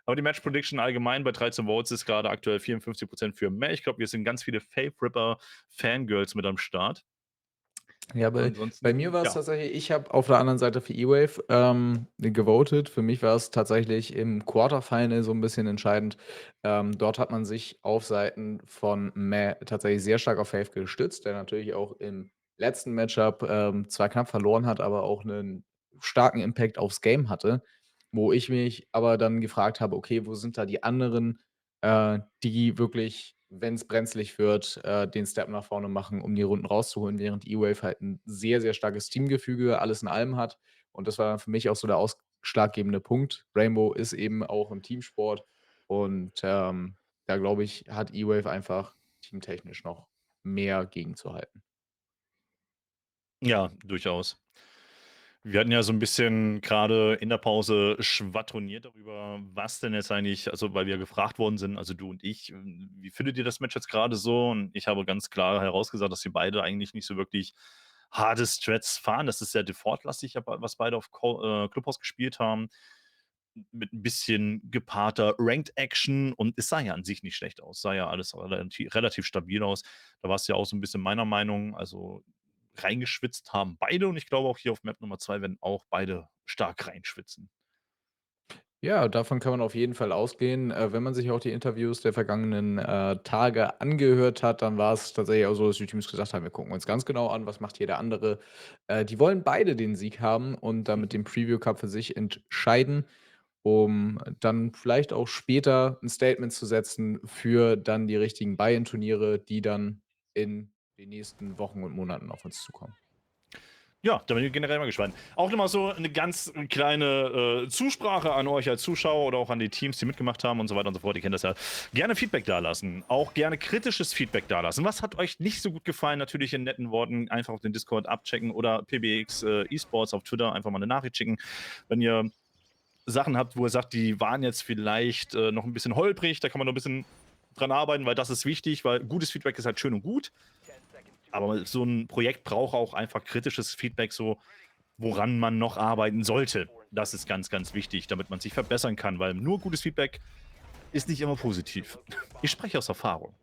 Aber die Match Prediction allgemein bei 13 Votes ist gerade aktuell 54% für meh. Ich glaube, wir sind ganz viele Faith Ripper Fangirls mit am Start. Ja, bei mir Ansonsten, war es ja. tatsächlich, ich habe auf der anderen Seite für E-Wave, gewotet. Für mich war es tatsächlich im Quarterfinal so ein bisschen entscheidend. Dort hat man sich auf Seiten von Meh tatsächlich sehr stark auf Faith gestützt, der natürlich auch im letzten Matchup, zwar knapp verloren hat, aber auch einen starken Impact aufs Game hatte, wo ich mich aber dann gefragt habe: „Okay, wo sind da die anderen, die wirklich, wenn es brenzlig wird, den Step nach vorne machen, um die Runden rauszuholen, während E-Wave halt ein sehr, sehr starkes Teamgefüge, alles in allem hat. Und das war dann für mich auch so der ausschlaggebende Punkt. Rainbow ist eben auch ein Teamsport und, da glaube ich, hat E-Wave einfach teamtechnisch noch mehr gegenzuhalten. Ja, durchaus. Wir hatten ja so ein bisschen gerade in der Pause schwadroniert darüber, was denn jetzt eigentlich, also, weil wir gefragt worden sind, also, du und ich: Wie findet ihr das Match jetzt gerade so?“ Und ich habe ganz klar herausgesagt, dass wir beide eigentlich nicht so wirklich harte Strats fahren. Das ist sehr defaultlastig, aber was beide auf Clubhouse gespielt haben, mit ein bisschen gepaarter Ranked Action, und es sah ja an sich nicht schlecht aus. Sah ja alles relativ stabil aus. Da war's ja auch so ein bisschen meiner Meinung, also, reingeschwitzt haben beide, und ich glaube auch hier auf Map Nummer 2 werden auch beide stark reinschwitzen. Ja, davon kann man auf jeden Fall ausgehen. Wenn man sich auch die Interviews der vergangenen, Tage angehört hat, dann war es tatsächlich auch so, dass die Teams gesagt haben: „Wir gucken uns ganz genau an, was macht jeder andere.“ Die wollen beide den Sieg haben und damit Mhm. den Preview Cup für sich entscheiden, um dann vielleicht auch später ein Statement zu setzen für dann die richtigen Buy-in-Turniere, die dann in den nächsten Wochen und Monaten auf uns zukommen. Ja, da bin ich generell mal gespannt. Auch noch mal so eine ganz kleine, Zusprache an euch als Zuschauer oder auch an die Teams, die mitgemacht haben und so weiter und so fort. Ihr kennt das ja. Gerne Feedback dalassen, auch gerne kritisches Feedback dalassen. Was hat euch nicht so gut gefallen? Natürlich in netten Worten einfach auf den Discord abchecken oder PBX, E-Sports auf Twitter einfach mal eine Nachricht schicken. Wenn ihr Sachen habt, wo ihr sagt, die waren jetzt vielleicht, noch ein bisschen holprig, da kann man noch ein bisschen dran arbeiten, weil das ist wichtig, weil gutes Feedback ist halt schön und gut, 10 seconds to aber so ein Projekt braucht auch einfach kritisches Feedback, so woran man noch arbeiten sollte. Das ist ganz, ganz wichtig, damit man sich verbessern kann, weil nur gutes Feedback ist nicht immer positiv. Ich spreche aus Erfahrung,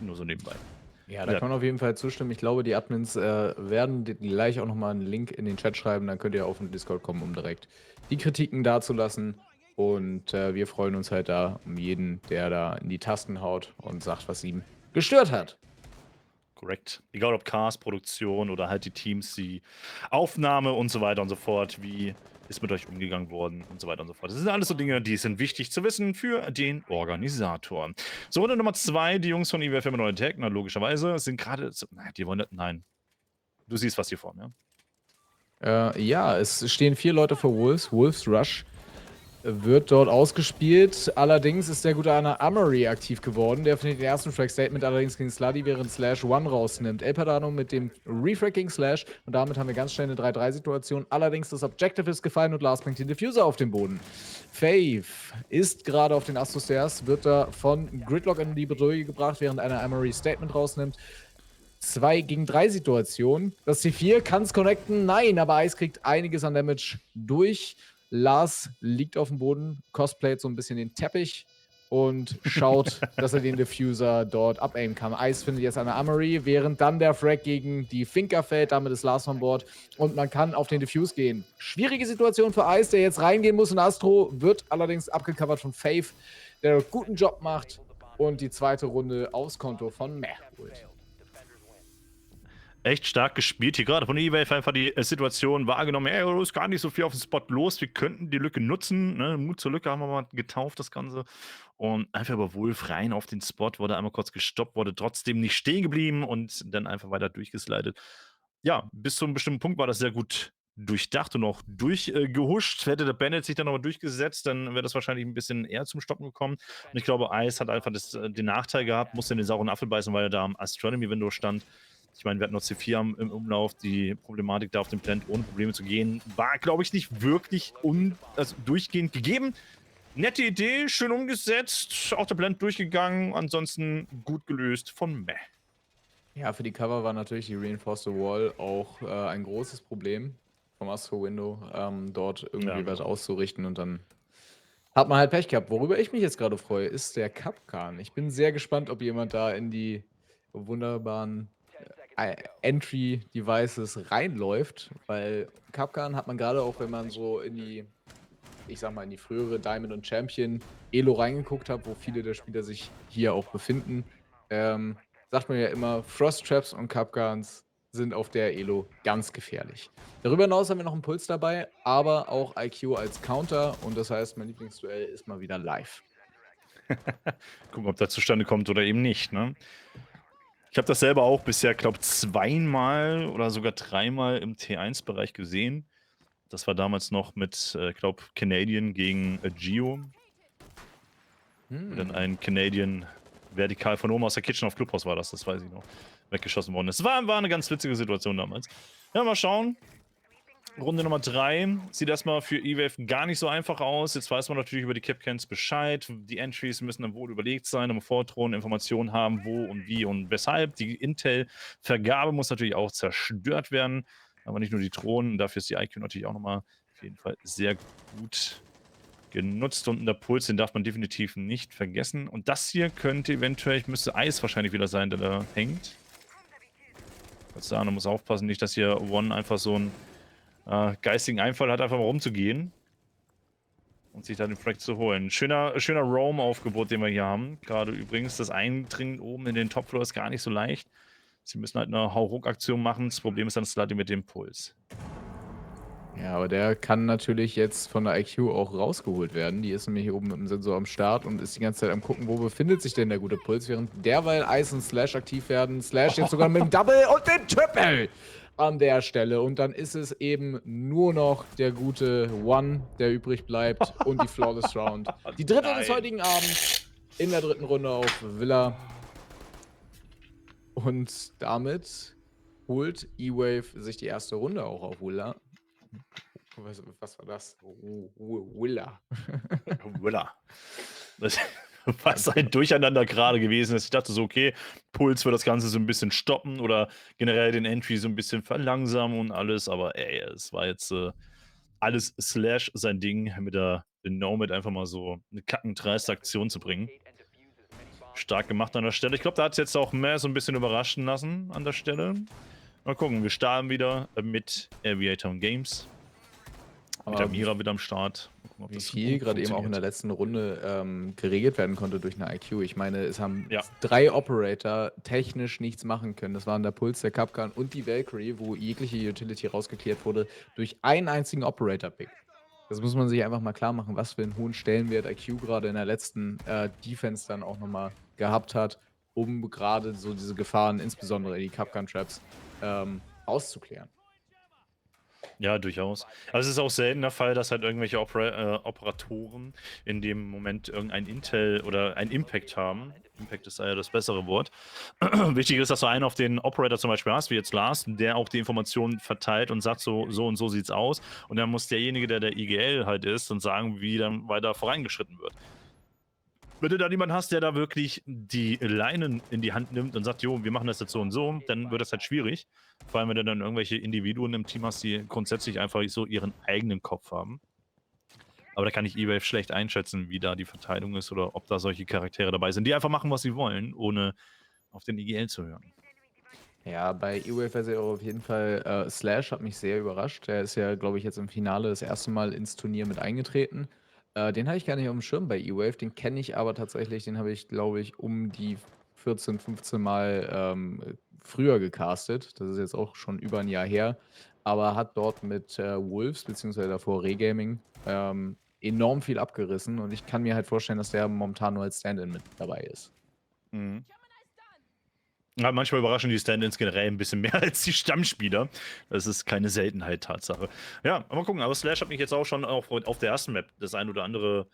nur so nebenbei. Ja, da Ja, kann man auf jeden Fall zustimmen. Ich glaube, die Admins, werden dir gleich auch noch mal 'n Link in den Chat schreiben, dann könnt ihr auf den Discord kommen, um direkt die Kritiken dazulassen. Und, wir freuen uns halt da um jeden, der da in die Tasten haut und sagt, was ihn gestört hat. korrekt. Egal ob Cast, Produktion oder halt die Teams, die Aufnahme und so weiter und so fort. Wie ist mit euch umgegangen worden und so weiter und so fort. Das sind alles so Dinge, die sind wichtig zu wissen für den Organisator. So, Runde Nummer 2, die Jungs von IWF Neu Tech, na logischerweise, sind gerade, die wollen, nein, du siehst was hier vorne, ja? Ja, es stehen 4 Leute vor Wolves. Wolves Rush wird dort ausgespielt. Allerdings ist der gute Anna Amory aktiv geworden. Der findet den ersten Frag-Statement allerdings gegen Sluddy, während Slash One rausnimmt. El Padano mit dem Refrag gegen Slash. Und damit haben wir ganz schnell eine 3-3-Situation. Allerdings das Objective ist gefallen und Last bringt den Diffuser auf den Boden. Faith ist gerade auf den Astro-Stairs, wird da von Gridlock in die Bredouille gebracht, während Anna Amory Statement rausnimmt. 2 gegen 3 Situation. Das C4 kann es connecten. Nein, aber Ice kriegt einiges an Damage durch. Lars liegt auf dem Boden, cosplayt so ein bisschen den Teppich und schaut, dass er den Diffuser dort abaimen kann. Ice findet jetzt eine Armory, während dann der Frag gegen die Finker fällt. Damit ist Lars von Bord und man kann auf den Diffuse gehen. Schwierige Situation für Ice, der jetzt reingehen muss in Astro, wird allerdings abgecovert von Faith, der einen guten Job macht und die zweite Runde aufs Konto von Meh holt. Echt stark gespielt hier gerade von eWave, einfach die Situation wahrgenommen. Ey, ist gar nicht so viel auf dem Spot los. Wir könnten die Lücke nutzen. Ne? Mut zur Lücke haben wir mal getauft, das Ganze. Und einfach über Wolf rein auf den Spot, wurde einmal kurz gestoppt, wurde trotzdem nicht stehen geblieben und dann einfach weiter durchgeslidet. Ja, bis zu einem bestimmten Punkt war das sehr gut durchdacht und auch durchgehuscht. Hätte der Bennett sich dann nochmal durchgesetzt, dann wäre das wahrscheinlich ein bisschen eher zum Stoppen gekommen. Und ich glaube, Ice hat einfach den Nachteil gehabt, musste in den sauren Apfel beißen, weil er da am Astronomy-Window stand. Ich meine, wir hatten noch C4 im Umlauf. Die Problematik, da auf den Plant ohne Probleme zu gehen, war, glaube ich, nicht wirklich also durchgehend gegeben. Nette Idee, schön umgesetzt, auch der Plant durchgegangen, ansonsten gut gelöst von Meh. Ja, für die Cover war natürlich die Reinforced Wall auch, ein großes Problem vom Astro Window, dort Ja, irgendwie was genau. auszurichten und dann hat man halt Pech gehabt. Worüber ich mich jetzt gerade freue, ist der Cupcan. Ich bin sehr gespannt, ob jemand da in die wunderbaren, Entry-Devices reinläuft, weil Kapkan hat man gerade auch, wenn man so in die, ich sag mal, in die frühere Diamond und Champion Elo reingeguckt hat, wo viele der Spieler sich hier auch befinden, sagt man ja immer, Frost Traps und Kapkans sind auf der Elo ganz gefährlich. Darüber hinaus haben wir noch einen Puls dabei, aber auch IQ als Counter und das heißt, mein Lieblingsduell ist mal wieder live. Gucken, ob das zustande kommt oder eben nicht, ne? Ich habe das selber auch bisher, glaube ich, zweimal oder sogar dreimal im T1-Bereich gesehen. Das war damals noch mit, glaube Canadian gegen Gio, wo dann ein Canadian vertikal von oben aus der Kitchen auf Clubhouse war das weiß ich noch, weggeschossen worden ist. War eine ganz witzige Situation damals. Ja, mal schauen. Runde Nummer 3 sieht erstmal für E-Wave gar nicht so einfach aus. Jetzt weiß man natürlich über die Capcans Bescheid. Die Entries müssen dann wohl überlegt sein, im Vorthron Informationen haben, wo und wie und weshalb. Die Intel-Vergabe muss natürlich auch zerstört werden. Aber nicht nur die Thronen. Dafür ist die IQ natürlich auch nochmal auf jeden Fall sehr gut genutzt. Und der Puls, den darf man definitiv nicht vergessen. Und das hier könnte eventuell, müsste Eis wahrscheinlich wieder sein, der da hängt. Man muss aufpassen, nicht, dass hier One einfach so ein geistigen Einfall hat, einfach mal rumzugehen und sich dann den Frag zu holen. Schöner Roam-Aufgebot, den wir hier haben. Gerade übrigens, das Eindringen oben in den Topfloor ist gar nicht so leicht. Sie müssen halt eine Hauruck-Aktion machen. Das Problem ist dann Slutty mit dem Puls. Ja, aber der kann natürlich jetzt von der IQ auch rausgeholt werden. Die ist nämlich hier oben mit dem Sensor am Start und ist die ganze Zeit am gucken, wo befindet sich denn der gute Puls, während derweil Ice und Slash aktiv werden. Slash jetzt sogar mit dem Double und dem Triple an der Stelle. Und dann ist es eben nur noch der gute One, der übrig bleibt und die Flawless Round. Die dritte des heutigen Abends in der dritten Runde auf Villa. Und damit holt E-Wave sich die erste Runde auch auf Villa. Was war das? Willa. Willa. Das was ein Durcheinander gerade gewesen ist. Ich dachte so, okay, Puls wird das Ganze so ein bisschen stoppen oder generell den Entry so ein bisschen verlangsamen und alles, aber ey, es war jetzt alles Slash sein Ding, mit der Nomad einfach mal so eine kackendreiste Aktion zu bringen. Stark gemacht an der Stelle. Ich glaube, da hat es jetzt auch mehr so ein bisschen überraschen lassen an der Stelle. Mal gucken, wir starten wieder mit Aviator Games. Mit der Mira wieder am Start. Gucken, ob Wie das viel gut gerade eben auch in der funktioniert. letzten Runde geregelt werden konnte durch eine IQ. Ich meine, es haben Ja. 3 Operator technisch nichts machen können. Das waren der Puls, der Kapkan und die Valkyrie, wo jegliche Utility rausgeklärt wurde durch einen einzigen Operator-Pick. Das muss man sich einfach mal klar machen, was für einen hohen Stellenwert IQ gerade in der letzten Defense dann auch nochmal gehabt hat, um gerade so diese Gefahren, insbesondere die Kapkan-Traps, auszuklären. Ja, durchaus. Also es ist auch selten der Fall, dass halt irgendwelche Operatoren in dem Moment irgendein Intel oder ein Impact haben. Impact ist ja das bessere Wort. Wichtig ist, dass du einen auf den Operator zum Beispiel hast, wie jetzt Lars, der auch die Informationen verteilt und sagt, so und so sieht's aus. Und dann muss derjenige, der IGL halt ist, und sagen, wie dann weiter vorangeschritten wird. Wenn du da jemanden hast, der da wirklich die Leinen in die Hand nimmt und sagt, jo, wir machen das jetzt so und so, dann wird das halt schwierig. Vor allem, wenn du dann irgendwelche Individuen im Team hast, die grundsätzlich einfach so ihren eigenen Kopf haben. Aber da kann ich E-Wave schlecht einschätzen, wie da die Verteilung ist oder ob da solche Charaktere dabei sind, die einfach machen, was sie wollen, ohne auf den IGL zu hören. Ja, bei E-Wave also auf jeden Fall, Slash hat mich sehr überrascht. Der ist ja, glaube ich, jetzt im Finale das erste Mal ins Turnier mit eingetreten. Den habe ich gar nicht auf dem Schirm bei E-Wave, den kenne ich aber tatsächlich, den habe ich, glaube ich, um die 14, 15 Mal früher gecastet. Das ist jetzt auch schon über ein Jahr her. Aber hat dort mit Wolves, beziehungsweise davor Regaming, enorm viel abgerissen. Und ich kann mir halt vorstellen, dass der momentan nur als Stand-in mit dabei ist. Mhm. Ja, manchmal überraschen die Stand-ins generell ein bisschen mehr als die Stammspieler. Das ist keine Seltenheit, Tatsache. Ja, aber gucken, aber Slash hat mich jetzt auch schon auf der ersten Map das ein oder andere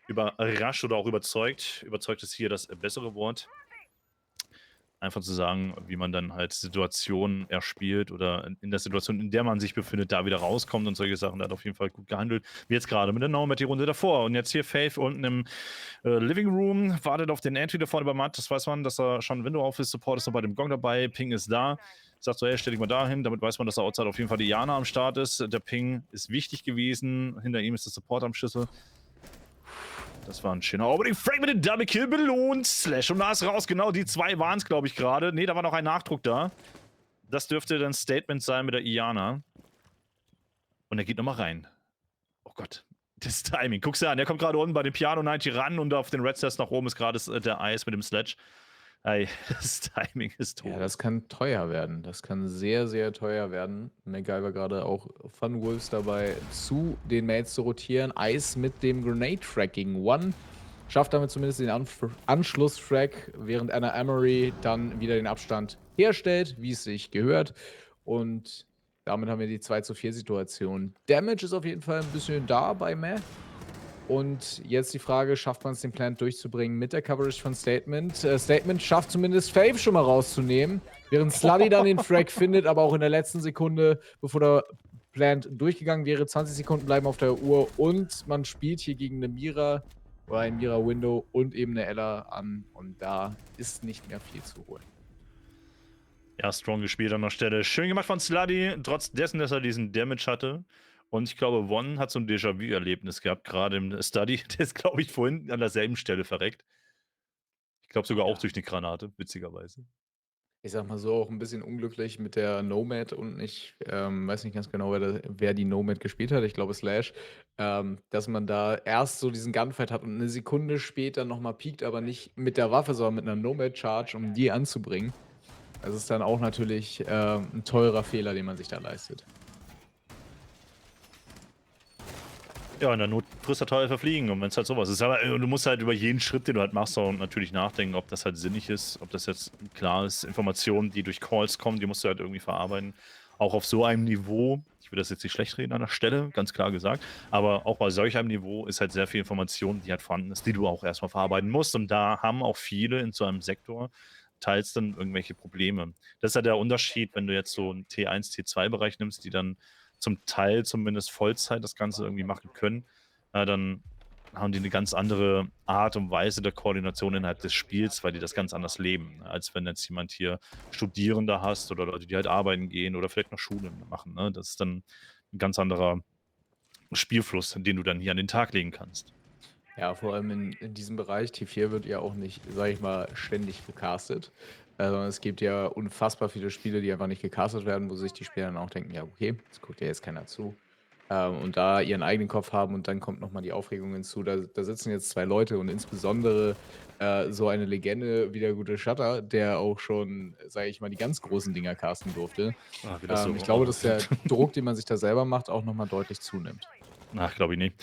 überrascht oder auch überzeugt. Überzeugt ist hier das bessere Wort. Einfach zu sagen, wie man dann halt Situationen erspielt oder in der Situation, in der man sich befindet, da wieder rauskommt und solche Sachen. Da hat auf jeden Fall gut gehandelt. Wie jetzt gerade mit der Nomad die Runde davor. Und jetzt hier Faith unten im Living Room, wartet auf den Entry da vorne bei Matt. Das weiß man, dass da schon ein Window auf ist. Support ist noch bei dem Gong dabei. Ping ist da. Sagt so, hey, stell dich mal da hin. Damit weiß man, dass da outside auf jeden Fall die Jana am Start ist. Der Ping ist wichtig gewesen. Hinter ihm ist der Support am Schlüssel. Das war ein schöner Opening Frag mit dem Double Kill belohnt. Slash und Nas raus. Genau, die 2 waren es, glaube ich, gerade. Ne, da war noch ein Nachdruck da. Das dürfte dann Statement sein mit der Iana. Und er geht nochmal rein. Oh Gott, das Timing. Guck's dir an, der kommt gerade unten bei dem Piano 90 ran und auf den Red Stairs nach oben ist gerade der Eis mit dem Sledge. Ey, das Timing ist Ja, tot. das kann teuer werden. Das kann sehr, sehr teuer werden. MacGyver gerade auch Fun Wolves dabei, zu den Mates zu rotieren. Ice mit dem Grenade-Frag gegen One. Schafft damit zumindest den Anschluss-Frag, während Anna Emery dann wieder den Abstand herstellt, wie es sich gehört. Und damit haben wir die 2:4-Situation. Damage ist auf jeden Fall ein bisschen da bei Meh. Und jetzt die Frage, schafft man es, den Plant durchzubringen mit der Coverage von Statement? Statement schafft zumindest Fave schon mal rauszunehmen, während Sluddy dann den Frag findet, aber auch in der letzten Sekunde, bevor der Plant durchgegangen wäre, 20 Sekunden bleiben auf der Uhr und man spielt hier gegen eine Mira oder ein Mira-Window und eben eine Ella an und da ist nicht mehr viel zu holen. Ja, strong gespielt an der Stelle. Schön gemacht von Sluddy, trotz dessen, dass er diesen Damage hatte. Und ich glaube, One hat so ein Déjà-vu-Erlebnis gehabt, gerade im Study. Der ist, glaube ich, vorhin an derselben Stelle verreckt. Ich glaube sogar auch Ja. durch eine Granate, witzigerweise. Ich sag mal so, auch ein bisschen unglücklich mit der Nomad und ich weiß nicht ganz genau, wer die Nomad gespielt hat. Ich glaube Slash. Dass man da erst so diesen Gunfight hat und eine Sekunde später nochmal piekt, aber nicht mit der Waffe, sondern mit einer Nomad-Charge, um die anzubringen. Das ist dann auch natürlich ein teurer Fehler, den man sich da leistet. Ja, in der Not frisst der Teufel verfliegen. Und wenn es halt sowas ist. Aber du musst halt über jeden Schritt, den du halt machst, auch natürlich nachdenken, ob das halt sinnig ist, ob das jetzt klar ist. Informationen, die durch Calls kommen, die musst du halt irgendwie verarbeiten. Auch auf so einem Niveau, ich will das jetzt nicht schlecht reden an der Stelle, ganz klar gesagt, aber auch bei solch einem Niveau ist halt sehr viel Information, die halt vorhanden ist, die du auch erstmal verarbeiten musst. Und da haben auch viele in so einem Sektor teils dann irgendwelche Probleme. Das ist halt der Unterschied, wenn du jetzt so einen T1, T2-Bereich nimmst, die dann zum Teil zumindest Vollzeit das Ganze irgendwie machen können, dann haben die eine ganz andere Art und Weise der Koordination innerhalb des Spiels, weil die das ganz anders leben, ne? Als wenn jetzt jemand hier Studierende hast oder Leute, die halt arbeiten gehen oder vielleicht noch Schule machen, ne? Das ist dann ein ganz anderer Spielfluss, den du dann hier an den Tag legen kannst. Ja, vor allem in diesem Bereich. T4 wird ja auch nicht, sage ich mal, ständig gecastet. Sondern es gibt ja unfassbar viele Spiele, die einfach nicht gecastet werden, wo sich die Spieler dann auch denken, ja, okay, das guckt ja jetzt keiner zu. Und da ihren eigenen Kopf haben und dann kommt nochmal die Aufregung hinzu. Da sitzen jetzt zwei Leute und insbesondere so eine Legende wie der gute Shutter, der auch schon, sage ich mal, die ganz großen Dinger casten durfte. Wie das so Ich glaube, dass der aussieht. Druck, den man sich da selber macht, auch nochmal deutlich zunimmt. Ach, glaube ich nicht.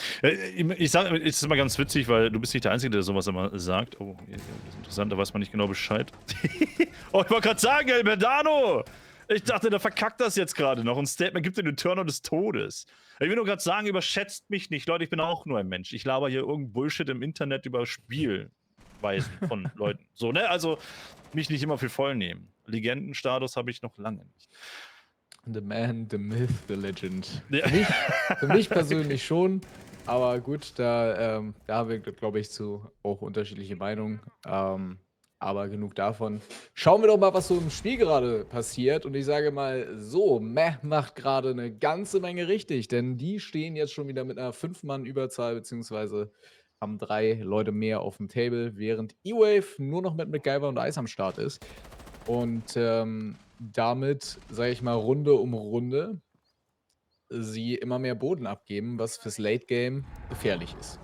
Ich sage, es ist immer ganz witzig, weil du bist nicht der Einzige, der sowas immer sagt. Oh, das ist interessant, da weiß man nicht genau Bescheid. Oh, ich wollte gerade sagen, El Medano! Ich dachte, der verkackt das jetzt gerade noch. Ein Statement gibt dir den Turner des Todes. Ich will nur gerade sagen, überschätzt mich nicht. Leute, ich bin auch nur ein Mensch. Ich laber hier irgendein Bullshit im Internet über Spielweisen von Leuten. So, ne? Also, mich nicht immer für voll nehmen. Legendenstatus habe ich noch lange nicht. The Man, the Myth, the Legend. Ja. Für mich persönlich schon, aber gut, da haben wir, glaube ich, zu auch unterschiedliche Meinungen. Aber genug davon. Schauen wir doch mal, was so im Spiel gerade passiert. Und ich sage mal so, Meh macht gerade eine ganze Menge richtig, denn die stehen jetzt schon wieder mit einer 5-Mann-Überzahl, beziehungsweise haben 3 Leute mehr auf dem Table, während E-Wave nur noch mit MacGyver und Ice am Start ist. Und damit, sage ich mal, Runde um Runde sie immer mehr Boden abgeben, was fürs Late Game gefährlich ist.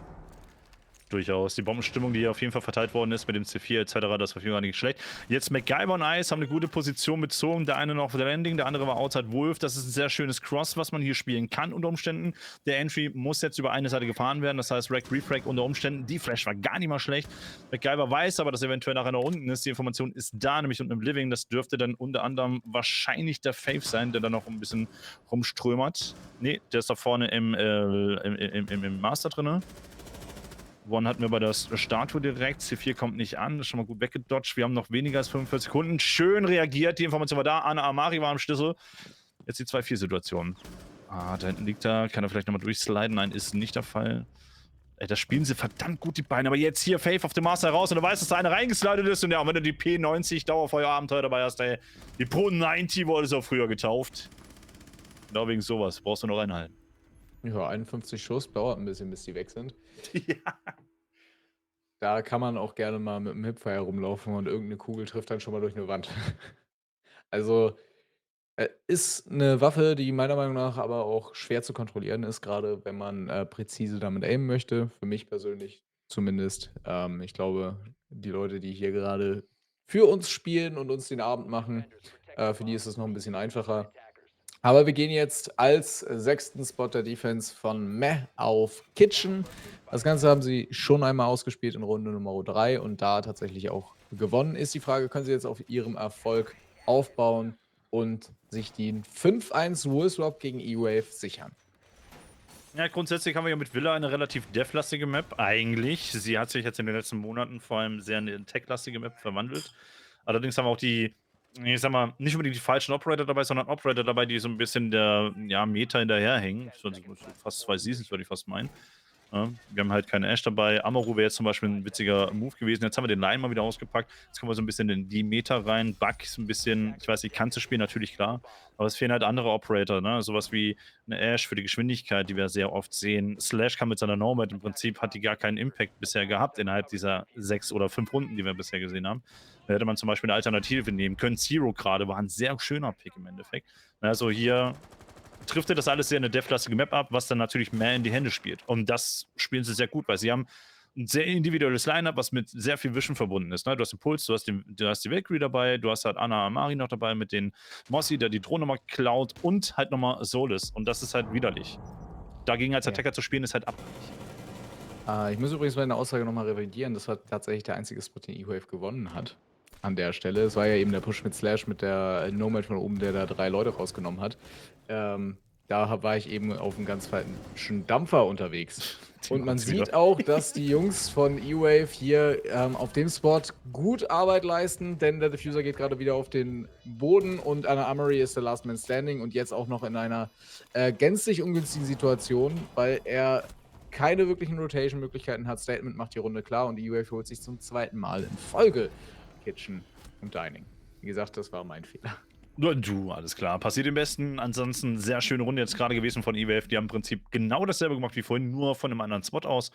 Durchaus. Die Bombenstimmung, die hier auf jeden Fall verteilt worden ist mit dem C4 etc., das war auf jeden Fall nicht schlecht. Jetzt MacGyver und Ice haben eine gute Position bezogen. Der eine noch auf der Landing, der andere war Outside Wolf. Das ist ein sehr schönes Cross, was man hier spielen kann unter Umständen. Der Entry muss jetzt über eine Seite gefahren werden, das heißt Rack, Refrag unter Umständen. Die Flash war gar nicht mal schlecht. MacGyver weiß aber, dass eventuell nachher noch unten ist. Die Information ist da, nämlich unten im Living. Das dürfte dann unter anderem wahrscheinlich der Fave sein, der dann noch ein bisschen rumströmert. Nee, der ist da vorne im Master drin. One hatten wir bei der Statue direkt. C4 kommt nicht an. Das ist schon mal gut weggedodged. Wir haben noch weniger als 45 Sekunden. Schön reagiert. Die Information war da. Anna Amari war am Schlüssel. Jetzt die 2-4-Situation. Da hinten liegt er. Kann er vielleicht nochmal durchsliden? Nein, ist nicht der Fall. Ey, da spielen sie verdammt gut, die Beine. Aber jetzt hier Faith auf dem Master heraus und du weißt, dass da einer reingeslidet ist. Und ja, wenn du die P90 Dauerfeuerabenteuer dabei hast, ey, die Pro 90 wurde es auch früher getauft. Genau wegen sowas. Brauchst du noch reinhalten. Ja, 51 Schuss dauert ein bisschen, bis die weg sind. Ja. Da kann man auch gerne mal mit dem Hipfire rumlaufen und irgendeine Kugel trifft dann schon mal durch eine Wand. Also, Ist eine Waffe, die meiner Meinung nach aber auch schwer zu kontrollieren ist, gerade wenn man, präzise damit aimen möchte. Für mich persönlich zumindest. Ich glaube, die Leute, die hier gerade für uns spielen und uns den Abend machen, für die ist es noch ein bisschen einfacher. Aber wir gehen jetzt als 6. Spot der Defense von Meh auf Kitchen. Das Ganze haben sie schon einmal ausgespielt in Runde Nummer 3 und da tatsächlich auch gewonnen. Ist die Frage, können sie jetzt auf ihrem Erfolg aufbauen und sich den 5-1 Woolswap gegen E-Wave sichern? Ja, grundsätzlich haben wir ja mit Villa eine relativ dev-lastige Map, eigentlich. Sie hat sich jetzt in den letzten Monaten vor allem sehr in 'ne tech-lastige Map verwandelt. Allerdings haben wir auch die, ich sage mal, nicht unbedingt die falschen Operator dabei, sondern Operator dabei, die so ein bisschen der, ja, Meta hinterherhängen. So fast 2 Seasons, würde ich fast meinen. Ja, wir haben halt keine Ash dabei. Amaru wäre jetzt zum Beispiel ein witziger Move gewesen. Jetzt haben wir den Line mal wieder ausgepackt. Jetzt kommen wir so ein bisschen in die Meta rein. Buck ist ein bisschen, ich weiß nicht, kannst du spielen, natürlich klar. Aber es fehlen halt andere Operator, ne? Sowas wie eine Ash für die Geschwindigkeit, die wir sehr oft sehen. Slash kann mit seiner Nomad im Prinzip, hat die gar keinen Impact bisher gehabt innerhalb dieser 6 oder 5 Runden, die wir bisher gesehen haben. Da hätte man zum Beispiel eine Alternative nehmen können. Zero gerade war ein sehr schöner Pick im Endeffekt. Also hier trifft er das alles sehr eine dev-lastige Map ab, was dann natürlich mehr in die Hände spielt. Und das spielen sie sehr gut, weil sie haben ein sehr individuelles Line-Up, was mit sehr viel Vision verbunden ist. Ne? Du hast den Puls, du hast die Valkyrie dabei, du hast halt Anna Amari noch dabei mit den Mossy, der die Drohne nochmal klaut und halt nochmal Solis. Und das ist halt widerlich. Dagegen als Ja. Attacker zu spielen, ist halt ab. Ich muss übrigens meine Aussage noch mal revidieren. Das war tatsächlich der einzige Spot, den E-Wave gewonnen hat an der Stelle. Es war ja eben der Push mit Slash mit der Nomad von oben, der da 3 Leute rausgenommen hat. Da war ich eben auf einem ganz falschen Dampfer unterwegs. Die Und man machen's wieder. sieht auch, dass die Jungs von E-Wave hier auf dem Spot gut Arbeit leisten, denn der Diffuser geht gerade wieder auf den Boden und Anna Amory ist der Last Man Standing und jetzt auch noch in einer gänzlich ungünstigen Situation, weil er keine wirklichen Rotation-Möglichkeiten hat. Statement macht die Runde klar und E-Wave holt sich zum 2. Mal in Folge Kitchen und Dining. Wie gesagt, das war mein Fehler. Nur du, alles klar. Passiert im Besten. Ansonsten sehr schöne Runde jetzt gerade gewesen von E-Wave. Die haben im Prinzip genau dasselbe gemacht wie vorhin, nur von einem anderen Spot aus.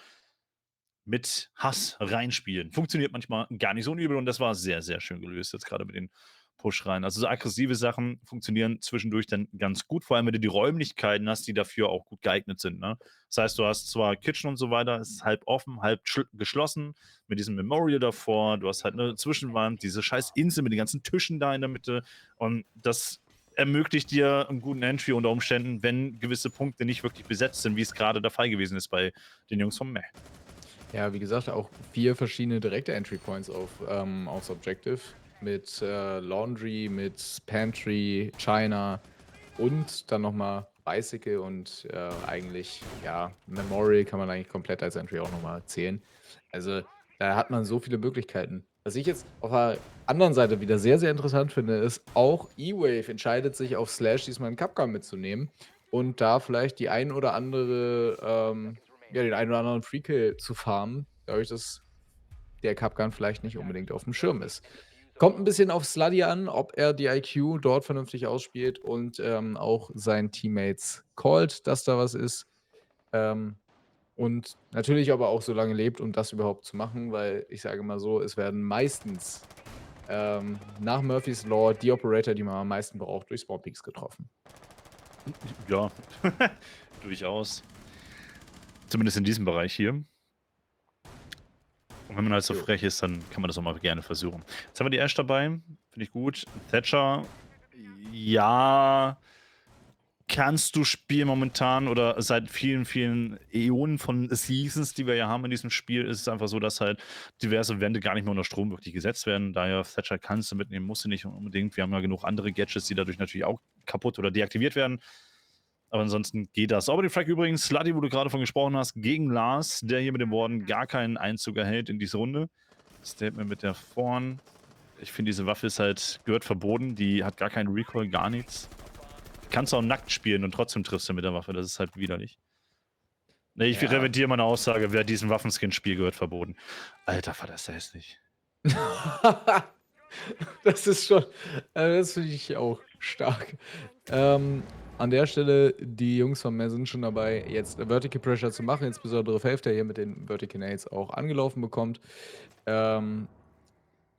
Mit Hass reinspielen. Funktioniert manchmal gar nicht so übel und das war sehr, sehr schön gelöst, jetzt gerade mit den Push rein. Also so aggressive Sachen funktionieren zwischendurch dann ganz gut, vor allem wenn du die Räumlichkeiten hast, die dafür auch gut geeignet sind. Ne? Das heißt, du hast zwar Kitchen und so weiter, es ist halb offen, halb geschlossen, mit diesem Memorial davor, du hast halt eine Zwischenwand, diese scheiß Insel mit den ganzen Tischen da in der Mitte und das ermöglicht dir einen guten Entry unter Umständen, wenn gewisse Punkte nicht wirklich besetzt sind, wie es gerade der Fall gewesen ist bei den Jungs vom Meh. Ja, wie gesagt, auch 4 verschiedene direkte Entry Points aufs Objective mit Laundry, mit Pantry, China und dann nochmal Bicycle und eigentlich, ja, Memorial kann man eigentlich komplett als Entry auch nochmal zählen. Also da hat man so viele Möglichkeiten. Was ich jetzt auf der anderen Seite wieder sehr, sehr interessant finde, ist, auch E-Wave entscheidet sich auf Slash diesmal einen Capcom mitzunehmen und da vielleicht die ein oder andere ja, den einen oder anderen Freekill zu farmen, dadurch, dass der Capgun vielleicht nicht unbedingt auf dem Schirm ist. Kommt ein bisschen auf Sluddy an, ob er die IQ dort vernünftig ausspielt und auch seinen Teammates callt, dass da was ist. Ähm, und natürlich aber auch so lange lebt, um das überhaupt zu machen, weil ich sage mal so, es werden meistens nach Murphy's Law die Operator, die man am meisten braucht, durch Spawn Peaks getroffen. Ja, durchaus. Zumindest in diesem Bereich hier. Und wenn man halt so Jo. frech ist, dann kann man das auch mal gerne versuchen. Jetzt haben wir die Ash dabei, finde ich gut. Thatcher, ja, kannst du spielen momentan oder seit vielen, vielen Äonen von Seasons, die wir ja haben in diesem Spiel, ist es einfach so, dass halt diverse Wände gar nicht mehr unter Strom wirklich gesetzt werden. Daher Thatcher kannst du mitnehmen, musst du nicht unbedingt. Wir haben ja genug andere Gadgets, die dadurch natürlich auch kaputt oder deaktiviert werden. Aber ansonsten geht das. Aber die Frag übrigens, Slutty, wo du gerade von gesprochen hast, gegen Lars, der hier mit den Worten gar keinen Einzug erhält in diese Runde. Statement mit der Vorn. Ich finde, diese Waffe ist halt, gehört verboten. Die hat gar keinen Recoil, gar nichts. Kannst auch nackt spielen und trotzdem triffst du mit der Waffe. Das ist halt widerlich. Ne, ich Ja. revidiere meine Aussage, wer diesen Waffenskin spielt, gehört verboten. Alter, war das hässlich. Das ist schon, das finde ich auch stark. An der Stelle, die Jungs von Meh sind schon dabei, jetzt Vertical Pressure zu machen, insbesondere Faith, der hier mit den Vertical Nades auch angelaufen bekommt.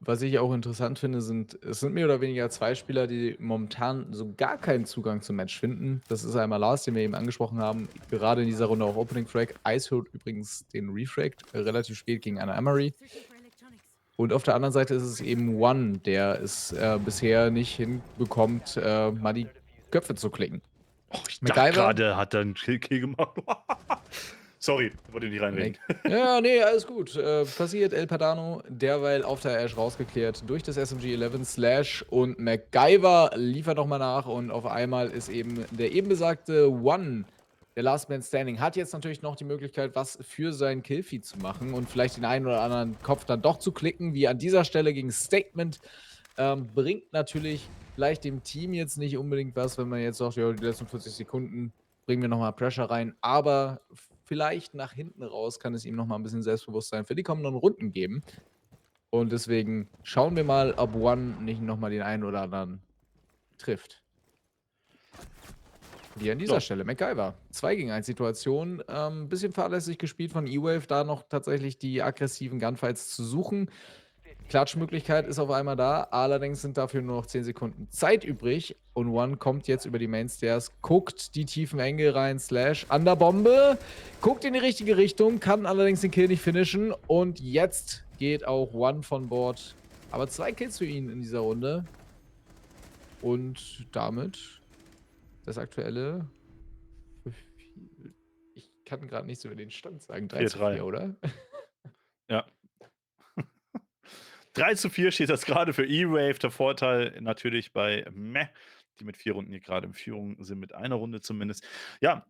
Was ich auch interessant finde, es sind mehr oder weniger 2 Spieler, die momentan so gar keinen Zugang zum Match finden. Das ist einmal Lars, den wir eben angesprochen haben, gerade in dieser Runde auch Opening Frag. Ice holt übrigens den Refrag relativ spät gegen eine Amory. Und auf der anderen Seite ist es eben One, der es bisher nicht hinbekommt, mal die Köpfe zu klicken. Oh, ich dachte MacGyver? gerade, hat er einen Kill gemacht. Sorry, wollte nicht reinreden. Ja, nee, alles gut. Passiert El Padano, derweil auf der Ash rausgeklärt durch das SMG-11 Slash und MacGyver liefert nochmal nach und auf einmal ist eben der eben besagte One, der Last Man Standing, hat jetzt natürlich noch die Möglichkeit, was für seinen Killfeed zu machen und vielleicht den einen oder anderen Kopf dann doch zu klicken, wie an dieser Stelle gegen Statement. Bringt natürlich vielleicht dem Team jetzt nicht unbedingt was, wenn man jetzt sagt, ja, die letzten 40 Sekunden bringen wir nochmal Pressure rein, aber vielleicht nach hinten raus kann es ihm nochmal ein bisschen Selbstbewusstsein für die kommenden Runden geben. Und deswegen schauen wir mal, ob One nicht nochmal den einen oder anderen trifft. Wie an dieser So. Stelle, MacGyver. 2 gegen 1 Situation. Bisschen fahrlässig gespielt von E-Wave, da noch tatsächlich die aggressiven Gunfights zu suchen. Klatschmöglichkeit ist auf einmal da, allerdings sind dafür nur noch 10 Sekunden Zeit übrig. Und One kommt jetzt über die Mainstairs, guckt die tiefen Engel rein, Slash an der Bombe, guckt in die richtige Richtung, kann allerdings den Kill nicht finishen. Und jetzt geht auch One von Bord. Aber 2 Kills für ihn in dieser Runde. Und damit das aktuelle. Ich kann gerade nichts über den Stand sagen. 3:4, 4:3. oder? Ja. 3:4 steht das gerade für E-Wave. Der Vorteil natürlich bei Meh, die mit 4 Runden hier gerade in Führung sind, mit einer Runde zumindest. Ja,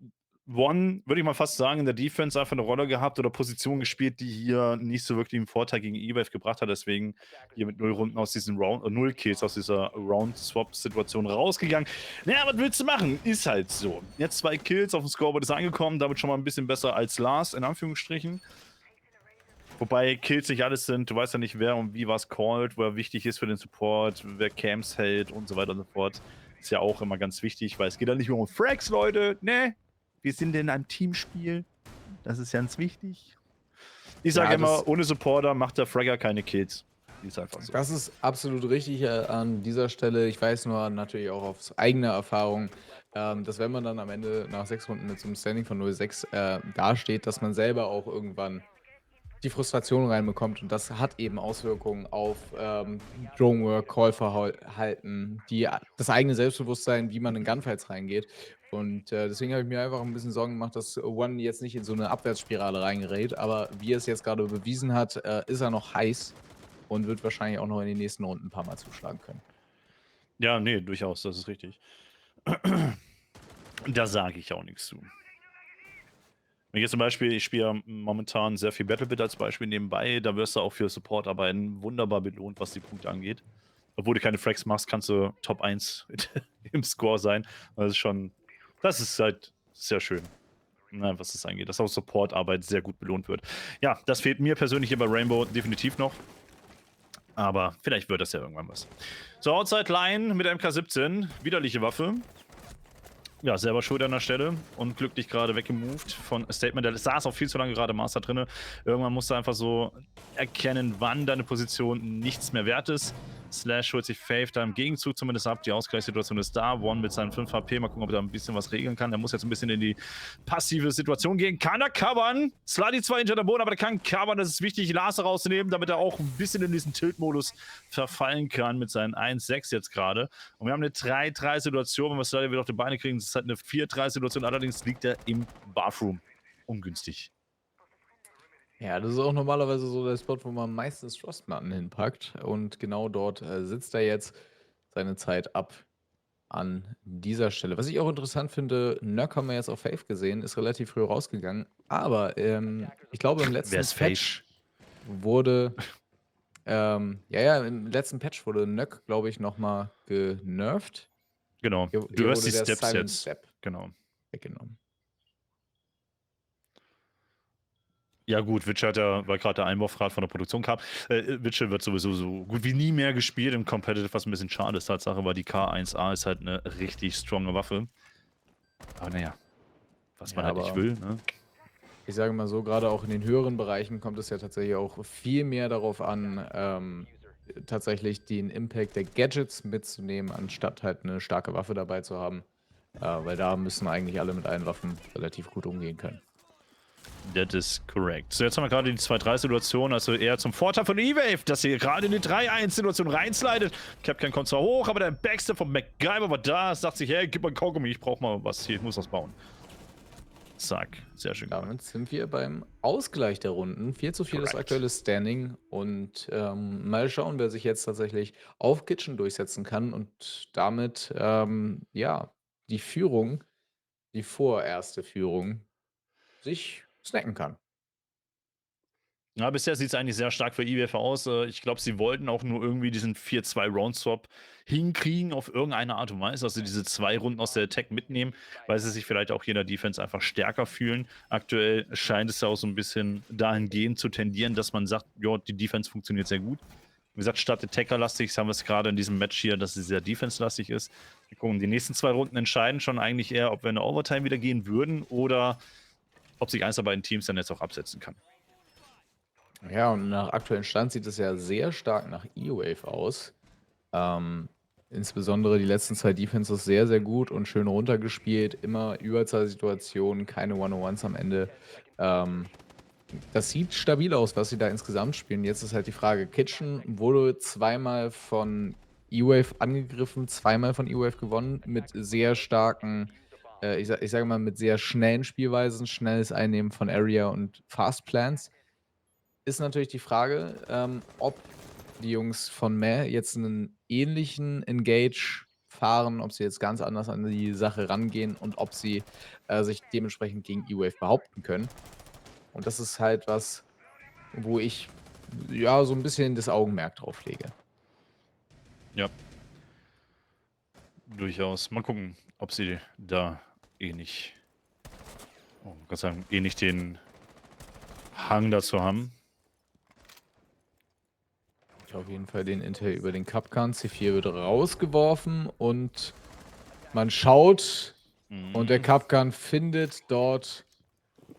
One, würde ich mal fast sagen, in der Defense einfach eine Rolle gehabt oder Position gespielt, die hier nicht so wirklich einen Vorteil gegen E-Wave gebracht hat. Deswegen hier mit 0 Runden aus diesen 0 Kills aus dieser Round-Swap-Situation rausgegangen. Naja, was willst du machen? Ist halt so. Jetzt 2 Kills auf dem Scoreboard ist angekommen, damit schon mal ein bisschen besser als Last, in Anführungsstrichen. Wobei Kills nicht alles sind, du weißt ja nicht, wer und wie was called, wer wichtig ist für den Support, wer Camps hält und so weiter und so fort. Ist ja auch immer ganz wichtig, weil es geht ja nicht nur um Frags, Leute, ne? Wir sind in einem Teamspiel. Das ist ganz wichtig. Ich sage Ja, immer, ohne Supporter macht der Fragger keine Kills. Ist einfach so. Das ist absolut richtig an dieser Stelle. Ich weiß nur natürlich auch aus eigener Erfahrung, dass wenn man dann am Ende nach 6 Runden mit so einem Standing von 0:6 dasteht, dass man selber auch irgendwann die Frustration reinbekommt. Und das hat eben Auswirkungen auf Dronework, Callverhalten, das eigene Selbstbewusstsein, wie man in Gunfights reingeht. Und deswegen habe ich mir einfach ein bisschen Sorgen gemacht, dass One jetzt nicht in so eine Abwärtsspirale reingerät. Aber wie er es jetzt gerade bewiesen hat, ist er noch heiß und wird wahrscheinlich auch noch in den nächsten Runden ein paar Mal zuschlagen können. Ja, nee, durchaus, das ist richtig. Da sage ich auch nichts zu. Wenn ich jetzt zum Beispiel, ich spiele ja momentan sehr viel Battlebit als Beispiel nebenbei, da wirst du auch für Supportarbeiten wunderbar belohnt, was die Punkte angeht. Obwohl du keine Frags machst, kannst du Top 1 im Score sein. Das ist halt sehr schön, ne, was das angeht, dass auch Supportarbeit sehr gut belohnt wird. Ja, das fehlt mir persönlich hier bei Rainbow definitiv noch. Aber vielleicht wird das ja irgendwann was. So, Outside Line mit MK17, widerliche Waffe. Ja, selber schuld an der Stelle. Unglücklich gerade weggemoved von Statement. Der saß auch viel zu lange gerade Master drinne. Irgendwann musst du einfach so erkennen, wann deine Position nichts mehr wert ist. Slash holt sich Faith da im Gegenzug zumindest ab. Die Ausgleichssituation ist da. One mit seinen 5 HP. Mal gucken, ob er da ein bisschen was regeln kann. Er muss jetzt ein bisschen in die passive Situation gehen. Kann er covern? Sluddy zwar hinter der Boden, aber der kann covern. Das ist wichtig, Laser rauszunehmen, damit er auch ein bisschen in diesen Tilt-Modus verfallen kann mit seinen 1-6 jetzt gerade. Und wir haben eine 3-3-Situation. Wenn wir Sluddy wieder auf die Beine kriegen, das ist halt eine 4-3-Situation. Allerdings liegt er im Bathroom. Ungünstig. Ja, das ist auch normalerweise so der Spot, wo man meistens Frostmatten hinpackt. Und genau dort sitzt er jetzt seine Zeit ab an dieser Stelle. Was ich auch interessant finde, Nöck haben wir jetzt auf Faith gesehen, ist relativ früh rausgegangen. Aber ich glaube, im letzten Wer ist Patch wurde, im letzten Patch wurde Nöck, glaube ich, nochmal genervt. Genau. Hier Du hörst wurde die der Steps Silent jetzt. Step Genau. weggenommen. Ja gut, Witcher weil gerade der Einwurf gerade von der Produktion kam. Witcher wird sowieso so gut wie nie mehr gespielt im Competitive, was ein bisschen schade ist. Tatsache, weil die K1A ist halt eine richtig stronge Waffe. Aber naja, was man Ja, halt nicht aber will, ne? ich sage mal so, gerade auch in den höheren Bereichen kommt es ja tatsächlich auch viel mehr darauf an, tatsächlich den Impact der Gadgets mitzunehmen, anstatt halt eine starke Waffe dabei zu haben. Weil da müssen eigentlich alle mit allen Waffen relativ gut umgehen können. That is correct. So, jetzt haben wir gerade die 2-3-Situation, also eher zum Vorteil von E-Wave, dass ihr gerade in die 3-1-Situation reinslidet. Capcan kommt zwar hoch, aber der Backstep von MacGyver war da, sagt sich, hey, gib mal ein Kaugummi, ich brauch mal was hier, ich muss was bauen. Zack, sehr schön gemacht. Damit sind wir beim Ausgleich der Runden. 4:4 das Correct. aktuelle Standing. Und mal schauen, wer sich jetzt tatsächlich auf Kitchen durchsetzen kann und damit ja, die Führung, die vorerste Führung, sich snacken kann. Ja, bisher sieht es eigentlich sehr stark für IWF aus. Ich glaube, sie wollten auch nur irgendwie diesen 4-2-Round-Swap hinkriegen auf irgendeine Art und Weise. Also diese 2 Runden aus der Attack mitnehmen, weil sie sich vielleicht auch hier in der Defense einfach stärker fühlen. Aktuell scheint es ja auch so ein bisschen dahingehend zu tendieren, dass man sagt, ja, die Defense funktioniert sehr gut. Wie gesagt, statt Attacker-lastig haben wir es gerade in diesem Match hier, dass es sehr Defense-lastig ist. Wir gucken, die nächsten 2 Runden entscheiden schon eigentlich eher, ob wir in eine Overtime wieder gehen würden oder ob sich eins der beiden Teams dann jetzt auch absetzen kann. Ja, und nach aktuellem Stand sieht es ja sehr stark nach E-Wave aus. Insbesondere die letzten 2 Defenses sehr, sehr gut und schön runtergespielt. Immer Überzahlsituationen, keine One-on-Ones am Ende. Das sieht stabil aus, was sie da insgesamt spielen. Jetzt ist halt die Frage, Kitchen wurde zweimal von E-Wave angegriffen, zweimal von E-Wave gewonnen, mit sehr starken, ich sage mal, mit sehr schnellen Spielweisen, schnelles Einnehmen von Area und Fast Plans. Ist natürlich die Frage, ob die Jungs von Meh jetzt einen ähnlichen Engage fahren, ob sie jetzt ganz anders an die Sache rangehen und ob sie sich dementsprechend gegen E-Wave behaupten können. Und das ist halt was, wo ich ja so ein bisschen das Augenmerk drauf lege. Ja. Durchaus. Mal gucken, ob sie da nicht, oh, Gott sei Dank, nicht den Hang dazu haben. Auf jeden Fall den Intel über den Kapkan. C4 wird rausgeworfen und man schaut und der Kapkan findet dort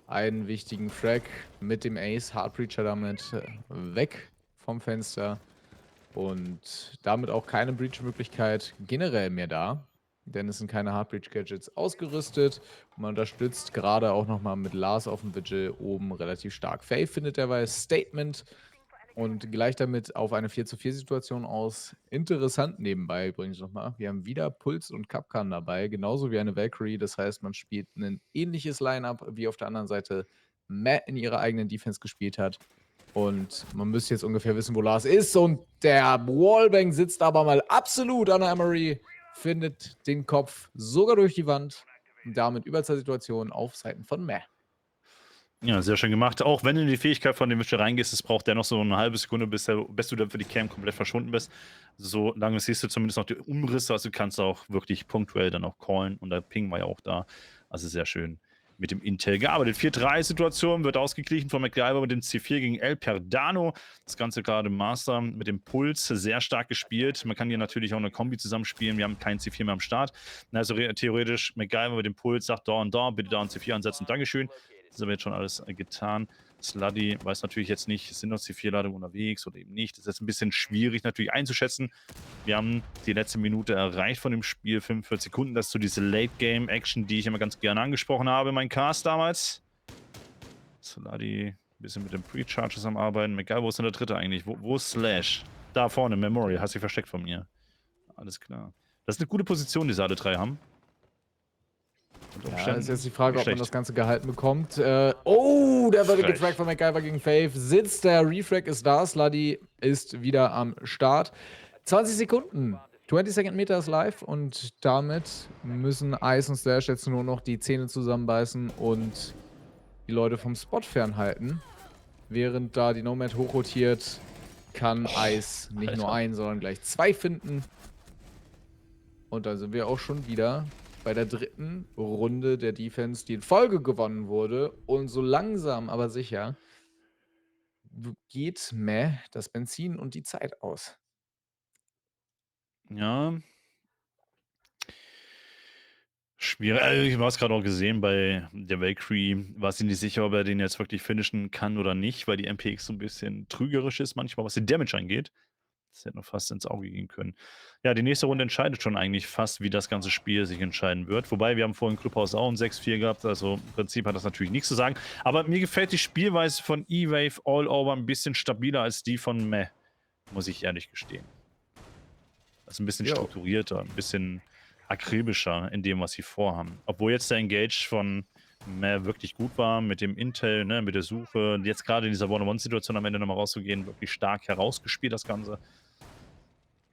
einen wichtigen Frag mit dem Ace. Heartbreacher damit weg vom Fenster und damit auch keine Breach-Möglichkeit generell mehr da, denn es sind keine Heartbreach-Gadgets ausgerüstet. Und man unterstützt gerade auch nochmal mit Lars auf dem Vigil oben relativ stark. Faye findet derweil Statement und gleich damit auf eine 4:4-Situation aus. Interessant nebenbei übrigens nochmal. Wir haben wieder Puls und Kapkan dabei, genauso wie eine Valkyrie. Das heißt, man spielt ein ähnliches Line-Up, wie auf der anderen Seite Matt in ihrer eigenen Defense gespielt hat. Und man müsste jetzt ungefähr wissen, wo Lars ist. Und der Wallbang sitzt aber mal absolut an der Emery, findet den Kopf sogar durch die Wand. Und damit Überzahlsituation auf Seiten von Matt. Ja, sehr schön gemacht. Auch wenn du in die Fähigkeit von dem Wischer reingehst, es braucht dennoch so eine halbe Sekunde, bis du dann für die Cam komplett verschwunden bist. So lange siehst du zumindest noch die Umrisse, also du kannst auch wirklich punktuell dann auch callen und der Ping war ja auch da. Also sehr schön mit dem Intel gearbeitet. 4-3-Situation wird ausgeglichen von MacGyver mit dem C4 gegen El Perdano. Das Ganze gerade im Master mit dem Puls sehr stark gespielt. Man kann hier natürlich auch eine Kombi zusammenspielen. Wir haben keinen C4 mehr am Start. Also theoretisch MacGyver mit dem Puls sagt da und da, bitte da ein C4 ansetzen. Dankeschön. Das ist aber jetzt schon alles getan. Sluddy weiß natürlich jetzt nicht, sind noch C4-Ladungen unterwegs oder eben nicht. Das ist jetzt ein bisschen schwierig natürlich einzuschätzen. Wir haben die letzte Minute erreicht von dem Spiel, 45 Sekunden. Das ist so diese Late-Game-Action, die ich immer ganz gerne angesprochen habe in meinem Cast damals. Sluddy ein bisschen mit den Pre-Charges am Arbeiten. MacGyver, wo ist denn der dritte eigentlich? Wo ist Slash? Da vorne, Memorial, hast dich versteckt von mir. Alles klar. Das ist eine gute Position, die sie alle 3 haben. Ja, ist jetzt die Frage, ob man das Ganze gehalten bekommt. Oh, der wird gefragt von MacGyver gegen Faith. Sitzt der Refrag ist da. Sluddy ist wieder am Start. 20 Sekunden. 20-Second Meter ist live und damit müssen Ice und Slash jetzt nur noch die Zähne zusammenbeißen und die Leute vom Spot fernhalten. Während da die Nomad hochrotiert, kann Ice nicht nur einen, sondern gleich 2 finden. Und dann sind wir auch schon wieder bei der dritten Runde der Defense, die in Folge gewonnen wurde. Und so langsam, aber sicher geht Meh das Benzin und die Zeit aus. Ja. Schwierig. Ich war es gerade auch gesehen bei der Valkyrie. War sie nicht sicher, ob er den jetzt wirklich finishen kann oder nicht, weil die MPX so ein bisschen trügerisch ist manchmal, was den Damage angeht. Das hätte noch fast ins Auge gehen können. Ja, die nächste Runde entscheidet schon eigentlich fast, wie das ganze Spiel sich entscheiden wird. Wobei, wir haben vorhin Clubhouse auch ein 6-4 gehabt, also im Prinzip hat das natürlich nichts zu sagen. Aber mir gefällt die Spielweise von E-Wave All Over ein bisschen stabiler als die von Meh, muss ich ehrlich gestehen. Also ein bisschen Ja. strukturierter, ein bisschen akribischer in dem, was sie vorhaben. Obwohl jetzt der Engage von Meh wirklich gut war, mit dem Intel, ne, mit der Suche, und jetzt gerade in dieser One-on-One-Situation am Ende nochmal rauszugehen, wirklich stark herausgespielt, das Ganze.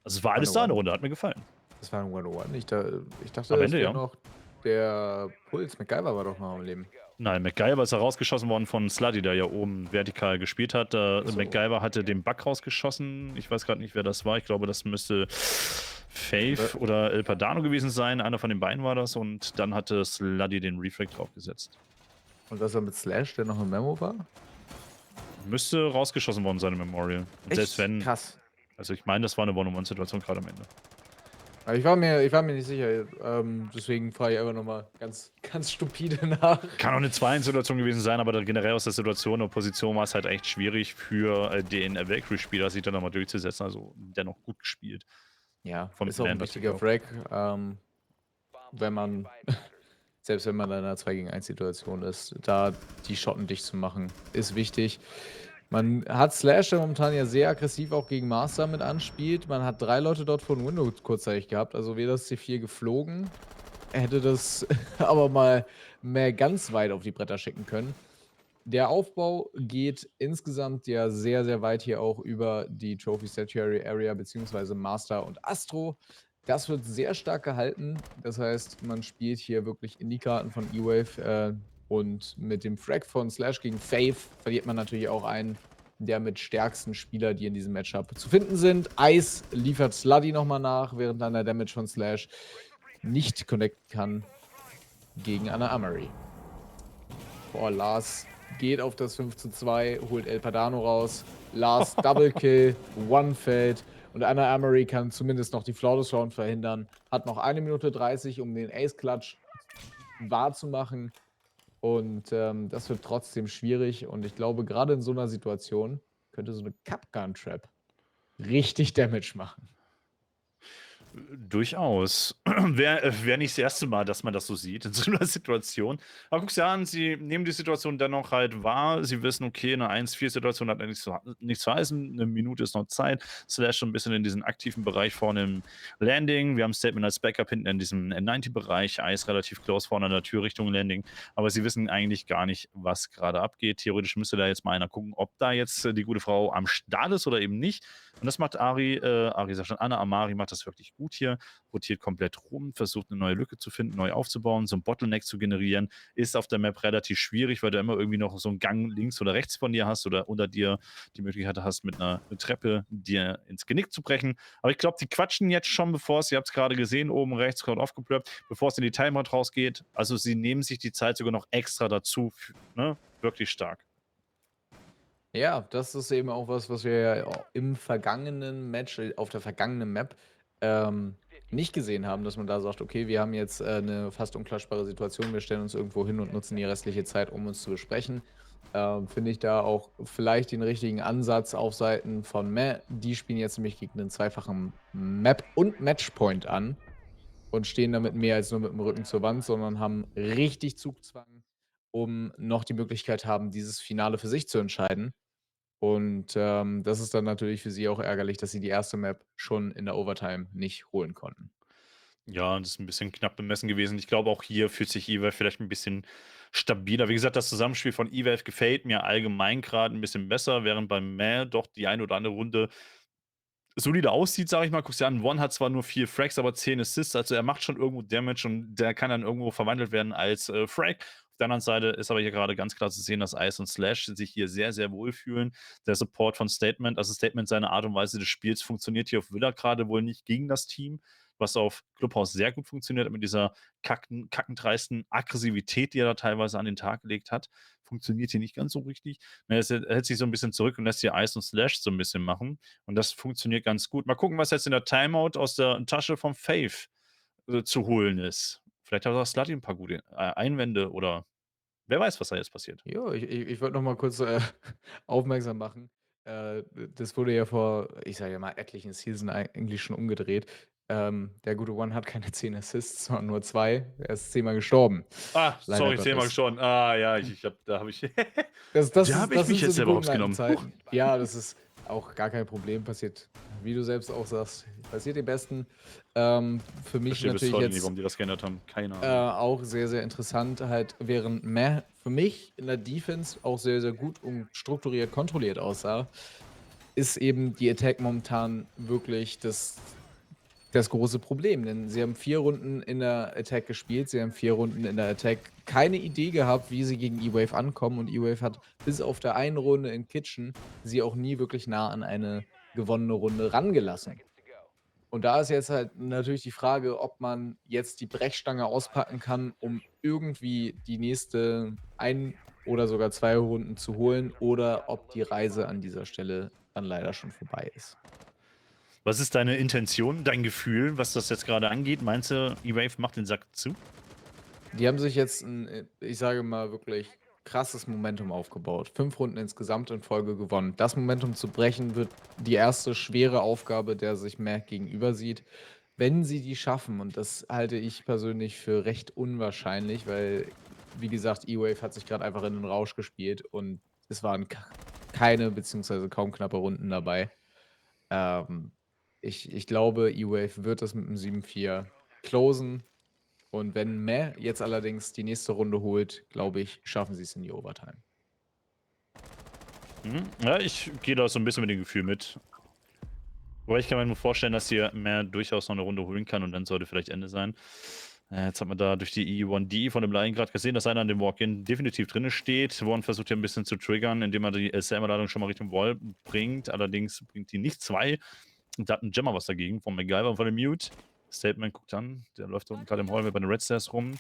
Also es war alles da in der Runde, hat mir gefallen. Das war ein 101. Ich dachte, Am es Ende, wäre ja. noch der Puls. MacGyver war doch noch am Leben. Nein, MacGyver ist herausgeschossen worden von Sluddy, der ja oben vertikal gespielt hat. so. MacGyver hatte den Bug rausgeschossen. Ich weiß gerade nicht, wer das war. Ich glaube, das müsste Faith oder El Padano gewesen sein. Einer von den beiden war das. Und dann hatte Sluddy den Reflect draufgesetzt. Und was war mit Slash, der noch im Memo war? Müsste rausgeschossen worden sein im Memorial. Und selbst wenn. Krass. Also ich meine, das war eine One-on-One-Situation gerade am Ende. Aber ich war mir nicht sicher, deswegen frage ich einfach nochmal ganz stupide nach. Kann auch eine 2-1-Situation gewesen sein, aber generell aus der Situation und Position war es halt echt schwierig für den Valkyrie-Spieler, sich dann nochmal durchzusetzen. Also dennoch gut gespielt. Ja, Vom ist auch ein Plan wichtiger natürlich Frag, wenn man, selbst wenn man in einer 2-gegen-1-Situation ist, da die Schotten dicht zu machen, ist wichtig. Man hat Slash, der momentan ja sehr aggressiv auch gegen Master mit anspielt. Man hat 3 Leute dort vor dem Window kurzzeitig gehabt, also wäre das C4 geflogen, hätte das aber mal mehr ganz weit auf die Bretter schicken können. Der Aufbau geht insgesamt ja sehr, sehr weit hier auch über die Trophy Statuary Area beziehungsweise Master und Astro. Das wird sehr stark gehalten. Das heißt, man spielt hier wirklich in die Karten von E-Wave und mit dem Frag von Slash gegen Faith verliert man natürlich auch einen der mit stärksten Spieler, die in diesem Matchup zu finden sind. Ice liefert Sluddy nochmal nach, während dann der Damage von Slash nicht connecten kann gegen Anna Amory. Boah, Lars geht auf das 5:2, holt El Padano raus. Lars Double Kill, One fällt und Anna Amory kann zumindest noch die Flawless Round verhindern. Hat noch 1 Minute 30, um den Ace-Clutch wahrzumachen. Und das wird trotzdem schwierig. Und ich glaube, gerade in so einer Situation könnte so eine Cup-Gun-Trap richtig Damage machen. Durchaus. Wäre nicht das erste Mal, dass man das so sieht in so einer Situation. Aber guck's dir an, sie nehmen die Situation dennoch halt wahr. Sie wissen, okay, eine 1-4-Situation hat nichts zu heißen. Eine Minute ist noch Zeit. Slash so ein bisschen in diesen aktiven Bereich vorne im Landing. Wir haben Statement als Backup hinten in diesem N90-Bereich. Ice relativ close vorne an der Tür Richtung Landing. Aber sie wissen eigentlich gar nicht, was gerade abgeht. Theoretisch müsste da jetzt mal einer gucken, ob da jetzt die gute Frau am Start ist oder eben nicht. Und das macht Ari sagt schon, Anna Amari macht das wirklich gut hier, rotiert komplett rum, versucht eine neue Lücke zu finden, neu aufzubauen, so ein Bottleneck zu generieren, ist auf der Map relativ schwierig, weil du immer irgendwie noch so einen Gang links oder rechts von dir hast oder unter dir die Möglichkeit hast, mit einer Treppe dir ins Genick zu brechen. Aber ich glaube, die quatschen jetzt schon, bevor es, ihr habt es gerade gesehen, oben rechts gerade aufgeplöppt, bevor es in die Timeout rausgeht. Also sie nehmen sich die Zeit sogar noch extra dazu, ne? Wirklich stark. Ja, das ist eben auch was wir ja im vergangenen Match, auf der vergangenen Map, nicht gesehen haben, dass man da sagt, okay, wir haben jetzt eine fast unklatschbare Situation, wir stellen uns irgendwo hin und nutzen die restliche Zeit, um uns zu besprechen. Finde ich da auch vielleicht den richtigen Ansatz auf Seiten von Meh. Die spielen jetzt nämlich gegen einen zweifachen Map- und Matchpoint an und stehen damit mehr als nur mit dem Rücken zur Wand, sondern haben richtig Zugzwang, um noch die Möglichkeit haben, dieses Finale für sich zu entscheiden. Und das ist dann natürlich für sie auch ärgerlich, dass sie die erste Map schon in der Overtime nicht holen konnten. Ja, das ist ein bisschen knapp bemessen gewesen. Ich glaube, auch hier fühlt sich E-Wave vielleicht ein bisschen stabiler. Wie gesagt, das Zusammenspiel von E-Wave gefällt mir allgemein gerade ein bisschen besser, während beim Meh doch die eine oder andere Runde solide aussieht, sage ich mal. Guckst dir an, One hat zwar nur 4 Frags, aber 10 Assists, also er macht schon irgendwo Damage und der kann dann irgendwo verwandelt werden als Frag. Auf der anderen Seite ist aber hier gerade ganz klar zu sehen, dass Ice und Slash sich hier sehr, sehr wohl fühlen. Der Support von Statement, also Statement, seine Art und Weise des Spiels funktioniert hier auf Villa gerade wohl nicht gegen das Team, was auf Clubhouse sehr gut funktioniert mit dieser kackendreisten Aggressivität, die er da teilweise an den Tag gelegt hat. Funktioniert hier nicht ganz so richtig. Er hält sich so ein bisschen zurück und lässt hier Ice und Slash so ein bisschen machen. Und das funktioniert ganz gut. Mal gucken, was jetzt in der Timeout aus der Tasche vom Faith zu holen ist. Vielleicht hat auch Slutty ein paar gute Einwände oder wer weiß, was da jetzt passiert. Ja, ich wollte noch mal kurz aufmerksam machen. das wurde ja vor, ich sage ja mal, etlichen Season eigentlich schon umgedreht. Der gute One hat keine 10 Assists, sondern nur 2. Er ist 10-mal gestorben, leider Sorry, 10-mal Gottes. gestorben. Ja, da habe ich Das ich mich sind so jetzt die selber guten hops alten genommen. Huch. Zeiten. Ja, das ist auch gar kein Problem, passiert, wie du selbst auch sagst, passiert den Besten. Für mich Verstehe bis natürlich heute nicht, jetzt warum die das geändert haben. Keine Ahnung. auch sehr, sehr interessant, halt, während Meh für mich in der Defense auch sehr, sehr gut und strukturiert kontrolliert aussah, ist eben die Attack momentan wirklich das große Problem, denn sie haben 4 Runden in der Attack gespielt, sie haben 4 Runden in der Attack keine Idee gehabt, wie sie gegen E-Wave ankommen, und E-Wave hat bis auf der einen Runde in Kitchen sie auch nie wirklich nah an eine gewonnene Runde rangelassen. Seconds to go. Und da ist jetzt halt natürlich die Frage, ob man jetzt die Brechstange auspacken kann, um irgendwie die nächste ein oder sogar 2 Runden zu holen, oder ob die Reise an dieser Stelle dann leider schon vorbei ist. Was ist deine Intention, dein Gefühl, was das jetzt gerade angeht? Meinst du, E-Wave macht den Sack zu? Die haben sich jetzt 'n, ich sage mal, wirklich krasses Momentum aufgebaut. 5 Runden insgesamt in Folge gewonnen. Das Momentum zu brechen, wird die erste schwere Aufgabe, der sich Mac gegenüber sieht. Wenn sie die schaffen, und das halte ich persönlich für recht unwahrscheinlich, weil, wie gesagt, E-Wave hat sich gerade einfach in den Rausch gespielt und es waren keine beziehungsweise kaum knappe Runden dabei. Ähm, ich glaube, E-Wave wird das mit 'm 7:4 closen. Und wenn Meh jetzt allerdings die nächste Runde holt, glaube ich, schaffen sie es in die Overtime. Ja, ich gehe da so ein bisschen mit dem Gefühl mit. Aber ich kann mir nur vorstellen, dass hier mehr durchaus noch eine Runde holen kann und dann sollte vielleicht Ende sein. Jetzt hat man da durch die E1D von dem Lion gerade gesehen, dass einer an dem Walk-In definitiv drin steht. Warren versucht hier ein bisschen zu triggern, indem er die SLM-Ladung schon mal Richtung Wall bringt. Allerdings bringt die nicht 2. Und da hat ein Jammer was dagegen von MacGyver und von dem Mute. Statement guckt an, der läuft unten gerade im Hallway bei den Red Stairs rum.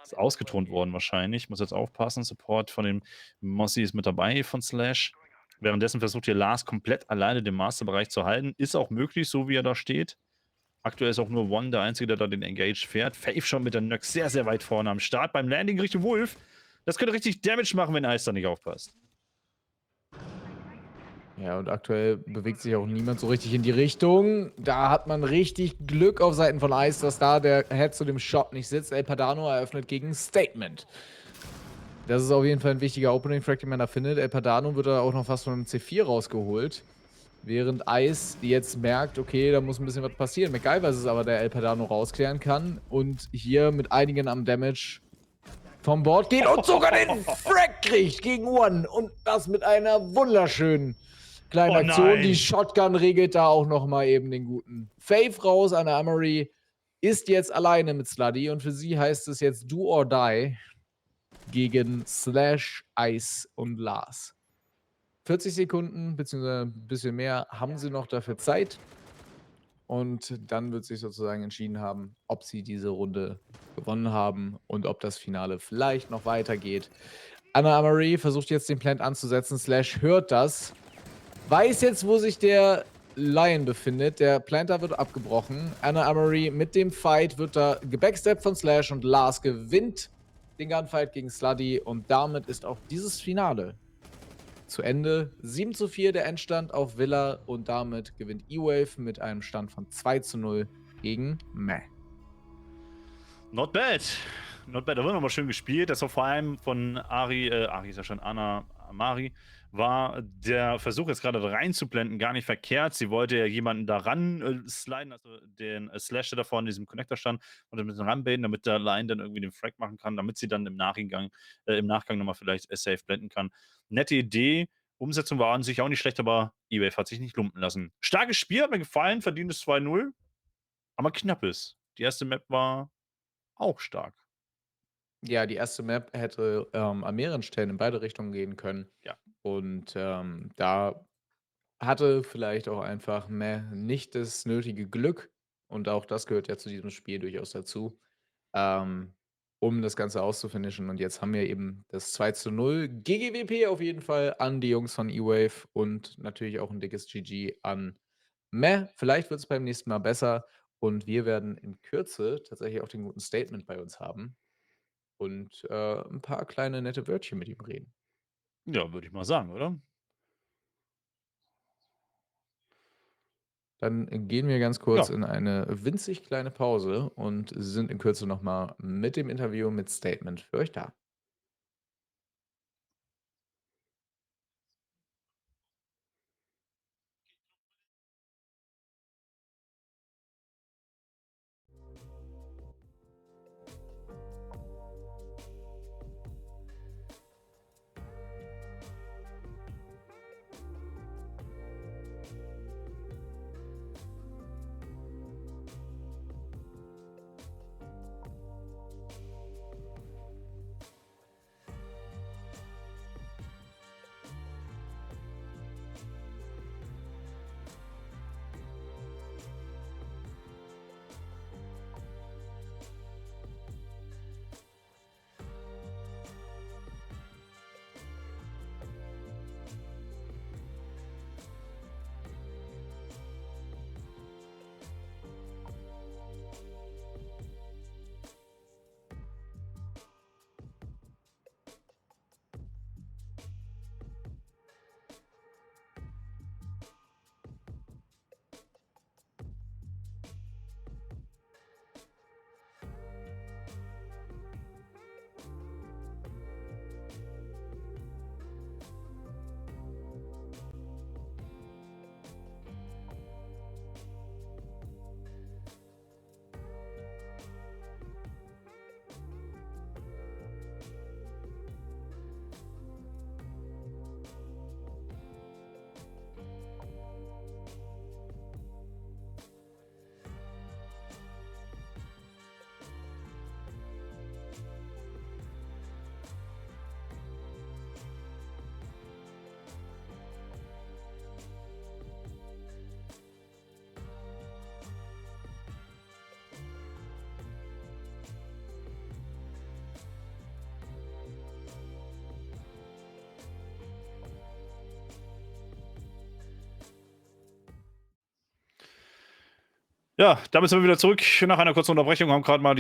Ist ausgetont worden wahrscheinlich. Muss jetzt aufpassen. Support von dem Mossy ist mit dabei von Slash. Währenddessen versucht hier Lars komplett alleine den Masterbereich zu halten. Ist auch möglich, so wie er da steht. Aktuell ist auch nur One der Einzige, der da den Engage fährt. Fave schon mit der Nux sehr, sehr weit vorne am Start. Beim Landing Richtung Wolf. Das könnte richtig Damage machen, wenn Ice da nicht aufpasst. Ja, und aktuell bewegt sich auch niemand so richtig in die Richtung. Da hat man richtig Glück auf Seiten von Ice, dass da der Head zu dem Shot nicht sitzt. El Padano eröffnet gegen Statement. Das ist auf jeden Fall ein wichtiger Opening-Frag, den man da findet. El Padano wird da auch noch fast von einem C4 rausgeholt. Während Ice jetzt merkt, okay, da muss ein bisschen was passieren. MacGyver ist es aber, der El Padano rausklären kann und hier mit einigen am Damage vom Board geht und sogar den Frag kriegt gegen One. Und das mit einer wunderschönen kleinen Oh Aktion. Die nein. Shotgun regelt da auch noch mal eben den guten Fave raus. Anna Amory ist jetzt alleine mit Sluddy und für sie heißt es jetzt Do or Die gegen Slash, Ice und Lars. 40 Sekunden, beziehungsweise ein bisschen mehr, haben sie noch dafür Zeit. Und dann wird sich sozusagen entschieden haben, ob sie diese Runde gewonnen haben und ob das Finale vielleicht noch weitergeht. Anna Amory versucht jetzt den Plant anzusetzen. Slash hört das. Weiß jetzt, wo sich der Lion befindet. Der Planter wird abgebrochen. Anna Amory mit dem Fight wird da gebacksteppt von Slash und Lars gewinnt den Gunfight gegen Sluddy. Und damit ist auch dieses Finale zu Ende. 7:4 der Endstand auf Villa und damit gewinnt E-Wave mit einem Stand von 2:0 gegen Meh. Not bad. Not bad. Da wird nochmal schön gespielt. Das war vor allem von Ari ist ja schon Anna Amari, war der Versuch jetzt gerade reinzublenden gar nicht verkehrt. Sie wollte ja jemanden da ran sliden, also den Slash, der da vorne in diesem Connector stand, und dann mit ranbaiten, damit der Line dann irgendwie den Frag machen kann, damit sie dann im Nachgang nochmal vielleicht safe blenden kann. Nette Idee. Umsetzung war an sich auch nicht schlecht, aber E-Wave hat sich nicht lumpen lassen. Starkes Spiel, hat mir gefallen, verdientes 2:0, aber knappes. Die erste Map war auch stark. Ja, die erste Map hätte an mehreren Stellen in beide Richtungen gehen können. Ja. Und da hatte vielleicht auch einfach Meh nicht das nötige Glück. Und auch das gehört ja zu diesem Spiel durchaus dazu, um das Ganze auszufinishen. Und jetzt haben wir eben das 2:0 GGWP auf jeden Fall an die Jungs von E-Wave und natürlich auch ein dickes GG an Meh. Vielleicht wird es beim nächsten Mal besser. Und wir werden in Kürze tatsächlich auch den guten Statement bei uns haben und ein paar kleine nette Wörtchen mit ihm reden. Ja, würde ich mal sagen, oder? Dann gehen wir ganz kurz Ja. in eine winzig kleine Pause und sind in Kürze noch mal mit dem Interview mit Statement für euch da. Ja, damit sind wir wieder zurück nach einer kurzen Unterbrechung, haben gerade mal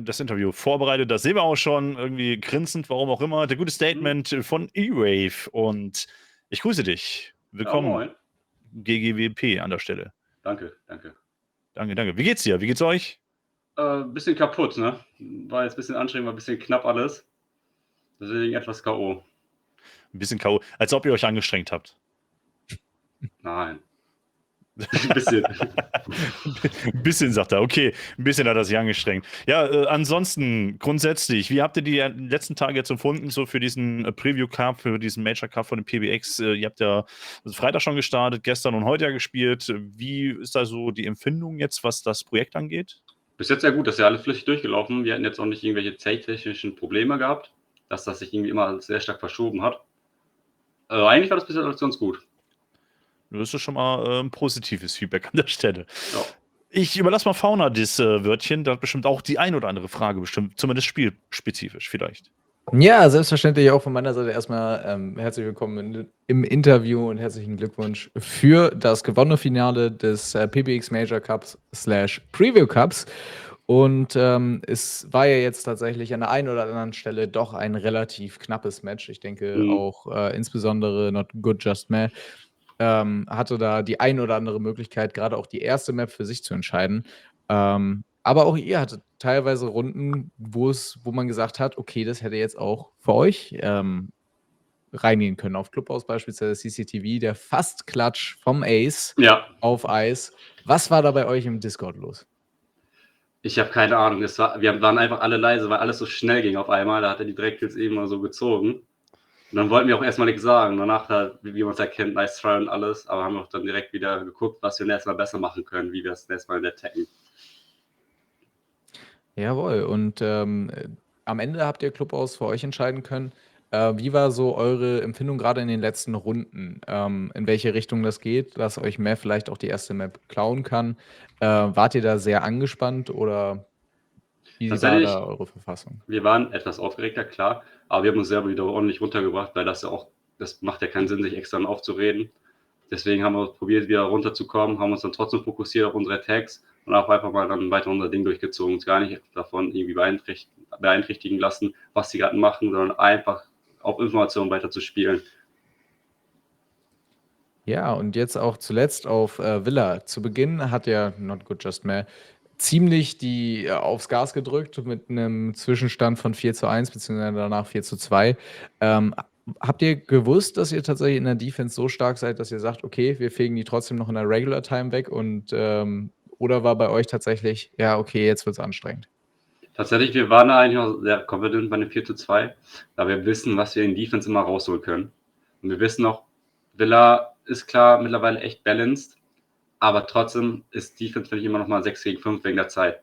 das Interview vorbereitet. Das sehen wir auch schon, irgendwie grinsend, warum auch immer. Der gute Statement von E-Wave und ich grüße dich. Ja, Willkommen, moin. GGWP an der Stelle. Danke, danke. Danke, danke. Wie geht's dir? Wie geht's euch? Bisschen kaputt, ne? War jetzt ein bisschen anstrengend, war ein bisschen knapp alles. Deswegen etwas K.O. Ein bisschen K.O., als ob ihr euch angestrengt habt. Nein. Ein bisschen. Ein bisschen, sagt er. Okay, ein bisschen hat er sich angestrengt. Ja, ansonsten grundsätzlich, wie habt ihr die letzten Tage jetzt empfunden, so für diesen Preview Cup, für diesen Major Cup von den PBX? Ihr habt ja Freitag schon gestartet, gestern und heute ja gespielt. Wie ist da so die Empfindung jetzt, was das Projekt angeht? Bis jetzt sehr gut, das ist ja alles flüssig durchgelaufen. Wir hatten jetzt auch nicht irgendwelche zeittechnischen Probleme gehabt, dass das sich irgendwie immer sehr stark verschoben hat. Eigentlich war das bis jetzt alles ganz gut. Das ist schon mal ein positives Feedback an der Stelle. Ja. Ich überlasse mal Fauna das Wörtchen, da hat bestimmt auch die ein oder andere Frage bestimmt, zumindest spielspezifisch vielleicht. Ja, selbstverständlich auch von meiner Seite erstmal herzlich willkommen im Interview und herzlichen Glückwunsch für das gewonnene Finale des PBX Major Cups / Preview Cups. Und es war ja jetzt tatsächlich an der einen oder anderen Stelle doch ein relativ knappes Match. Ich denke auch insbesondere Not Good Just Meh hatte da die ein oder andere Möglichkeit, gerade auch die erste Map für sich zu entscheiden. Aber auch ihr hattet teilweise Runden, wo man gesagt hat, okay, das hätte jetzt auch für euch reingehen können. Auf Clubhaus beispielsweise CCTV, der Fast-Klatsch vom Ace auf Eis. Was war da bei euch im Discord los? Ich habe keine Ahnung. Wir waren einfach alle leise, weil alles so schnell ging auf einmal. Da hat er die Dreckkills eben mal so gezogen. Und dann wollten wir auch erstmal nichts sagen. Danach, wie man es erkennt, nice try und alles. Aber haben auch dann direkt wieder geguckt, was wir nächstes Mal besser machen können, wie wir das nächste Mal in der attacken. Jawohl. Und am Ende habt ihr Clubhaus für euch entscheiden können. Wie war so eure Empfindung gerade in den letzten Runden? In welche Richtung das geht, dass euch mehr vielleicht auch die erste Map klauen kann? Wart ihr da sehr angespannt oder wie war da eure Verfassung? Wir waren etwas aufgeregter, klar, aber wir haben uns selber wieder ordentlich runtergebracht, weil das macht ja keinen Sinn, sich extra aufzureden. Deswegen haben wir probiert, wieder runterzukommen, haben uns dann trotzdem fokussiert auf unsere Attacks und auch einfach mal dann weiter unser Ding durchgezogen, uns gar nicht davon irgendwie beeinträchtigen lassen, was sie gerade machen, sondern einfach auf Informationen weiter zu spielen. Ja, und jetzt auch zuletzt auf Villa. Zu Beginn hat ja Not Good Just Meh ziemlich aufs Gas gedrückt mit einem Zwischenstand von 4:1 beziehungsweise danach 4:2. Habt ihr gewusst, dass ihr tatsächlich in der Defense so stark seid, dass ihr sagt, okay, wir fegen die trotzdem noch in der Regular Time weg oder war bei euch tatsächlich, ja, okay, jetzt wird's anstrengend? Tatsächlich, wir waren da eigentlich noch sehr confident bei einem 4:2, da wir wissen, was wir in Defense immer rausholen können. Und wir wissen auch, Villa ist klar mittlerweile echt balanced, aber trotzdem ist Defense, finde ich, immer noch mal 6 gegen 5 wegen der Zeit.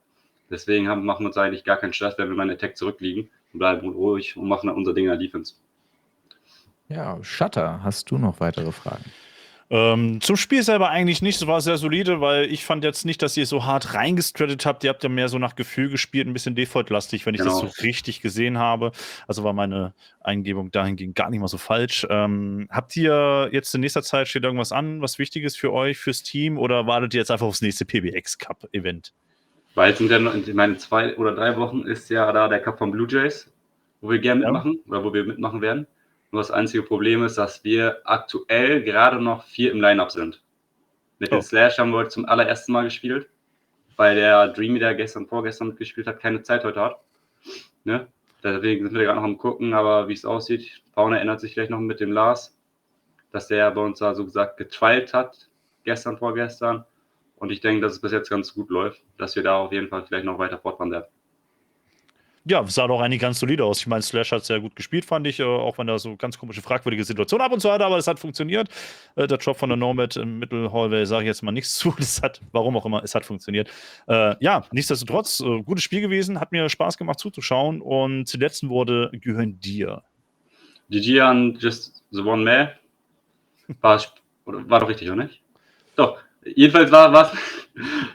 Deswegen machen wir uns eigentlich gar keinen Stress, wenn wir mal in Attack zurückliegen und bleiben ruhig und machen dann unser Ding in der Defense. Ja, Shutter, hast du noch weitere Fragen? Zum Spiel selber eigentlich nicht. Es war sehr solide, weil ich fand jetzt nicht, dass ihr so hart reingestrettet habt. Ihr habt ja mehr so nach Gefühl gespielt, ein bisschen default-lastig, wenn ich das so richtig gesehen habe. Also war meine Eingebung dahingehend gar nicht mal so falsch. Habt ihr jetzt in nächster Zeit, steht irgendwas an, was wichtig ist für euch, fürs Team, oder wartet ihr jetzt einfach aufs nächste PBX Cup-Event? Weil jetzt sind ja noch, ich meine, 2 oder 3 Wochen ist ja da der Cup von Blue Jays, wo wir gerne mitmachen oder wo wir mitmachen werden. Nur das einzige Problem ist, dass wir aktuell gerade noch 4 im Line-Up sind. Mit dem Slash haben wir heute zum allerersten Mal gespielt, weil der Dreamy, der vorgestern mitgespielt hat, keine Zeit heute hat. Ne? Deswegen sind wir gerade noch am gucken, aber wie es aussieht, Fauna erinnert sich vielleicht noch mit dem Lars, dass der bei uns da so gesagt getrialt hat, vorgestern. Und ich denke, dass es bis jetzt ganz gut läuft, dass wir da auf jeden Fall vielleicht noch weiter fortfahren werden. Ja, sah doch eigentlich ganz solide aus. Ich meine, Slash hat sehr gut gespielt, fand ich, auch wenn er so ganz komische, fragwürdige Situationen ab und zu hatte, aber es hat funktioniert. Der Drop von der Nomad im Mittelhallway sage ich jetzt mal nichts zu. Das hat, warum auch immer, es hat funktioniert. Ja, nichtsdestotrotz, gutes Spiel gewesen, hat mir Spaß gemacht zuzuschauen und die letzten Worte gehören dir. GG an Just the One Man. War doch richtig, oder nicht? Doch, jedenfalls war es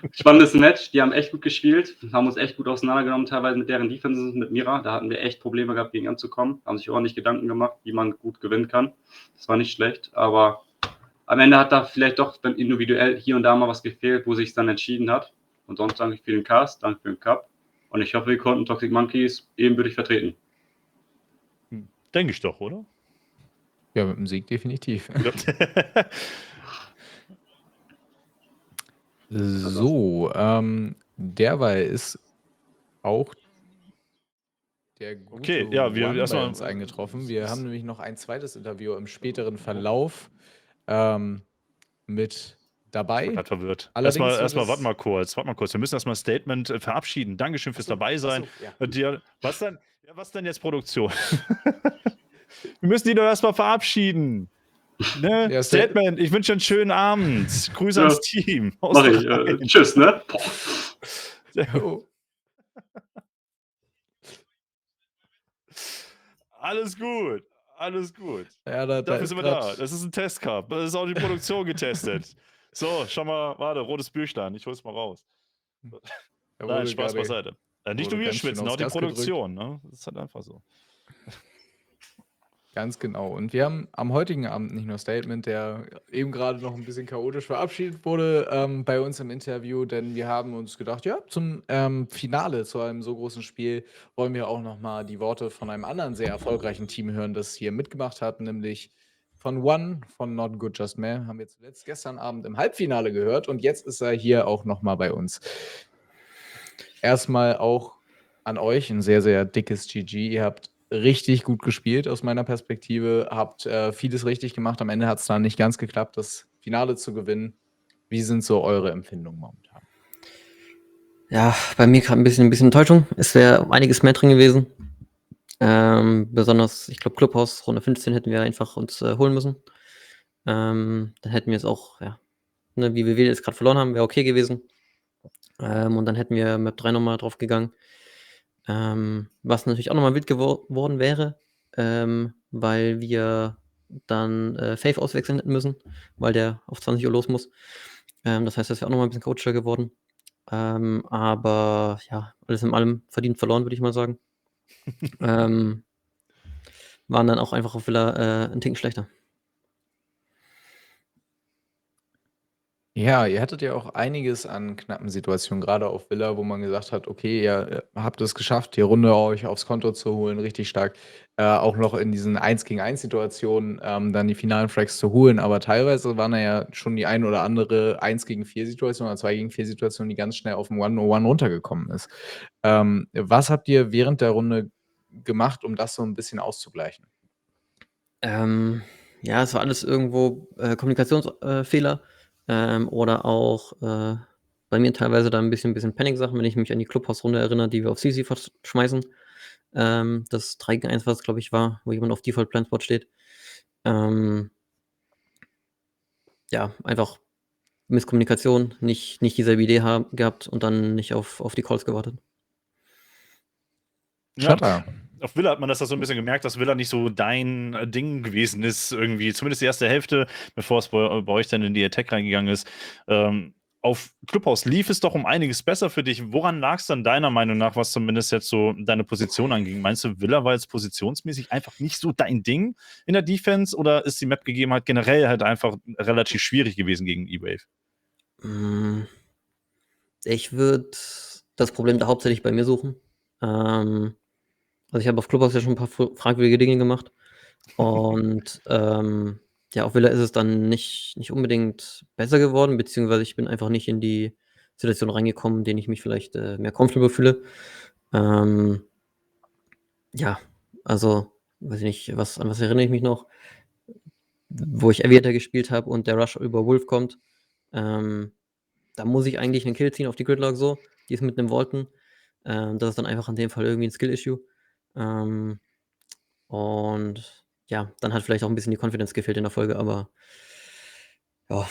ein spannendes Match. Die haben echt gut gespielt, haben uns echt gut auseinandergenommen, teilweise mit deren Defenses, mit Mira. Da hatten wir echt Probleme gehabt, gegen anzukommen. Haben sich ordentlich Gedanken gemacht, wie man gut gewinnen kann. Das war nicht schlecht, aber am Ende hat da vielleicht doch dann individuell hier und da mal was gefehlt, wo sich es dann entschieden hat. Und sonst danke ich für den Cast, danke für den Cup. Und ich hoffe, wir konnten Toxic Monkeys ebenbürtig vertreten. Denke ich doch, oder? Ja, mit dem Sieg definitiv. Ja. So, derweil ist auch der gute wir One erstmal bei uns eingetroffen. Wir haben nämlich noch ein zweites Interview im späteren Verlauf mit dabei. Ich bin gerade verwirrt. Allerdings Erstmal, warte mal kurz. Wir müssen erstmal ein Statement verabschieden. Dankeschön fürs Dabeisein. Ja. Was denn jetzt Produktion? Wir müssen die doch erstmal verabschieden. Ne? Ja, Statement, ich wünsche einen schönen Abend. Grüße Ja. ans Team. Mach ich. Tschüss, ne? Oh. Alles gut. Alles gut. Ja, Dafür sind wir da. Das ist ein Testcup. Das ist auch die Produktion getestet. So, schau mal, warte, rotes Büchlein. Ich hol's mal raus. Nein, Spaß beiseite. Nicht nur wir schwitzen, auch die Produktion. Ne? Das ist halt einfach so. Ganz genau. Und wir haben am heutigen Abend nicht nur Statement, der eben gerade noch ein bisschen chaotisch verabschiedet wurde, bei uns im Interview, denn wir haben uns gedacht, ja, zum Finale, zu einem so großen Spiel, wollen wir auch nochmal die Worte von einem anderen sehr erfolgreichen Team hören, das hier mitgemacht hat, nämlich von One, von Not Good Just Meh, haben wir zuletzt gestern Abend im Halbfinale gehört und jetzt ist er hier auch nochmal bei uns. Erstmal auch an euch ein sehr, sehr dickes GG. Ihr habt richtig gut gespielt aus meiner Perspektive, habt vieles richtig gemacht. Am Ende hat es dann nicht ganz geklappt, das Finale zu gewinnen. Wie sind so eure Empfindungen momentan? Ja, bei mir gerade ein bisschen Enttäuschung. Es wäre einiges mehr drin gewesen. Besonders, ich glaube, Clubhouse Runde 15 hätten wir einfach uns holen müssen. Dann hätten wir es auch, ja, ne, wie wir jetzt gerade verloren haben, wäre okay gewesen. Und dann hätten wir Map 3 nochmal drauf gegangen. Was natürlich auch nochmal wild geworden wäre, weil wir dann Faith auswechseln hätten müssen, weil der auf 20 Uhr los muss. Das heißt, das wäre auch nochmal ein bisschen coachiger geworden. Aber ja, alles in allem verdient verloren, würde ich mal sagen. Waren dann auch einfach auf Villa ein Ticken schlechter. Ja, ihr hattet ja auch einiges an knappen Situationen, gerade auf Villa, wo man gesagt hat: „Okay, ihr habt es geschafft, die Runde euch aufs Konto zu holen, richtig stark." Auch noch in diesen 1-gegen-1 Situationen, dann die finalen Frags zu holen, aber teilweise waren da ja schon die ein oder andere 1-gegen-4 Situation oder 2-gegen-4 Situation, die ganz schnell auf 'n One-on-One runtergekommen ist. Was habt ihr während der Runde gemacht, um das so 'n bisschen auszugleichen? Ja, es war alles irgendwo, Kommunikationsfehler, oder auch, bei mir teilweise da 'n bisschen Panic-Sachen, wenn ich mich an die Clubhouse-Runde erinnere, die wir auf CC schmeißen. Das 3 gegen 1, was glaube ich war, wo jemand auf Default Blind Spot steht. Ja, einfach Misskommunikation, nicht dieselbe Idee gehabt und dann nicht auf die Calls gewartet. Ja, Shutter. auf Villa hat man das da so 'n bisschen gemerkt, dass Villa nicht so dein, Ding gewesen ist irgendwie, zumindest die erste Hälfte, bevor es bei euch dann in die Attack reingegangen ist. Auf Clubhouse lief es doch um einiges besser für dich. Woran lag's dann deiner Meinung nach, was zumindest jetzt so deine Position anging? Meinst du, Villa war jetzt positionsmäßig einfach nicht so dein Ding in der Defense oder ist die Map-Gegebenheit generell halt einfach relativ schwierig gewesen gegen E-Wave? Hm, ich würde das Problem da hauptsächlich bei mir suchen. Also, ich habe auf Clubhouse ja schon 'n paar fragwürdige Dinge gemacht und, ja, auf Villa ist es dann nicht unbedingt besser geworden, beziehungsweise ich bin einfach nicht in die Situation reingekommen, in denen ich mich vielleicht, mehr comfortable fühle. Ähm, ja, also, weiß ich nicht, an was erinnere ich mich noch? Wo ich Aviator gespielt habe und der Rush über Wolf kommt, ähm, da muss ich eigentlich 'nen Kill ziehen auf die Gridlock so. Die ist mit 'nem Volten. Das ist dann einfach in dem Fall irgendwie 'n Skill-Issue. Ähm Und ja, dann hat vielleicht auch 'n bisschen die Confidence gefehlt in der Folge, aber ja,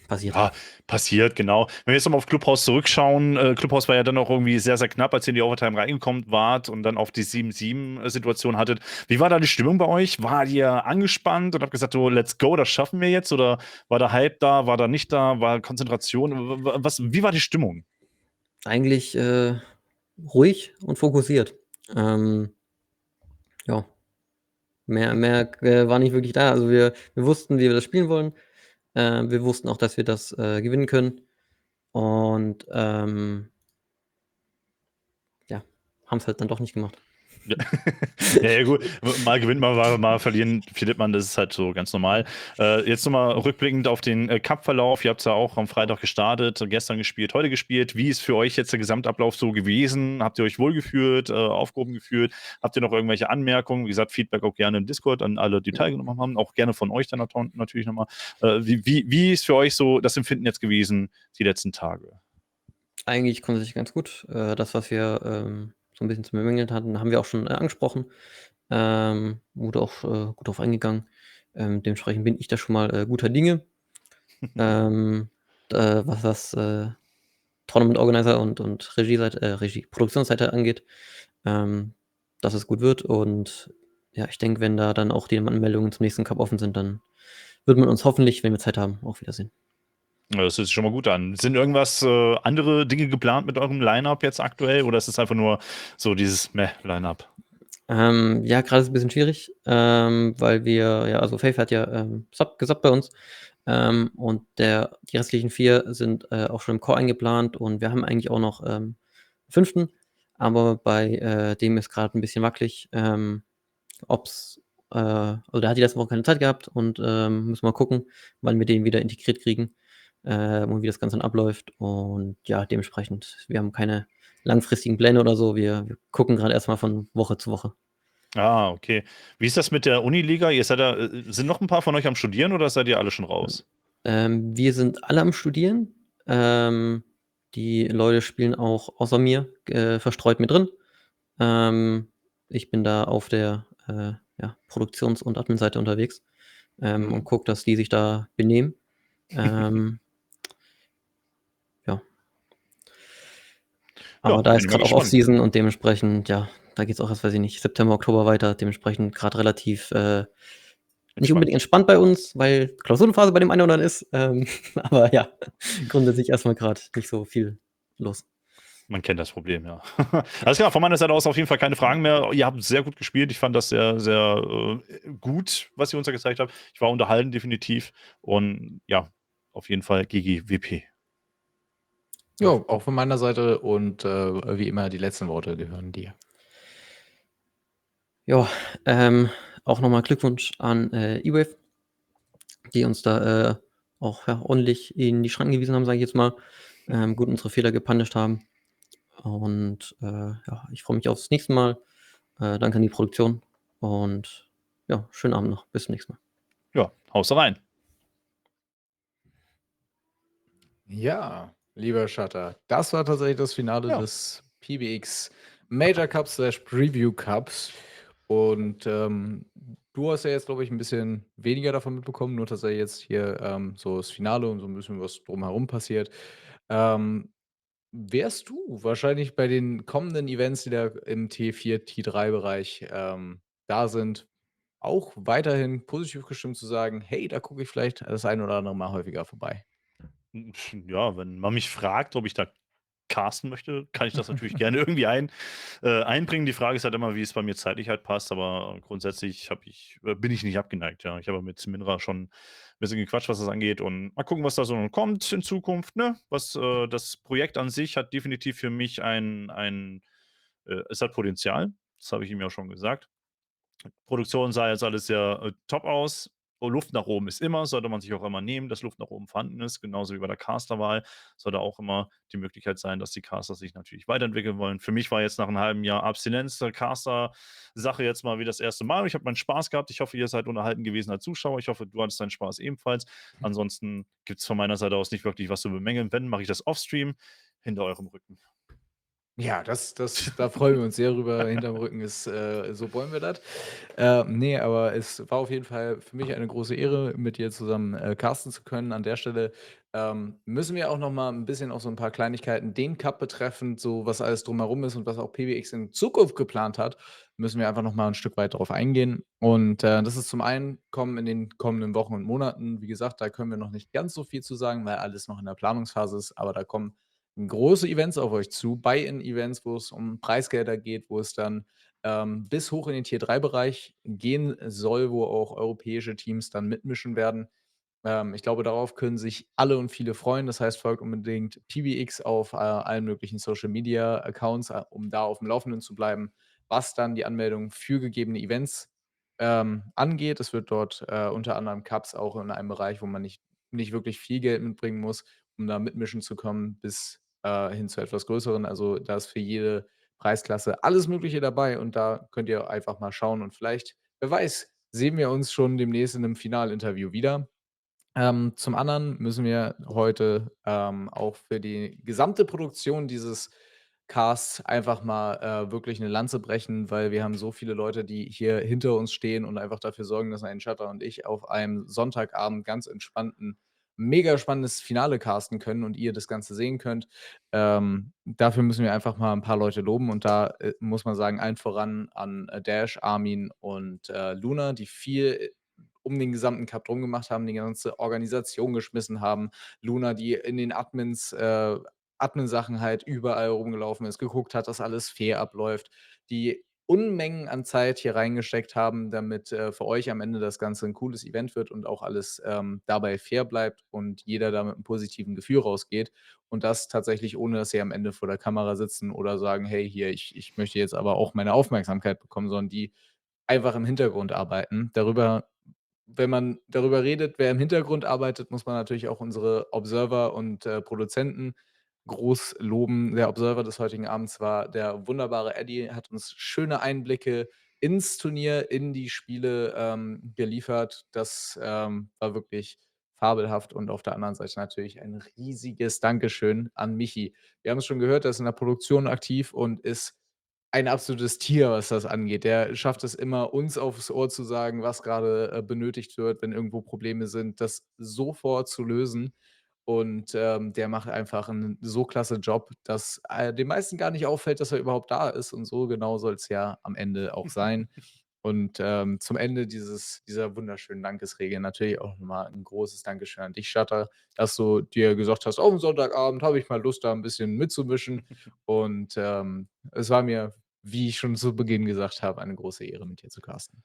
passiert. Ja, passiert, genau. Wenn wir jetzt noch mal auf Clubhouse zurückschauen, Clubhouse war ja dann auch irgendwie sehr, sehr knapp, als ihr in die Overtime reingekommen wart und dann auf die 7-7 Situation hattet. Wie war da die Stimmung bei euch? Wart ihr angespannt und habt gesagt: „So, let's go, das schaffen wir jetzt?" Oder war da Hype da, war da nicht da, war Konzentration? Wie war die Stimmung? Eigentlich, ruhig und fokussiert. Ähm, ja, mehr, war nicht wirklich da. Also, wir wussten, wie wir das spielen wollen. Wir wussten auch, dass wir das, gewinnen können und, ja, haben's halt dann doch nicht gemacht. Ja. Ja, ja, gut. Mal gewinnt man, mal verliert man, das ist halt so ganz normal. Jetzt noch mal rückblickend auf den, Cup-Verlauf. Ihr habt's ja auch am Freitag gestartet, gestern gespielt, heute gespielt. Wie ist für euch jetzt der Gesamtablauf so gewesen? Habt ihr euch wohlgefühlt, aufgehoben gefühlt? Habt ihr noch irgendwelche Anmerkungen? Wie gesagt, Feedback auch gerne im Discord an alle, die teilgenommen haben, auch gerne von euch dann natürlich noch mal. Wie ist für euch so das Empfinden jetzt gewesen, die letzten Tage? Eigentlich grundsätzlich ganz gut. Das, was wir, so 'n bisschen zu bemängeln hatten, haben wir auch schon, angesprochen. Wurde auch, gut drauf eingegangen. Dementsprechend bin ich da schon mal, guter Dinge. Ähm, was Tournament Organizer und Produktionsseite angeht, ähm, dass es gut wird und ja, ich denke, wenn da dann auch die Anmeldungen zum nächsten Cup offen sind, dann wird man uns hoffentlich, wenn wir Zeit haben, auch wiedersehen. Ja, das hört sich schon mal gut an. Sind irgendwas, andere Dinge geplant mit eurem Line-Up jetzt aktuell oder ist es einfach nur so dieses Meh-Line-Up? Ja, grade ist 'n bisschen schwierig, weil wir ja, also Faith hat ja, gesubbt bei uns, und die restlichen 4 sind, auch schon im Core eingeplant und wir haben eigentlich auch noch, 5., aber bei, dem ist grad 'n bisschen wackelig, ob's also der hat die letzten Wochen keine Zeit gehabt und, müssen wir mal gucken, wann wir den wieder integriert kriegen, und wie das Ganze dann abläuft. Und ja, dementsprechend, wir haben keine langfristigen Pläne oder so. Wir gucken grad erst mal von Woche zu Woche. Ah, okay. Wie ist das mit der Uniliga? Ihr seid da sind noch ein paar von euch am Studieren oder seid ihr alle schon raus? Wir sind alle am Studieren. Die Leute spielen auch außer mir, verstreut mit drin. Ähm, ich bin da auf der, ja, Produktions und Admin-Seite unterwegs, und Mhm. gucke, dass die sich da benehmen. Ähm, ja. Ja, Aber da bin ist ich mal grad auch gespannt. Off-Season und dementsprechend, ja, da geht's auch erst, weiß ich nicht, September, Oktober weiter. Dementsprechend grad relativ, nicht unbedingt Entspannt. entspannt bei uns, weil Klausurenphase bei dem einen oder anderen ist. Aber ja, grundsätzlich erst mal grad nicht so viel los. Man kennt das Problem, ja. Alles klar, von meiner Seite aus auf jeden Fall keine Fragen mehr. Ihr habt sehr gut gespielt. Ich fand das sehr, sehr, gut, was ihr uns da gezeigt habt. Ich war unterhalten definitiv und ja, auf jeden Fall GGWP. Ja, auch von meiner Seite und wie immer, die letzten Worte gehören dir. Ja, auch nochmal Glückwunsch an E-Wave, die uns da auch ordentlich in die Schranken gewiesen haben, sage ich jetzt mal. Gut unsere Fehler gepunished haben. Und ja, ich freue mich aufs nächste Mal. Danke an die Produktion und ja, schönen Abend noch. Bis zum nächsten Mal. Ja, haust rein. Ja, lieber Shutter, das war tatsächlich das Finale Ja. des PBX Major Cups / Preview Cups. Und du hast ja jetzt, glaube ich, ein bisschen weniger davon mitbekommen, nur tatsächlich jetzt hier so das Finale und so ein bisschen was drumherum passiert. Wärst du wahrscheinlich bei den kommenden Events, die da im T4, T3-Bereich da sind, auch weiterhin positiv gestimmt zu sagen, hey, da gucke ich vielleicht das ein oder andere Mal häufiger vorbei? Ja, wenn man mich fragt, ob ich da casten möchte, kann ich das natürlich gerne irgendwie einbringen. Die Frage ist halt immer, wie es bei mir zeitlich halt passt, aber grundsätzlich bin ich nicht abgeneigt, ja. Ich habe mit Minra schon ein bisschen gequatscht, was das angeht und mal gucken, was da so noch kommt in Zukunft, ne? Das Projekt an sich hat definitiv für mich es hat Potenzial. Das habe ich ihm ja schon gesagt. Produktion sah jetzt alles sehr top aus. Luft nach oben ist immer, sollte man sich auch immer nehmen, dass Luft nach oben vorhanden ist, genauso wie bei der Casterwahl. Sollte auch immer die Möglichkeit sein, dass die Caster sich natürlich weiterentwickeln wollen. Für mich war jetzt nach einem halben Jahr Abstinenz der Caster-Sache jetzt mal wie das erste Mal. Ich habe meinen Spaß gehabt. Ich hoffe, ihr seid unterhalten gewesen als Zuschauer. Ich hoffe, du hattest deinen Spaß ebenfalls. Ansonsten gibt es von meiner Seite aus nicht wirklich was zu bemängeln. Wenn, mache ich das offstream hinter eurem Rücken. Ja, da freuen wir uns sehr drüber. Hinterm Rücken ist, so wollen wir das. Ne, aber es war auf jeden Fall für mich eine große Ehre, mit dir zusammen, casten zu können. An der Stelle, müssen wir auch noch mal 'n bisschen auf so ein paar Kleinigkeiten den Cup betreffend, so was alles drumherum ist und was auch PBX in Zukunft geplant hat, müssen wir einfach noch mal 'n Stück weit drauf eingehen. Und, das ist zum einen kommen in den kommenden Wochen und Monaten. Wie gesagt, da können wir noch nicht ganz so viel zu sagen, weil alles noch in der Planungsphase ist, aber da kommen große Events auf euch zu, Buy-in-Events, wo es um Preisgelder geht, wo es dann bis hoch in den Tier-3-Bereich gehen soll, wo auch europäische Teams dann mitmischen werden. Ich glaube, darauf können sich alle und viele freuen. Das heißt, folgt unbedingt PBX auf allen möglichen Social-Media-Accounts, um da auf dem Laufenden zu bleiben, was dann die Anmeldung für gegebene Events angeht. Es wird dort unter anderem Cups auch in einem Bereich, wo man nicht wirklich viel Geld mitbringen muss, um da mitmischen zu kommen, bis hin zu etwas Größeren. Also da ist für jede Preisklasse alles Mögliche dabei und da könnt ihr einfach mal schauen und vielleicht, wer weiß, sehen wir uns schon demnächst in einem Finalinterview wieder. Zum anderen müssen wir heute auch für die gesamte Produktion dieses Casts einfach mal wirklich eine Lanze brechen, weil wir haben so viele Leute, die hier hinter uns stehen und einfach dafür sorgen, dass ein Shutter und ich auf einem Sonntagabend ganz entspannten, mega spannendes Finale casten können und ihr das Ganze sehen könnt. Dafür müssen wir einfach mal ein paar Leute loben und da muss man sagen, allen voran an Dash, Armin und Luna, die viel um den gesamten Cup drum gemacht haben, die ganze Organisation geschmissen haben. Luna, die in den Admin-Sachen halt überall rumgelaufen ist, geguckt hat, dass alles fair abläuft, die Unmengen an Zeit hier reingesteckt haben, damit für euch am Ende das Ganze ein cooles Event wird und auch alles dabei fair bleibt und jeder da mit einem positiven Gefühl rausgeht. Und das tatsächlich, ohne dass sie am Ende vor der Kamera sitzen oder sagen, hey, hier, ich möchte jetzt aber auch meine Aufmerksamkeit bekommen, sondern die einfach im Hintergrund arbeiten. Wenn man darüber redet, wer im Hintergrund arbeitet, muss man natürlich auch unsere Observer und Produzenten groß loben. Der Observer des heutigen Abends war der wunderbare Eddie, hat uns schöne Einblicke ins Turnier, in die Spiele geliefert. Das war wirklich fabelhaft und auf der anderen Seite natürlich ein riesiges Dankeschön an Michi. Wir haben es schon gehört, er ist in der Produktion aktiv und ist ein absolutes Tier, was das angeht. Der schafft es immer, uns aufs Ohr zu sagen, was gerade benötigt wird, wenn irgendwo Probleme sind, das sofort zu lösen. Und der macht einfach einen so klasse Job, dass den meisten gar nicht auffällt, dass er überhaupt da ist. Und so genau soll es ja am Ende auch sein. Und zum Ende dieser wunderschönen Dankesregel natürlich auch noch mal 'n großes Dankeschön an dich, Shutter, dass du dir gesagt hast: „Auf'm Sonntagabend habe ich mal Lust, da ein bisschen mitzumischen.“ Und es war mir, wie ich schon zu Beginn gesagt habe, eine große Ehre, mit dir zu casten.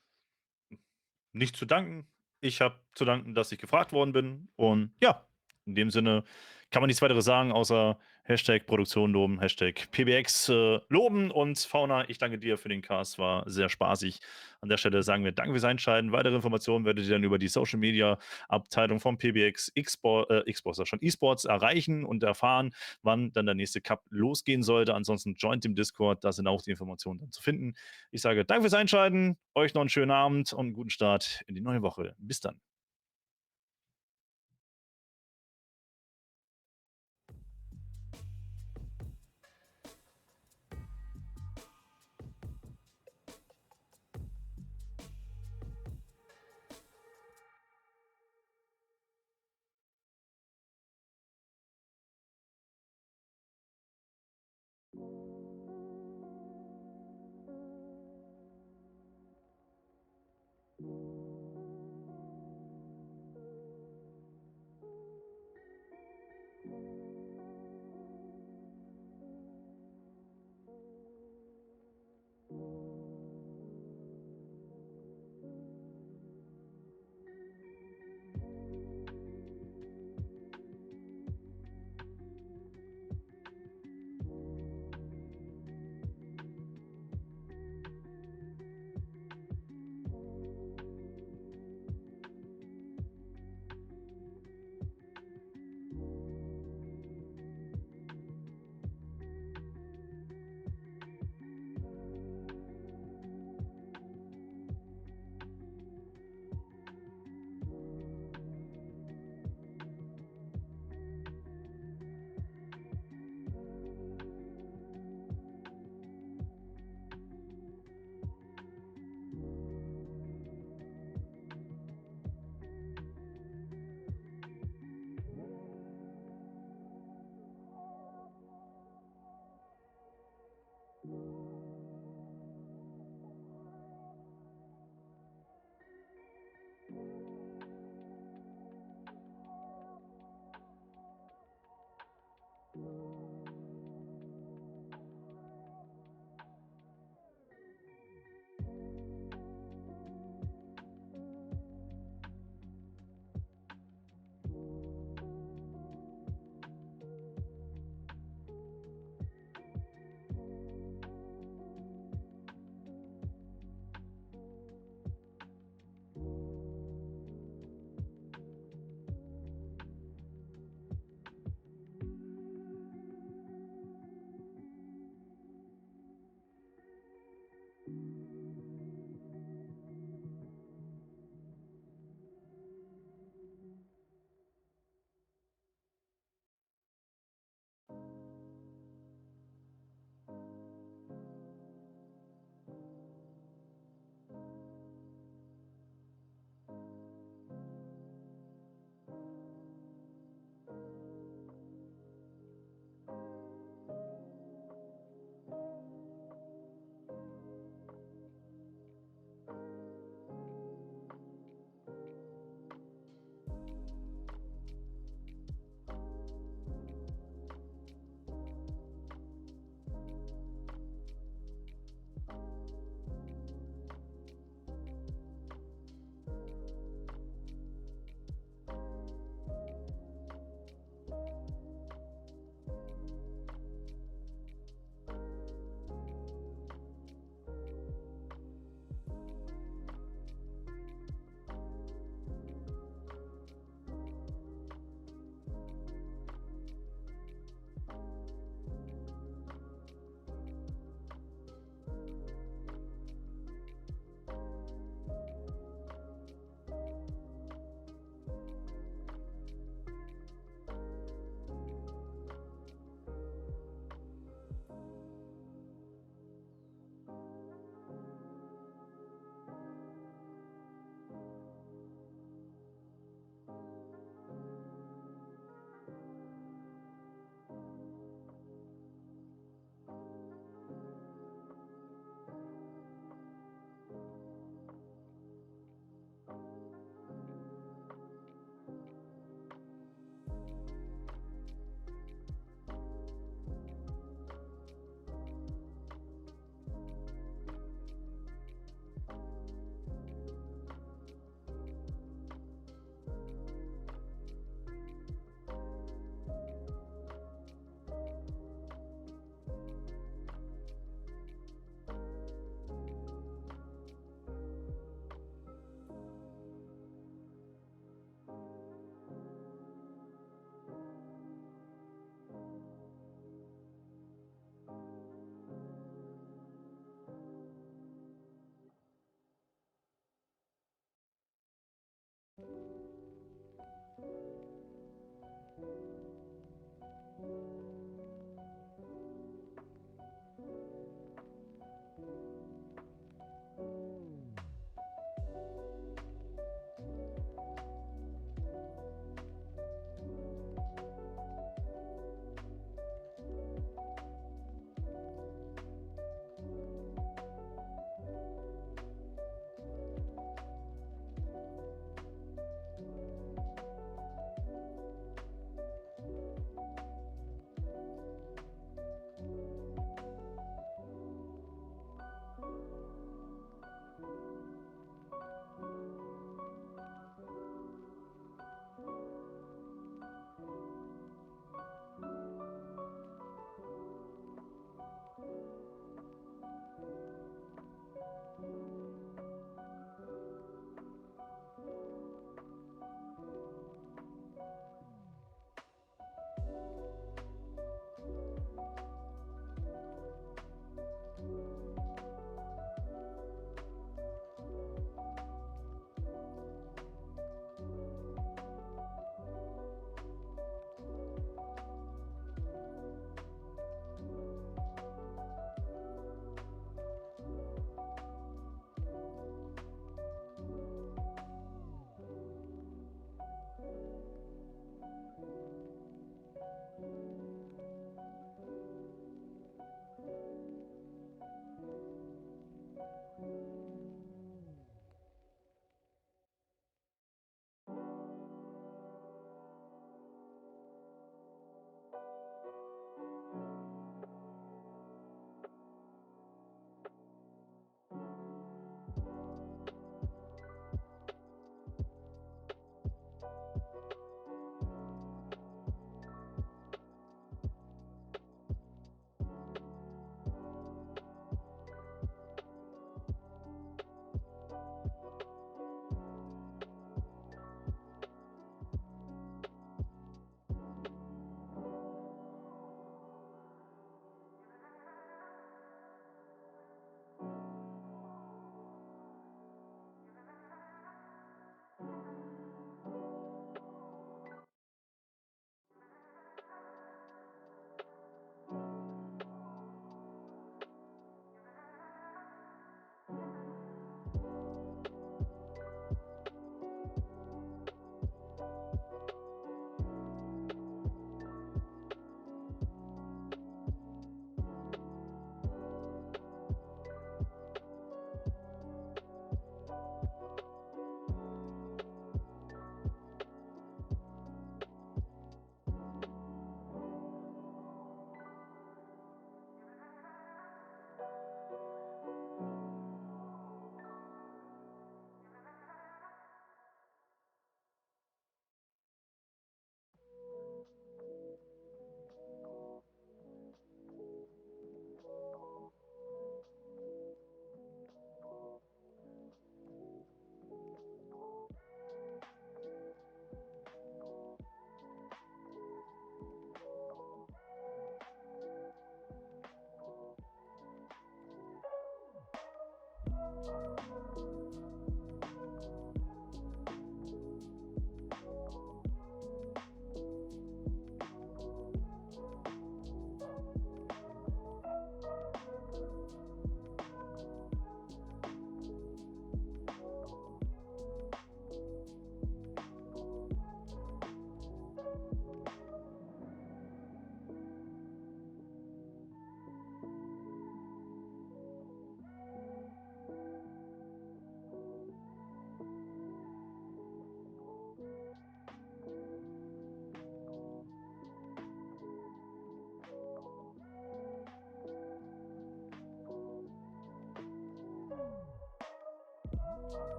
Nicht zu danken. Ich habe zu danken, dass ich gefragt worden bin. Und ja, In dem Sinne kann man nichts weiteres sagen, außer Hashtag Produktion loben, Hashtag PBX loben. Und Fauna, ich danke dir für den Cast, war sehr spaßig. An der Stelle sagen wir danke fürs Einschalten. Weitere Informationen werdet ihr dann über die Social Media Abteilung vom PBX E-Sports erreichen und erfahren, wann dann der nächste Cup losgehen sollte. Ansonsten joint dem Discord, da sind auch die Informationen dann zu finden. Ich sage danke fürs Einschalten, euch noch einen schönen Abend und einen guten Start in die neue Woche. Bis dann.